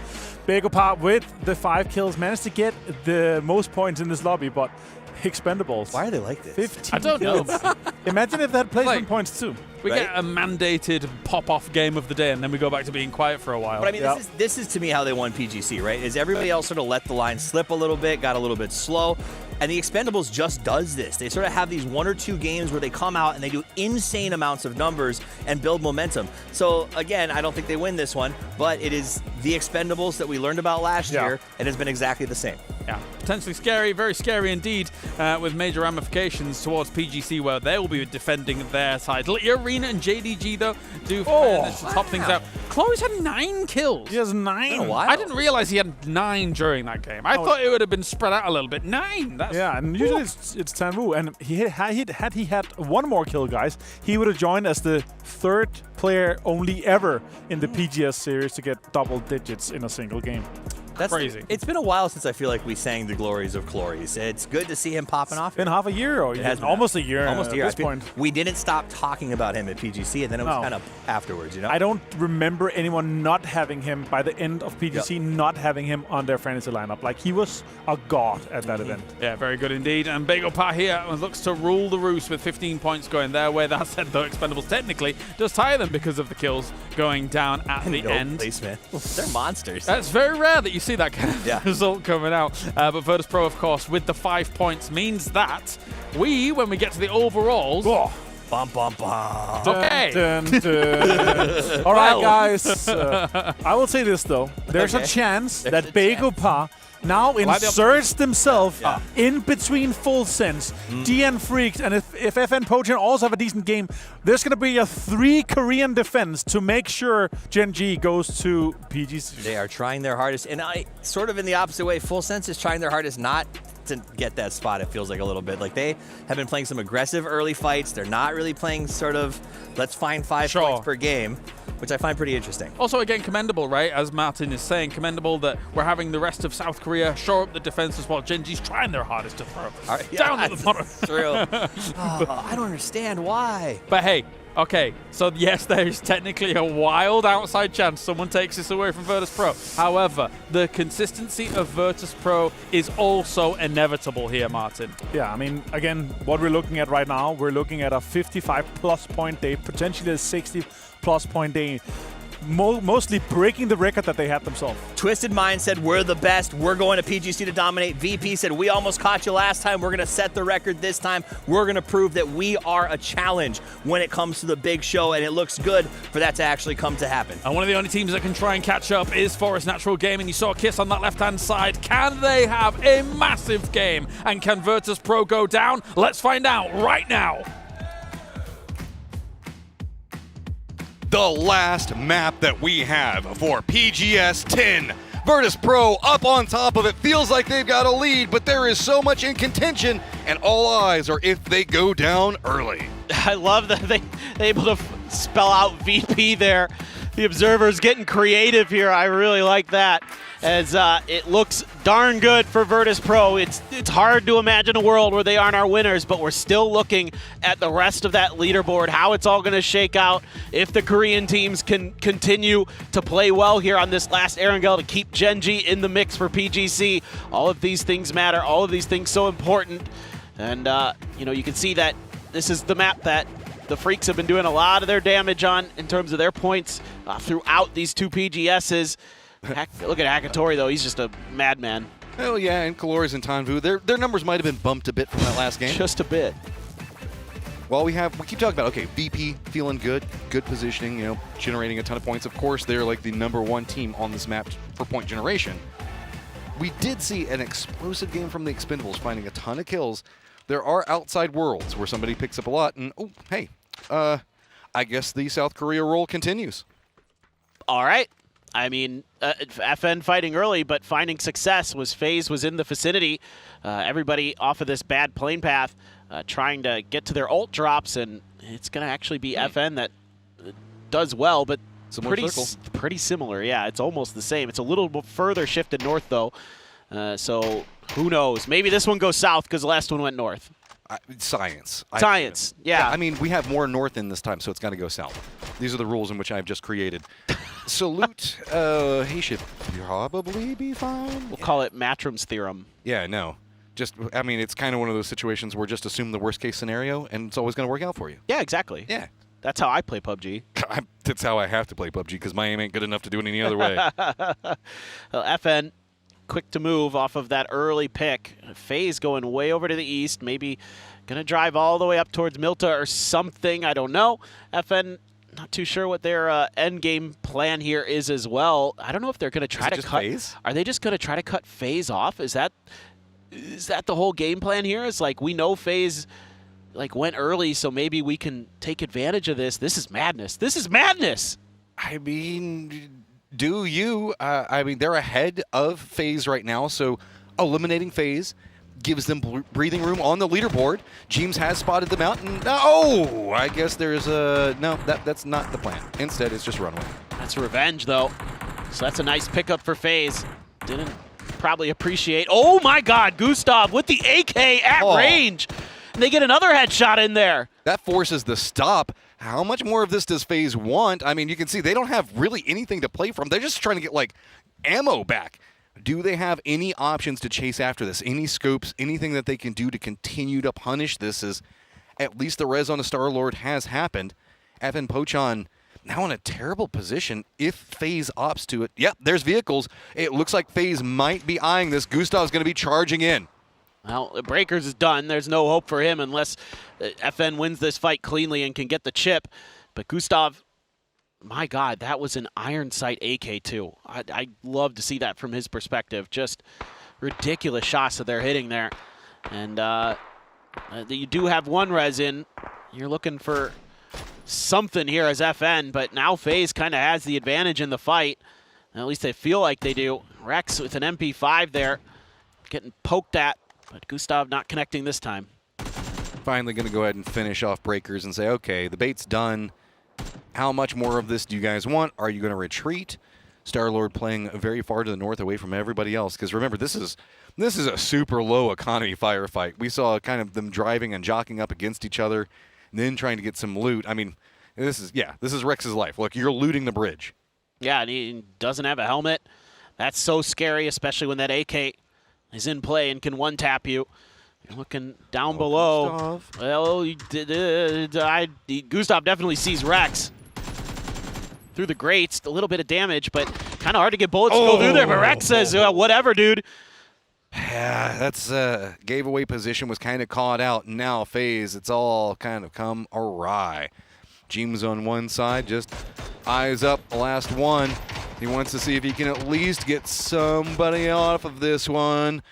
[SPEAKER 10] Bagopa with the 5 kills managed to get the most points in this lobby, but Expendables.
[SPEAKER 5] Why are they like this?
[SPEAKER 10] 15
[SPEAKER 4] I don't
[SPEAKER 10] kills.
[SPEAKER 4] know.
[SPEAKER 10] Imagine if they had placement points too.
[SPEAKER 4] We get a mandated pop-off game of the day, and then we go back to being quiet for a while.
[SPEAKER 5] But I mean, this is to me how they won PGC, right? Is everybody else sort of let the line slip a little bit, got a little bit slow, and the Expendables just does this. They sort of have these 1 or 2 games where they come out and they do insane amounts of numbers and build momentum. So again, I don't think they win this one, but it is the Expendables that we learned about last year, and it's been exactly the same.
[SPEAKER 4] Yeah, potentially scary, very scary indeed, with major ramifications towards PGC, where they will be defending their title. Arena and JDG, though, do manage to top things out. Chloe's had 9 kills.
[SPEAKER 10] He has 9.
[SPEAKER 4] I didn't realize he had 9 during that game. I thought it would have been spread out a little bit. 9. That's
[SPEAKER 10] and usually it's Tanwu, and had he had 1 more kill, guys, he would have joined as the 3rd player only ever in the PGS series to get double digits in a single game.
[SPEAKER 5] That's
[SPEAKER 4] crazy.
[SPEAKER 5] It's been a while since I feel like we sang the glories of Chloris. It's good to see him popping off.
[SPEAKER 10] Been half a year, or
[SPEAKER 5] it has
[SPEAKER 10] almost a year.
[SPEAKER 5] Almost a year.
[SPEAKER 10] At this point.
[SPEAKER 5] We didn't stop talking about him at PGC, and then it was kind of afterwards, you know?
[SPEAKER 10] I don't remember anyone not having him by the end of PGC, not having him on their fantasy lineup. Like, he was a god at that event.
[SPEAKER 4] Yeah, very good indeed. And Bagopa here looks to rule the roost with 15 points going their way. That said, though, Expendables technically does tire them because of the kills going down at the end.
[SPEAKER 5] Placement. They're monsters.
[SPEAKER 4] That's very rare that you see that kind of result coming out. But Virtus Pro, of course, with the 5 points means that when we get to the overalls...
[SPEAKER 5] Bum, bum, bum.
[SPEAKER 4] Okay.
[SPEAKER 10] Dun, dun, dun. All right, guys. I will say this, though. There's a chance that Bagopa now inserts themselves in between Full Sense, DN Freaked, and if FN Potion also have a decent game, there's going to be a 3 Korean defense to make sure Gen G goes to PGC.
[SPEAKER 5] They are trying their hardest, and I sort of in the opposite way. Full Sense is trying their hardest not to get that spot, it feels like a little bit. Like, they have been playing some aggressive early fights. They're not really playing sort of, let's find 5 points per game, which I find pretty interesting.
[SPEAKER 4] Also, again, commendable, right? As Martin is saying, commendable that we're having the rest of South Korea shore up the defense as well. Gen G's trying their hardest to throw. Down to the bottom.
[SPEAKER 5] True. I don't understand why.
[SPEAKER 4] But hey, okay, so yes, there is technically a wild outside chance someone takes this away from Virtus Pro. However, the consistency of Virtus Pro is also inevitable here, Martin.
[SPEAKER 10] Yeah, I mean, again, what we're looking at right now, we're looking at a 55+ point day, potentially a 60+ point day. Mostly breaking the record that they had themselves.
[SPEAKER 5] Twisted Mind said, we're the best. We're going to PGC to dominate. VP said, we almost caught you last time. We're going to set the record this time. We're going to prove that we are a challenge when it comes to the big show, and it looks good for that to actually come to happen.
[SPEAKER 4] And one of the only teams that can try and catch up is Forest Natural Gaming. You saw Kiss on that left-hand side. Can they have a massive game? And can Virtus Pro go down? Let's find out right now.
[SPEAKER 9] The last map that we have for PGS 10. Virtus Pro up on top of it. Feels like they've got a lead, but there is so much in contention, and all eyes are if they go down early.
[SPEAKER 21] I love that they're able to spell out VP there. The Observer's getting creative here. I really like that, as it looks darn good for Virtus Pro. It's hard to imagine a world where they aren't our winners, but we're still looking at the rest of that leaderboard, how it's all going to shake out, if the Korean teams can continue to play well here on this last Erangel to keep Genji in the mix for PGC. All of these things matter. All of these things so important. And, you know, you can see that this is the map that the Freaks have been doing a lot of their damage on in terms of their points throughout these two PGSs. Look at Hakatori, though. He's just a madman.
[SPEAKER 9] Oh, yeah, and Kalores and Tanvu, their numbers might have been bumped a bit from that last game.
[SPEAKER 21] Just a bit.
[SPEAKER 9] Well, we keep talking about, okay, VP feeling good positioning, you know, generating a ton of points. Of course, they're like the #1 team on this map for point generation. We did see an explosive game from the Expendables, finding a ton of kills. There are outside worlds where somebody picks up a lot, and, oh, hey, I guess the South Korea roll continues.
[SPEAKER 21] All right. I mean, FN fighting early, but finding success was FaZe was in the vicinity. Everybody off of this bad plane path trying to get to their ult drops, and it's going to actually be FN that does well, but pretty similar. Yeah, it's almost the same. It's a little bit further shifted north, though. So who knows? Maybe this one goes south because the last one went north.
[SPEAKER 9] Science.
[SPEAKER 21] Science, yeah.
[SPEAKER 9] I mean, we have more north in this time, so it's got to go south. These are the rules in which I've just created. Salute, he should probably be fine.
[SPEAKER 21] We'll call it Matrum's theorem.
[SPEAKER 9] Yeah, no. Just, I mean, it's kind of one of those situations where just assume the worst case scenario, and it's always going to work out for you.
[SPEAKER 21] Yeah, exactly.
[SPEAKER 9] Yeah.
[SPEAKER 21] That's how I play PUBG.
[SPEAKER 9] That's how I have to play PUBG, because my aim ain't good enough to do it any other way.
[SPEAKER 21] Well, FN, quick to move off of that early pick. FaZe going way over to the east, maybe going to drive all the way up towards Milta or something. I don't know. FN, not too sure what their end game plan here is as well. I don't know if they're going to try to cut.
[SPEAKER 9] FaZe?
[SPEAKER 21] Are they just going to try to cut FaZe off? Is that the whole game plan here? It's like, we know FaZe went early, so maybe we can take advantage of this. This is madness. This is madness.
[SPEAKER 9] I mean, do you? I mean, they're ahead of FaZe right now, so eliminating FaZe gives them breathing room on the leaderboard. Jeems has spotted them out, and oh, I guess there's a no. That's not the plan. Instead, it's just runway.
[SPEAKER 21] That's revenge, though. So that's a nice pickup for FaZe. Didn't probably appreciate. Oh my God, Gustav with the AK at range. And they get another headshot in there.
[SPEAKER 9] That forces the stop. How much more of this does FaZe want? I mean, you can see they don't have really anything to play from. They're just trying to get, like, ammo back. Do they have any options to chase after this? Any scopes, anything that they can do to continue to punish this, as at least the res on the Star-Lord has happened. Evan Pochon now in a terrible position if FaZe opts to it. Yep, there's vehicles. It looks like FaZe might be eyeing this. Gustav's going to be charging in.
[SPEAKER 21] Well, Breakers is done. There's no hope for him unless FN wins this fight cleanly and can get the chip. But Gustav, my God, that was an iron sight AK too. I love to see that from his perspective. Just ridiculous shots that they're hitting there. And you do have one res in. You're looking for something here as FN, but now FaZe kind of has the advantage in the fight. At least they feel like they do. Rex with an MP5 there, getting poked at. But Gustav not connecting this time.
[SPEAKER 9] Finally going to go ahead and finish off Breakers and say, okay, the bait's done. How much more of this do you guys want? Are you going to retreat? Star-Lord playing very far to the north away from everybody else. Because remember, this is a super low economy firefight. We saw kind of them driving and jockeying up against each other and then trying to get some loot. I mean, this is Rex's life. Look, you're looting the bridge.
[SPEAKER 21] Yeah, and he doesn't have a helmet. That's so scary, especially when that AK is in play and can one-tap you. You're looking down below.
[SPEAKER 9] Gustav.
[SPEAKER 21] Well, Gustav definitely sees Rex through the grates. A little bit of damage, but kind of hard to get bullets to go through there. But Rex says, whatever, dude.
[SPEAKER 9] Yeah, that's gave away position, was kind of caught out. Now FaZe, it's all kind of come awry. Jeems on one side, just eyes up, last one. He wants to see if he can at least get somebody off of this one.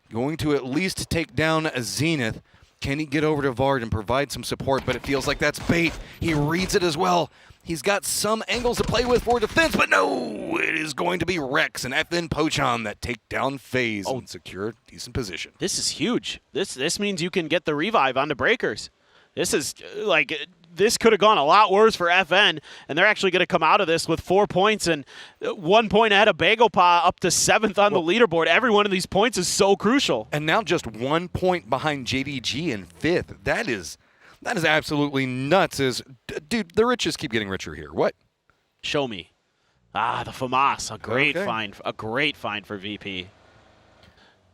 [SPEAKER 9] Going to at least take down a Zenith. Can he get over to Vard and provide some support? But it feels like that's bait. He reads it as well. He's got some angles to play with for defense, but no! It is going to be Rex and FN Pochon that take down FaZe and secure a decent position.
[SPEAKER 21] This is huge. This means you can get the revive onto Breakers. This is like this could have gone a lot worse for FN, and they're actually going to come out of this with 4 points and 1 point ahead of Bagopah, up to 7th on the leaderboard. Every one of these points is so crucial.
[SPEAKER 9] And now just 1 point behind JDG in 5th. That is absolutely nuts. Dude, the rich just keep getting richer here. What?
[SPEAKER 21] Show me. The FAMAS, a great find. A great find for VP.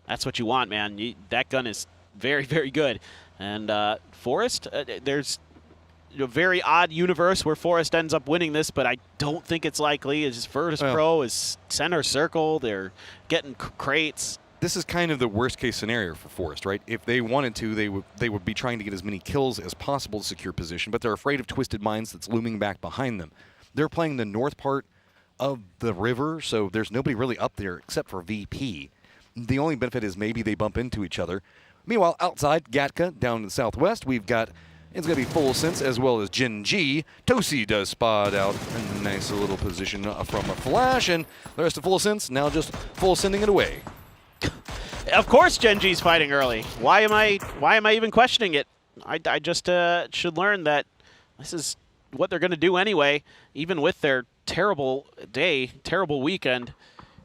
[SPEAKER 21] That's what you want, man. That gun is very, very good. And Forest, there's a very odd universe where Forest ends up winning this, but I don't think it's likely. It's just Virtus Pro is center circle. They're getting crates.
[SPEAKER 9] This is kind of the worst-case scenario for Forest, right? If they wanted to, they would be trying to get as many kills as possible to secure position, but they're afraid of Twisted Minds that's looming back behind them. They're playing the north part of the river, so there's nobody really up there except for VP. The only benefit is maybe they bump into each other. Meanwhile, outside, Gatka down in the southwest, we've got, it's going to be Full Sense as well as Gen G. Tosi does spot out a nice little position from a flash, and the rest of Full Sense now just full sending it away.
[SPEAKER 21] Of course Gen G's fighting early. Why am I even questioning it? I just should learn that this is what they're going to do anyway, even with their terrible day, terrible weekend.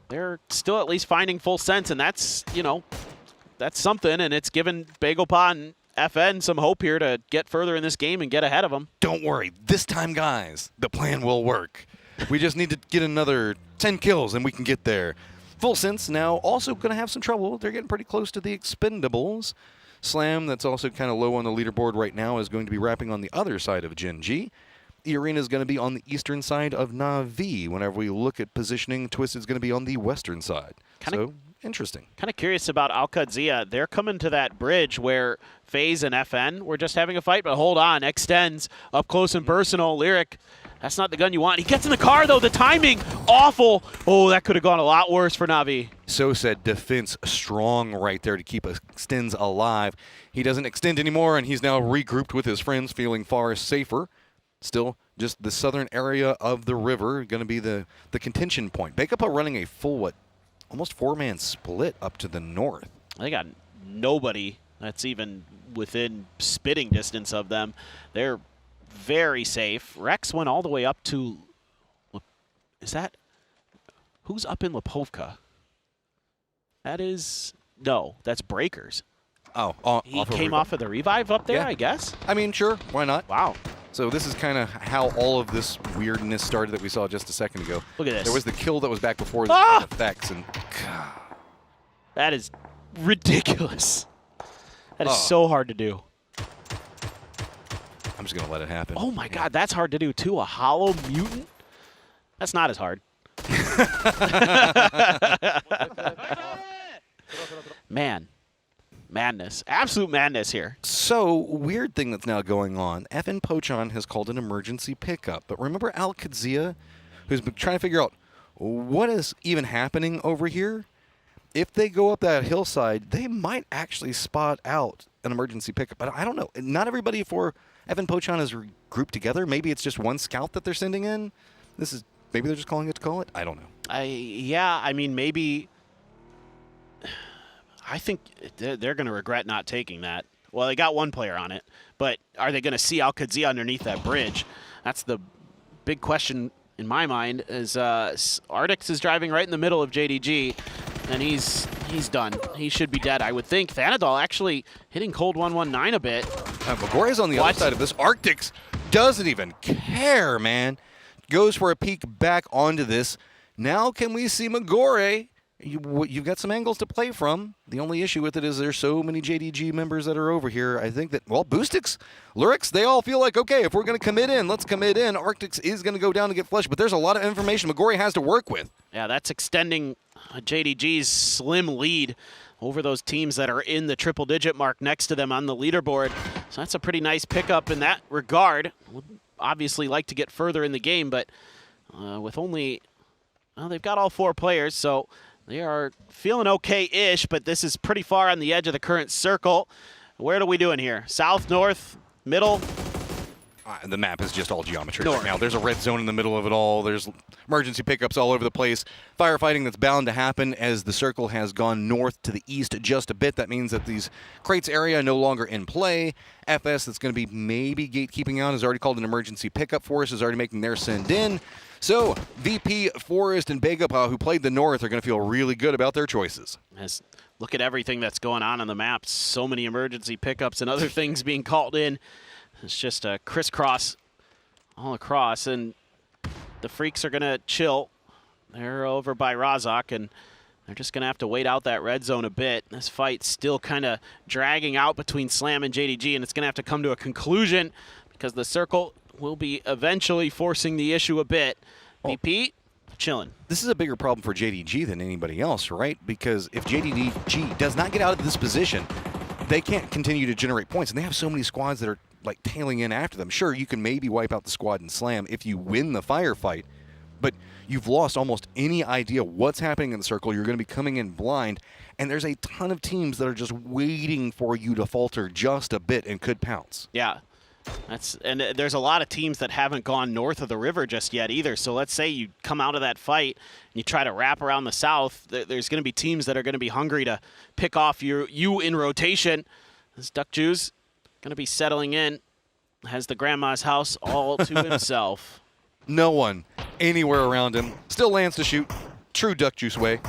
[SPEAKER 21] They're still at least finding Full Sense, and that's, that's something, and it's given Bagopah and FN some hope here to get further in this game and get ahead of them.
[SPEAKER 9] Don't worry. This time, guys, the plan will work. We just need to get another 10 kills, and we can get there. Full Sense now also going to have some trouble. They're getting pretty close to the Expendables. Slam, that's also kind of low on the leaderboard right now, is going to be wrapping on the other side of Gen G. The arena is going to be on the eastern side of Na'Vi. Whenever we look at positioning, Twisted's going to be on the western side. So, interesting.
[SPEAKER 21] Kind of curious about Al-Qadsia. They're coming to that bridge where FaZe and FN were just having a fight, but hold on. Extends up close and personal. Lyric, that's not the gun you want. He gets in the car, though. The timing, awful. Oh, that could have gone a lot worse for Na'Vi.
[SPEAKER 9] So said defense strong right there to keep Extends alive. He doesn't extend anymore, and he's now regrouped with his friends, feeling far safer. Still, just the southern area of the river going to be the contention point. Bagopah running a full, almost 4-man split up to the north.
[SPEAKER 21] They got nobody that's even within spitting distance of them. They're very safe. Rex went all the way up to, is that, who's up in Lipovka? That is, no, that's Breakers.
[SPEAKER 9] Oh,
[SPEAKER 21] he came off of the revive up there, I guess?
[SPEAKER 9] I mean, sure, why not?
[SPEAKER 21] Wow.
[SPEAKER 9] So this is kind of how all of this weirdness started that we saw just a second ago.
[SPEAKER 21] Look at this.
[SPEAKER 9] There was the kill that was back before the effects, and
[SPEAKER 21] that is ridiculous. That is so hard to do.
[SPEAKER 9] I'm just going to let it happen.
[SPEAKER 21] Oh my God, that's hard to do too. A hollow mutant? That's not as hard. Man. Madness. Absolute madness here.
[SPEAKER 9] So, weird thing that's now going on. FN Pochon has called an emergency pickup. But remember Al-Qadsia, who's been trying to figure out what is even happening over here? If they go up that hillside, they might actually spot out an emergency pickup. But I don't know. Not everybody for FN Pochon is grouped together. Maybe it's just one scout that they're sending in. Maybe they're just calling it to call it. I don't know.
[SPEAKER 21] Yeah, I mean, maybe. I think they're going to regret not taking that. Well, they got one player on it, but are they going to see Al-Qadsia underneath that bridge? That's the big question in my mind. Is Artix is driving right in the middle of JDG, and he's done. He should be dead, I would think. Thanadol actually hitting cold 119 a bit.
[SPEAKER 9] Magore's on the other side of this. Arctix doesn't even care, man. Goes for a peek back onto this. Now can we see Magore? You've got some angles to play from. The only issue with it is there's so many JDG members that are over here. I think that, well, Boostix, Lurix, they all feel like, okay, if we're going to commit in, let's commit in. Arctix is going to go down and get flushed, but there's a lot of information Magore has to work with.
[SPEAKER 21] Yeah, that's extending JDG's slim lead over those teams that are in the triple-digit mark next to them on the leaderboard. So that's a pretty nice pickup in that regard. Would obviously like to get further in the game, but with only, well, they've got all 4 players, so they are feeling okay-ish, but this is pretty far on the edge of the current circle. Where are we doing here? South, north, middle?
[SPEAKER 9] The map is just all geometry right now. There's a red zone in the middle of it all. There's emergency pickups all over the place. Firefighting that's bound to happen as the circle has gone north to the east just a bit. That means that these crates area no longer in play. FS that's going to be maybe gatekeeping out has already called an emergency pickup for us, is already making their send in. So VP, Forest, and Begapa, who played the north, are going to feel really good about their choices.
[SPEAKER 21] Look at everything that's going on the map. So many emergency pickups and other things being called in. It's just a crisscross all across, and the Freaks are going to chill. They're over by Razak, and they're just going to have to wait out that red zone a bit. This fight's still kind of dragging out between Slam and JDG, and it's going to have to come to a conclusion because the circle will be eventually forcing the issue a bit. VP, chilling.
[SPEAKER 9] This is a bigger problem for JDG than anybody else, right? Because if JDG does not get out of this position, they can't continue to generate points, and they have so many squads that are like tailing in after them. Sure, you can maybe wipe out the squad and Slam if you win the firefight, but you've lost almost any idea what's happening in the circle. You're going to be coming in blind, and there's a ton of teams that are just waiting for you to falter just a bit and could pounce.
[SPEAKER 21] Yeah. And there's a lot of teams that haven't gone north of the river just yet either. So let's say you come out of that fight and you try to wrap around the south. There's going to be teams that are going to be hungry to pick off you in rotation. This Duck Juice going to be settling in, has the grandma's house all to himself.
[SPEAKER 9] No one anywhere around him. Still lands to shoot. True Duck Juice way.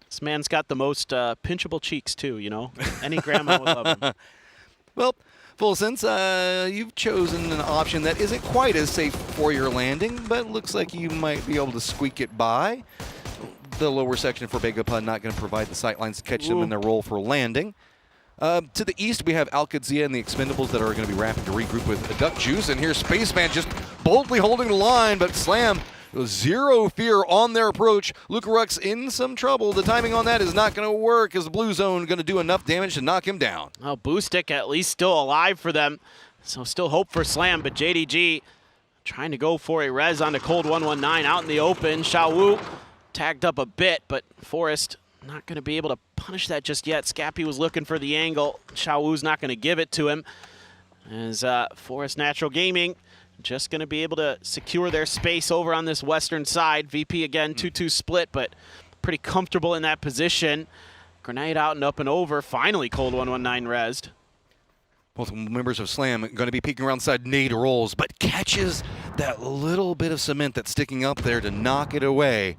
[SPEAKER 21] This man's got the most pinchable cheeks too, you know. Any grandma would love him.
[SPEAKER 9] Well, Full Sense, you've chosen an option that isn't quite as safe for your landing, but looks like you might be able to squeak it by. The lower section for Begapa not going to provide the sightlines to catch them in their roll for landing. To the east, we have Alcadzia and the Expendables that are going to be rapid to regroup with Duck Juice. And here's Spaceman just boldly holding the line, but Slam, zero fear on their approach. Lucarux in some trouble. The timing on that is not going to work. Is the blue zone going to do enough damage to knock him down?
[SPEAKER 21] Well, Boostic at least still alive for them, so still hope for Slam, but JDG trying to go for a res onto Cold 119 out in the open. Xiaowu tagged up a bit, but Forest not going to be able to punish that just yet. Scappy was looking for the angle. Xiaowu's not going to give it to him. As Forest Natural Gaming just going to be able to secure their space over on this western side. VP again, 2-2 split, but pretty comfortable in that position. Grenade out and up and over. Finally, Cold 119 rezzed.
[SPEAKER 9] Both members of Slam going to be peeking around the side. Nade rolls, but catches that little bit of cement that's sticking up there to knock it away,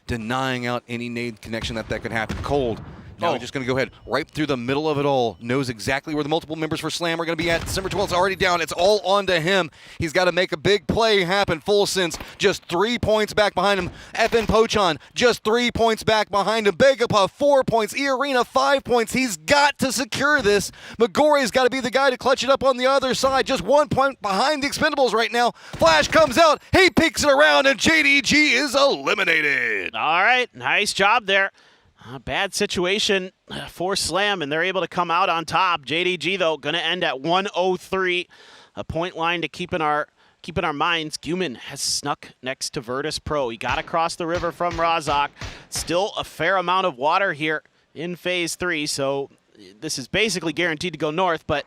[SPEAKER 9] denying out any nade connection that could happen. Cold. Now just going to go ahead right through the middle of it all. Knows exactly where the multiple members for Slam are going to be at. December 12th is already down. It's all on to him. He's got to make a big play happen. Full Sense just 3 points back behind him. FN Pochon just 3 points back behind him. Begapa 4 points. E-Arena 5 points. He's got to secure this. Magore's got to be the guy to clutch it up on the other side. Just 1 point behind the Expendables right now. Flash comes out. He peeks it around, and JDG is eliminated.
[SPEAKER 21] All right. Nice job there. Bad situation for Slam, and they're able to come out on top. JDG, though, going to end at 103. A point line to keep in our minds. Guman has snuck next to Virtus Pro. He got across the river from Razak. Still a fair amount of water here in Phase 3, so this is basically guaranteed to go north, but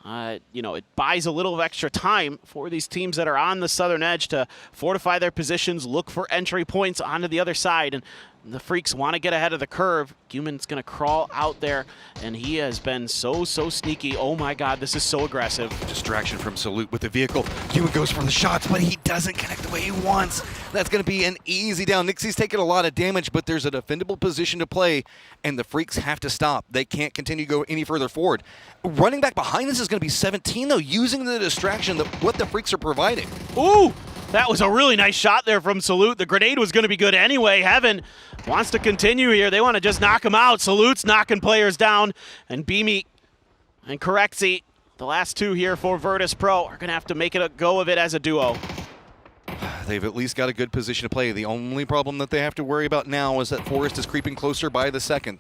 [SPEAKER 21] it buys a little extra time for these teams that are on the southern edge to fortify their positions, look for entry points onto the other side, and the Freaks want to get ahead of the curve. Guman's going to crawl out there, and he has been so sneaky. Oh my God, this is so aggressive.
[SPEAKER 9] Distraction from Salute with the vehicle. Guman goes for the shots, but he doesn't connect the way he wants. That's going to be an easy down. Nixie's taking a lot of damage, but there's a defendable position to play, and the Freaks have to stop. They can't continue to go any further forward. Running back behind this is going to be 17, though, using the distraction that what the Freaks are providing.
[SPEAKER 21] Ooh! That was a really nice shot there from Salute. The grenade was going to be good anyway. Heaven wants to continue here. They want to just knock him out. Salute's knocking players down. And Beamy and Corexi, the last two here for Virtus Pro, are going to have to make it a go of it as a duo.
[SPEAKER 9] They've at least got a good position to play. The only problem that they have to worry about now is that Forest is creeping closer by the second.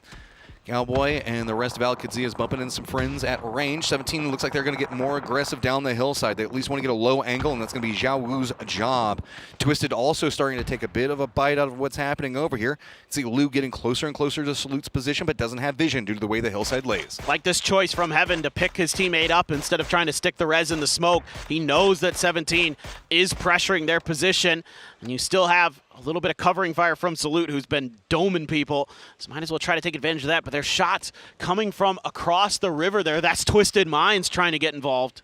[SPEAKER 9] Cowboy and the rest of Al-Qadsia is bumping in some friends at range. 17 looks like they're going to get more aggressive down the hillside. They at least want to get a low angle, and that's going to be Zhao Wu's job. Twisted also starting to take a bit of a bite out of what's happening over here. See Lu getting closer and closer to Salute's position, but doesn't have vision due to the way the hillside lays.
[SPEAKER 21] Like this choice from Heaven to pick his teammate up instead of trying to stick the res in the smoke. He knows that 17 is pressuring their position, and you still have a little bit of covering fire from Salute, who's been doming people. So might as well try to take advantage of that. But there's shots coming from across the river there. That's Twisted Minds trying to get involved.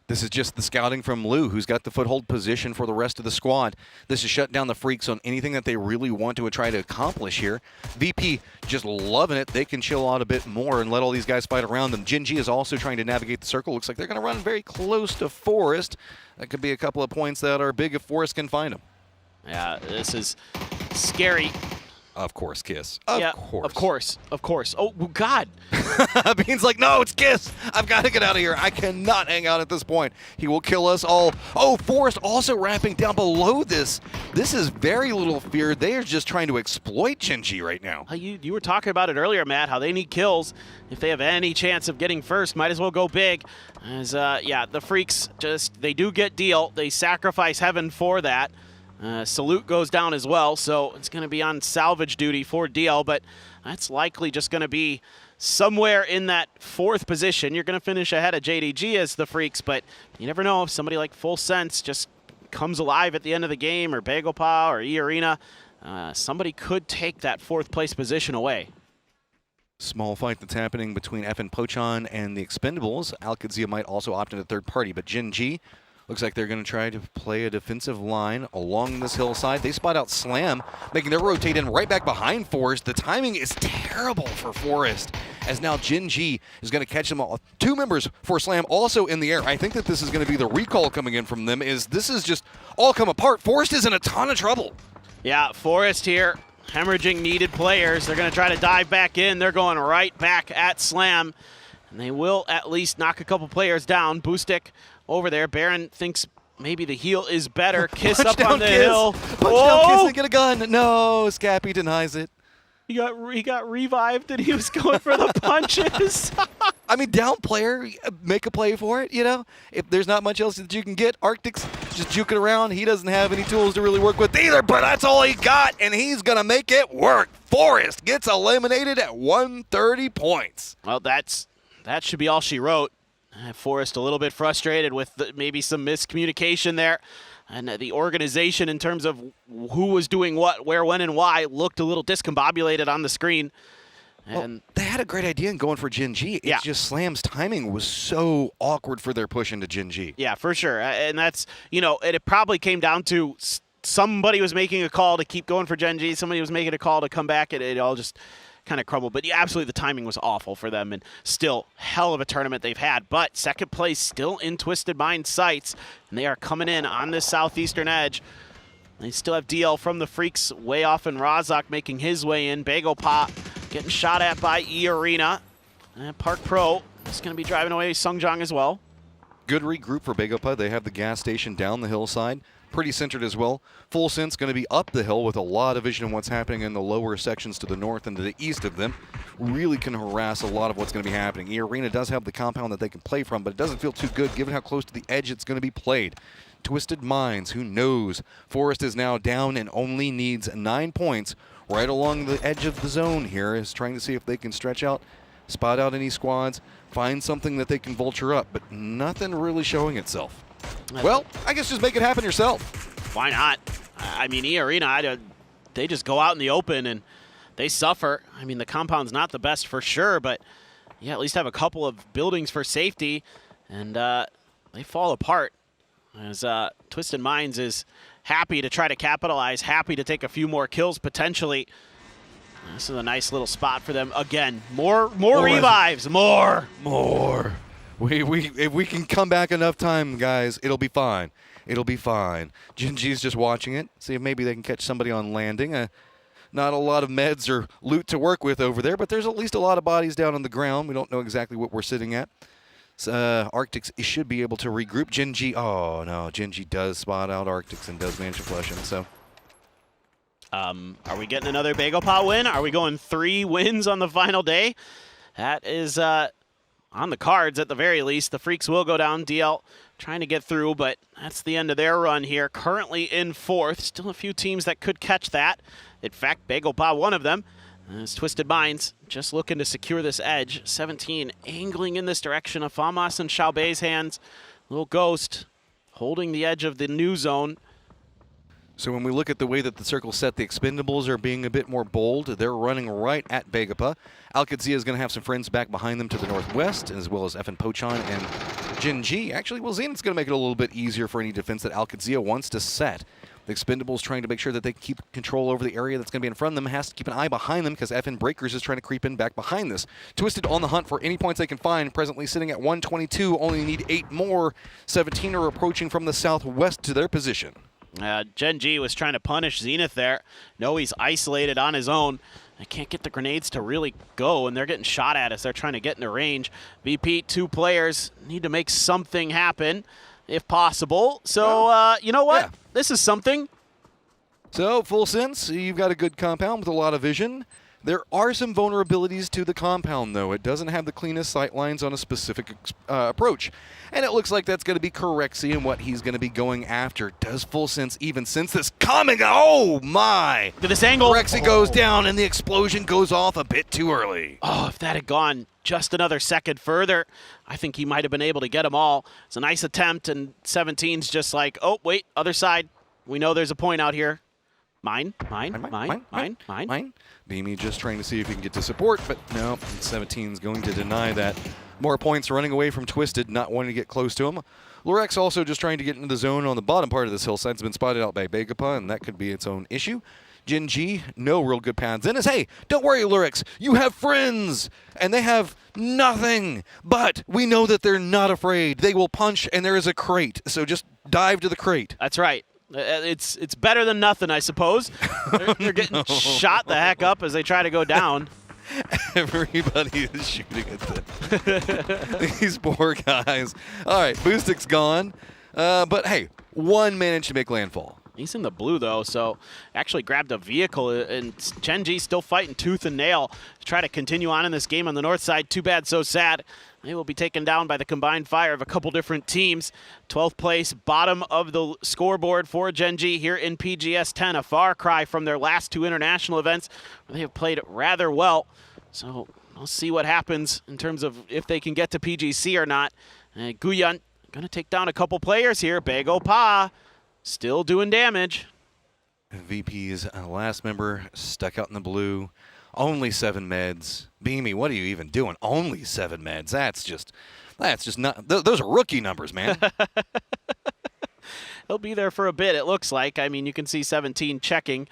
[SPEAKER 9] This is just the scouting from Lu, who's got the foothold position for the rest of the squad. This has shut down the Freaks on anything that they really want to try to accomplish here. VP just loving it. They can chill out a bit more and let all these guys fight around them. Gen G is also trying to navigate the circle. Looks like they're going to run very close to Forest. That could be a couple of points that are big if Forest can find them.
[SPEAKER 21] Yeah, this is scary.
[SPEAKER 9] Of course, Kiss. Of
[SPEAKER 21] course. Oh, God.
[SPEAKER 9] Bean's like, no, it's Kiss. I've got to get out of here. I cannot hang out at this point. He will kill us all. Oh, Forest also wrapping down below this. This is very little fear. They are just trying to exploit Gen G right now.
[SPEAKER 21] You were talking about it earlier, Matt, how they need kills. If they have any chance of getting first, might as well go big. As, yeah, the Freaks they do get deal. They sacrifice Heaven for that. Salute goes down as well, so it's going to be on salvage duty for DL, but that's likely just going to be somewhere in that 4th position. You're going to finish ahead of JDG as the Freaks, but you never know if somebody like Full Sense just comes alive at the end of the game, or Bagelpa or E-Arena. Somebody could take that 4th place position away.
[SPEAKER 9] Small fight that's happening between FN Pochon and the Expendables. Al-Qadsia might also opt into third party, but Gen G looks like they're going to try to play a defensive line along this hillside. They spot out Slam, making their rotate in right back behind Forest. The timing is terrible for Forest, as now Gen G is going to catch them all. 2 members for Slam also in the air. I think that this is going to be the recall coming in from them. This is just all come apart. Forest is in a ton of trouble.
[SPEAKER 21] Yeah, Forest here, hemorrhaging needed players. They're going to try to dive back in. They're going right back at Slam, and they will at least knock a couple players down. Boostic over there. Baron thinks maybe the heal is better. Kiss up on the hill.
[SPEAKER 9] Punch down Kiss and get a gun. No, Scappy denies it.
[SPEAKER 21] He got revived and he was going for the punches.
[SPEAKER 9] I mean, down player, make a play for it, you know? If there's not much else that you can get, Arctic's just juking around. He doesn't have any tools to really work with either, but that's all he got, and he's going to make it work. Forest gets eliminated at 130 points.
[SPEAKER 21] Well, that should be all she wrote. Forest a little bit frustrated with maybe some miscommunication there. And the organization in terms of who was doing what, where, when, and why looked a little discombobulated on the screen. And
[SPEAKER 9] well, they had a great idea in going for Gen G. It's just Slam's timing was so awkward for their push into Gen G.
[SPEAKER 21] Yeah, for sure. And that's, it probably came down to somebody was making a call to keep going for Gen G. Somebody was making a call to come back, and it all just kind of crumbled. But yeah, absolutely, the timing was awful for them, and still hell of a tournament they've had. But second place still in Twisted Mind sights, and they are coming in on this southeastern edge. They still have DL from the Freaks way off, and Razak making his way in. Bagel Pop getting shot at by E-Arena. And Park Pro is going to be driving away Sungjong as well.
[SPEAKER 9] Good regroup for Bagopa. They have the gas station down the hillside. Pretty centered as well. Full Sense going to be up the hill with a lot of vision on what's happening in the lower sections to the north and to the east of them. Really can harass a lot of what's going to be happening. E-Arena does have the compound that they can play from, but it doesn't feel too good given how close to the edge it's going to be played. Twisted Minds, who knows? Forest is now down and only needs 9 points right along the edge of the zone here, is trying to see if they can stretch out, spot out any squads, find something that they can vulture up, but nothing really showing itself. Well, I guess just make it happen yourself.
[SPEAKER 21] Why not? I mean, E-Arena, they just go out in the open and they suffer. I mean, the compound's not the best for sure, but yeah, at least have a couple of buildings for safety, and they fall apart. As Twisted Minds is happy to try to capitalize, happy to take a few more kills potentially. This is a nice little spot for them. Again, more revives, more.
[SPEAKER 9] If we can come back enough time, guys, it'll be fine. It'll be fine. Gen G's just watching it, see if maybe they can catch somebody on landing. Not a lot of meds or loot to work with over there, but there's at least a lot of bodies down on the ground. We don't know exactly what we're sitting at. Arctics should be able to regroup. Gen G, oh no, Gen G does spot out Arctics and does manage to flush him, so.
[SPEAKER 21] Are we getting another Bagel Paw win? Are we going 3 wins on the final day? That is on the cards at the very least. The Freaks will go down. DL trying to get through, but that's the end of their run here. Currently in 4th. Still a few teams that could catch that. In fact, Bagel Paw, one of them. As Twisted Minds just looking to secure this edge. 17 angling in this direction of Famas and Xiaobei's hands. Little Ghost holding the edge of the new zone.
[SPEAKER 9] So when we look at the way that the circle set, the Expendables are being a bit more bold. They're running right at Begapa. Alcadzia is going to have some friends back behind them to the northwest, as well as FN Pochan and Jinji. Actually, well, Zenith's going to make it a little bit easier for any defense that Alcadzia wants to set. The Expendables trying to make sure that they keep control over the area that's going to be in front of them. Has to keep an eye behind them because FN Breakers is trying to creep in back behind this. Twisted on the hunt for any points they can find. Presently sitting at 122. Only need 8 more. 17 are approaching from the southwest to their position.
[SPEAKER 21] Genji was trying to punish Zenith there. No, he's isolated on his own. They can't get the grenades to really go, and they're getting shot at as they're trying to get into range. VP, 2 players need to make something happen if possible. So, you know what? Yeah. This is something.
[SPEAKER 9] So, full sense, you've got a good compound with a lot of vision. There are some vulnerabilities to the compound, though. It doesn't have the cleanest sight lines on a specific approach. And it looks like that's going to be Corexi and what he's going to be going after. Does full sense even sense this coming? Oh, my!
[SPEAKER 21] To this angle.
[SPEAKER 9] Corexi goes down, and the explosion goes off a bit too early.
[SPEAKER 21] Oh, if that had gone just another second further, I think he might have been able to get them all. It's a nice attempt, and 17's just like, oh, wait, other side. We know there's a point out here. Mine.
[SPEAKER 9] Beamy just trying to see if he can get to support, but no, 17's going to deny that. More points running away from Twisted, not wanting to get close to him. Lurex also just trying to get into the zone on the bottom part of this hillside. Has been spotted out by Begapa, and that could be its own issue. Jinji, no real good paths in. Hey, don't worry, Lurex. You have friends, and they have nothing. But we know that they're not afraid. They will punch, and there is a crate. So just dive to the crate.
[SPEAKER 21] That's right. It's better than nothing, I suppose. They're getting shot the heck up as they try to go down.
[SPEAKER 9] Everybody is shooting at them. These poor guys. All right, Boostic's gone. But hey, 1 managed to make landfall.
[SPEAKER 21] He's in the blue, though, so actually grabbed a vehicle, and Genji still fighting tooth and nail to try to continue on in this game on the north side. Too bad, so sad. They will be taken down by the combined fire of a couple different teams. 12th place, bottom of the scoreboard for Genji here in PGS 10. A far cry from their last 2 international events, where they have played rather well. So we'll see what happens in terms of if they can get to PGC or not. Guyan going to take down a couple players here. Bagel Pa still doing damage.
[SPEAKER 9] VP's last member stuck out in the blue. Only 7 meds. Beamy, what are you even doing? Only 7 meds. That's just not. Those are rookie numbers, man.
[SPEAKER 21] He'll be there for a bit, it looks like. I mean, you can see 17 checking,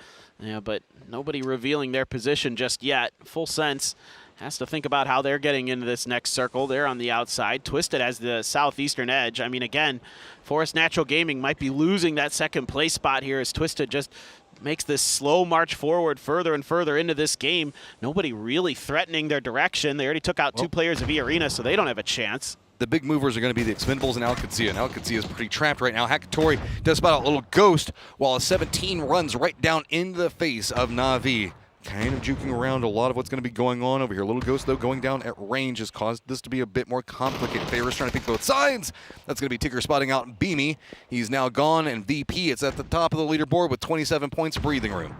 [SPEAKER 21] but nobody revealing their position just yet. Full sense has to think about how they're getting into this next circle. They're on the outside. Twisted as the southeastern edge. I mean, again, Forest Natural Gaming might be losing that second place spot here as Twisted just makes this slow march forward further and further into this game. Nobody really threatening their direction. They already took out 2 players of E-Arena, so they don't have a chance.
[SPEAKER 9] The big movers are going to be the Expendables and Alcadzia, and Alcadzia is pretty trapped right now. Hakatori does spot a little ghost, while a 17 runs right down into the face of Na'Vi. Kind of juking around a lot of what's going to be going on over here. Little Ghost, though, going down at range has caused this to be a bit more complicated. Favors trying to pick both sides. That's going to be Tigger spotting out Beamy. He's now gone, and VP, it's at the top of the leaderboard with 27 points of breathing room.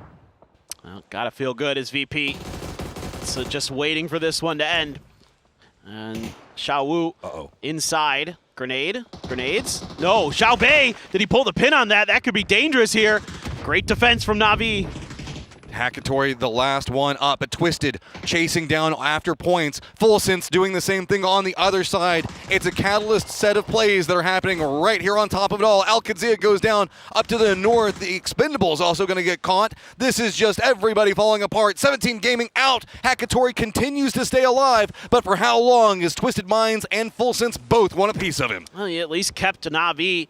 [SPEAKER 21] Well, gotta feel good as VP. So just waiting for this one to end. And Xiao Wu inside. Grenades? No, Xiaobei! Did he pull the pin on that? That could be dangerous here. Great defense from Na'Vi.
[SPEAKER 9] Hakatori, the last one up, but Twisted chasing down after points. Full Sense doing the same thing on the other side. It's a catalyst set of plays that are happening right here on top of it all. Alcadzia goes down up to the north. The Expendables also going to get caught. This is just everybody falling apart. 17 Gaming out. Hakatori continues to stay alive, but for how long is Twisted Minds and Full Sense both want a piece of him?
[SPEAKER 21] Well, he at least kept Na'Vi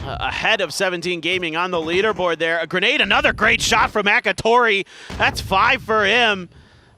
[SPEAKER 21] ahead of 17 Gaming on the leaderboard there. A grenade, another great shot from Hakatori. That's 5 for him.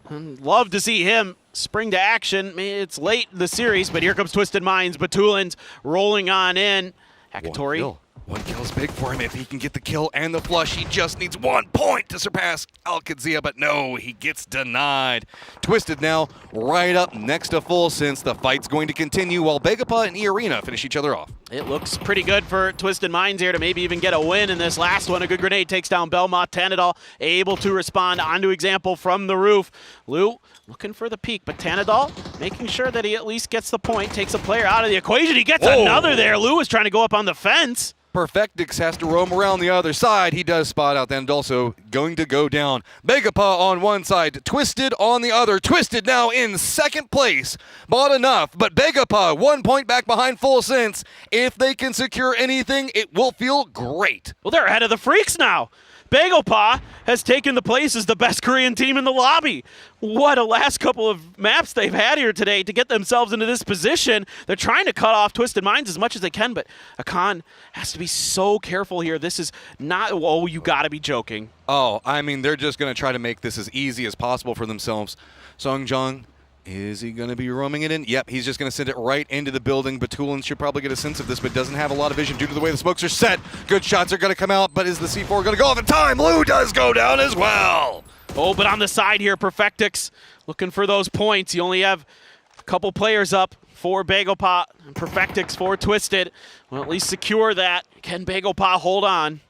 [SPEAKER 21] Love to see him spring to action. It's late in the series, but here comes Twisted Minds. Batulins rolling on in. Hakatori
[SPEAKER 9] One kill is big for him. If he can get the kill and the flush, he just needs 1 point to surpass Alcadzia, but no, he gets denied. Twisted now right up next to Full Sense. The fight's going to continue while Begapa and E-Arena finish each other off.
[SPEAKER 21] It looks pretty good for Twisted Minds here to maybe even get a win in this last one. A good grenade takes down Belmont. Tanadol able to respond onto example from the roof. Lou looking for the peak, but Tanadol making sure that he at least gets the point, takes a player out of the equation. He gets another there. Lou is trying to go up on the fence.
[SPEAKER 9] Perfectix has to roam around the other side. He does spot out and also going to go down. Begapa on one side, Twisted on the other. Twisted now in second place. Bought enough, but Begapa 1 point back behind Full Sense. If they can secure anything, it will feel great.
[SPEAKER 21] Well, they're ahead of the Freaks now. Begapa has taken the place as the best Korean team in the lobby. What a last couple of maps they've had here today to get themselves into this position. They're trying to cut off Twisted Minds as much as they can, but Akan has to be so careful here. This is not, oh, you gotta be joking.
[SPEAKER 9] Oh, I mean, they're just going to try to make this as easy as possible for themselves. Songjong, is he going to be roaming it in? Yep, he's just going to send it right into the building. Batulin should probably get a sense of this, but doesn't have a lot of vision due to the way the smokes are set. Good shots are going to come out, but is the C4 going to go off in time? Lou does go down as well.
[SPEAKER 21] Oh, but on the side here, Perfectix looking for those points. You only have a couple players up for Begapa and Perfectix for Twisted. Well, at least secure that. Can Begapa hold on?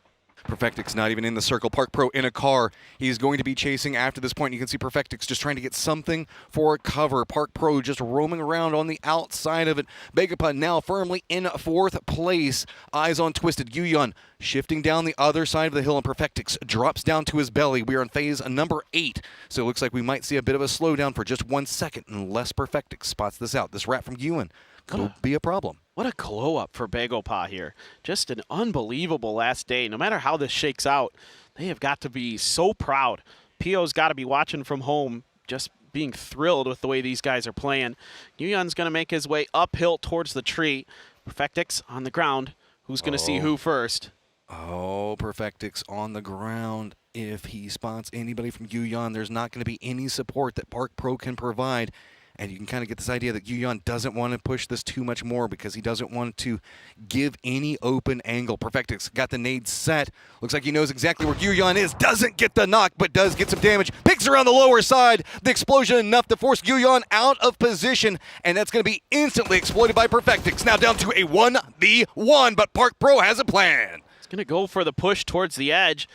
[SPEAKER 9] Perfectix not even in the circle. Park Pro in a car. He's going to be chasing after this point. You can see Perfectix just trying to get something for a cover. Park Pro just roaming around on the outside of it. Begapa now firmly in fourth place. Eyes on Twisted. Yuyeon shifting down the other side of the hill, and Perfectix drops down to his belly. We are in phase number 8, so it looks like we might see a bit of a slowdown for just 1 second unless Perfectix spots this out. This rat from Yuan could be a problem.
[SPEAKER 21] What a glow up for Begapa here. Just an unbelievable last day. No matter how this shakes out, they have got to be so proud. Pio's got to be watching from home, just being thrilled with the way these guys are playing. Yuyeon's going to make his way uphill towards the tree. Perfectix on the ground. Who's going to see who first?
[SPEAKER 9] Oh, Perfectix on the ground. If he spots anybody from Yuyeon, there's not going to be any support that Park Pro can provide. And you can kind of get this idea that Yuyeon doesn't want to push this too much more because he doesn't want to give any open angle. Perfectix got the nade set. Looks like he knows exactly where Yuyeon is. Doesn't get the knock, but does get some damage. Picks around the lower side. The explosion enough to force Yuyeon out of position. And that's going to be instantly exploited by Perfectix. Now down to a 1v1, but Park Pro has a plan.
[SPEAKER 21] He's going to go for the push towards the edge.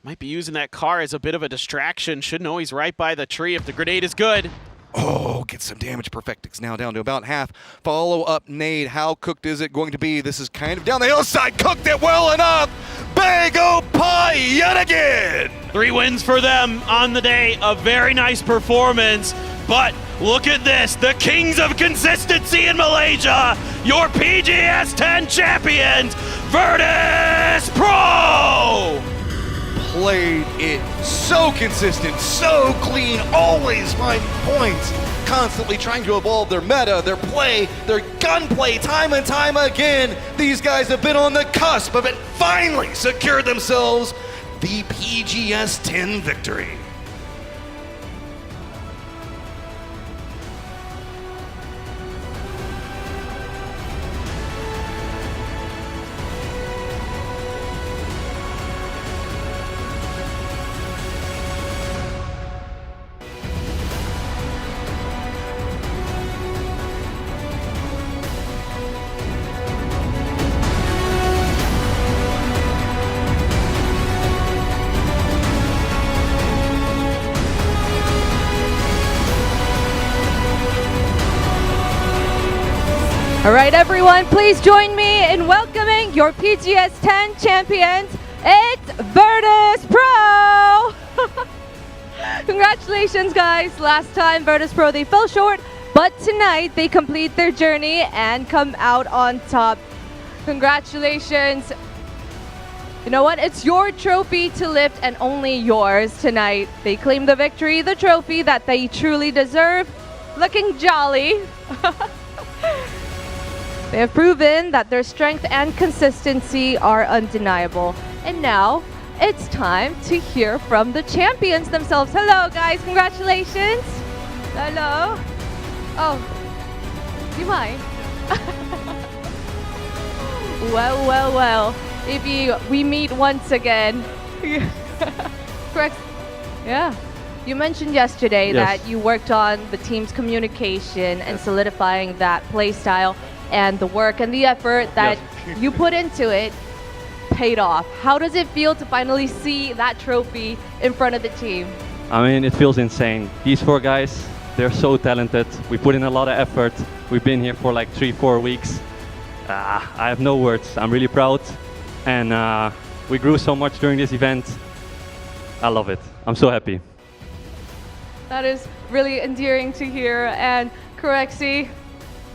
[SPEAKER 21] Might be using that car as a bit of a distraction. Should know he's right by the tree if the grenade is good.
[SPEAKER 9] Oh, gets some damage. Perfectix now down to about half. Follow-up nade. How cooked is it going to be? This is kind of down the hillside. Cooked it well enough. Begapa yet again.
[SPEAKER 21] 3 wins for them on the day. A very nice performance. But look at this. The kings of consistency in Malaysia. Your PGS 10 champions, Virtus Pro.
[SPEAKER 9] Played it so consistent, so clean, always finding points, constantly trying to evolve their meta, their play, their gunplay time and time again. These guys have been on the cusp of it, finally secured themselves the PGS 10 victory.
[SPEAKER 12] All right, everyone, please join me in welcoming your PGS 10 champions. It's Virtus Pro! Congratulations, guys. Last time, Virtus Pro, they fell short, but tonight they complete their journey and come out on top. Congratulations. You know what? It's your trophy to lift and only yours tonight. They claim the victory, the trophy that they truly deserve. Looking jolly. They have proven that their strength and consistency are undeniable. And now, it's time to hear from the champions themselves. Hello, guys. Congratulations. Hello. Oh, do you mind? Well. we meet once again. Correct. Yeah. You mentioned yesterday that you worked on the team's communication and solidifying that play style, and the work and the effort that you put into it paid off. How does it feel to finally see that trophy in front of the team?
[SPEAKER 7] I mean, it feels insane. These 4 guys, they're so talented. We put in a lot of effort. We've been here for like 3-4 weeks. I have no words. I'm really proud. And we grew so much during this event. I love it. I'm so happy.
[SPEAKER 12] That is really endearing to hear. And Corexi,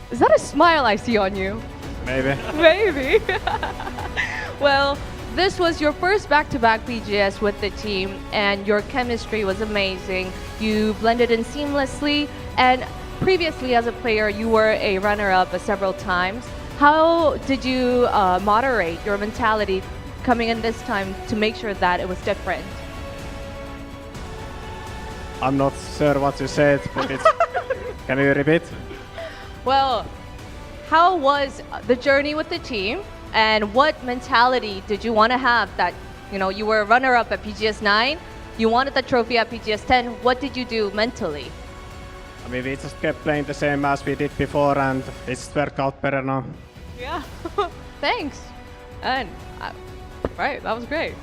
[SPEAKER 12] is that a smile I see on you?
[SPEAKER 10] Maybe.
[SPEAKER 12] Maybe. Well, this was your first back-to-back PGS with the team, and your chemistry was amazing. You blended in seamlessly, and previously as a player, you were a runner-up several times. How did you moderate your mentality coming in this time to make sure that it was different?
[SPEAKER 10] I'm not sure what you said, but it's... Can you repeat?
[SPEAKER 12] Well, how was the journey with the team, and what mentality did you want to have that, you know, you were a runner-up at PGS 9, you wanted the trophy at PGS 10, what did you do mentally?
[SPEAKER 10] I mean, we just kept playing the same as we did before, and it's worked out better now.
[SPEAKER 12] Yeah, thanks. And, right, that was great.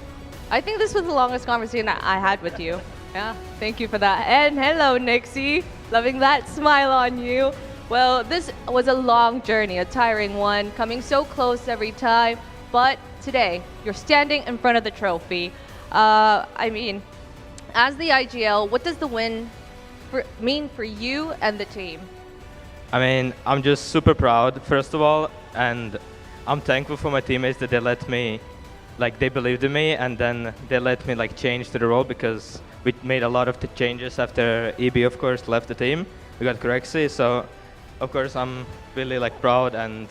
[SPEAKER 12] I think this was the longest conversation that I had with you. Yeah, thank you for that. And hello, Nixie. Loving that smile on you. Well, this was a long journey, a tiring one, coming so close every time. But today, you're standing in front of the trophy. I mean, as the IGL, what does the win mean for you and the team?
[SPEAKER 1] I mean, I'm just super proud, first of all, and I'm thankful for my teammates that they let me, like, they believed in me, and then they let me, like, change to the role, because we made a lot of the changes after EB, of course, left the team. We got Corexi, so of course I'm really, like, proud, and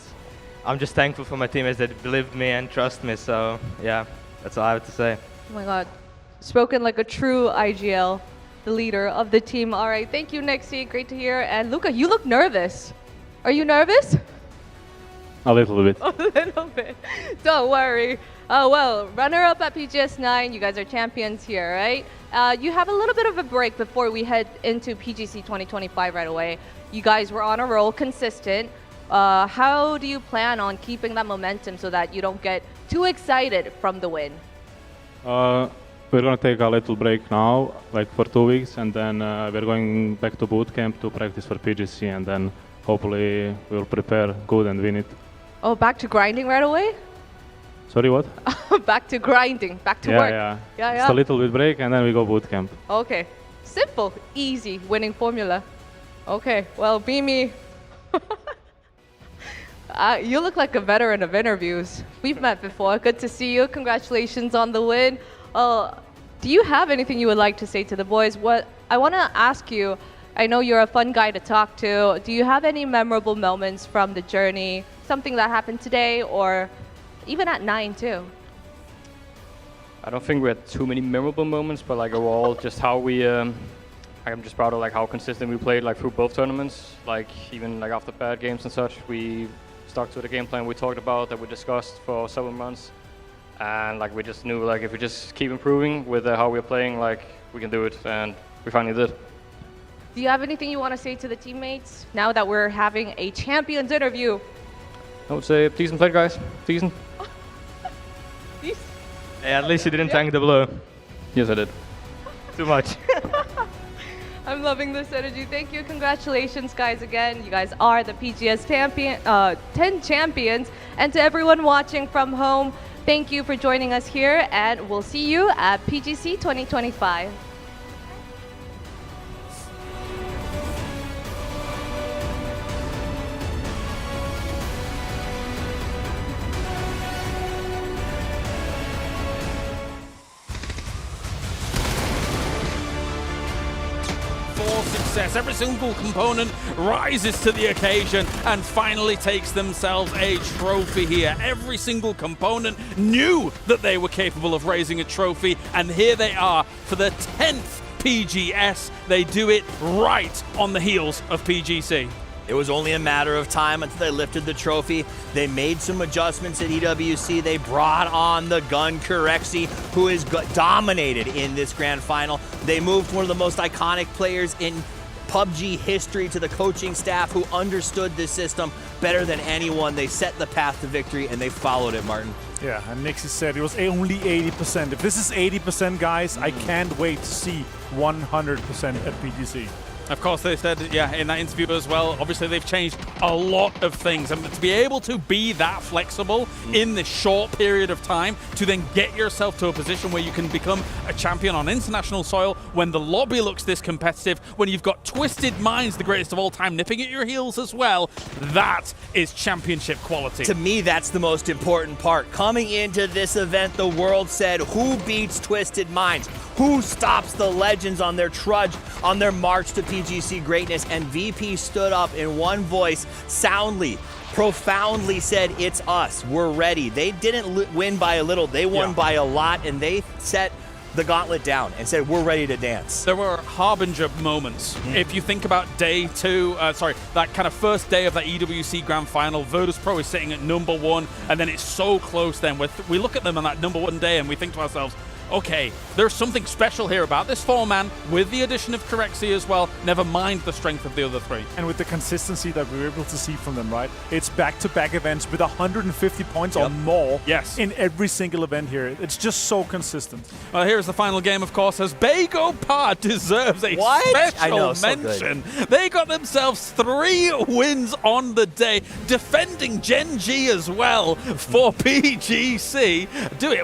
[SPEAKER 1] I'm just thankful for my teammates that believed me and trust me. So yeah, that's all I have to say.
[SPEAKER 12] Oh my God, spoken like a true IGL, the leader of the team. All right, thank you, Nixie. Great to hear. And Luca, you look nervous. Are you nervous?
[SPEAKER 7] A little bit.
[SPEAKER 12] A little bit. Don't worry. Well, runner-up at PGS 9. You guys are champions here, right? You have a little bit of a break before we head into PGC 2025 right away. You guys were on a roll, consistent. How do you plan on keeping that momentum so that you don't get too excited from the win?
[SPEAKER 7] We're going to take a little break now, like for 2 weeks, and then we're going back to boot camp to practice for PGC, and then hopefully we'll prepare good and win it.
[SPEAKER 12] Oh, back to grinding right away?
[SPEAKER 7] Sorry, what?
[SPEAKER 12] Back to grinding, back to work.
[SPEAKER 7] Yeah. Just a little bit break, and then we go boot camp.
[SPEAKER 12] Okay, simple, easy, winning formula. Okay, well, Beamy, you look like a veteran of interviews. We've met before. Good to see you. Congratulations on the win. Do you have anything you would like to say to the boys? What I want to ask you, I know you're a fun guy to talk to. Do you have any memorable moments from the journey? Something that happened today, or even at 9 too?
[SPEAKER 3] I don't think we had too many memorable moments, but like overall, just how we. I'm just proud of like how consistent we played like through both tournaments. Like even like after bad games and such, we stuck to the game plan we talked about, that we discussed for several months, and like we just knew like if we just keep improving with how we're playing, like we can do it, and we finally did.
[SPEAKER 12] Do you have anything you want to say to the teammates now that we're having a champions interview?
[SPEAKER 3] I would say decent play, guys. Decent.
[SPEAKER 1] Hey, at least you didn't tank the blue.
[SPEAKER 3] Yes, I did.
[SPEAKER 1] Too much.
[SPEAKER 12] I'm loving this energy. Thank you. Congratulations, guys, again. You guys are the PGS 10 champions. And to everyone watching from home, thank you for joining us here, and we'll see you at PGC 2025.
[SPEAKER 4] Success. Every single component rises to the occasion and finally takes themselves a trophy here. Every single component knew that they were capable of raising a trophy, and here they are for the 10th PGS. They do it right on the heels of PGC.
[SPEAKER 5] It was only a matter of time until they lifted the trophy. They made some adjustments at EWC. They brought on the gun Corexi, who is dominated in this grand final. They moved one of the most iconic players in PUBG history to the coaching staff who understood this system better than anyone. They set the path to victory and they followed it, Martin.
[SPEAKER 10] Yeah, and Nixie said it was only 80%. If this is 80%, guys, I can't wait to see 100% at PGC.
[SPEAKER 4] Of course, they said, yeah, in that interview as well, obviously they've changed a lot of things. And to be able to be that flexible in this short period of time to then get yourself to a position where you can become a champion on international soil when the lobby looks this competitive, when you've got Twisted Minds, the greatest of all time, nipping at your heels as well, that is championship quality.
[SPEAKER 5] To me, that's the most important part. Coming into this event, the world said, who beats Twisted Minds? Who stops the legends on their trudge, on their march to PGC greatness? And VP stood up in one voice, soundly, profoundly said, it's us, we're ready. They didn't win by a little, they won by a lot, and they set the gauntlet down and said, we're ready to dance.
[SPEAKER 4] There were harbinger moments. If you think about that kind of first day of that EWC Grand Final, Virtus.pro is sitting at #1, and then it's so close then. We look at them on that #1 day and we think to ourselves, okay, there's something special here about this 4-man with the addition of Corexi as well, never mind the strength of the other 3.
[SPEAKER 10] And with the consistency that we were able to see from them, right? It's back-to-back events with 150 points or more in every single event here. It's just so consistent.
[SPEAKER 4] Well, here's the final game, of course, as Begopar deserves a special mention. They got themselves 3 wins on the day, defending Gen G as well for PGC.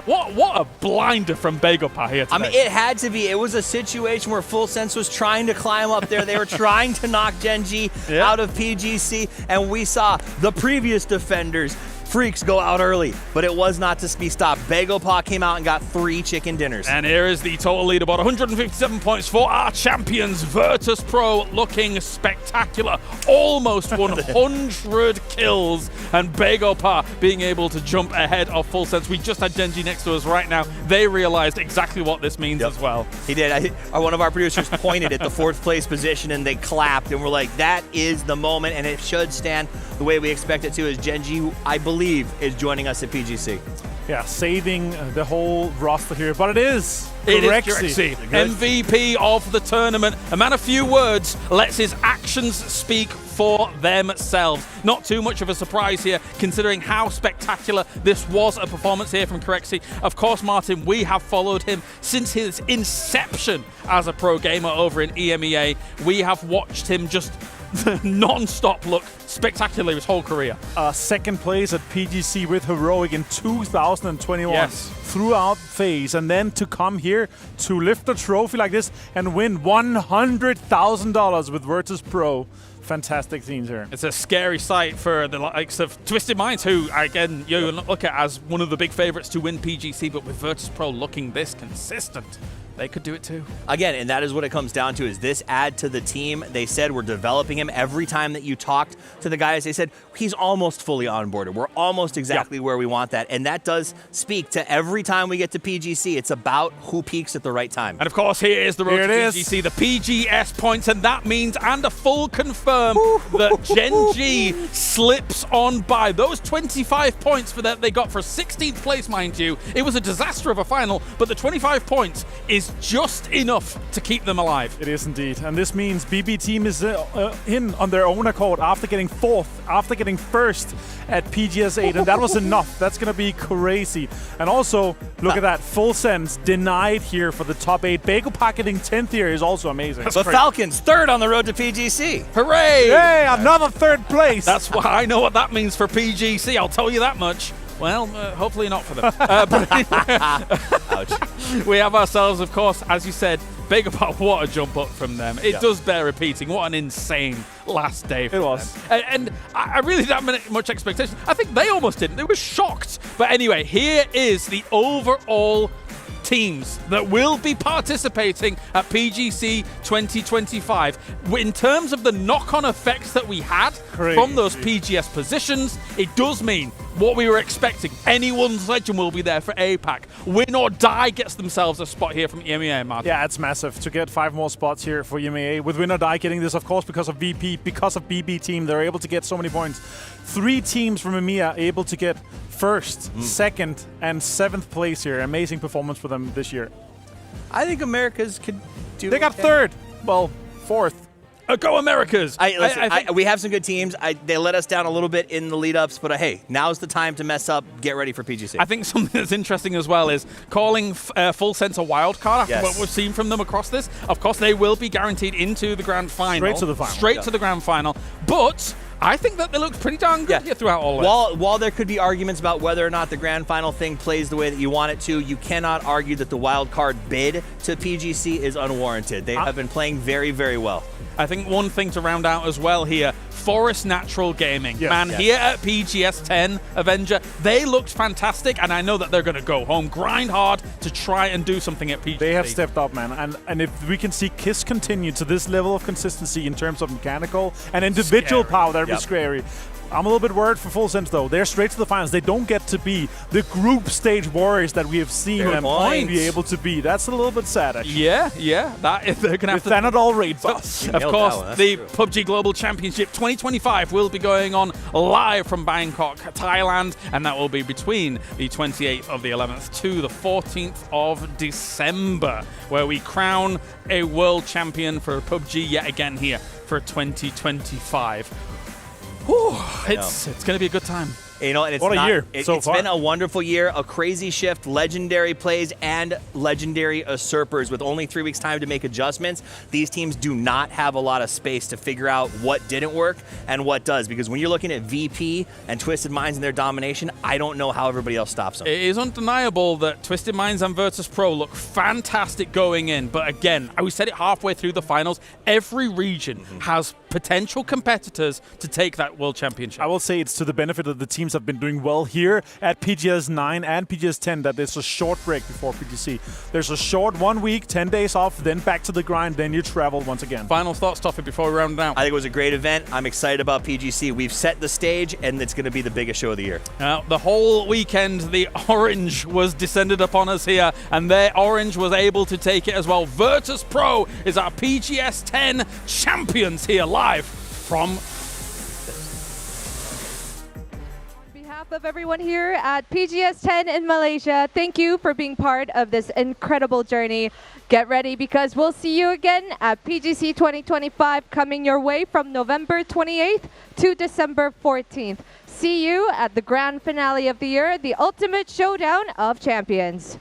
[SPEAKER 4] What a blinder from Begopar here today.
[SPEAKER 5] I mean, it had to be. It was a situation where Full Sense was trying to climb up there. They were trying to knock Gen G out of PGC, and we saw the previous defenders, Freaks, go out early, but it was not to be stopped. Begopar came out and got 3 chicken dinners.
[SPEAKER 4] And here is the total leaderboard, 157 points for our champions. Virtus.pro looking spectacular, almost 100 kills, and Begopar being able to jump ahead of Full Sense. We just had Genji next to us right now. They realized exactly what this means as well.
[SPEAKER 5] He did. One of our producers pointed at the 4th place position and they clapped, and we're like, that is the moment, and it should stand the way we expect it to, as Genji, I believe, is joining us at PGC.
[SPEAKER 10] Yeah, saving the whole roster here, but it is
[SPEAKER 4] Corexi. MVP of the tournament. A man of few words lets his actions speak for themselves. Not too much of a surprise here, considering how spectacular this was a performance here from Corexi. Of course, Martin, we have followed him since his inception as a pro gamer over in EMEA. We have watched him just non-stop look spectacular his whole career.
[SPEAKER 10] 2nd place at PGC with Heroic in 2021.
[SPEAKER 4] Yes.
[SPEAKER 10] Throughout phase, and then to come here to lift a trophy like this and win $100,000 with Virtus.pro. Fantastic teams here.
[SPEAKER 4] It's a scary sight for the likes of Twisted Minds, who, again, you look at as one of the big favorites to win PGC, but with Virtus.pro looking this consistent, they could do it too.
[SPEAKER 5] Again, and that is what it comes down to, is this add to the team. They said we're developing him. Every time that you talked to the guys, they said he's almost fully onboarded. We're almost exactly where we want that. And that does speak to every time we get to PGC, it's about who peaks at the right time.
[SPEAKER 4] And of course, here is the road to PGC, the PGS points, and that means, and a full confirm, that Gen G slips on by. Those 25 points for that they got for 16th place, mind you. It was a disaster of a final, but the 25 points is just enough to keep them alive.
[SPEAKER 10] It is indeed, and this means BB team is in on their own accord after getting 4th, after getting 1st at PGS 8, and that was enough. That's gonna be crazy. And also, look at that, Full Sense denied here for the top 8. Begopar getting 10th here is also amazing.
[SPEAKER 5] The Falcons 3rd on the road to PGC.
[SPEAKER 4] Hooray!
[SPEAKER 10] Hey, another 3rd place.
[SPEAKER 4] That's why I know what that means for PGC. I'll tell you that much. Well, hopefully not for them. Ouch. We have ourselves, of course, as you said, Begopar, what a jump up from them. It does bear repeating. What an insane last day for them. And I really didn't much expectation. I think they almost didn't. They were shocked. But anyway, here is the overall teams that will be participating at PGC 2025. In terms of the knock-on effects that we had from those PGS positions, it does mean what we were expecting. Anyone's legend will be there for APAC. Win or die gets themselves a spot here from EMEA, Martin.
[SPEAKER 10] Yeah, it's massive to get 5 more spots here for EMEA. With win or die getting this, of course, because of VP, because of BB team, they're able to get so many points. 3 teams from EMEA able to get first, second, and 7th place here. Amazing performance for them this year.
[SPEAKER 5] I think Americas could do.
[SPEAKER 10] They got 3rd. Well, 4th.
[SPEAKER 4] Go Americas!
[SPEAKER 5] We have some good teams. They let us down a little bit in the lead-ups, but hey, now's the time to mess up. Get ready for PGC.
[SPEAKER 4] I think something that's interesting as well is calling Full Sense a wild card after what we've seen from them across this. Of course, they will be guaranteed into the grand final.
[SPEAKER 10] Straight to the final.
[SPEAKER 4] Straight to the grand final. But I think that they looked pretty darn good here throughout all of it.
[SPEAKER 5] While there could be arguments about whether or not the grand final thing plays the way that you want it to, you cannot argue that the wild card bid to PGC is unwarranted. They have been playing very, very well.
[SPEAKER 4] I think one thing to round out as well here, Forest Natural Gaming. Here at PGS 10 Avenger, they looked fantastic, and I know that they're going to go home, grind hard to try and do something at PGC.
[SPEAKER 10] They have stepped up, man. And if we can see KISS continue to this level of consistency in terms of mechanical and individual power, that would be scary. I'm a little bit worried for Full Sense, though. They're straight to the finals. They don't get to be the group stage warriors that we have seen them be able to be. That's a little bit sad, actually.
[SPEAKER 4] Yeah. That if they're going to have to...
[SPEAKER 10] They're not all raid boss.
[SPEAKER 4] Of course, the PUBG Global Championship 2025 will be going on live from Bangkok, Thailand, and that will be between the 28th of the 11th to the 14th of December, where we crown a world champion for PUBG yet again here for 2025. Whew, it's going to be a good time.
[SPEAKER 5] You know, and it's
[SPEAKER 10] what a year so
[SPEAKER 5] it's
[SPEAKER 10] far.
[SPEAKER 5] been a wonderful year, a crazy shift, legendary plays and legendary usurpers with only 3 weeks time to make adjustments. These teams do not have a lot of space to figure out what didn't work and what does, because when you're looking at VP and Twisted Minds and their domination, I don't know how everybody else stops them.
[SPEAKER 4] It is undeniable that Twisted Minds and Virtus Pro look fantastic going in, but again, we said it halfway through the finals, every region has potential competitors to take that world championship.
[SPEAKER 10] I will say it's to the benefit of the teams have been doing well here at PGS 9 and PGS 10 that there's a short break before PGC. There's a short 1 week, 10 days off, then back to the grind, then you travel once again.
[SPEAKER 4] Final thoughts, Toffee, before we round it down.
[SPEAKER 5] I think it was a great event. I'm excited about PGC. We've set the stage, and it's going to be the biggest show of the year.
[SPEAKER 4] The whole weekend, the orange was descended upon us here, and their orange was able to take it as well. Virtus Pro is our PGS 10 champions here live from
[SPEAKER 12] Of everyone here at PGS 10 in Malaysia, thank you for being part of this incredible journey. Get ready, because we'll see you again at PGC 2025 coming your way from November 28th to December 14th. See you at the grand finale of the year, the ultimate showdown of champions.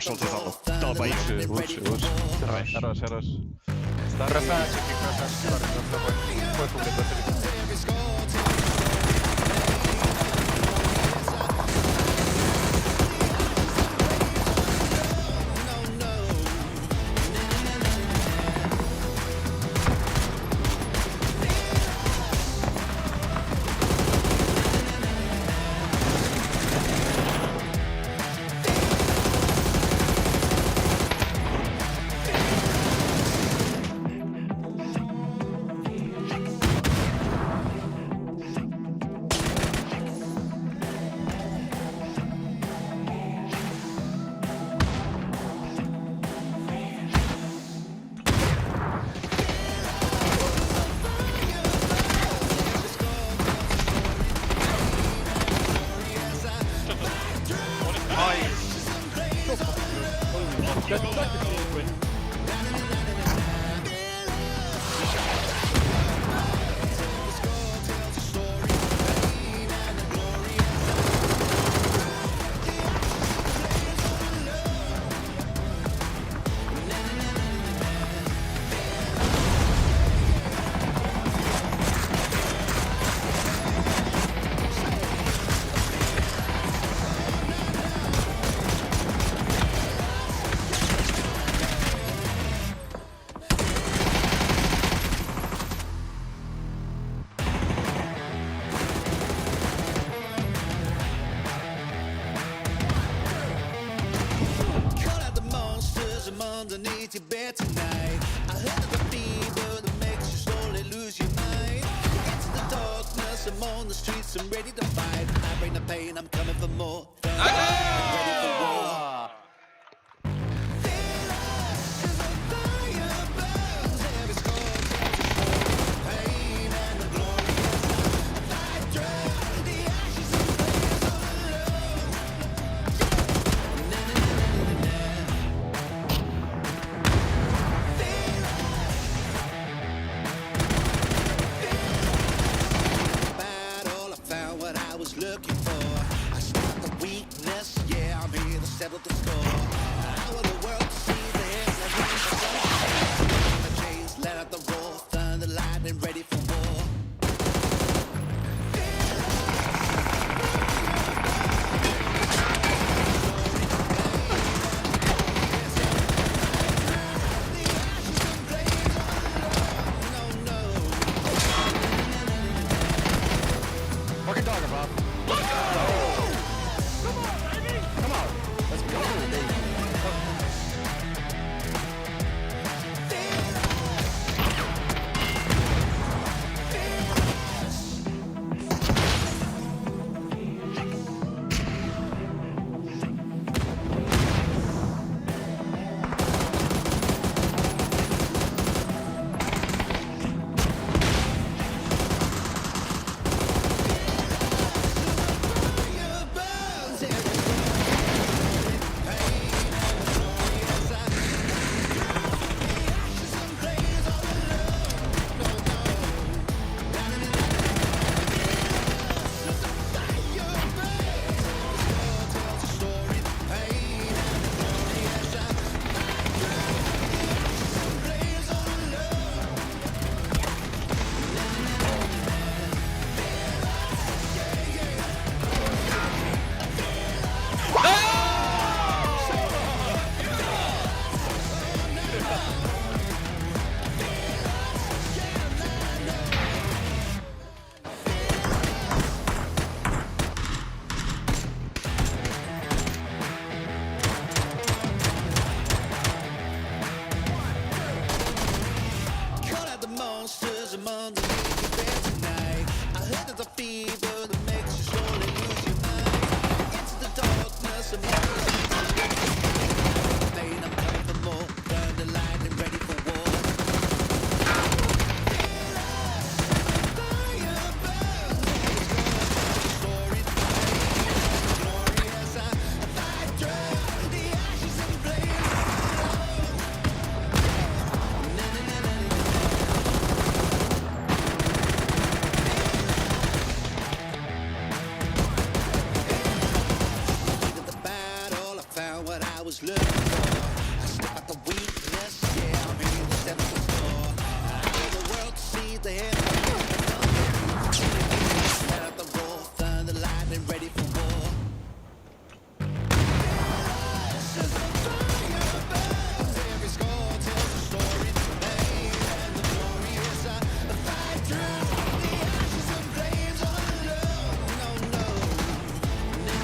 [SPEAKER 8] Casualties on the double. Хорош.
[SPEAKER 17] Красавчик, Твой публика.
[SPEAKER 23] Underneath your bed tonight, I heard of a fever that makes you slowly lose your mind. Into the darkness, I'm on the streets, I'm ready to fight. I bring the pain, I'm coming for more. I'm ready for war. Looking for, I stopped the weakness, yeah, I'm here I step out the weakness, yeah, I'm here to step to the floor. I need the world to see the head. Set up the roar, thunder, lightning, ready for war. This is a fire burns, every score tells a story to pain. And the glory is a fight through the ashes and flames on the low. No,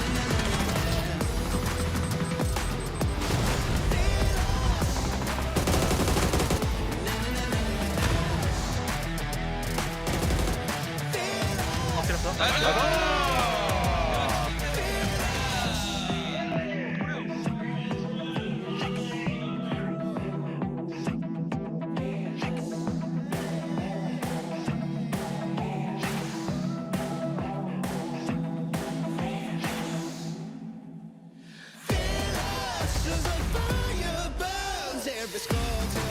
[SPEAKER 23] this is a fire burns, every score